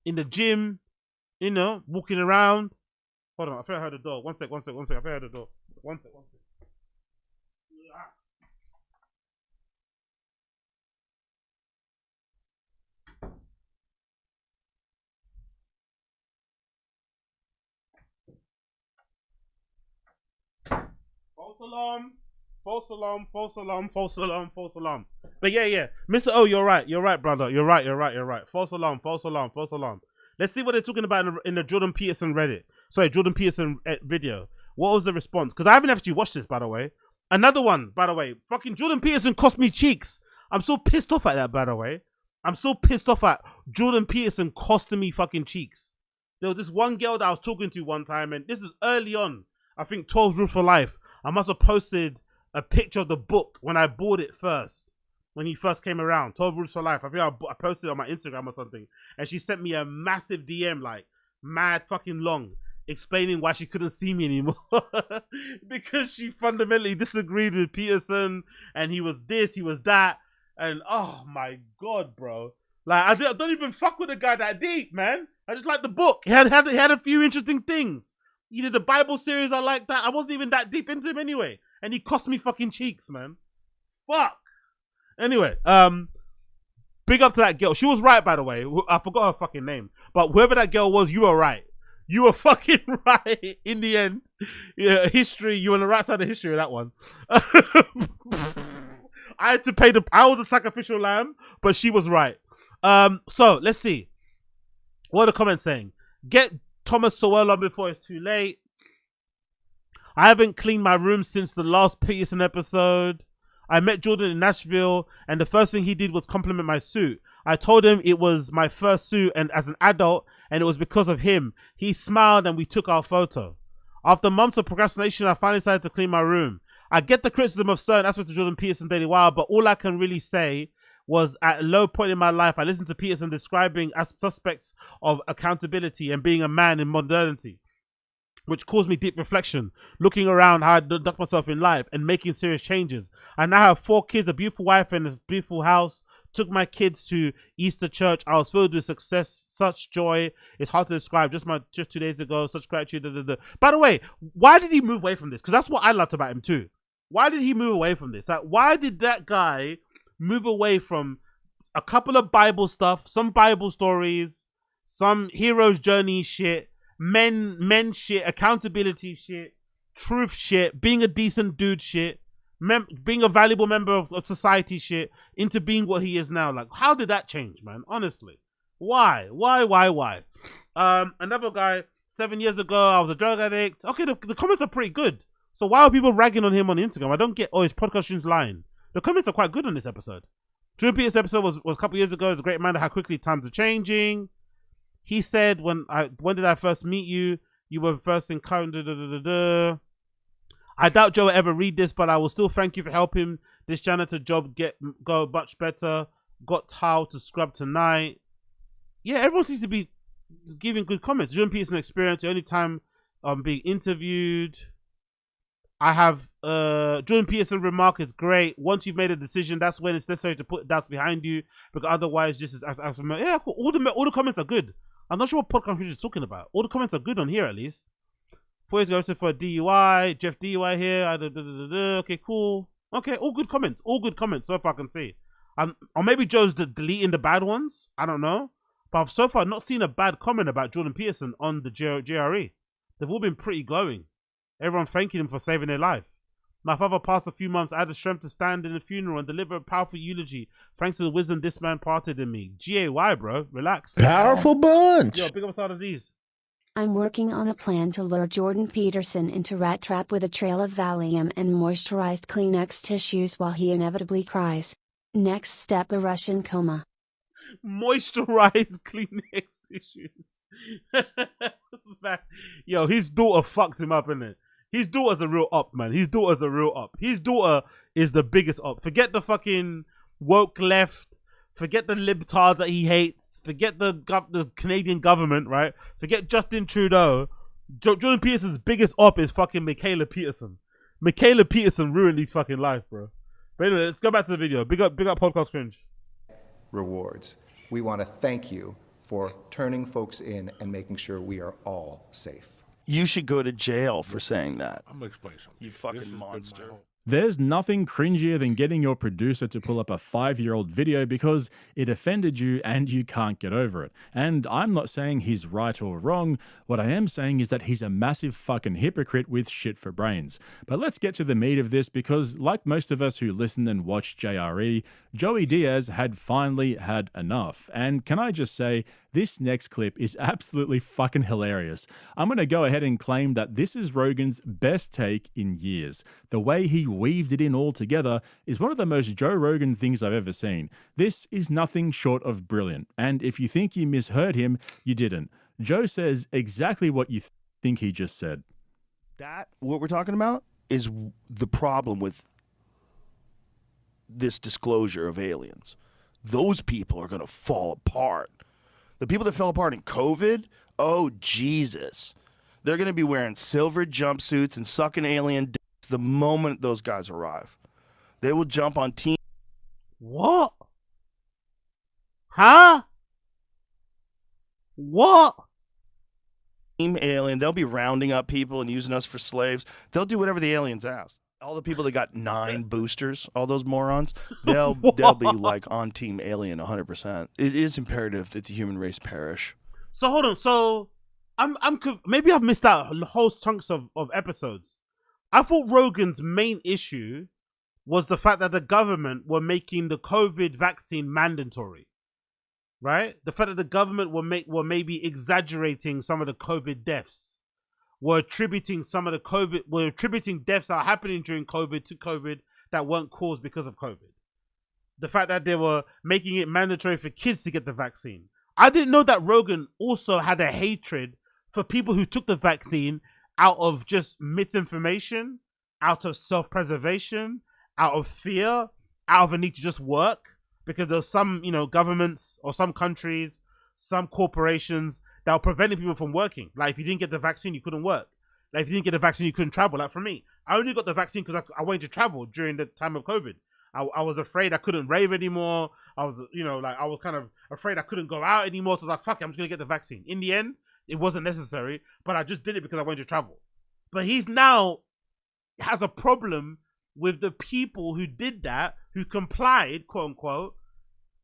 in the gym, you know, walking around. Hold on, I think I heard the door. One sec. I think I heard the door. One sec. False alarm. But yeah. Mr. O, you're right, brother. You're right. False alarm. Let's see what they're talking about in the Jordan Peterson video. What was the response? Because I haven't actually watched this, by the way. Another one, by the way. Fucking Jordan Peterson cost me cheeks. I'm so pissed off at that, by the way. I'm so pissed off at Jordan Peterson costing me fucking cheeks. There was this one girl that I was talking to one time, and this is early on. I think 12 Rules for Life. I must have posted a picture of the book when I bought it first. When he first came around, 12 Rules for Life. I think I posted it on my Instagram or something. And she sent me a massive DM, like, mad fucking long, explaining why she couldn't see me anymore. Because she fundamentally disagreed with Peterson, and he was this, he was that. And oh my God, bro. Like, I don't even fuck with the guy that deep, man. I just like the book. He had a few interesting things. He did the Bible series, I like that. I wasn't even that deep into him anyway. And he cost me fucking cheeks, man. Fuck. Anyway, big up to that girl. She was right, by the way. I forgot her fucking name. But whoever that girl was, you were right. You were fucking right in the end. Yeah, history. You were on the right side of history with that one. I had to pay I was a sacrificial lamb, but she was right. So let's see. What are the comments saying? Get Thomas Sowell on before it's too late. I haven't cleaned my room since the last Peterson episode. I met Jordan in Nashville, and the first thing he did was compliment my suit. I told him it was my first suit, and as an adult, and it was because of him. He smiled, and we took our photo. After months of procrastination, I finally decided to clean my room. I get the criticism of certain aspects of Jordan Peterson Daily Wire, but all I can really say was at a low point in my life, I listened to Peterson describing suspects of accountability and being a man in modernity, which caused me deep reflection, looking around how I conduct myself in life and making serious changes. I now have 4 kids, a beautiful wife, and a beautiful house. Took my kids to Easter church. I was filled with success, such joy. It's hard to describe. Just 2 days ago, such gratitude. By the way, why did he move away from this? Because that's what I loved about him too. Why did he move away from this? Like, why did that guy move away from a couple of Bible stuff, some Bible stories, some hero's journey shit, men shit, accountability shit, truth shit, being a decent dude shit, being a valuable member of society shit, into being what he is now? Like, how did that change, man? Honestly, why? Another guy, 7 years ago, I was a drug addict. Okay, the comments are pretty good. So why are people ragging on him on Instagram? I don't get. Oh, his podcast stream's lying. The comments are quite good on this episode. Jordan Peter's episode was a couple years ago. It was a great reminder how quickly times are changing. He said, when did I first meet you? You were first encountered. I doubt Joe will ever read this, but I will still thank you for helping this janitor job go much better. Got towel to scrub tonight. Yeah, everyone seems to be giving good comments. Jordan Peterson experience, the only time I'm being interviewed. I have Jordan Peterson remark is great. Once you've made a decision, that's when it's necessary to put doubts behind you, because otherwise, just as yeah, cool. All the comments are good. I'm not sure what podcast is talking about. All the comments are good on here, at least. 4 years ago, arrested for a DUI. Jeff DUI here. Okay, cool. Okay, all good comments. All good comments, so far I can see. Or maybe Joe's deleting the bad ones. I don't know. But I've so far not seen a bad comment about Jordan Peterson on the JRE. They've all been pretty glowing. Everyone thanking him for saving their life. My father passed a few months. I had the strength to stand in the funeral and deliver a powerful eulogy. Thanks to the wisdom this man parted in me. GAY, bro. Relax. Powerful bunch. Yo, big up Asad Aziz. I'm working on a plan to lure Jordan Peterson into rat trap with a trail of Valium and moisturized Kleenex tissues while he inevitably cries. Next step, a Russian coma. Moisturized Kleenex tissues. Yo, his daughter fucked him up, innit? His daughter's a real op, man. His daughter's a real op. His daughter is the biggest op. Forget the fucking woke left. Forget the libtards that he hates. Forget the Canadian government, right? Forget Justin Trudeau. Jordan Peterson's biggest op is fucking Michaela Peterson. Michaela Peterson ruined his fucking life, bro. But anyway, let's go back to the video. Big up Podcast Cringe. Rewards. We want to thank you for turning folks in and making sure we are all safe. You should go to jail for saying that. I'm gonna explain something. You fucking monster. There's nothing cringier than getting your producer to pull up a 5-year-old video because it offended you and you can't get over it. And I'm not saying he's right or wrong. What I am saying is that he's a massive fucking hypocrite with shit for brains. But let's get to the meat of this because, like most of us who listen and watch JRE, Joey Diaz had finally had enough. And can I just say, this next clip is absolutely fucking hilarious. I'm going to go ahead and claim that this is Rogan's best take in years. The way he weaved it in all together is one of the most Joe Rogan things I've ever seen. This is nothing short of brilliant. And if you think you misheard him, you didn't. Joe says exactly what you think he just said. That, what we're talking about, is the problem with this disclosure of aliens. Those people are going to fall apart. The people that fell apart in COVID, oh, Jesus. They're going to be wearing silver jumpsuits and sucking alien dicks the moment those guys arrive. They will jump on team. What? Huh? What? Team alien. They'll be rounding up people and using us for slaves. They'll do whatever the aliens ask. All the people that got 9 boosters, all those morons, they'll be like on team alien 100%. It is imperative that the human race perish. So hold on. So maybe I've missed out whole chunks of episodes. I thought Rogan's main issue was the fact that the government were making the COVID vaccine mandatory, right? The fact that the government were maybe exaggerating some of the COVID deaths. Were attributing deaths that are happening during COVID to COVID that weren't caused because of COVID. The fact that they were making it mandatory for kids to get the vaccine. I didn't know that Rogan also had a hatred for people who took the vaccine out of just misinformation, out of self-preservation, out of fear, out of a need to just work. Because there's some, governments or some countries, some corporations that were preventing people from working. Like, if you didn't get the vaccine, you couldn't work. Like, if you didn't get the vaccine, you couldn't travel. Like, for me, I only got the vaccine because I wanted to travel during the time of COVID. I was afraid I couldn't rave anymore. I was, I was kind of afraid I couldn't go out anymore. So I was like, fuck it, I'm just going to get the vaccine. In the end, it wasn't necessary, but I just did it because I wanted to travel. But he's now has a problem with the people who did that, who complied, quote unquote,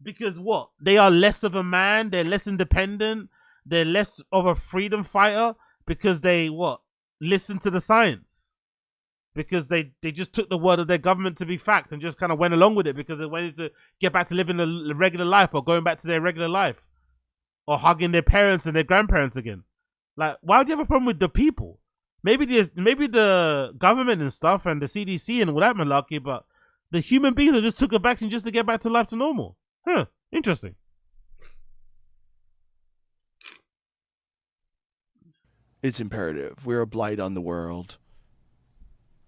because what? They are less of a man. They're less independent. They're less of a freedom fighter because they listen to the science, because they just took the word of their government to be fact and just kind of went along with it because they wanted to get back to living a regular life or going back to their regular life or hugging their parents and their grandparents again. Like, why would you have a problem with the people? Maybe the government and stuff and the CDC and all that malarkey, but the human beings that just took a vaccine just to get back to life to normal. Huh, interesting. It's imperative. We're a blight on the world.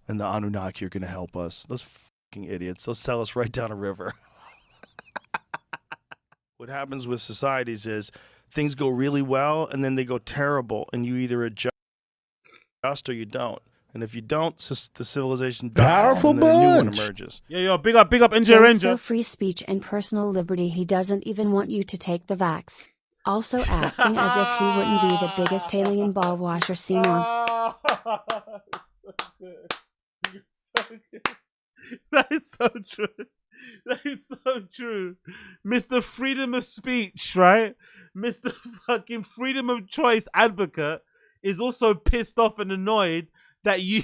And the Anunnaki are going to help us. Those fucking idiots. They'll sell us right down a river. What happens with societies is things go really well and then they go terrible. And you either adjust or you don't. And if you don't, the civilization dies. Powerful and then a new one bunch. emerges. Yeah, big up NJ Joe's Ranger. so free speech and personal liberty he doesn't even want you to take the vax. Also acting as if he wouldn't be the biggest alien ball washer seen on. So good. That is so true. That is so true. Mr. Freedom of Speech, right? Mr. fucking Freedom of Choice advocate is also pissed off and annoyed that you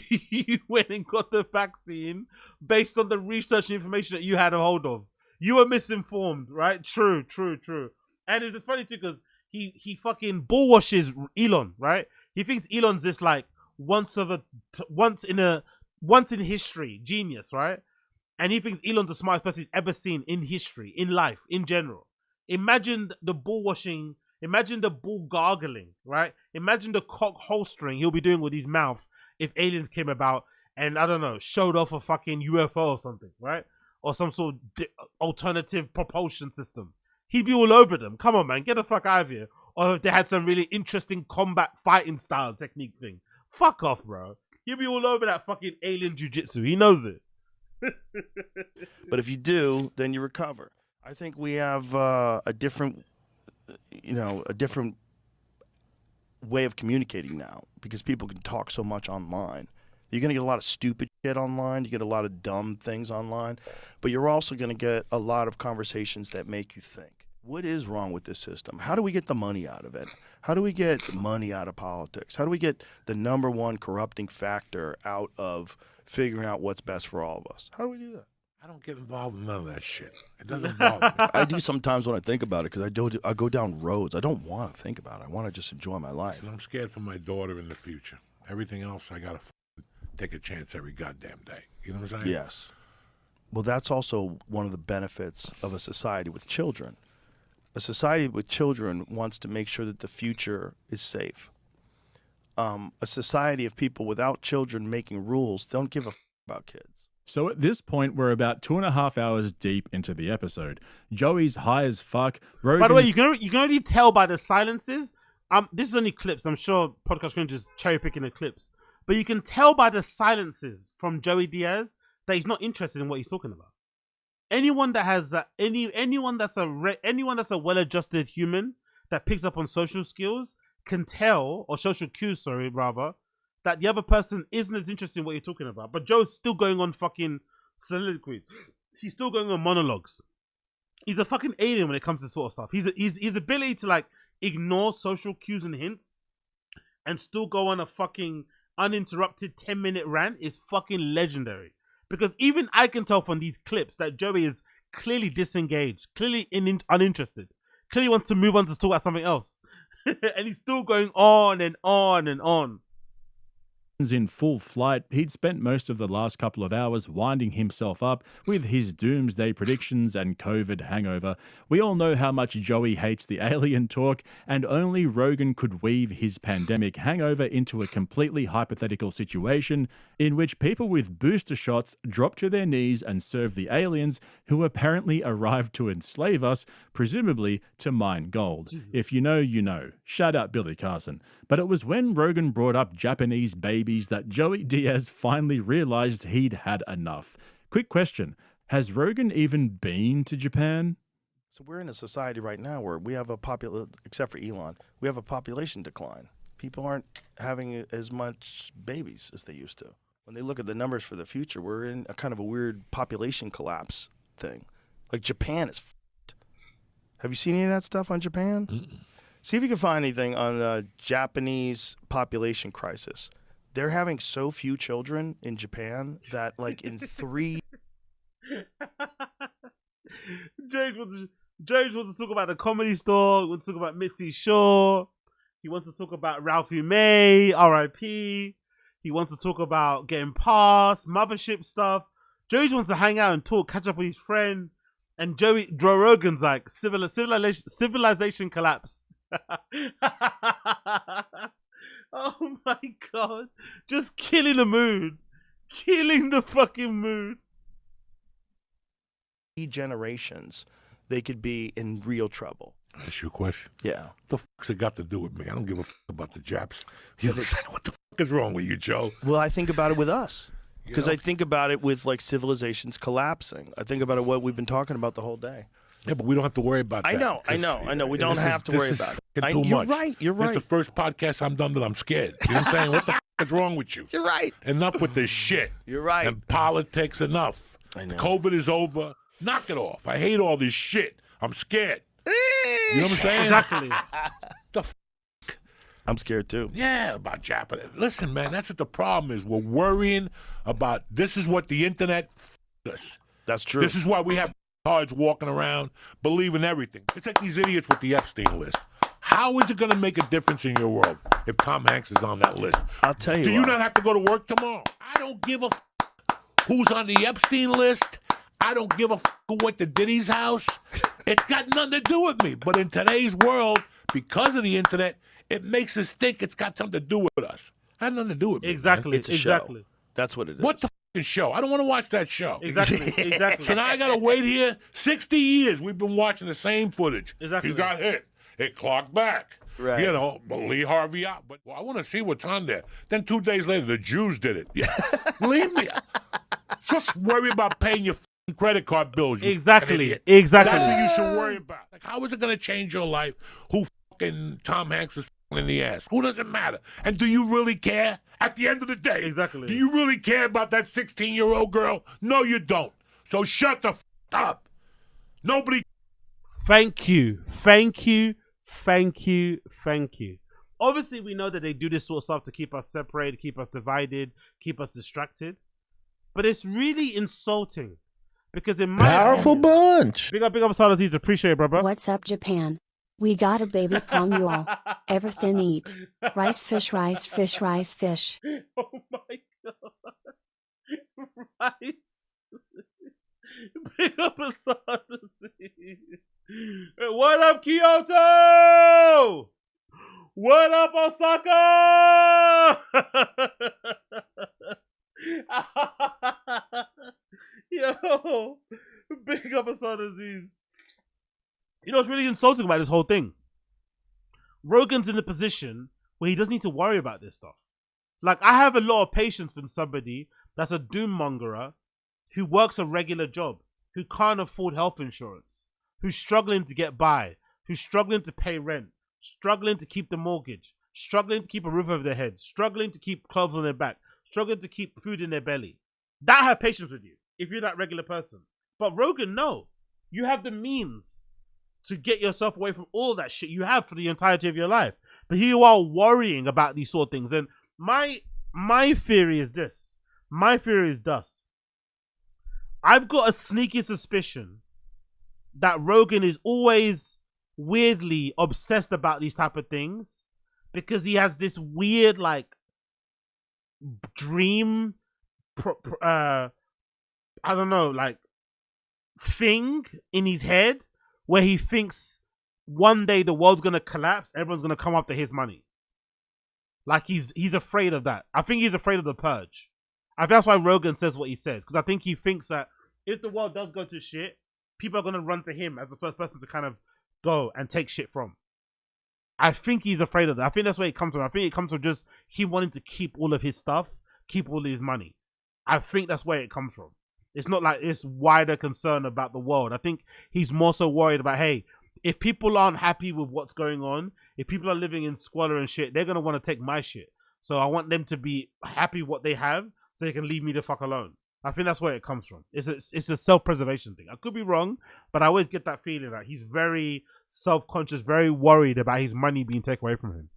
went and got the vaccine based on the research and information that you had a hold of. You were misinformed, right? True. And it's funny too because he fucking bullwashes Elon, right? He thinks Elon's this like once in history genius, right? And he thinks Elon's the smartest person he's ever seen in history, in life, in general. Imagine the bullwashing, imagine the bull gargling, right? Imagine the cock holstering he'll be doing with his mouth if aliens came about and, I don't know, showed off a fucking UFO or something, right? Or some sort of alternative propulsion system. He'd be all over them. Come on, man, get the fuck out of here. Or if they had some really interesting combat fighting style technique thing. Fuck off, bro. He'll be all over that fucking alien jujitsu. He knows it. But if you do, then you recover. I think we have a different way of communicating now because people can talk so much online. You're going to get a lot of stupid shit online. You get a lot of dumb things online. But you're also going to get a lot of conversations that make you think. What is wrong with this system? How do we get the money out of it? How do we get money out of politics? How do we get the number one corrupting factor out of figuring out what's best for all of us? How do we do that? I don't get involved in none of that shit. It doesn't bother me. I do sometimes when I think about it because I go down roads. I don't want to think about it. I want to just enjoy my life. I'm scared for my daughter in the future. Everything else, I got to take a chance every goddamn day. You know what I'm saying? Yes. Well, that's also one of the benefits of a society with children. A society with children wants to make sure that the future is safe. A society of people without children making rules don't give a about kids. So at this point, we're about 2.5 hours deep into the episode. Joey's high as fuck. Rogan... By the way, you can already tell by the silences. This is only clips. I'm sure podcast can just cherry picking the clips, but you can tell by the silences from Joey Diaz that he's not interested in what he's talking about. Anyone that has anyone that's a well-adjusted human that picks up on social skills can tell, or social cues, sorry, rather, that the other person isn't as interested in what you're talking about. But Joe's still going on fucking soliloquies. He's still going on monologues. He's a fucking alien when it comes to sort of stuff. His ability to like ignore social cues and hints and still go on a fucking uninterrupted 10-minute rant is fucking legendary. Because even I can tell from these clips that Joey is clearly disengaged, clearly uninterested, clearly wants to move on to talk about something else. And he's still going on and on and on. In full flight, he'd spent most of the last couple of hours winding himself up with his doomsday predictions and COVID hangover. We all know how much Joey hates the alien talk, and only Rogan could weave his pandemic hangover into a completely hypothetical situation in which people with booster shots drop to their knees and serve the aliens who apparently arrived to enslave us, presumably to mine gold. If you know, you know. Shout out Billy Carson. But it was when Rogan brought up Japanese babies that Joey Diaz finally realized he'd had enough. Quick question. Has Rogan even been to Japan? So we're in a society right now where we have except for Elon, we have a population decline. People aren't having as much babies as they used to. When they look at the numbers for the future, we're in a kind of a weird population collapse thing. Like Japan is f***ed. Have you seen any of that stuff on Japan? Mm-mm. See if you can find anything on the Japanese population crisis. They're having so few children in Japan that, like, in 3... James wants to talk about the Comedy Store. He wants to talk about Missy Shaw. He wants to talk about Ralphie May, R.I.P. He wants to talk about getting past, mothership stuff. Joey wants to hang out and talk, catch up with his friend. And Joe Rogan's like, civilization collapse. Oh my god. Just killing the mood. Killing the fucking mood. Generations, they could be in real trouble. That's your question? Yeah. What the fuck's it got to do with me? I don't give a fuck about the Japs. You know, what the fuck is wrong with you, Joe? Well, I think about it with us. Because I think about it with, like, civilizations collapsing. I think about it what we've been talking about the whole day. Yeah, but we don't have to worry about that. I know. We don't have to worry about it. You're right. This is the first podcast I'm done that I'm scared. You know what I'm saying? What the fuck is wrong with you? You're right. Enough with this shit. You're right. And politics, enough. I know. COVID is over. Knock it off. I hate all this shit. I'm scared. You know what I'm saying? Exactly. The fuck? I'm scared too. Yeah, about Japanese. Listen, man, that's what the problem is. We're worrying about this is what the internet does. That's true. This is why we have cards walking around believing everything. It's like these idiots with the Epstein list. How How is it going to make a difference in your world if Tom Hanks is on that list? I'll tell you. Do you not have to go to work tomorrow? I don't give a who's on the Epstein list. I don't give a who went to Diddy's house. It's got nothing to do with me. But in today's world, because of the internet, it makes us think it's got something to do with us. It had nothing to do with me. Exactly. Man. It's a Exactly. show. That's what it is. What the show? I don't want to watch that show. Exactly. Exactly. So now I got to wait here. 60 years we've been watching the same footage. Exactly. He got hit. It clocked back. Right. You know, Lee Harvey out. But I want to see what's on there. Then 2 days later, the Jews did it. Yeah. Believe me. Just worry about paying your credit card bills. You Exactly. idiot. Exactly. That's what you should worry about. Like, how is it going to change your life? Who Tom Hanks is in the ass? Who doesn't matter? And do you really care? At the end of the day, Exactly. do you really care about that 16-year-old girl? No, you don't. So shut the up. Nobody. Thank you. Thank you. Thank you. Thank you. Obviously, we know that they do this sort of stuff to keep us separated, keep us divided, keep us distracted. But it's really insulting because in my Powerful bunch. Big up, Salaziz. Appreciate it, brother. What's up, Japan? We got a baby pong you all. Everything eat. Rice, fish, rice, fish, rice, fish. Oh my god. Rice. Big up Salaziz. What up, Kyoto? What up, Osaka? Yo, big up Salaziz. You know what's really insulting about this whole thing? Rogan's in a position where he doesn't need to worry about this stuff. Like, I have a lot of patience for somebody that's a doom mongerer who works a regular job, who can't afford health insurance, who's struggling to get by, who's struggling to pay rent, struggling to keep the mortgage, struggling to keep a roof over their head, struggling to keep clothes on their back, struggling to keep food in their belly. That I have patience with you if you're that regular person. But Rogan, no. You have the means to get yourself away from all that shit you have for the entirety of your life. But here you are worrying about these sort of things. And my theory is this. My theory is thus. I've got a sneaky suspicion that Rogan is always weirdly obsessed about these type of things because he has this weird, like, dream, I don't know, like, thing in his head where he thinks one day the world's gonna collapse, everyone's gonna come after his money. Like he's afraid of that. I think he's afraid of the purge. I think that's why Rogan says what he says, because I think he thinks that if the world does go to shit, people are gonna run to him as the first person to kind of go and take shit from. I think he's afraid of that. I think that's where it comes from. I think it comes from just him wanting to keep all of his stuff, keep all of his money. I think that's where it comes from. It's not like this wider concern about the world. I think he's more so worried about, hey, if people aren't happy with what's going on, if people are living in squalor and shit, they're going to want to take my shit. So I want them to be happy with what they have so they can leave me the fuck alone. I think that's where it comes from. It's a self-preservation thing. I could be wrong, but I always get that feeling that he's very self-conscious, very worried about his money being taken away from him.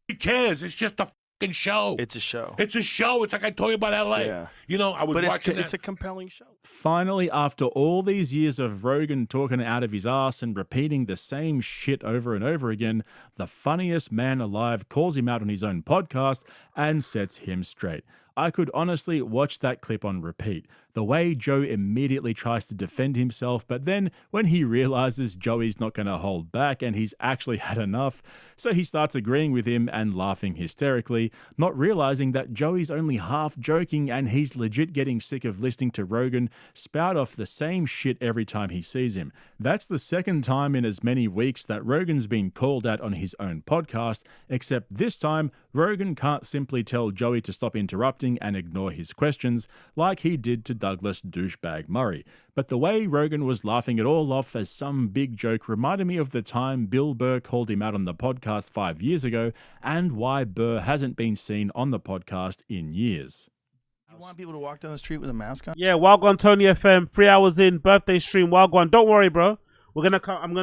He cares. It's just a fucking show. It's a show. It's a show. It's like I told you about LA. Yeah. You know, I was watching it's a compelling show. Finally, after all these years of Rogan talking out of his ass and repeating the same shit over and over again, the funniest man alive calls him out on his own podcast and sets him straight. I could honestly watch that clip on repeat. The way Joe immediately tries to defend himself, but then when he realizes Joey's not going to hold back and he's actually had enough, so he starts agreeing with him and laughing hysterically, not realizing that Joey's only half joking and he's legit getting sick of listening to Rogan spout off the same shit every time he sees him. That's the second time in as many weeks that Rogan's been called out on his own podcast, except this time Rogan can't simply tell Joey to stop interrupting and ignore his questions like he did to Douglas douchebag Murray. But the way Rogan was laughing it all off as some big joke reminded me of the time Bill Burr called him out on the podcast 5 years ago and why Burr hasn't been seen on the podcast in years. You want people to walk down the street with a mask on? Yeah, Wagwan Tony FM, 3 hours in, birthday stream, Wagwan. Don't worry, bro. We're gonna come. I'm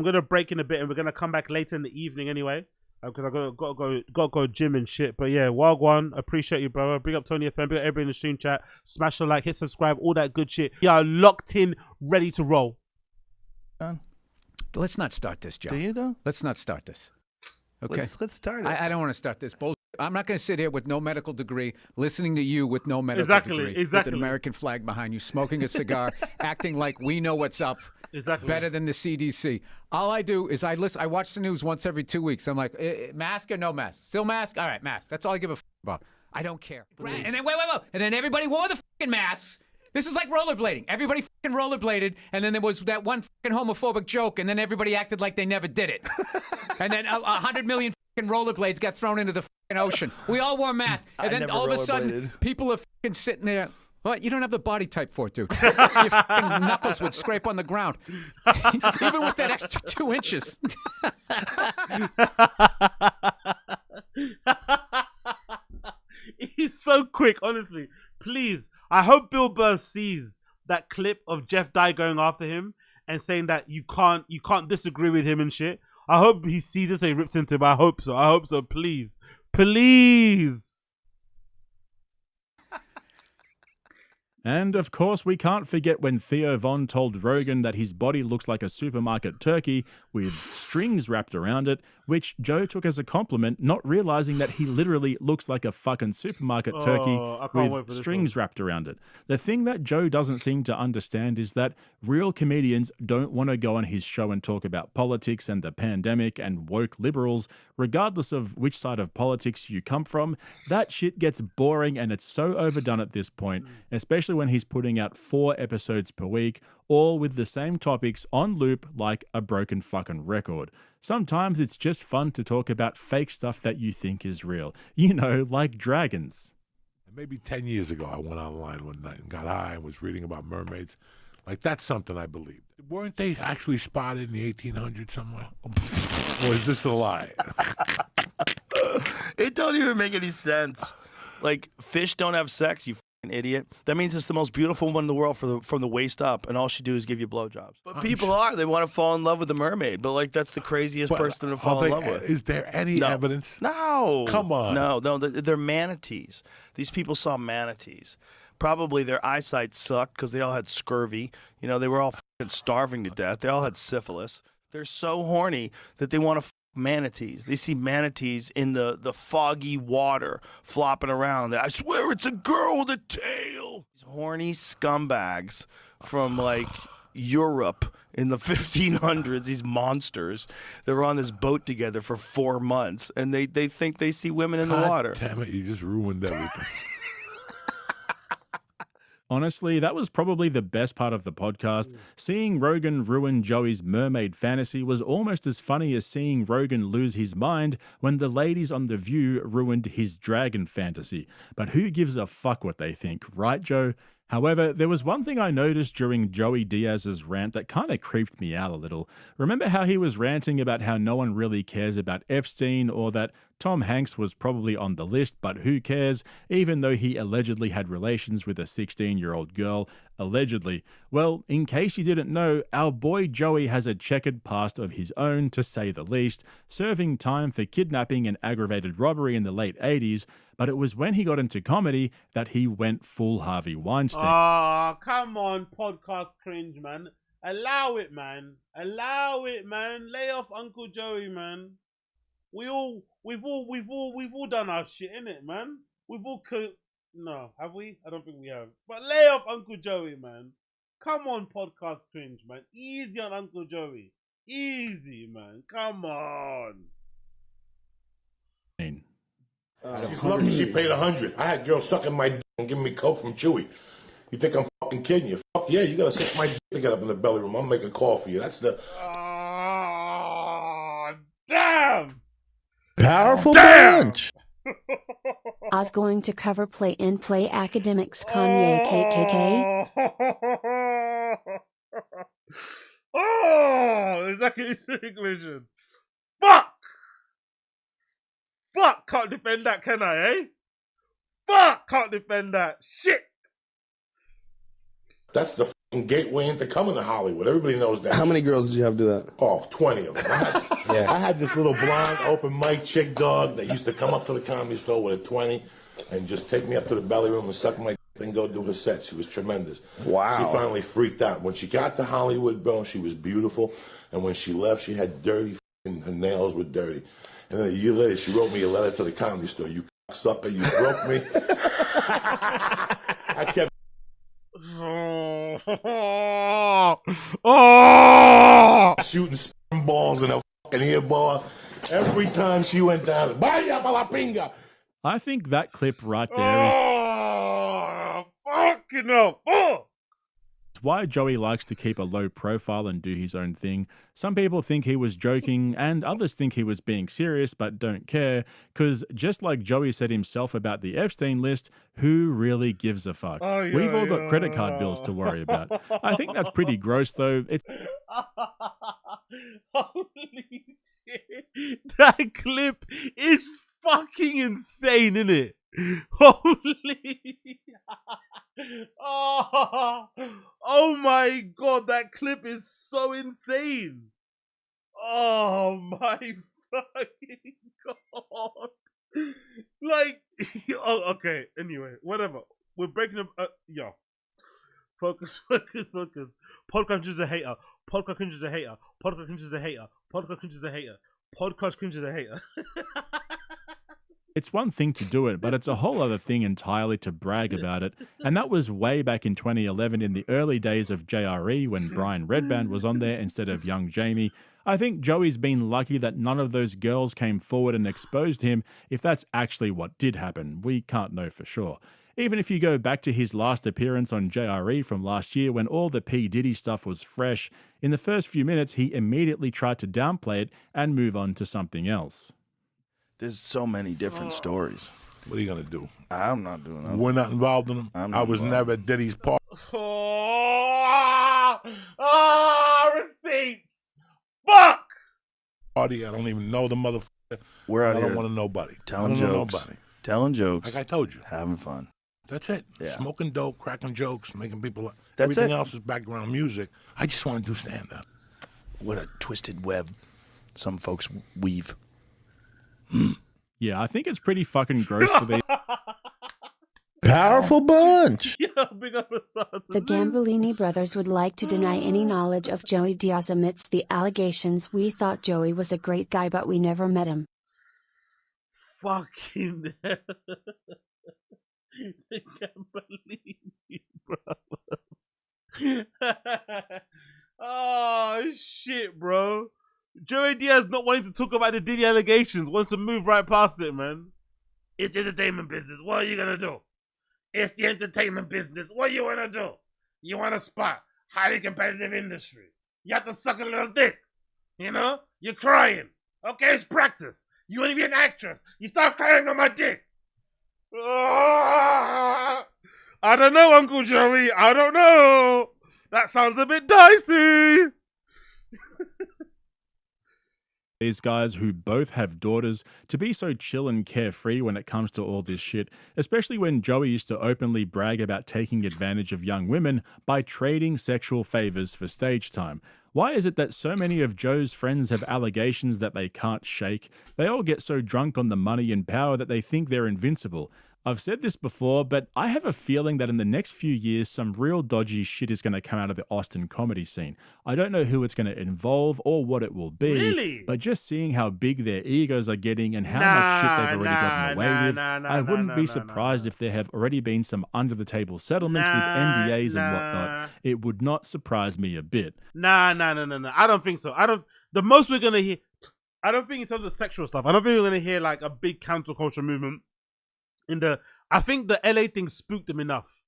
gonna break in a bit, and we're gonna come back later in the evening anyway, because I gotta go gym and shit. But yeah, Wagwan, appreciate you, brother. Big up Tony FM, big up everybody in the stream chat. Smash the like, hit subscribe, all that good shit. We are locked in, ready to roll. Let's not start this, Joe. Do you though? Let's not start this. Okay. Let's start it. I don't want to start this bullshit. I'm not going to sit here with no medical degree, listening to you with no medical degree, with an American flag behind you, smoking a cigar, acting like we know what's up, better than the CDC. All I do is I watch the news once every 2 weeks. I'm like, mask or no mask? Still mask? All right, mask. That's all I give a about. I don't care. And then wait. And then everybody wore the fucking masks. This is like rollerblading. Everybody fucking rollerbladed, and then there was that one fucking homophobic joke, and then everybody acted like they never did it. And then 100 million fucking rollerblades got thrown into the fucking ocean. We all wore masks, and then all of a sudden, people are fucking sitting there. Well, you don't have the body type for it, dude. Your fucking knuckles would scrape on the ground, even with that extra 2 inches. He's so quick, honestly. Please, I hope Bill Burr sees that clip of Jeff Dye going after him and saying that you can't disagree with him and shit. I hope he sees this and he rips into him. I hope so. Please. And of course, we can't forget when Theo Von told Rogan that his body looks like a supermarket turkey with strings wrapped around it, which Joe took as a compliment, not realizing that he literally looks like a fucking supermarket turkey with strings wrapped around it. The thing that Joe doesn't seem to understand is that real comedians don't want to go on his show and talk about politics and the pandemic and woke liberals, regardless of which side of politics you come from. That shit gets boring and it's so overdone at this point, especially when he's putting out 4 episodes per week, all with the same topics on loop like a broken fucking record. Sometimes it's just fun to talk about fake stuff that you think is real. You know, like dragons. Maybe 10 years ago, I went online one night and got high and was reading about mermaids. Like, that's something I believed. Weren't they actually spotted in the 1800s somewhere? Or is this a lie? It don't even make any sense. Like, fish don't have sex, you fucking idiot. That means it's the most beautiful woman in the world from the waist up, and all she do is give you blowjobs. But people they want to fall in love with the mermaid, but like that's the craziest person to fall in love with. Is there any evidence? No. Come on. No, they're manatees. These people saw manatees. Probably their eyesight sucked because they all had scurvy. You know, they were all fucking starving to death. They all had syphilis. They're so horny that they want to manatees. They see manatees in the foggy water flopping around. I swear it's a girl with a tail. These horny scumbags from like Europe in the 1500s, these monsters, they were on this boat together for 4 months, and they think they see women in the water. Damn it, you just ruined everything. Honestly, that was probably the best part of the podcast. Seeing Rogan ruin Joey's mermaid fantasy was almost as funny as seeing Rogan lose his mind when the ladies on The View ruined his dragon fantasy. But who gives a fuck what they think, right, Joe? However, there was one thing I noticed during Joey Diaz's rant that kind of creeped me out a little. Remember how he was ranting about how no one really cares about Epstein, or that Tom Hanks was probably on the list, but who cares, even though he allegedly had relations with a 16-year-old girl, allegedly. Well, in case you didn't know, our boy Joey has a checkered past of his own, to say the least, serving time for kidnapping and aggravated robbery in the late 80s, but it was when he got into comedy that he went full Harvey Weinstein. Oh, come on, podcast cringe, man. Allow it, man. Lay off Uncle Joey, man. We've all done our shit, innit, man? No, have we? I don't think we have. But lay off Uncle Joey, man. Come on, podcast cringe, man. Easy on Uncle Joey. Easy, man. Come on. She's lucky she paid $100. I had girls sucking my dick and giving me coke from Chewy. You think I'm fucking kidding you? Fuck yeah, you gotta suck my dick to get up in the belly room. I'll make a call for you. That's the... Oh, damn! Powerful bunch! Oz going to cover play-in-play academics Kanye KKK? Oh, exactly. Fuck! Fuck! Can't defend that, can I, eh? Fuck! Can't defend that. Shit! That's the fucking gateway into coming to Hollywood. Everybody knows that. How many girls did you have do that? Oh, 20 of them. I had this little blonde open mic chick dog that used to come up to the Comedy Store with a 20 and just take me up to the belly room and suck my and go do her set. She was tremendous. Wow. She finally freaked out. When she got to Hollywood, bro, she was beautiful. And when she left, she had dirty, her nails were dirty. And then a year later, she wrote me a letter to the Comedy Store. You sucker, you broke me. I kept. Shooting sperm balls in her fucking ear ball. Every time she went down, vaya pa la pinga. I think that clip right there is fucking hell. why Joey likes to keep a low profile and do his own thing. Some people think he was joking and others think he was being serious but don't care, because just like Joey said himself about the Epstein list, who really gives a fuck? We've all got credit card bills to worry about. I think that's pretty gross though. Holy shit. That clip is fucking insane, isn't it? Holy. Oh my god, that clip is so insane. Oh my fucking god. Like, oh, okay, anyway, whatever. We're breaking up. Yo. Focus. Podcast Cringe is a hater. Podcast Cringe is a hater. Podcast Cringe is a hater. Podcast Cringe is a hater. Podcast Cringe is a hater. It's one thing to do it, but it's a whole other thing entirely to brag about it. And that was way back in 2011 in the early days of JRE when Brian Redband was on there instead of young Jamie. I think Joey's been lucky that none of those girls came forward and exposed him, if that's actually what did happen. We can't know for sure. Even if you go back to his last appearance on JRE from last year when all the P. Diddy stuff was fresh, in the first few minutes he immediately tried to downplay it and move on to something else. There's so many different stories. What are you going to do? I'm not doing that. We're not involved in them. I was never at Diddy's party. Receipts. Fuck. Party. I don't even know the motherfucker. We're out I here. don't want to know nobody. Telling jokes. Telling jokes. Like I told you. Having fun. That's it. Yeah. Smoking dope, cracking jokes, making people. That's everything it. else is background music. I just want to do stand up. What a twisted web some folks weave. Yeah, I think it's pretty fucking gross for these. Powerful bunch. Yeah, big up The Gambellini brothers would like to deny any knowledge of Joey Diaz amidst the allegations. We thought Joey was a great guy, but we never met him. Fucking hell. The Gambellini brothers. Oh shit, bro. Joey Diaz not wanting to talk about the Diddy allegations, wants to move right past it, man. It's the entertainment business. What are you gonna do? It's the entertainment business. What you wanna do? You want a spot? Highly competitive industry. You have to suck a little dick. You know? You're crying. Okay, it's practice. You want to be an actress. You start crying on my dick. I don't know, Uncle Joey. I don't know. That sounds a bit dicey. These guys who both have daughters to be so chill and carefree when it comes to all this shit, especially when Joey used to openly brag about taking advantage of young women by trading sexual favors for stage time. Why is it that so many of Joe's friends have allegations that they can't shake? They all get so drunk on the money and power that they think they're invincible. I've said this before, but I have a feeling that in the next few years, some real dodgy shit is going to come out of the Austin comedy scene. I don't know who it's going to involve or what it will be, Really? but just seeing how big their egos are getting and how much shit they've already gotten away with, I wouldn't be surprised if there have already been some under-the-table settlements with NDAs and whatnot. It would not surprise me a bit. Nah. I don't think so. The most we're going to hear, I don't think in terms of sexual stuff, I don't think we're going to hear like a big counterculture movement. I think the LA thing spooked them enough.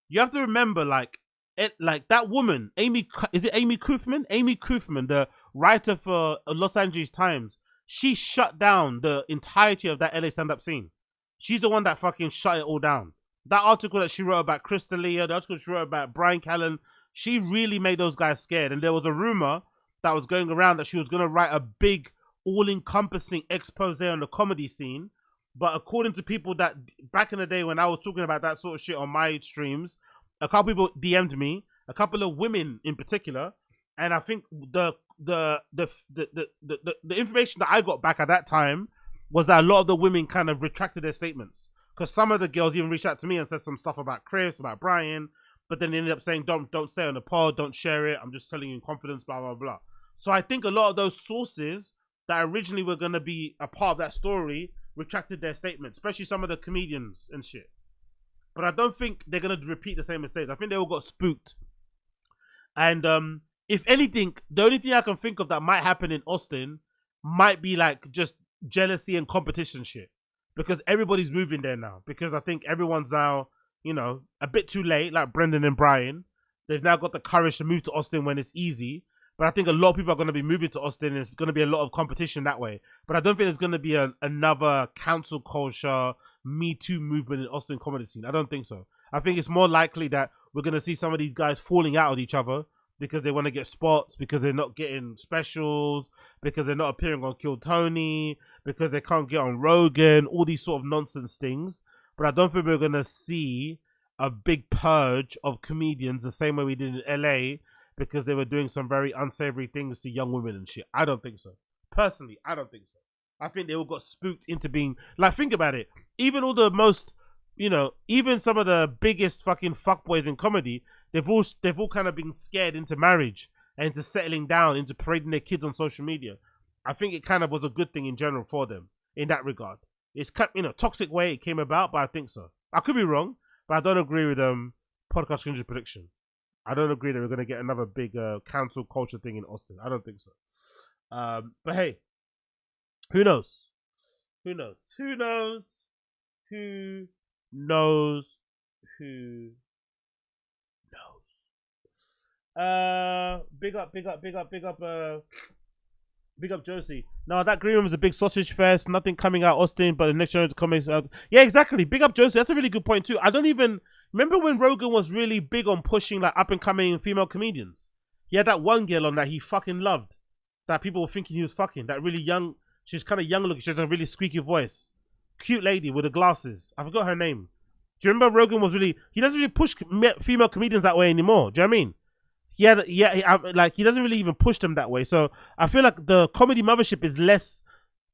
You have to remember, like that woman, Amy Kaufman? Amy Kaufman, the writer for Los Angeles Times, she shut down the entirety of that LA stand-up scene. She's the one that fucking shut it all down. That article that she wrote about Chris D'Elia, the article she wrote about Brian Callen, she really made those guys scared. And there was a rumor that was going around that she was going to write a big, all-encompassing expose on the comedy scene. But according to people that back in the day when I was talking about that sort of shit on my streams, a couple people DM'd me, a couple of women in particular, and I think the information that I got back at that time was that a lot of the women kind of retracted their statements Because some of the girls even reached out to me and said some stuff about Chris, about Brian, but then they ended up saying, don't say on the pod, don't share it. I'm just telling you in confidence, blah, blah, blah. So I think a lot of those sources that originally were going to be a part of that story retracted their statements, especially some of the comedians and shit. But I don't think they're going to repeat the same mistakes. I think they all got spooked. And if anything, the only thing I can think of that might happen in Austin might be like just jealousy and competition shit. Because everybody's moving there now. Because I think everyone's now, you know, a bit too late, like Brendan and Brian. They've now got the courage to move to Austin when it's easy. But I think a lot of people are going to be moving to Austin and it's going to be a lot of competition that way. But I don't think there's going to be another cancel culture, Me Too movement in Austin comedy scene. I don't think so. I think it's more likely that we're going to see some of these guys falling out with each other because they want to get spots, because they're not getting specials, because they're not appearing on Kill Tony, because they can't get on Rogan, all these sort of nonsense things. But I don't think we're going to see a big purge of comedians the same way we did in LA, because they were doing some very unsavory things to young women and shit. I don't think so. Personally, I don't think so. I think they all got spooked into being, like, think about it. Even all the most, you know, even some of the biggest fucking fuckboys in comedy, they've all kind of been scared into marriage and into settling down, into parading their kids on social media. I think it kind of was a good thing in general for them in that regard. It's, you know, toxic way it came about, but I think so. I could be wrong, but I don't agree with Podcast Cringe's prediction. I don't agree that we're going to get another big cancel culture thing in Austin. I don't think so. But hey, who knows? Who knows? Who knows? Who knows? Who knows? Big up Josie. No, that green room is a big sausage fest. Nothing coming out Austin, but the next show is coming out. Yeah, exactly. Big up Josie. That's a really good point too. I don't even remember when Rogan was really big on pushing like up and coming female comedians. He had that one girl on that he fucking loved, that people were thinking he was fucking. That really young. She's kind of young looking. She has a really squeaky voice. Cute lady with the glasses. I forgot her name. Do you remember Rogan was really? He doesn't really push female comedians that way anymore. Do you know what I mean? He doesn't really even push them that way. So I feel like the comedy mothership is less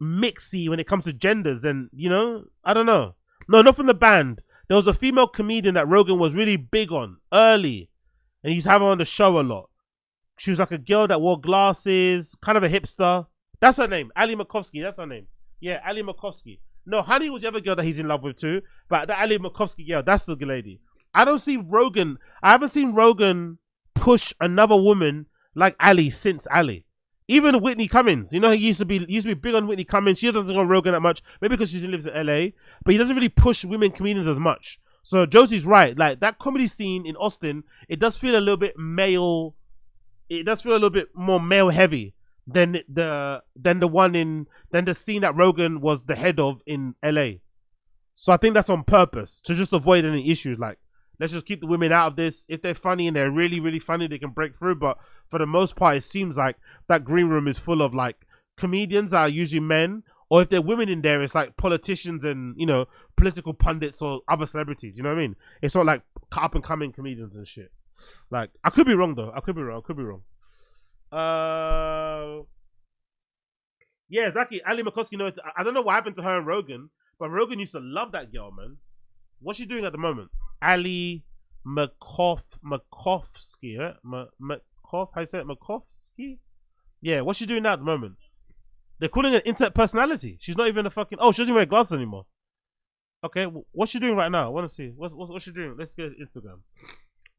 mixy when it comes to genders. And, you know, I don't know. No, not from the band. There was a female comedian that Rogan was really big on early. And he's having her on the show a lot. She was like a girl that wore glasses, kind of a hipster. That's her name. Ali MACOFSKY. That's her name. Yeah, Ali MACOFSKY. No, Honey was the other girl that he's in love with too. But the Ali MACOFSKY girl, that's the lady. I haven't seen Rogan push another woman like Ali since Ali. Even Whitney Cummings, you know, he used to be big on Whitney Cummings. She doesn't go on Rogan that much, maybe because she lives in LA, but he doesn't really push women comedians as much. So Josie's right. Like that comedy scene in Austin, it does feel a little bit male. It does feel a little bit more male heavy than the scene that Rogan was the head of in LA. So I think that's on purpose to just avoid any issues. Like, let's just keep the women out of this. If they're funny and they're really, really funny, they can break through. But for the most part, it seems like that green room is full of like comedians that are usually men. Or if there are women in there, it's like politicians and, you know, political pundits or other celebrities. You know what I mean? It's not like up and coming comedians and shit. Like, I could be wrong though. I could be wrong. Yeah, exactly. Ali MACOFSKY, no, I don't know what happened to her and Rogan, but Rogan used to love that girl, man. What's she doing at the moment? Ali MACOFSKY, right? How you say it? MACOFSKY? Yeah, what's she doing now at the moment? They're calling her internet personality. She's not even a fucking... Oh, she doesn't wear glasses anymore. Okay, what's she doing right now? I want to see. What's she doing? Let's get Instagram.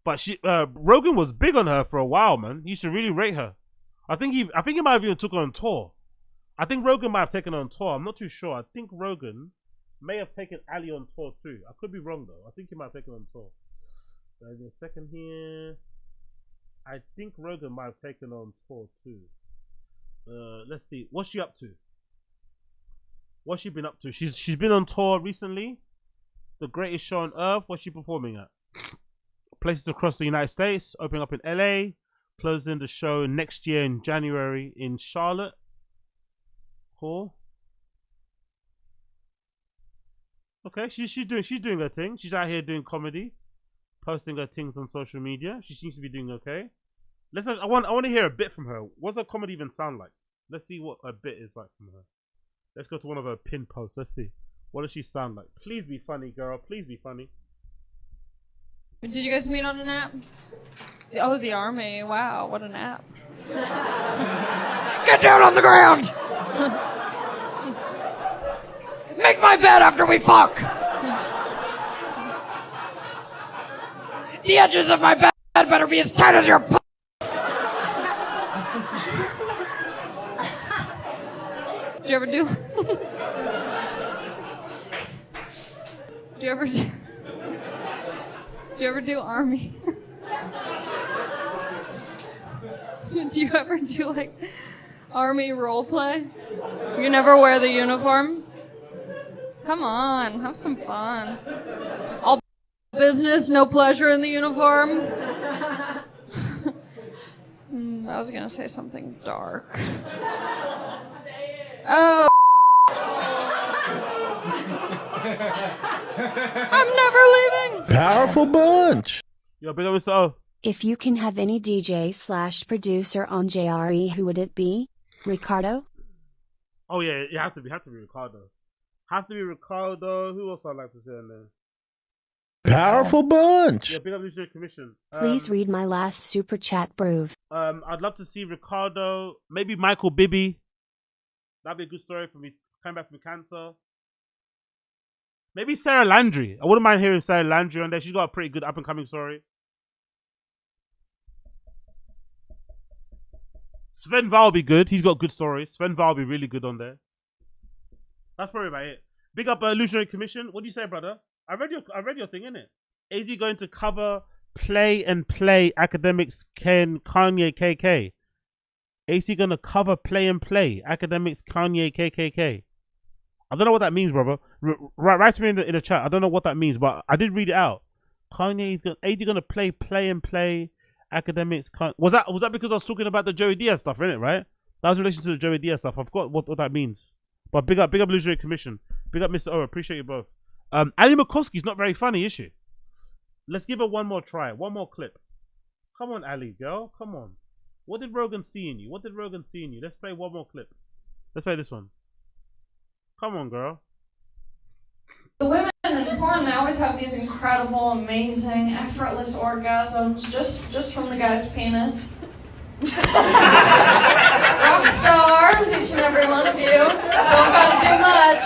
But Rogan was big on her for a while, man. He used to really rate her. I think he might have even took her on tour. I think Rogan might have taken her on tour. I'm not too sure. I think Rogan may have taken Ali on tour too. I could be wrong though. I think he might have taken her on tour. There's a second here. I think Rogan might have taken her on tour too. Let's see. What's she up to? What's she been up to? She's been on tour recently. The Greatest Show on Earth. What's she performing at? Places across the United States. Opening up in LA. Closing the show next year in January in Charlotte. Cool. Okay, she's doing her thing. She's out here doing comedy, posting her things on social media. She seems to be doing okay. I want to hear a bit from her. What's her comedy even sound like? Let's see what a bit is like from her. Let's go to one of her pin posts. Let's see. What does she sound like? Please be funny, girl. Please be funny. Did you guys meet on an app? Oh, the army. Wow, what an app. Get down on the ground! Make my bed after we fuck! The edges of my bed better be as tight as your p- Do you ever do? Do you ever do army? Do you ever do like army role play? You never wear the uniform? Come on, have some fun. All business, no pleasure in the uniform. I was gonna say something dark. Oh. I'm never leaving. Powerful bunch. Yo, big up yourself. If you can have any DJ/producer on JRE, who would it be? Ricardo? Oh yeah, it have to be Ricardo. Have to be Ricardo. Who else I'd like to say in there? Powerful bunch. Yeah, big up Lucian Commission. Please read my last super chat, Brove. I'd love to see Ricardo. Maybe Michael Bibby. That'd be a good story for me coming back from cancer. Maybe Sarah Landry. I wouldn't mind hearing Sarah Landry on there. She's got a pretty good up and coming story. Sven Val will be good. He's got good stories. Sven Val will be really good on there. That's probably about it. Big up Illusionary Commission. What do you say, brother? I read your thing, innit? AZ going to cover Play and Play Academics Kanye KK. AC gonna cover Play and Play Academics Kanye KKK. I don't know what that means, brother. Write to me in the chat. I don't know what that means, but I did read it out. AZ gonna play and Play Academics. Was that because I was talking about the Joey Diaz stuff, innit? Right? That was in relation to the Joey Diaz stuff. I forgot what that means. But big up Illusionary Commission. Big up Mr. O. Appreciate you both. Ali McCoskey's not very funny, is she? Let's give her one more try. One more clip. Come on, Ali, girl. Come on. What did Rogan see in you? Let's play one more clip. Let's play this one. Come on, girl. The women in porn, they always have these incredible, amazing, effortless orgasms just from the guy's penis. Rock stars, each and every one of you. Don't gotta do much.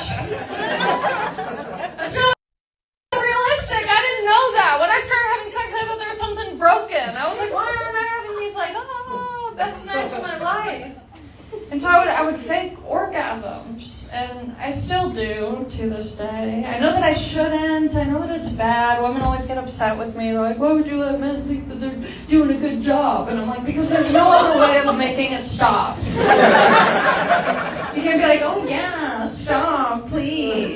It's not realistic. I didn't know that. When I started having sex, I thought there was something broken. I was like, why aren't I having these like, oh, that's nice in my life. And so I would fake orgasms, and I still do to this day. I know that I shouldn't. I know that it's bad. Women always get upset with me. They're like, why would you let men think that they're doing a good job? And I'm like, because there's no other way of making it stop. You can't be like, oh yeah, stop, please.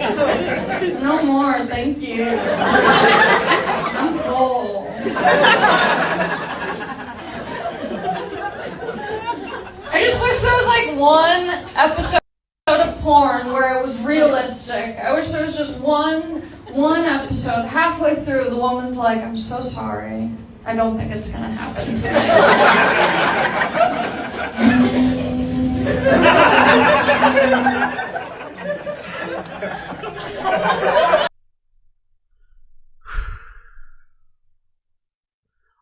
No more, thank you. I'm full. I just wish there was like one episode of porn where it was realistic. I wish there was just one episode. Halfway through, the woman's like, I'm so sorry. I don't think it's gonna happen tonight.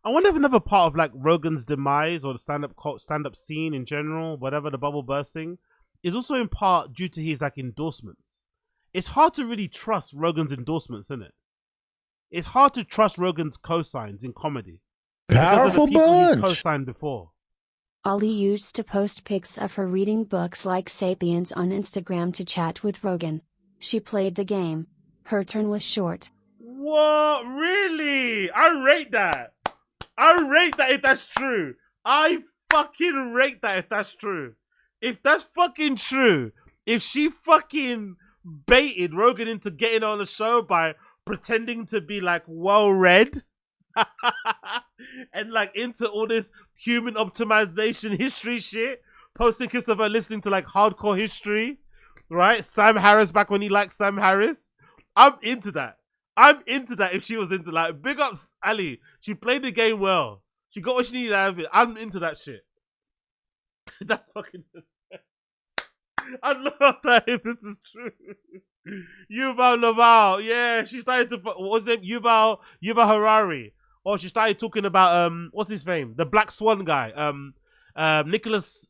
I wonder if another part of like Rogan's demise or the stand-up scene in general, whatever, the bubble bursting, is also in part due to his like endorsements. It's hard to really trust Rogan's endorsements, isn't it? It's hard to trust Rogan's cosigns in comedy. Powerful because of the people he's bunch. cosigned before. Ollie used to post pics of her reading books like Sapiens on Instagram to chat with Rogan. She played the game. Her turn was short. What? Really? I rate that. I rate that if that's true. I fucking rate that if that's true. If that's fucking true, if she fucking baited Rogan into getting on the show by pretending to be like well read and like into all this human optimization history shit, posting clips of her listening to like hardcore history, right? Sam Harris back when he liked Sam Harris. I'm into that. I'm into that if she was into like big ups Ali. She played the game well. She got what she needed out of it. I'm into that shit. That's fucking I love that if this is true. Yuval Noah. Yeah, she started to what was it? Yuval Harari. Or she started talking about what's his name? The Black Swan guy. Nicholas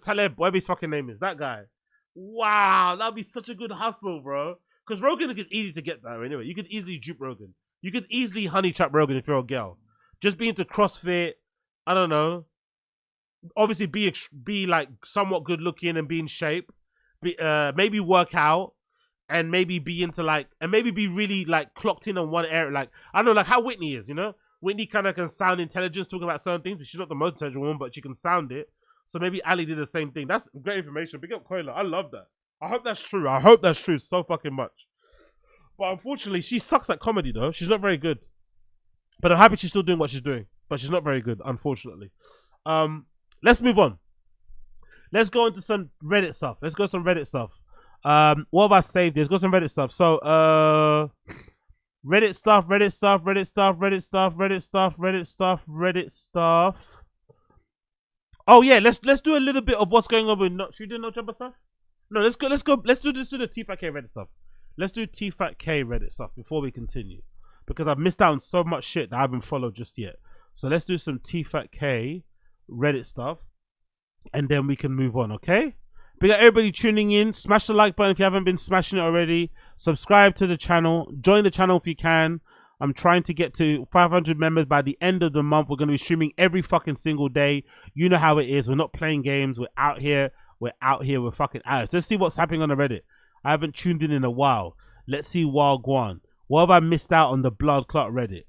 Taleb, whatever his fucking name is. That guy. Wow, that'd be such a good hustle, bro. Because Rogan is easy to get that anyway. You could easily dupe Rogan. You could easily honey trap Rogan if you're a girl. Just be into CrossFit. I don't know. Obviously, be like somewhat good looking and be in shape. Maybe work out and maybe be into like, and maybe be really like clocked in on one area. Like, I don't know, like how Whitney is, you know? Whitney kind of can sound intelligent talking about certain things, but she's not the most intelligent woman, but she can sound it. So maybe Ali did the same thing. That's great information. Big up Koila. I love that. I hope that's true. I hope that's true so fucking much. But unfortunately, she sucks at comedy though. She's not very good. But I'm happy she's still doing what she's doing. But she's not very good, unfortunately. Let's move on. Let's go into some Reddit stuff. What have I saved? Let's go some Reddit stuff. So, Reddit stuff. Oh yeah, let's do a little bit of what's going on with. Should we do no jumper stuff? No, let's do the Tfatk Reddit stuff. Let's do Tfatk Reddit stuff before we continue, because I've missed out on so much shit that I haven't followed just yet. So let's do some Tfatk Reddit stuff, and then we can move on. Okay. We got everybody tuning in. Smash the like button if you haven't been smashing it already. Subscribe to the channel. Join the channel if you can. I'm trying to get to 500 members by the end of the month. We're going to be streaming every fucking single day. You know how it is. We're not playing games. We're out here. We're fucking out. So let's see what's happening on the Reddit. I haven't tuned in a while. Let's see Guan. What have I missed out on the blood clot Reddit?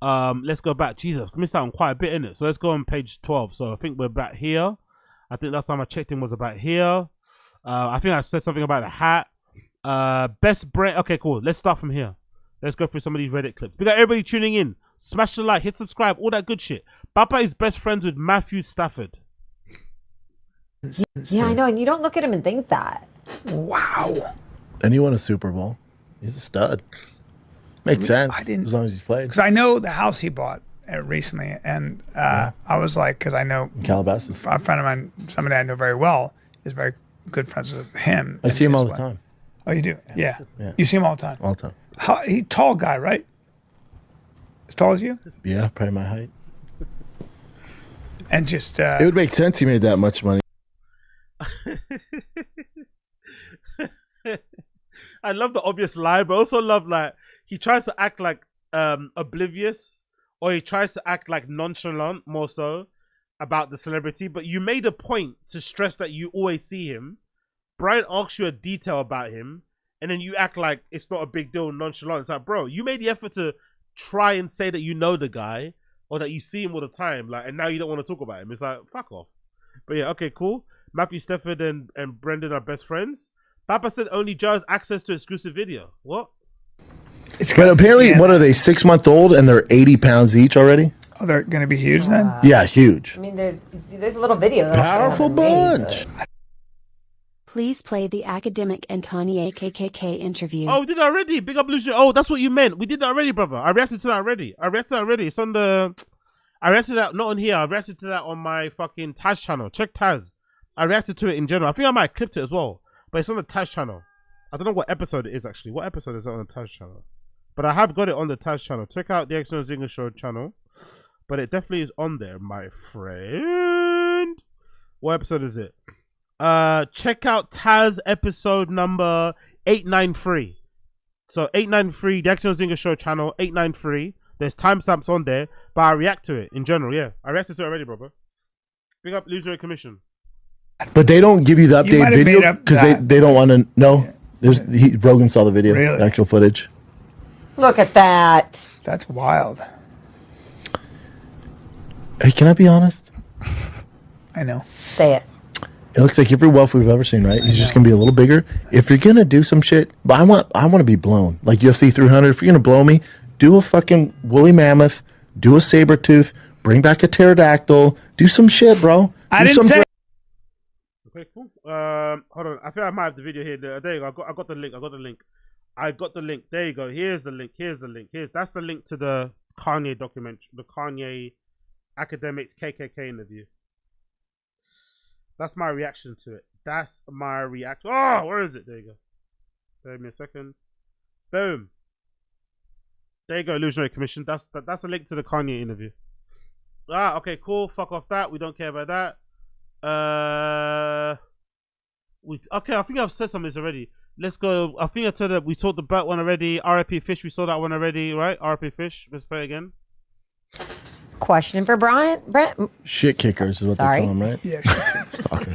Let's go back. Jesus, missed out on quite a bit in it. So let's go on page 12. So I think we're back here. I think last time I checked in was about here. I think I said something about the hat. Best brand. Okay, cool. Let's start from here. Let's go through some of these Reddit clips. We got everybody tuning in. Smash the like, hit subscribe, all that good shit. Papa is best friends with Matthew Stafford. Yeah, I know. And you don't look at him and think that. Wow. And he won a Super Bowl. He's a stud. Makes sense. As long as he's played. Because I know the house he bought recently, and I was like, because I know Calabasas. A friend of mine, somebody I know very well, is very good friends with him. I see him all the time. Oh, you do? Yeah. You see him all the time? All the time. He tall guy, right? As tall as you? Yeah, probably my height. And just it would make sense he made that much money. I love the obvious lie, but also love like he tries to act like oblivious, or he tries to act like nonchalant more so about the celebrity. But you made a point to stress that you always see him. Brian asks you a detail about him, and then you act like it's not a big deal, nonchalant. It's like, bro, you made the effort to try and say that you know the guy or that you see him all the time, like, and now you don't want to talk about him. It's like, fuck off. But yeah, okay, cool. Matthew Stafford and Brendan are best friends. Papa said only Joe has access to exclusive video. What? But apparently, what are they, 6 months old, and they're 80 pounds each already? Oh, they're going to be huge then? Yeah, huge. I mean, there's a little video. Powerful bunch. Please play the academic and Kanye KKK interview. Oh, we did it already. Big up, Lucian. Oh, that's what you meant. We did that already, brother. I reacted to that already. It's on the... I reacted to that, not on here. I reacted to that on my fucking Taz channel. Check Taz. I reacted to it in general. I think I might have clipped it as well. But it's on the Taz channel. I don't know what episode it is, actually. What episode is it on the Taz channel? But I have got it on the Taz channel. Check out the Exxon Zinger Show channel. But it definitely is on there, my friend. What episode is it? Check out Taz episode number 893. So 893, the Exxon Zinger Show channel, 893. There's timestamps on there, but I react to it in general. Yeah, I reacted to it already, brother. Big up Illusionary Commission. But they don't give you the updated video because they don't want to know. Yeah. Rogan saw the video, the actual footage. Look at that. That's wild. Hey, can I be honest? I know. Say it. It looks like every wealth we've ever seen, right? He's just gonna be a little bigger. If you're gonna do some shit, but I want to be blown like UFC 300. If you're gonna blow me, do a fucking woolly mammoth, do a saber tooth, bring back a pterodactyl, do some shit, bro. I didn't say. Okay, cool. Hold on. I think I might have the video here. There you go. I got the link. There you go. Here's the link. That's the link to the Kanye documentary, the Kanye academics KKK interview. That's my reaction to it. That's my reaction. Oh, where is it? There you go. Give me a second. Boom. There you go, Illusionary Commission. That's a link to the Kanye interview. Ah, okay, cool. Fuck off that. We don't care about that. Okay, I think I've said some of this already. Let's go. I think I told that we talked about one already. RIP Fish, we saw that one already, right? RIP Fish. Let's play it again. Question for Brent. Shit kickers is what Sorry. they call them, right? Yeah.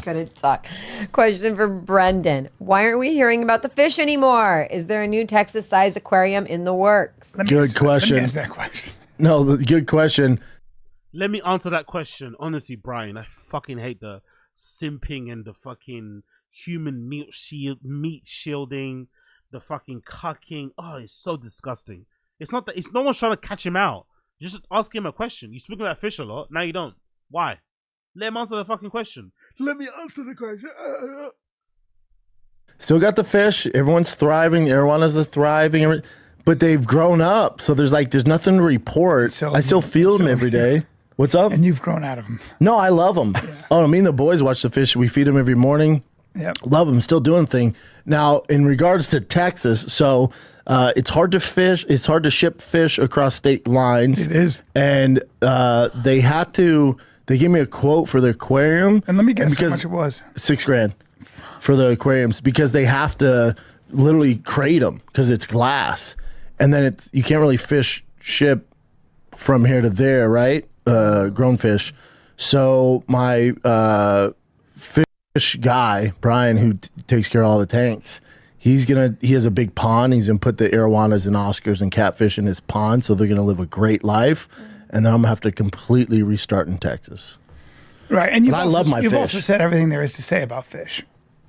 Couldn't talk. Question for Brendan. Why aren't we hearing about the fish anymore? Is there a new Texas-sized aquarium in the works? Good question. Let me ask that question. No, good question. Let me answer that question. Honestly, Brian, I fucking hate the simping and the fucking human meat shielding, the fucking cucking. Oh, it's so disgusting. It's not that. It's no one's trying to catch him out. Just ask him a question. You speak about fish a lot. Now you don't. Why? Let him answer the fucking question. Let me answer the question. Still got the fish. Everyone's thriving. Arowanas are thriving. But they've grown up. So there's nothing to report. I still feel them every day. What's up? And you've grown out of them. No, I love them. Yeah. Oh, me and the boys watch the fish. We feed them every morning. Yep. Love them. Still doing thing. Now, in regards to Texas, so it's hard to fish. It's hard to ship fish across state lines. It is. And they had to. They gave me a quote for the aquarium. And let me guess how much it was. $6,000 for the aquariums because they have to literally crate them because it's glass, and then you can't really ship from here to there, right? Grown fish. So my fish guy, Brian, who takes care of all the tanks, he has a big pond. He's gonna put the arowanas and Oscars and catfish in his pond, so they're gonna live a great life. And then I'm gonna have to completely restart in Texas. Right, and I love my fish. You've also said everything there is to say about fish.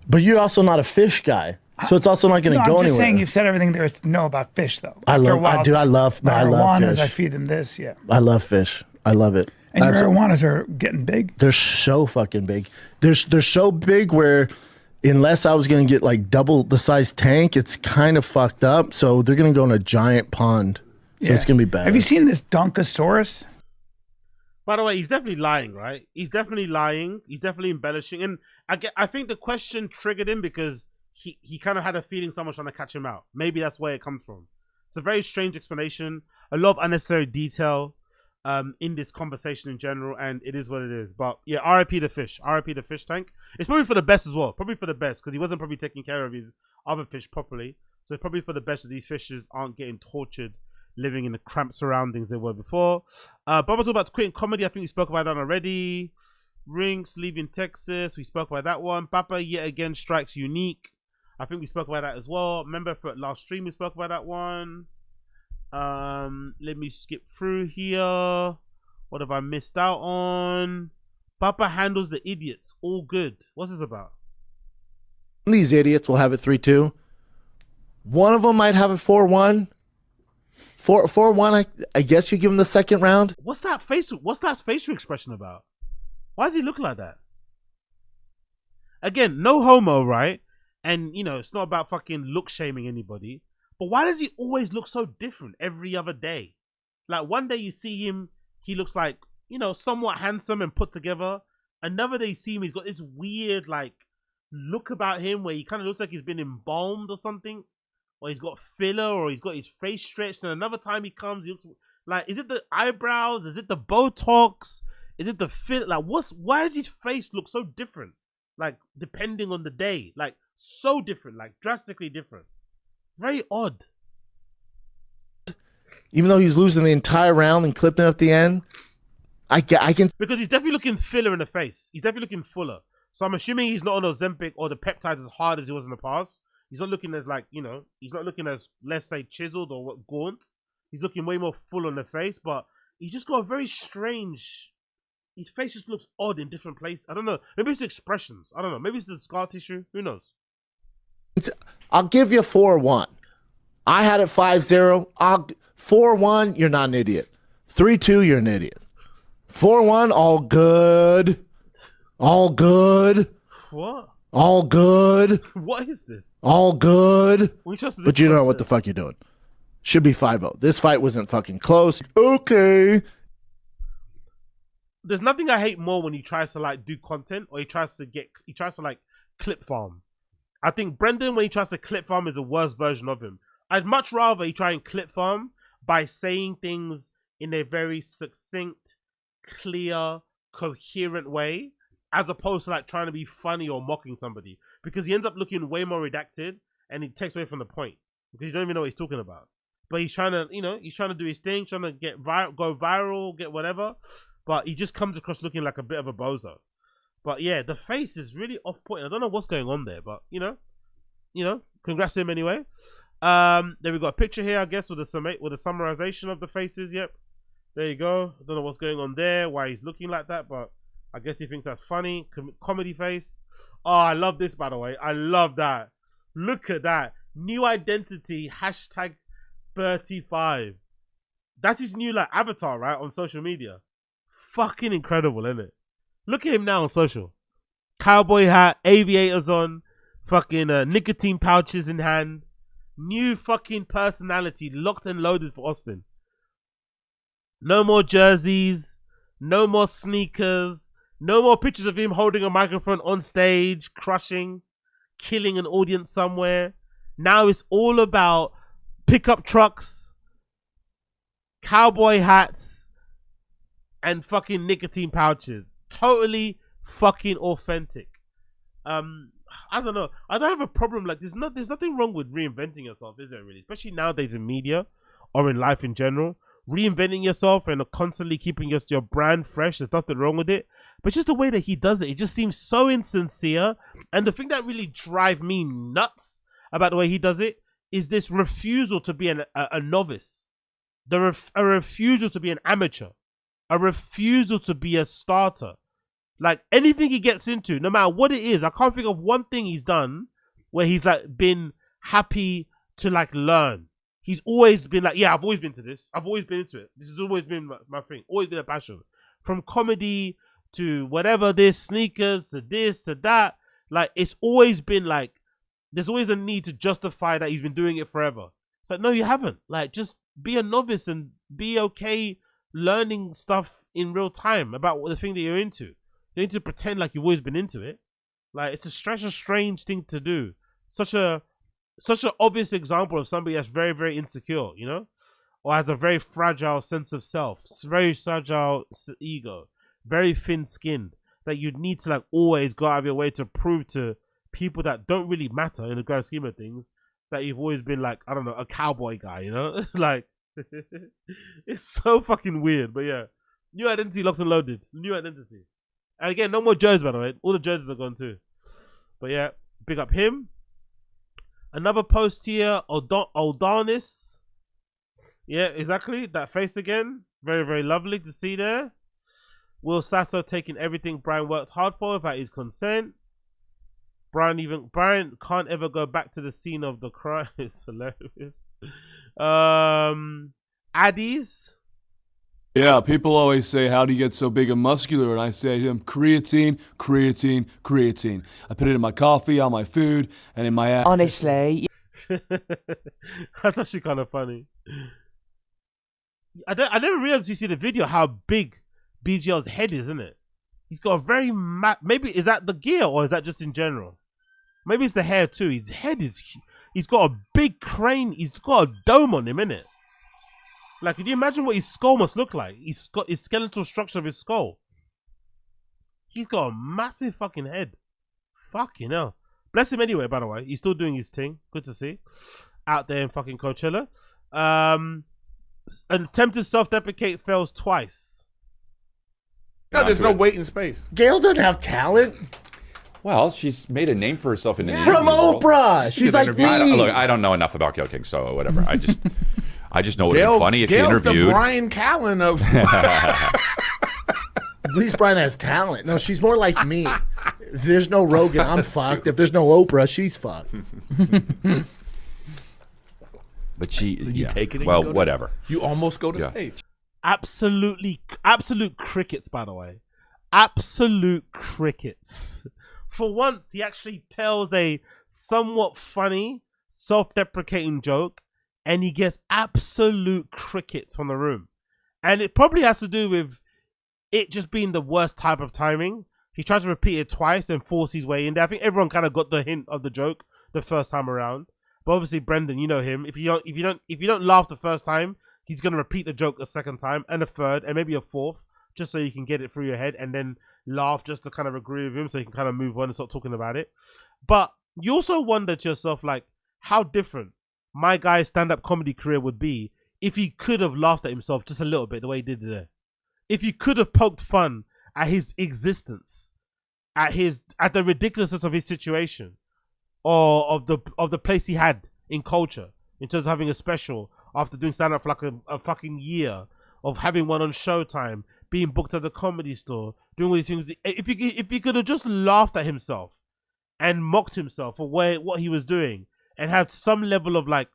But you're also not a fish guy, so it's also not going to go anywhere. I'm just saying you've said everything there is to know about fish, though. I love fish. I feed them this, yeah. I love fish. I love it. And your arowanas are getting big? They're so fucking big. They're so big where unless I was going to get like double the size tank, it's kind of fucked up. So they're going to go in a giant pond. So it's going to be bad. Have you seen this Dunkosaurus? By the way, he's definitely lying, right? He's definitely lying. He's definitely embellishing. And I think the question triggered him because he kind of had a feeling someone's trying to catch him out. Maybe that's where it comes from. It's a very strange explanation. A lot of unnecessary detail in this conversation in general, and it is what it is. But yeah, RIP the fish. RIP the fish tank. It's probably for the best as well. Probably for the best because he wasn't probably taking care of his other fish properly. So it's probably for the best that these fishes aren't getting tortured living in the cramped surroundings they were before. Bubba talked about quitting comedy. I think we spoke about that already. Rinks leaving Texas. We spoke about that one. Papa yet again strikes unique. I think we spoke about that as well. Remember for last stream we spoke about that one. Let me skip through here. What have I missed out on? Papa handles the idiots. All good. What's this about? These idiots will have it 3-2. One of them might have it 4-1. 4-1, I guess you give him the second round. What's that facial expression about? Why does he look like that? Again, no homo, right? And, you know, it's not about fucking look shaming anybody. But why does he always look so different every other day? Like, one day you see him, he looks like, you know, somewhat handsome and put together. Another day you see him, he's got this weird, like, look about him where he kind of looks like he's been embalmed or something. Or he's got filler, or he's got his face stretched. And another time he comes, he looks like, is it the eyebrows? Is it the Botox? Is it the fit? Like, why does his face look so different? Like, depending on the day. Like, so different. Like, drastically different. Very odd. Even though he's losing the entire round and clipping at the end, I can... Because he's definitely looking filler in the face. He's definitely looking fuller. So I'm assuming he's not on Ozempic or the peptides as hard as he was in the past. He's not looking as like, you know, he's not looking as, let's say, chiseled or gaunt. He's looking way more full on the face, but he just got a very strange... His face just looks odd in different places. I don't know. Maybe it's expressions. I don't know. Maybe it's the scar tissue. Who knows? I'll give you 4-1. I had it 5-0. 4-1, you're not an idiot. 3-2, you're an idiot. 4-1, all good. All good. What? All good. What is this? All good. But you don't know what the fuck you're doing. Should be 5-0. This fight wasn't fucking close. Okay. there's nothing I hate more when he tries to like do content or he tries to like clip farm. I think Brendan, when he tries to clip farm, is a worse version of him. I'd much rather he try and clip farm by saying things in a very succinct, clear, coherent way, as opposed to like trying to be funny or mocking somebody, because he ends up looking way more redacted and he takes away from the point because you don't even know what he's talking about. But he's trying to, he's trying to do his thing, trying to get go viral, get whatever. But he just comes across looking like a bit of a bozo. But yeah, the face is really off-putting. I don't know what's going on there, but congrats to him anyway. Then we got a picture here, I guess, with a summarization of the faces. Yep, there you go. I don't know what's going on there, why he's looking like that, but I guess he thinks that's funny. Comedy face. Oh, I love this, by the way. I love that. Look at that. New identity, #35. That's his new like avatar, right, on social media. Fucking incredible, isn't it? Look at him now on social. Cowboy hat, aviators on, fucking nicotine pouches in hand. New fucking personality, locked and loaded for Austin. No more jerseys, no more sneakers, no more pictures of him holding a microphone on stage, crushing, killing an audience somewhere. Now it's all about pickup trucks, cowboy hats, and fucking nicotine pouches. Totally fucking authentic. I don't know. I don't have a problem. Like, there's nothing wrong with reinventing yourself, is there really? Especially nowadays in media or in life in general. Reinventing yourself and constantly keeping your brand fresh. There's nothing wrong with it. But just the way that he does it, it just seems so insincere. And the thing that really drives me nuts about the way he does it is this refusal to be a novice. A refusal to be an amateur. A refusal to be a starter. Like, anything he gets into, no matter what it is, I can't think of one thing he's done where he's like been happy to like learn. He's always been like, yeah, I've always been to this. I've always been into it. This has always been my thing. Always been a passion. From comedy to whatever, this, sneakers, to this, to that. Like, it's always been like, there's always a need to justify that he's been doing it forever. It's like, no, you haven't. Like, just be a novice and be okay learning stuff in real time about the thing that you're into. You need to pretend like you've always been into it. Like, it's such a strange thing to do. Such an obvious example of somebody that's very, very insecure, or has a very fragile sense of self, very fragile ego, very thin-skinned, that you'd need to like always go out of your way to prove to people that don't really matter in the grand scheme of things that you've always been like, I don't know, a cowboy guy, like, it's so fucking weird. But yeah, new identity, locked and loaded. New identity. And again, no more jerseys, by the way. All the jerseys are gone too. But yeah, big up him. Another post here, Oldanis. Yeah, exactly. That face again. Very, very lovely to see there. Will Sasso taking everything Brian worked hard for without his consent. Brian can't ever go back to the scene of the crime. It's hilarious. Addies. Yeah, people always say, how do you get so big and muscular? And I say to them, creatine, creatine, creatine. I put it in my coffee, on my food, and in my ass. Honestly. That's actually kind of funny. I never realized, you see the video, how big BGL's head is, isn't it? He's got a very maybe, is that the gear or is that just in general? Maybe it's the hair too. His head is, he's got a big crane. He's got a dome on him, innit? Like, can you imagine what his skull must look like? He's got his skeletal structure of his skull. He's got a massive fucking head. Fucking hell. Bless him anyway, by the way. He's still doing his thing. Good to see. Out there in fucking Coachella. An attempted self-deprecate fails twice. No, there's no weight in space. Gail doesn't have talent. Well, she's made a name for herself in the From Oprah. She's like me. I don't know enough about Gayle King, so whatever. I just know it would be funny if she interviewed. The Brian Callen of. At least Brian has talent. No, she's more like me. If there's no Rogan, I'm fucked. If there's no Oprah, she's fucked. But you take it. Well, whatever. You almost go to space. Absolute crickets, by the way. Absolute crickets. For once, he actually tells a somewhat funny, self-deprecating joke, and he gets absolute crickets from the room. And it probably has to do with it just being the worst type of timing. He tried to repeat it twice and force his way in there. I think everyone kind of got the hint of the joke the first time around. But obviously, Brendan, you know him. If you don't laugh the first time, he's gonna repeat the joke a second time and a third and maybe a fourth, just so you can get it through your head and then laugh just to kind of agree with him, so you can kind of move on and stop talking about it. But you also wonder to yourself, like, how different my guy's stand-up comedy career would be if he could have laughed at himself just a little bit the way he did there. If he could have poked fun at his existence, at the ridiculousness of his situation, or of the place he had in culture, in terms of having a special after doing stand-up for like a fucking year, of having one on Showtime, being booked at the Comedy Store, doing all these things. If he could have just laughed at himself and mocked himself for what he was doing, and had some level of like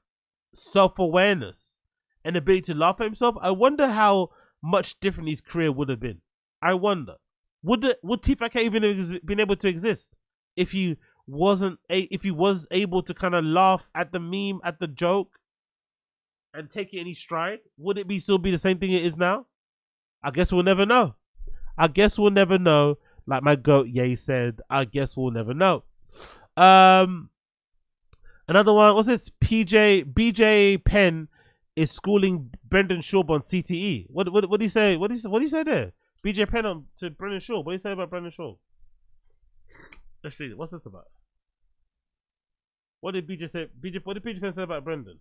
self-awareness and ability to laugh at himself, I wonder how much different his career would have been. I wonder, would Tfatk even have been able to exist if he was able to kind of laugh at the meme, at the joke, and take it in his stride? Would it still be the same thing it is now? I guess we'll never know. I guess we'll never know. Like my goat Ye said, I guess we'll never know. Another one, what's this? BJ Penn is schooling Brendan Schaub on CTE. What did he say? What did he say there? BJ Penn to Brendan Schaub. What did he say about Brendan Schaub? Let's see. What's this about? What did BJ say? What did BJ Penn say about Brendan?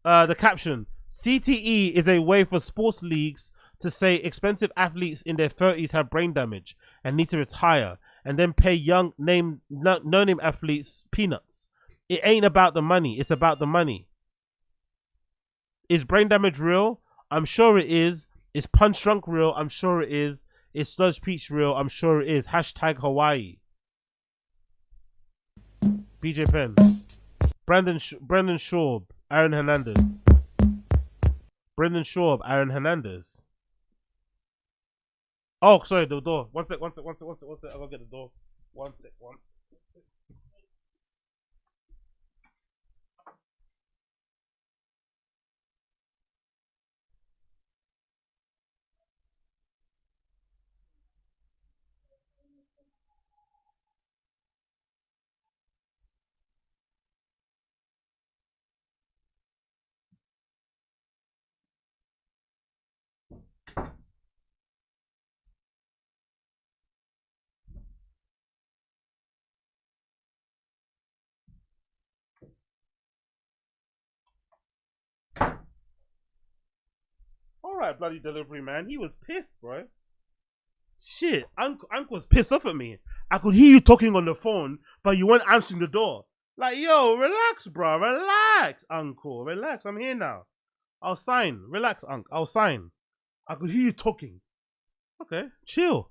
The caption: CTE is a way for sports leagues to say expensive athletes in their 30s have brain damage and need to retire, and then pay young no-name athletes peanuts. It ain't about the money. It's about the money. Is brain damage real? I'm sure it is. Is punch drunk real? I'm sure it is. Is sludge peach real? I'm sure it is. Hashtag Hawaii. BJ Penn. Brendan Schaub. Aaron Hernandez. Brendan Schaub. Aaron Hernandez. Oh, sorry, the door. One sec. I'll go get the door. One sec. Alright, bloody delivery man. He was pissed, bro. Shit, Uncle was pissed off at me. I could hear you talking on the phone, but you weren't answering the door. Like, yo, relax, bro. Relax, Uncle. Relax. I'm here now. I'll sign. Relax, Uncle. I'll sign. I could hear you talking. Okay, chill.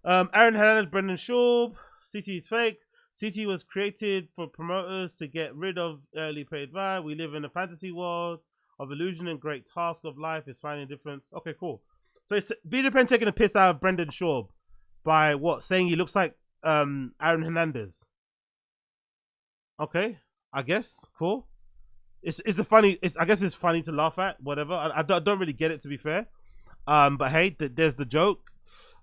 Aaron Hernandez, Brendan Schaub. CT is fake. CT was created for promoters to get rid of early paid vibe. We live in a fantasy world of illusion, and great task of life is finding difference. Okay, cool. So it's BJ Penn taking a piss out of Brendan Schaub by what? Saying he looks like Aaron Hernandez. Okay, I guess. Cool. I guess it's funny to laugh at. Whatever. I don't really get it, to be fair. But hey, there's the joke.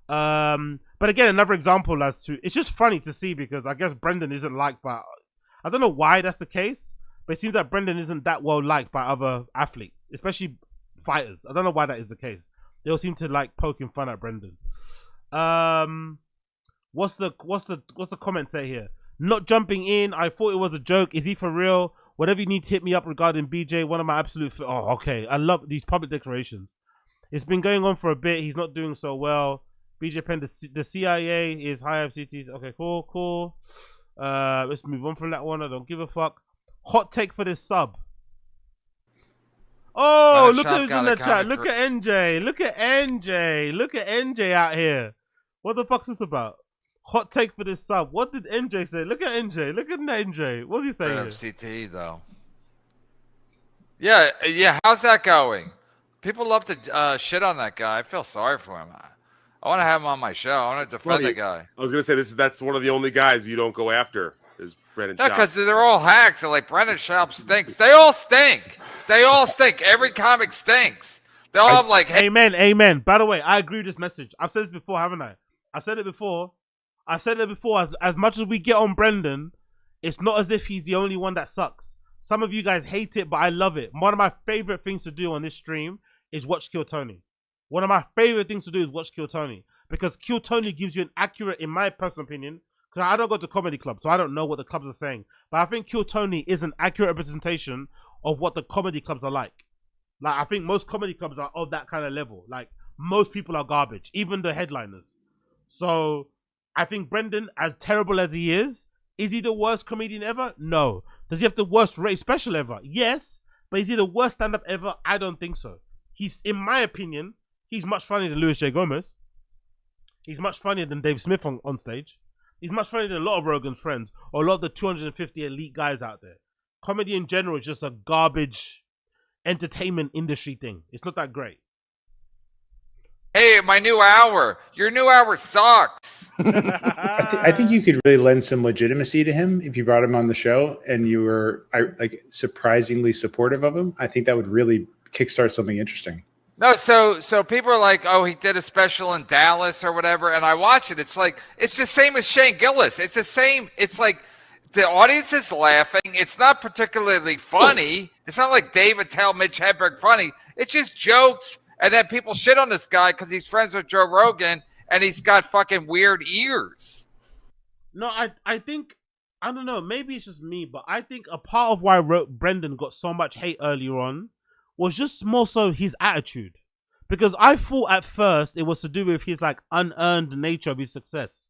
But again, another example as to, it's just funny to see, because I guess Brendan isn't liked by, I don't know why that's the case, but it seems like Brendan isn't that well liked by other athletes, especially fighters. I don't know why that is the case. They all seem to like poking fun at Brendan. What's the comment say here? Not jumping in. I thought it was a joke. Is he for real? Whatever you need to hit me up regarding BJ. One of my absolute. Oh, okay. I love these public declarations. It's been going on for a bit. He's not doing so well. BJ Penn, the CIA is high FCTs. Okay, cool. Let's move on from that one. I don't give a fuck. Hot take for this sub. Oh, look who's in the chat. Look at NJ. Look at NJ out here. What the fuck's this about? Hot take for this sub. What did NJ say? Look at NJ. Look at NJ. What's he saying? FCT though. Yeah. How's that going? People love to shit on that guy. I feel sorry for him. I want to have him on my show. I want to defend the guy. I was gonna say that's one of the only guys you don't go after. is Brendan No, Schaub. because they're all hacks. They're like, Brendan Schaub stinks. They all stink. They all stink. Every comic stinks. They all have like, hey, Amen. By the way, I agree with this message. I've said this before, haven't I? I said it before. As much as we get on Brendan, it's not as if he's the only one that sucks. Some of you guys hate it, but I love it. One of my favorite things to do on this stream is watch Kill Tony. One of my favorite things to do is watch Kill Tony. Because Kill Tony gives you an accurate, in my personal opinion, because I don't go to comedy clubs, so I don't know what the clubs are saying. But I think Kill Tony is an accurate representation of what the comedy clubs are like. Like, I think most comedy clubs are of that kind of level. Like, most people are garbage, even the headliners. So, I think Brendan, as terrible as he is he the worst comedian ever? No. Does he have the worst rated special ever? Yes. But is he the worst stand-up ever? I don't think so. He's, in my opinion, he's much funnier than Louis J. Gomez. He's much funnier than Dave Smith on stage. He's much funnier than a lot of Rogan's friends or a lot of the 250 elite guys out there. Comedy in general is just a garbage entertainment industry thing. It's not that great. hey, my new hour. Your new hour sucks. I think you could really lend some legitimacy to him if you brought him on the show and you were like surprisingly supportive of him. I think that would really kickstart something interesting. No, so people are like, oh, he did a special in Dallas or whatever, and I watch it. It's like, it's the same as Shane Gillis. It's the same. It's like the audience is laughing. It's not particularly funny. It's not like David Tell, Mitch Hedberg funny. It's just jokes, and then people shit on this guy because he's friends with Joe Rogan, and he's got fucking weird ears. No, I think, I don't know, maybe it's just me, but I think a part of why Brendan got so much hate earlier on was just more so his attitude. Because I thought at first it was to do with his like unearned nature of his success.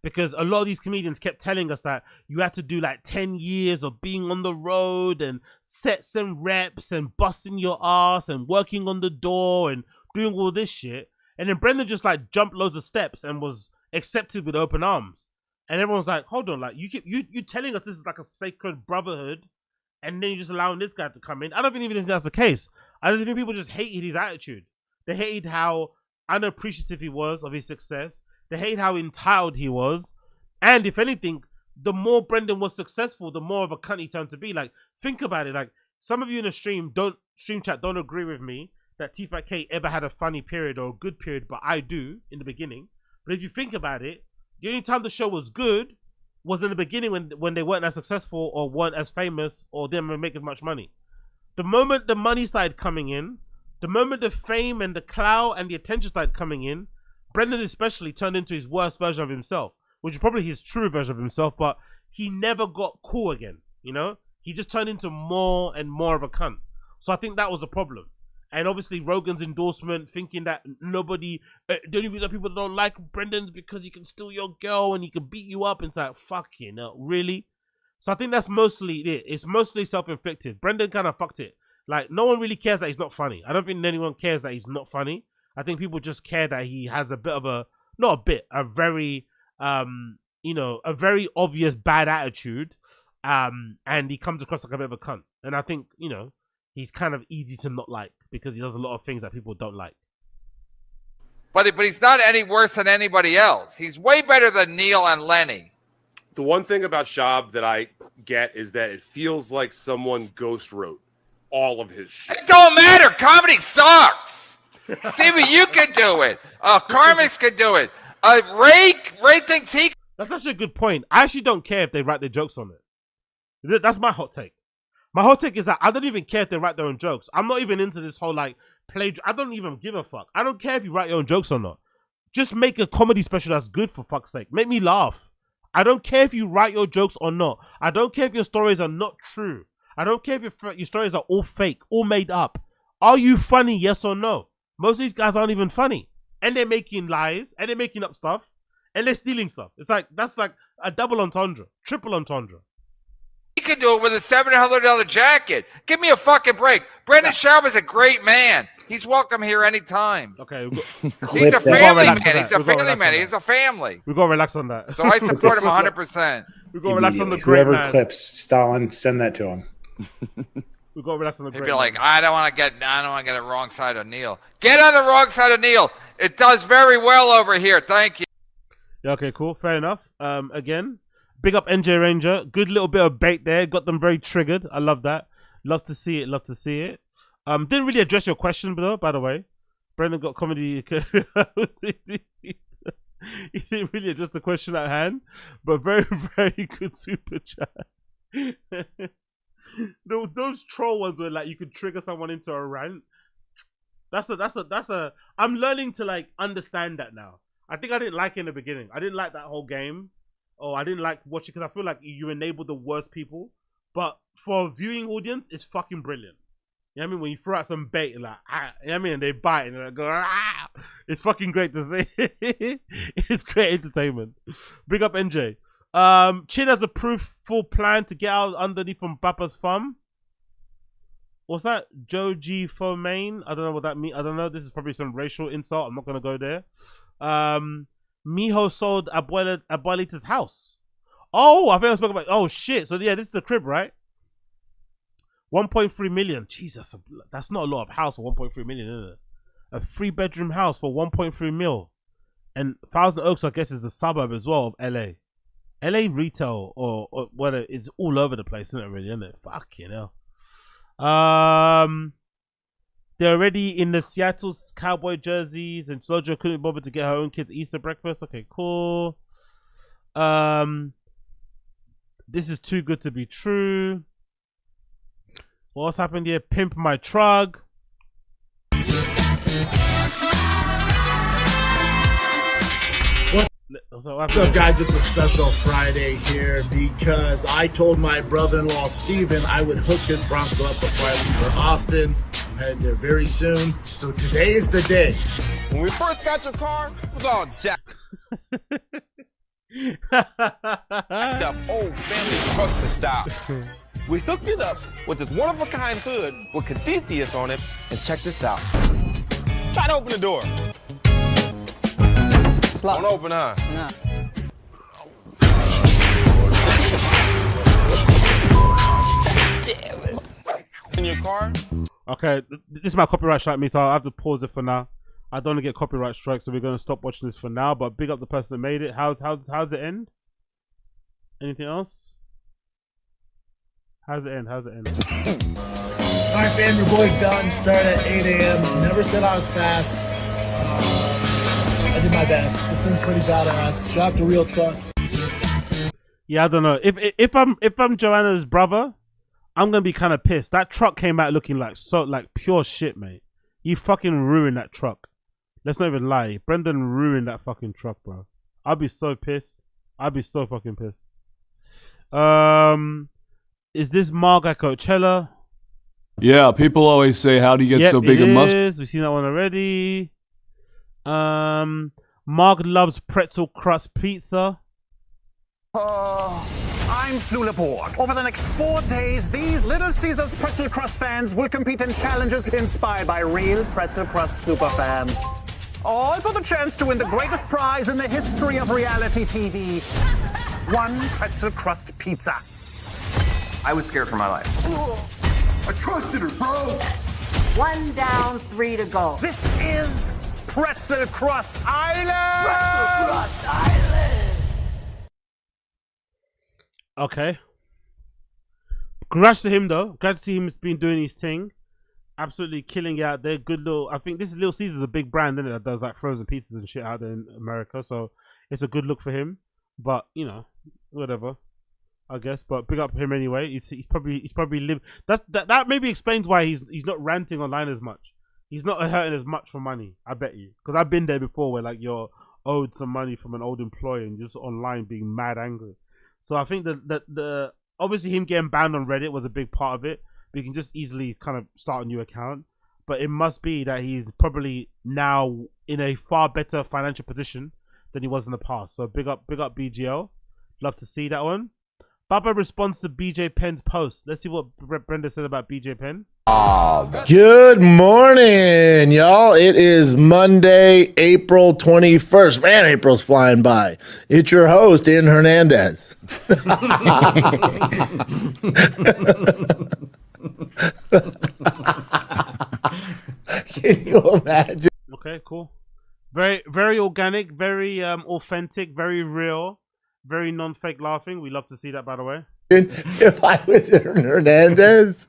Because a lot of these comedians kept telling us that you had to do like 10 years of being on the road and sets and reps and busting your ass and working on the door and doing all this shit. And then Brendan just like jumped loads of steps and was accepted with open arms. And everyone's like, hold on, like you telling us this is like a sacred brotherhood, and then you're just allowing this guy to come in. I don't even think that's the case. I don't think people just hated his attitude. They hated how unappreciative he was of his success. They hated how entitled he was. And if anything, the more Brendan was successful, the more of a cunt he turned to be. Like, think about it. Like, some of you in the stream chat don't agree with me that Tfatk ever had a funny period or a good period, but I do in the beginning. But if you think about it, the only time the show was good was in the beginning when they weren't as successful or weren't as famous or didn't make as much money. The moment the money started coming in, the moment the fame and the clout and the attention started coming in, Brendan especially turned into his worst version of himself, which is probably his true version of himself, but he never got cool again, you know? He just turned into more and more of a cunt. So I think that was a problem. And obviously Rogan's endorsement, thinking that the only reason people don't like Brendan is because he can steal your girl and he can beat you up. And it's like, fucking hell, really? So I think that's mostly it. It's mostly self-inflicted. Brendan kind of fucked it. Like, no one really cares that he's not funny. I don't think anyone cares that he's not funny. I think people just care that he has a bit of a very, a very obvious bad attitude. And he comes across like a bit of a cunt. And I think, he's kind of easy to not like because he does a lot of things that people don't like. But he's not any worse than anybody else. He's way better than Neil and Lenny. The one thing about Schaub that I get is that it feels like someone ghost wrote all of his shit. It don't matter. Comedy sucks. Stevie, you can do it. Carmix can do it. Ray thinks he. That's actually a good point. I actually don't care if they write their jokes on it. That's my hot take. My hot take is that I don't even care if they write their own jokes. I'm not even into this whole like play. I don't even give a fuck. I don't care if you write your own jokes or not. Just make a comedy special that's good, for fuck's sake. Make me laugh. I don't care if you write your jokes or not. I don't care if your stories are not true. I don't care if your stories are all fake, all made up. Are you funny, yes or no? Most of these guys aren't even funny. And they're making lies, and they're making up stuff, and they're stealing stuff. It's like, that's like a double entendre, triple entendre. He can do it with a $700 jacket. Give me a fucking break. Brendan Schaub is a great man. He's welcome here anytime. Okay. He's a family man. He's a family man. He's a family. We've got to relax on that. So I support him 100%. We've got to relax on the great Whoever man. clips Stalin, send that to him. We've got to relax on the He'd great be like, man. I don't want to get the wrong side of Neil. Get on the wrong side of Neil. It does very well over here. Thank you. Yeah, okay, cool. Fair enough. Again, Big up NJ Ranger. Good little bit of bait there. Got them very triggered. I love that. Love to see it. Love to see it. Didn't really address your question, though, by the way. Brendan got comedy. He didn't really address the question at hand, but very, very good super chat. Those troll ones where like you could trigger someone into a rant. That's a. I'm learning to like understand that now. I think I didn't like it in the beginning. I didn't like that whole game. Oh, I didn't like watching because I feel like you enable the worst people. But for a viewing audience, it's fucking brilliant. You know what I mean? When you throw out some bait, like, you know what I mean? And they bite and they go, ah! It's fucking great to see. It's great entertainment. Big up NJ. Chin has a full plan to get out underneath from Papa's thumb. What's that? Joji Fomain? I don't know what that means. I don't know. This is probably some racial insult. I'm not going to go there. Mijo sold Abuelita's house. Oh, I think I spoke about. Oh, shit. So, yeah, this is the crib, right? 1.3 million. Jesus, that's not a lot of house for 1.3 million, is it? A 3-bedroom house for 1.3 mil. And Thousand Oaks, I guess, is the suburb as well of LA. LA retail or what is all over the place, isn't it? Really, isn't it? Fucking hell. They're already in the Seattle Cowboy jerseys, and Sojo couldn't bother to get her own kids Easter breakfast. Okay, cool. This is too good to be true. What's happened here? Pimp my truck. What's up, guys? It's a special Friday here because I told my brother-in-law Steven I would hook his Bronco up before I leave for Austin. I'm headed there very soon, so today is the day. When we first got your car, it was all jacked up old family truck to stop. We hooked it up with this one-of-a-kind hood with Cadicius on it, and check this out. Try to open the door. It's locked. Don't open, huh? No. Damn it. In your car? Okay, this is my copyright strike, me, so I have to pause it for now. I don't want to get copyright strike, so we're going to stop watching this for now. But big up the person that made it. How's it end? Anything else? How's it end? How's it end? All right, fam, your boy's done. Start at 8 a.m. Never said I was fast. I did my best. This thing's pretty badass. Dropped a real truck. Yeah, I don't know. If I'm Joanna's brother, I'm gonna be kind of pissed. That truck came out looking like pure shit, mate. You fucking ruined that truck. Let's not even lie. Brendan ruined that fucking truck, bro. I'd be so pissed. I'd be so fucking pissed. Is this Marg at Coachella? Yeah, people always say, how do you get so big a muscle? We've seen that one already. Marg loves pretzel crust pizza. I'm Flulaborg. Over the next 4 days, these Little Caesars Pretzel Crust fans will compete in challenges inspired by real Pretzel Crust superfans. All for the chance to win the greatest prize in the history of reality TV. 1 Pretzel Crust pizza. I was scared for my life. I trusted her, bro. 1 down, 3 to go. This is Pretzel Crust Island! Pretzel Crust Island! Okay. Congrats to him, though. Glad to see him been doing his thing. Absolutely killing it out there. Good little. I think this is Little Caesars, a big brand, isn't it? That does like frozen pizzas and shit out there in America. So it's a good look for him. But you know, whatever. I guess. But big up him anyway. He's probably lived. That maybe explains why he's not ranting online as much. He's not hurting as much for money. I bet you. Because I've been there before, where like you're owed some money from an old employer and just online being mad angry. So I think that the obviously him getting banned on Reddit was a big part of it. But you can just easily kind of start a new account. But it must be that he's probably now in a far better financial position than he was in the past. So big up BGL. Love to see that one. Baba responds to BJ Penn's post. Let's see what Brenda said about BJ Penn. Good morning, y'all. It is Monday, April 21st. Man, April's flying by. It's your host, Ian Hernandez. Can you imagine? Okay, cool. Very, very organic, very authentic, very real. Very non-fake laughing. We love to see that, by the way. If I was Aaron Hernandez,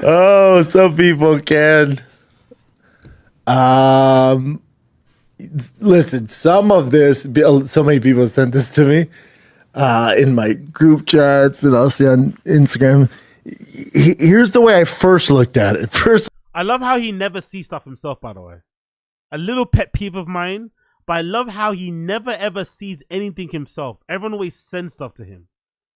oh, some people can. Listen, some of this, so many people sent this to me in my group chats and also on Instagram. Here's the way I first looked at it. First, I love how he never sees stuff himself, by the way. A little pet peeve of mine, but I love how he never ever sees anything himself. Everyone always sends stuff to him.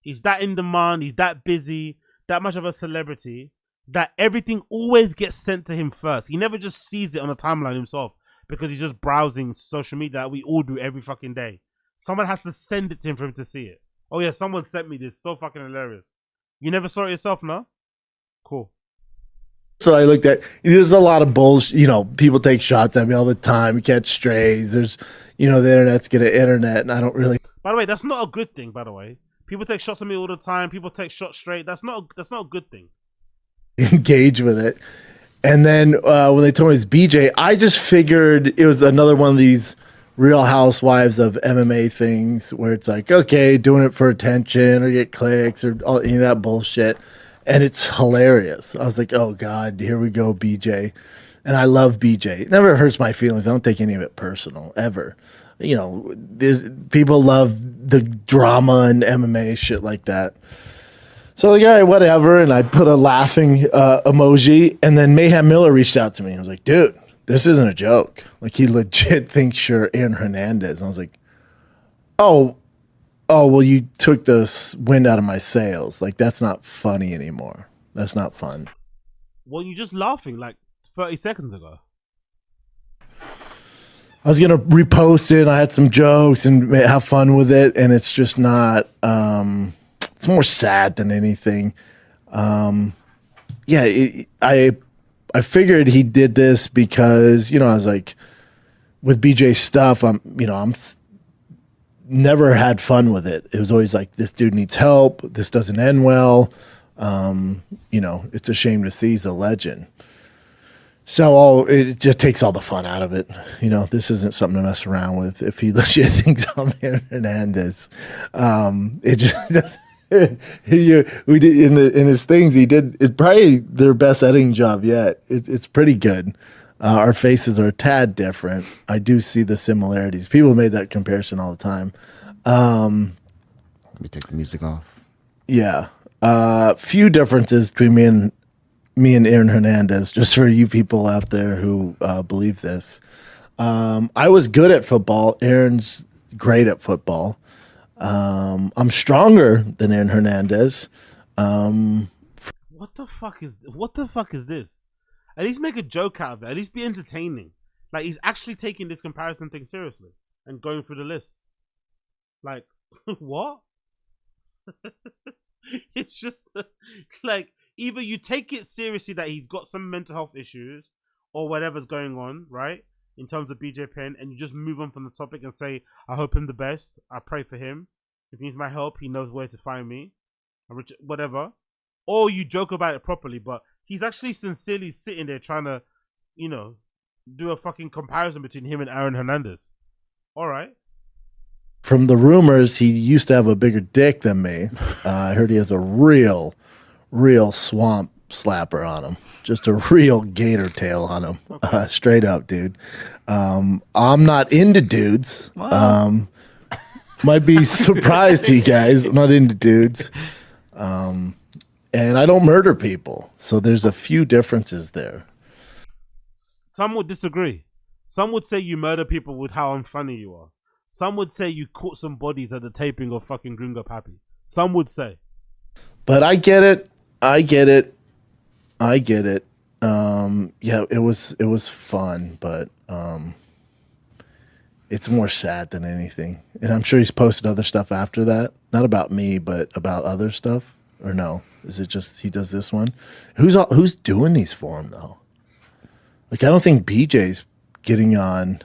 He's that in demand, he's that busy, that much of a celebrity, that everything always gets sent to him first. He never just sees it on the timeline himself because he's just browsing social media that we all do every fucking day. Someone has to send it to him for him to see it. Oh yeah, someone sent me this. So fucking hilarious. You never saw it yourself, no? Cool. So I looked at, there's a lot of bullshit, you know, people take shots at me all the time, you catch strays, there's, you know, the internet's getting internet, and I don't really. By the way, that's not a good thing, by the way. People take shots at me all the time, people take shots straight, that's not a good thing. Engage with it. And then when they told me it's BJ, I just figured it was another one of these Real Housewives of MMA things where it's like, okay, doing it for attention or get clicks or all, any of that bullshit. And it's hilarious. I was like, oh God, here we go, BJ. And I love BJ. It never hurts my feelings. I don't take any of it personal, ever. You know, people love the drama and MMA, shit like that. So like, all right, whatever. And I put a laughing emoji. And then Mayhem Miller reached out to me. I was like, dude, this isn't a joke. Like, he legit thinks you're Aaron Hernandez. And I was like, oh, well, you took the wind out of my sails. Like, that's not funny anymore. That's not fun. Well, you're just laughing like 30 seconds ago. I was going to repost it. I had some jokes and have fun with it. And it's just not, it's more sad than anything. I figured he did this because, you know, I was like, with BJ stuff, I'm never had fun with it. It was always like, this dude needs help. This doesn't end well. You know, it's a shame to see he's a legend. So it just takes all the fun out of it. You know, this isn't something to mess around with. If he legit thinks I'm Aaron Hernandez, it just we did in his things. He did it's probably their best editing job yet. It's pretty good. Our faces are a tad different. I do see the similarities. People made that comparison all the time. Let me take the music off. Yeah. Few differences between me and Aaron Hernandez, just for you people out there who believe this. I was good at football. Aaron's great at football. I'm stronger than Aaron Hernandez. What the fuck is this? At least make a joke out of it. At least be entertaining. Like, he's actually taking this comparison thing seriously and going through the list. Like, what? It's just like, either you take it seriously that he's got some mental health issues or whatever's going on, right? In terms of BJ Penn, and you just move on from the topic and say, I hope him the best. I pray for him. If he needs my help, he knows where to find me. Whatever. Or you joke about it properly, but he's actually sincerely sitting there trying to, you know, do a fucking comparison between him and Aaron Hernandez. All right. From the rumors, he used to have a bigger dick than me. I heard he has a real swamp slapper on him. Just a real gator tail on him. Okay. Straight up, dude. I'm not into dudes. Wow. Might be surprised to you guys. I'm not into dudes. And I don't murder people. So there's a few differences there. Some would disagree. Some would say you murder people with how unfunny you are. Some would say you caught some bodies at the taping of fucking Gringo Pappy. Some would say. But I get it. Yeah, it was fun, but it's more sad than anything. And I'm sure he's posted other stuff after that. Not about me, but about other stuff. Or no? Is it just he does this one? Who's doing these for him though? Like, I don't think BJ's getting on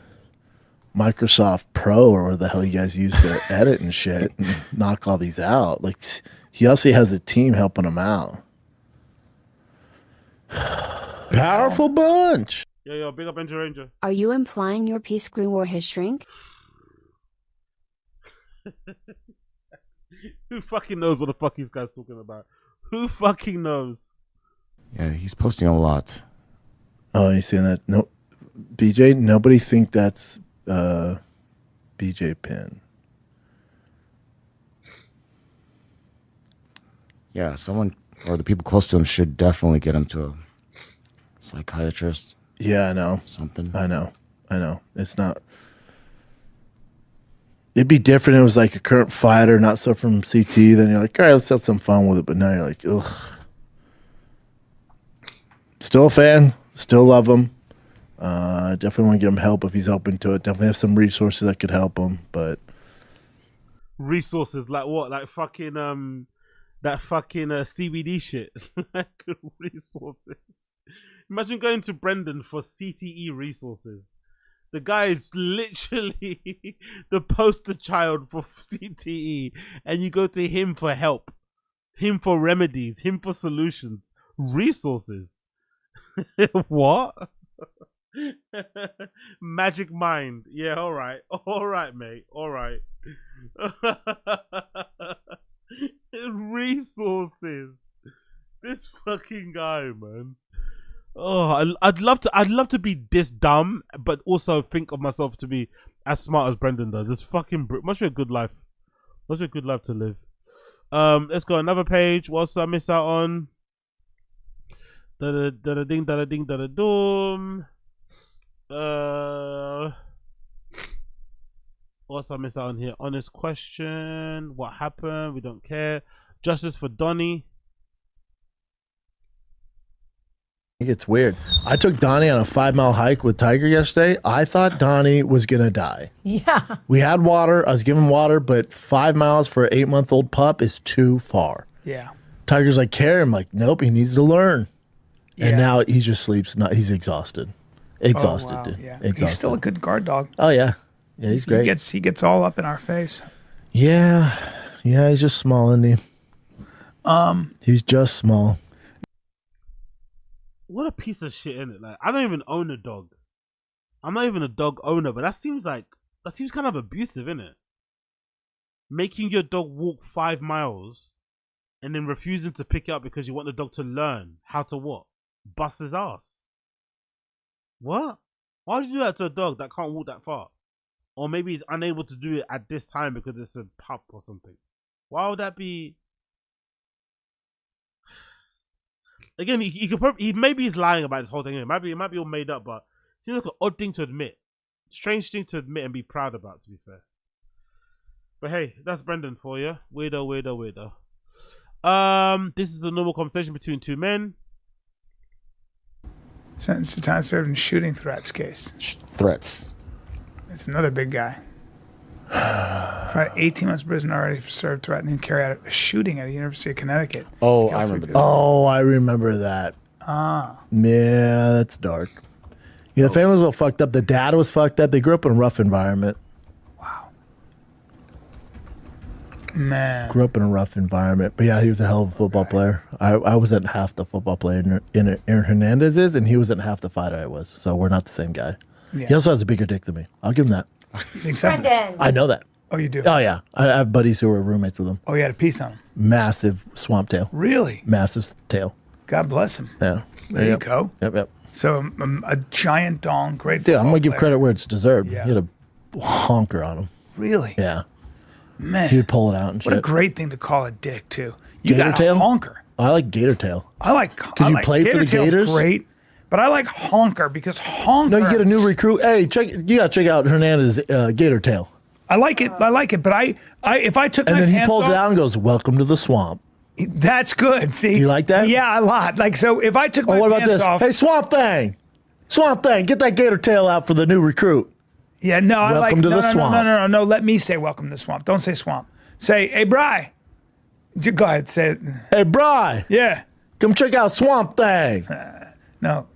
Microsoft Pro or where the hell you guys use to edit and shit and knock all these out. Like, he obviously has a team helping him out. Powerful bunch. Yo, big up Ranger Ranger. Are you implying your P screw or his shrink? Who fucking knows what the fuck this guy's talking about? Who fucking knows? Yeah, he's posting a lot. Oh, you seeing that? No, BJ. Nobody think that's BJ Penn. Yeah, someone or the people close to him should definitely get him to a psychiatrist. Yeah, I know. Something. I know. It's not. It'd be different if it was like a current fighter, not so from CT. Then you're like, all right, let's have some fun with it. But now you're like, ugh. Still a fan. Still love him. Definitely want to get him help if he's open to it. Definitely have some resources that could help him. But resources like what? Like fucking that fucking CBD shit. Like resources. Imagine going to Brendan for CTE resources. The guy is literally the poster child for CTE, and you go to him for help, him for remedies, him for solutions, resources. What? Magic mind. Yeah, all right, mate, all right. Resources. This fucking guy, man. Oh, I'd love to be this dumb, but also think of myself to be as smart as Brendan does. It's fucking must be a good life. Must be a good life to live. Let's go another page. What's I miss out on? Da da ding da ding da doom. What's I miss out on here? Honest question. What happened? We don't care. Justice for Donnie. I think it's weird. I took Donnie on a 5-mile hike with Tiger yesterday. I thought Donnie was gonna die. Yeah. We had water. I was giving water, but 5 miles for an 8-month-old pup is too far. Yeah. Tiger's like, carry him. Like, nope, he needs to learn. Yeah. And now he just sleeps. He's exhausted. Exhausted, wow. dude. Yeah. Exhausted. He's still a good guard dog. Oh yeah, yeah, he's great. He gets all up in our face. Yeah, he's just small, isn't he? He's just small. What a piece of shit, innit? Like, I don't even own a dog. I'm not even a dog owner, but that seems kind of abusive, innit? Making your dog walk 5 miles and then refusing to pick it up because you want the dog to learn how to what? Bust his ass. What? Why would you do that to a dog that can't walk that far? Or maybe he's unable to do it at this time because it's a pup or something. Why would that be? Again, he could probably, maybe he's lying about this whole thing. It might be all made up, but it seems like an odd thing to admit. Strange thing to admit and be proud about, to be fair. But hey, that's Brendan for you. Weirdo. This is a normal conversation between two men. Sentenced to time served in shooting threats case. Threats. It's another big guy. 18 months prison already served threatening to carry out a shooting at the University of Connecticut. Oh, I remember that. Oh, I remember that. Ah. Yeah, that's dark. Yeah, the family was all fucked up. The dad was fucked up. They grew up in a rough environment. Man. Grew up in a rough environment. But yeah, he was a hell of a football player. I wasn't half the football player Aaron Hernandez is, and he wasn't half the fighter I was. So we're not the same guy. Yeah. He also has a bigger dick than me. I'll give him that. Brendan. I know that. Oh, you do? Oh, yeah. I have buddies who were roommates with him. Oh, you had a piece on him? Massive swamp tail. Really? Massive tail. God bless him. Yeah. There you go. Yep. So a giant dong, great Dude, I'm football going to give player. credit where it's deserved. Yeah. He had a honker on him. Really? Yeah. Man. He would pull it out and shit. What a great thing to call a dick, too. You Gator got tail? a honker. I like gator tail. Because you play for the tail's Gators? Great, but I like honker because honker. No, you get a new recruit. Hey, you got to check out Hernandez gator tail. I like it. But I if I took And my then he pants pulls off, it out and goes, "Welcome to the swamp." That's good. See, Do you like that? Yeah, a lot. Like so, if I took my what about pants this? off, Hey, Swamp Thing, get that gator tail out for the new recruit. yeah, no, I like. Welcome to no, the no, swamp. No. Let me say welcome to the swamp. Don't say swamp. Say, hey, Bri. Go ahead. Say it. Hey, Bri. Yeah. Come check out Swamp Thing. No.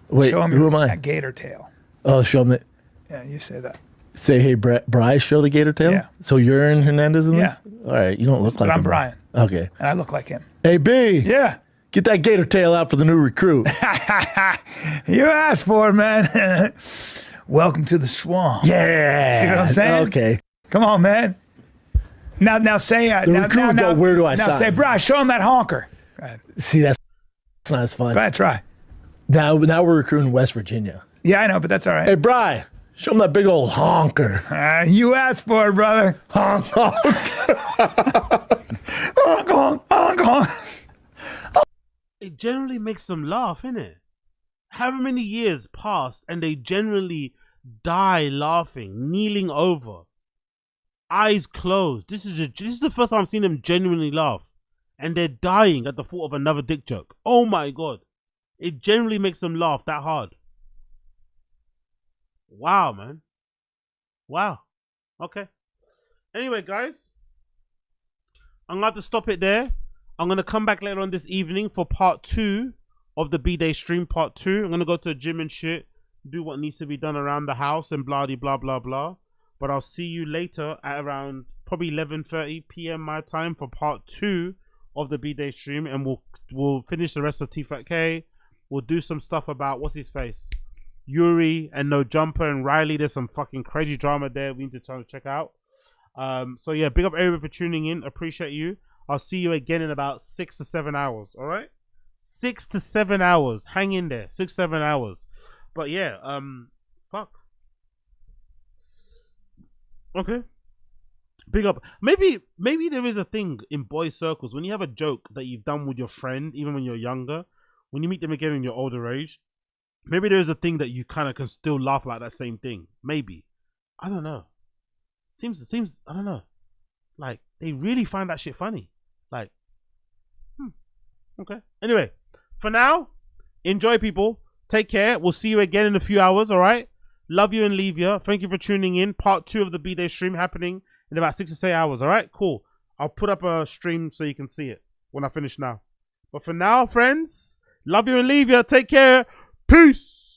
Wait, Show him who am I? that gator tail. Oh, show him that. Yeah, you say that. Say, hey, Bri, show the gator tail? Yeah. So you're in Hernandez in Yeah. this? All right, you don't look But like I'm him. Brian. Okay. And I look like him. Hey, B. Yeah. Get that gator tail out for the new recruit. You asked for it, man. Welcome to the swamp. Yeah. See what I'm saying? Okay. Come on, man. Now say recruit would go, where do I now sign? say, bro, show him that honker. See, that's not as fun. Go ahead, try. Now we're recruiting West Virginia. Yeah, I know, but that's all right. Hey, Bri, show him that big old honker. You asked for it, brother. Honk, honk. Honk, honk, honk, honk. It generally makes them laugh, innit? However many years passed, and they generally die laughing, kneeling over, eyes closed. This is the first time I've seen them genuinely laugh, and they're dying at the thought of another dick joke. Oh my god! It generally makes them laugh that hard. Wow, man. Wow. Okay. Anyway, guys, I'm gonna have to stop it there. I'm gonna come back later on this evening for part 2 of the B-Day stream. Part 2. I'm gonna go to the gym and shit, do what needs to be done around the house and blah blah blah blah. But I'll see you later at around probably 11:30 p.m. my time for part 2 of the B-Day stream, and we'll finish the rest of Tfatk. We'll do some stuff about what's his face, Yuri and No Jumper and Riley. There's some fucking crazy drama there we need to try to check out. So yeah, big up everyone for tuning in. Appreciate you. I'll see you again in about 6 to 7 hours. All right, 6 to 7 hours. Hang in there, 6-7 hours. But yeah, fuck. Okay. Big up. Maybe there is a thing in boy circles when you have a joke that you've done with your friend, even when you're younger, when you meet them again in your older age. Maybe there is a thing that you kind of can still laugh about that same thing. Maybe. I don't know. Seems I don't know. Like they really find that shit funny. Like, okay. Anyway, for now, enjoy, people. Take care. We'll see you again in a few hours. All right. Love you and leave you. Thank you for tuning in. Part 2 of the B-Day stream happening in about 6 to 8 hours. All right. Cool. I'll put up a stream so you can see it when I finish now. But for now, friends, love you and leave you. Take care. Peace.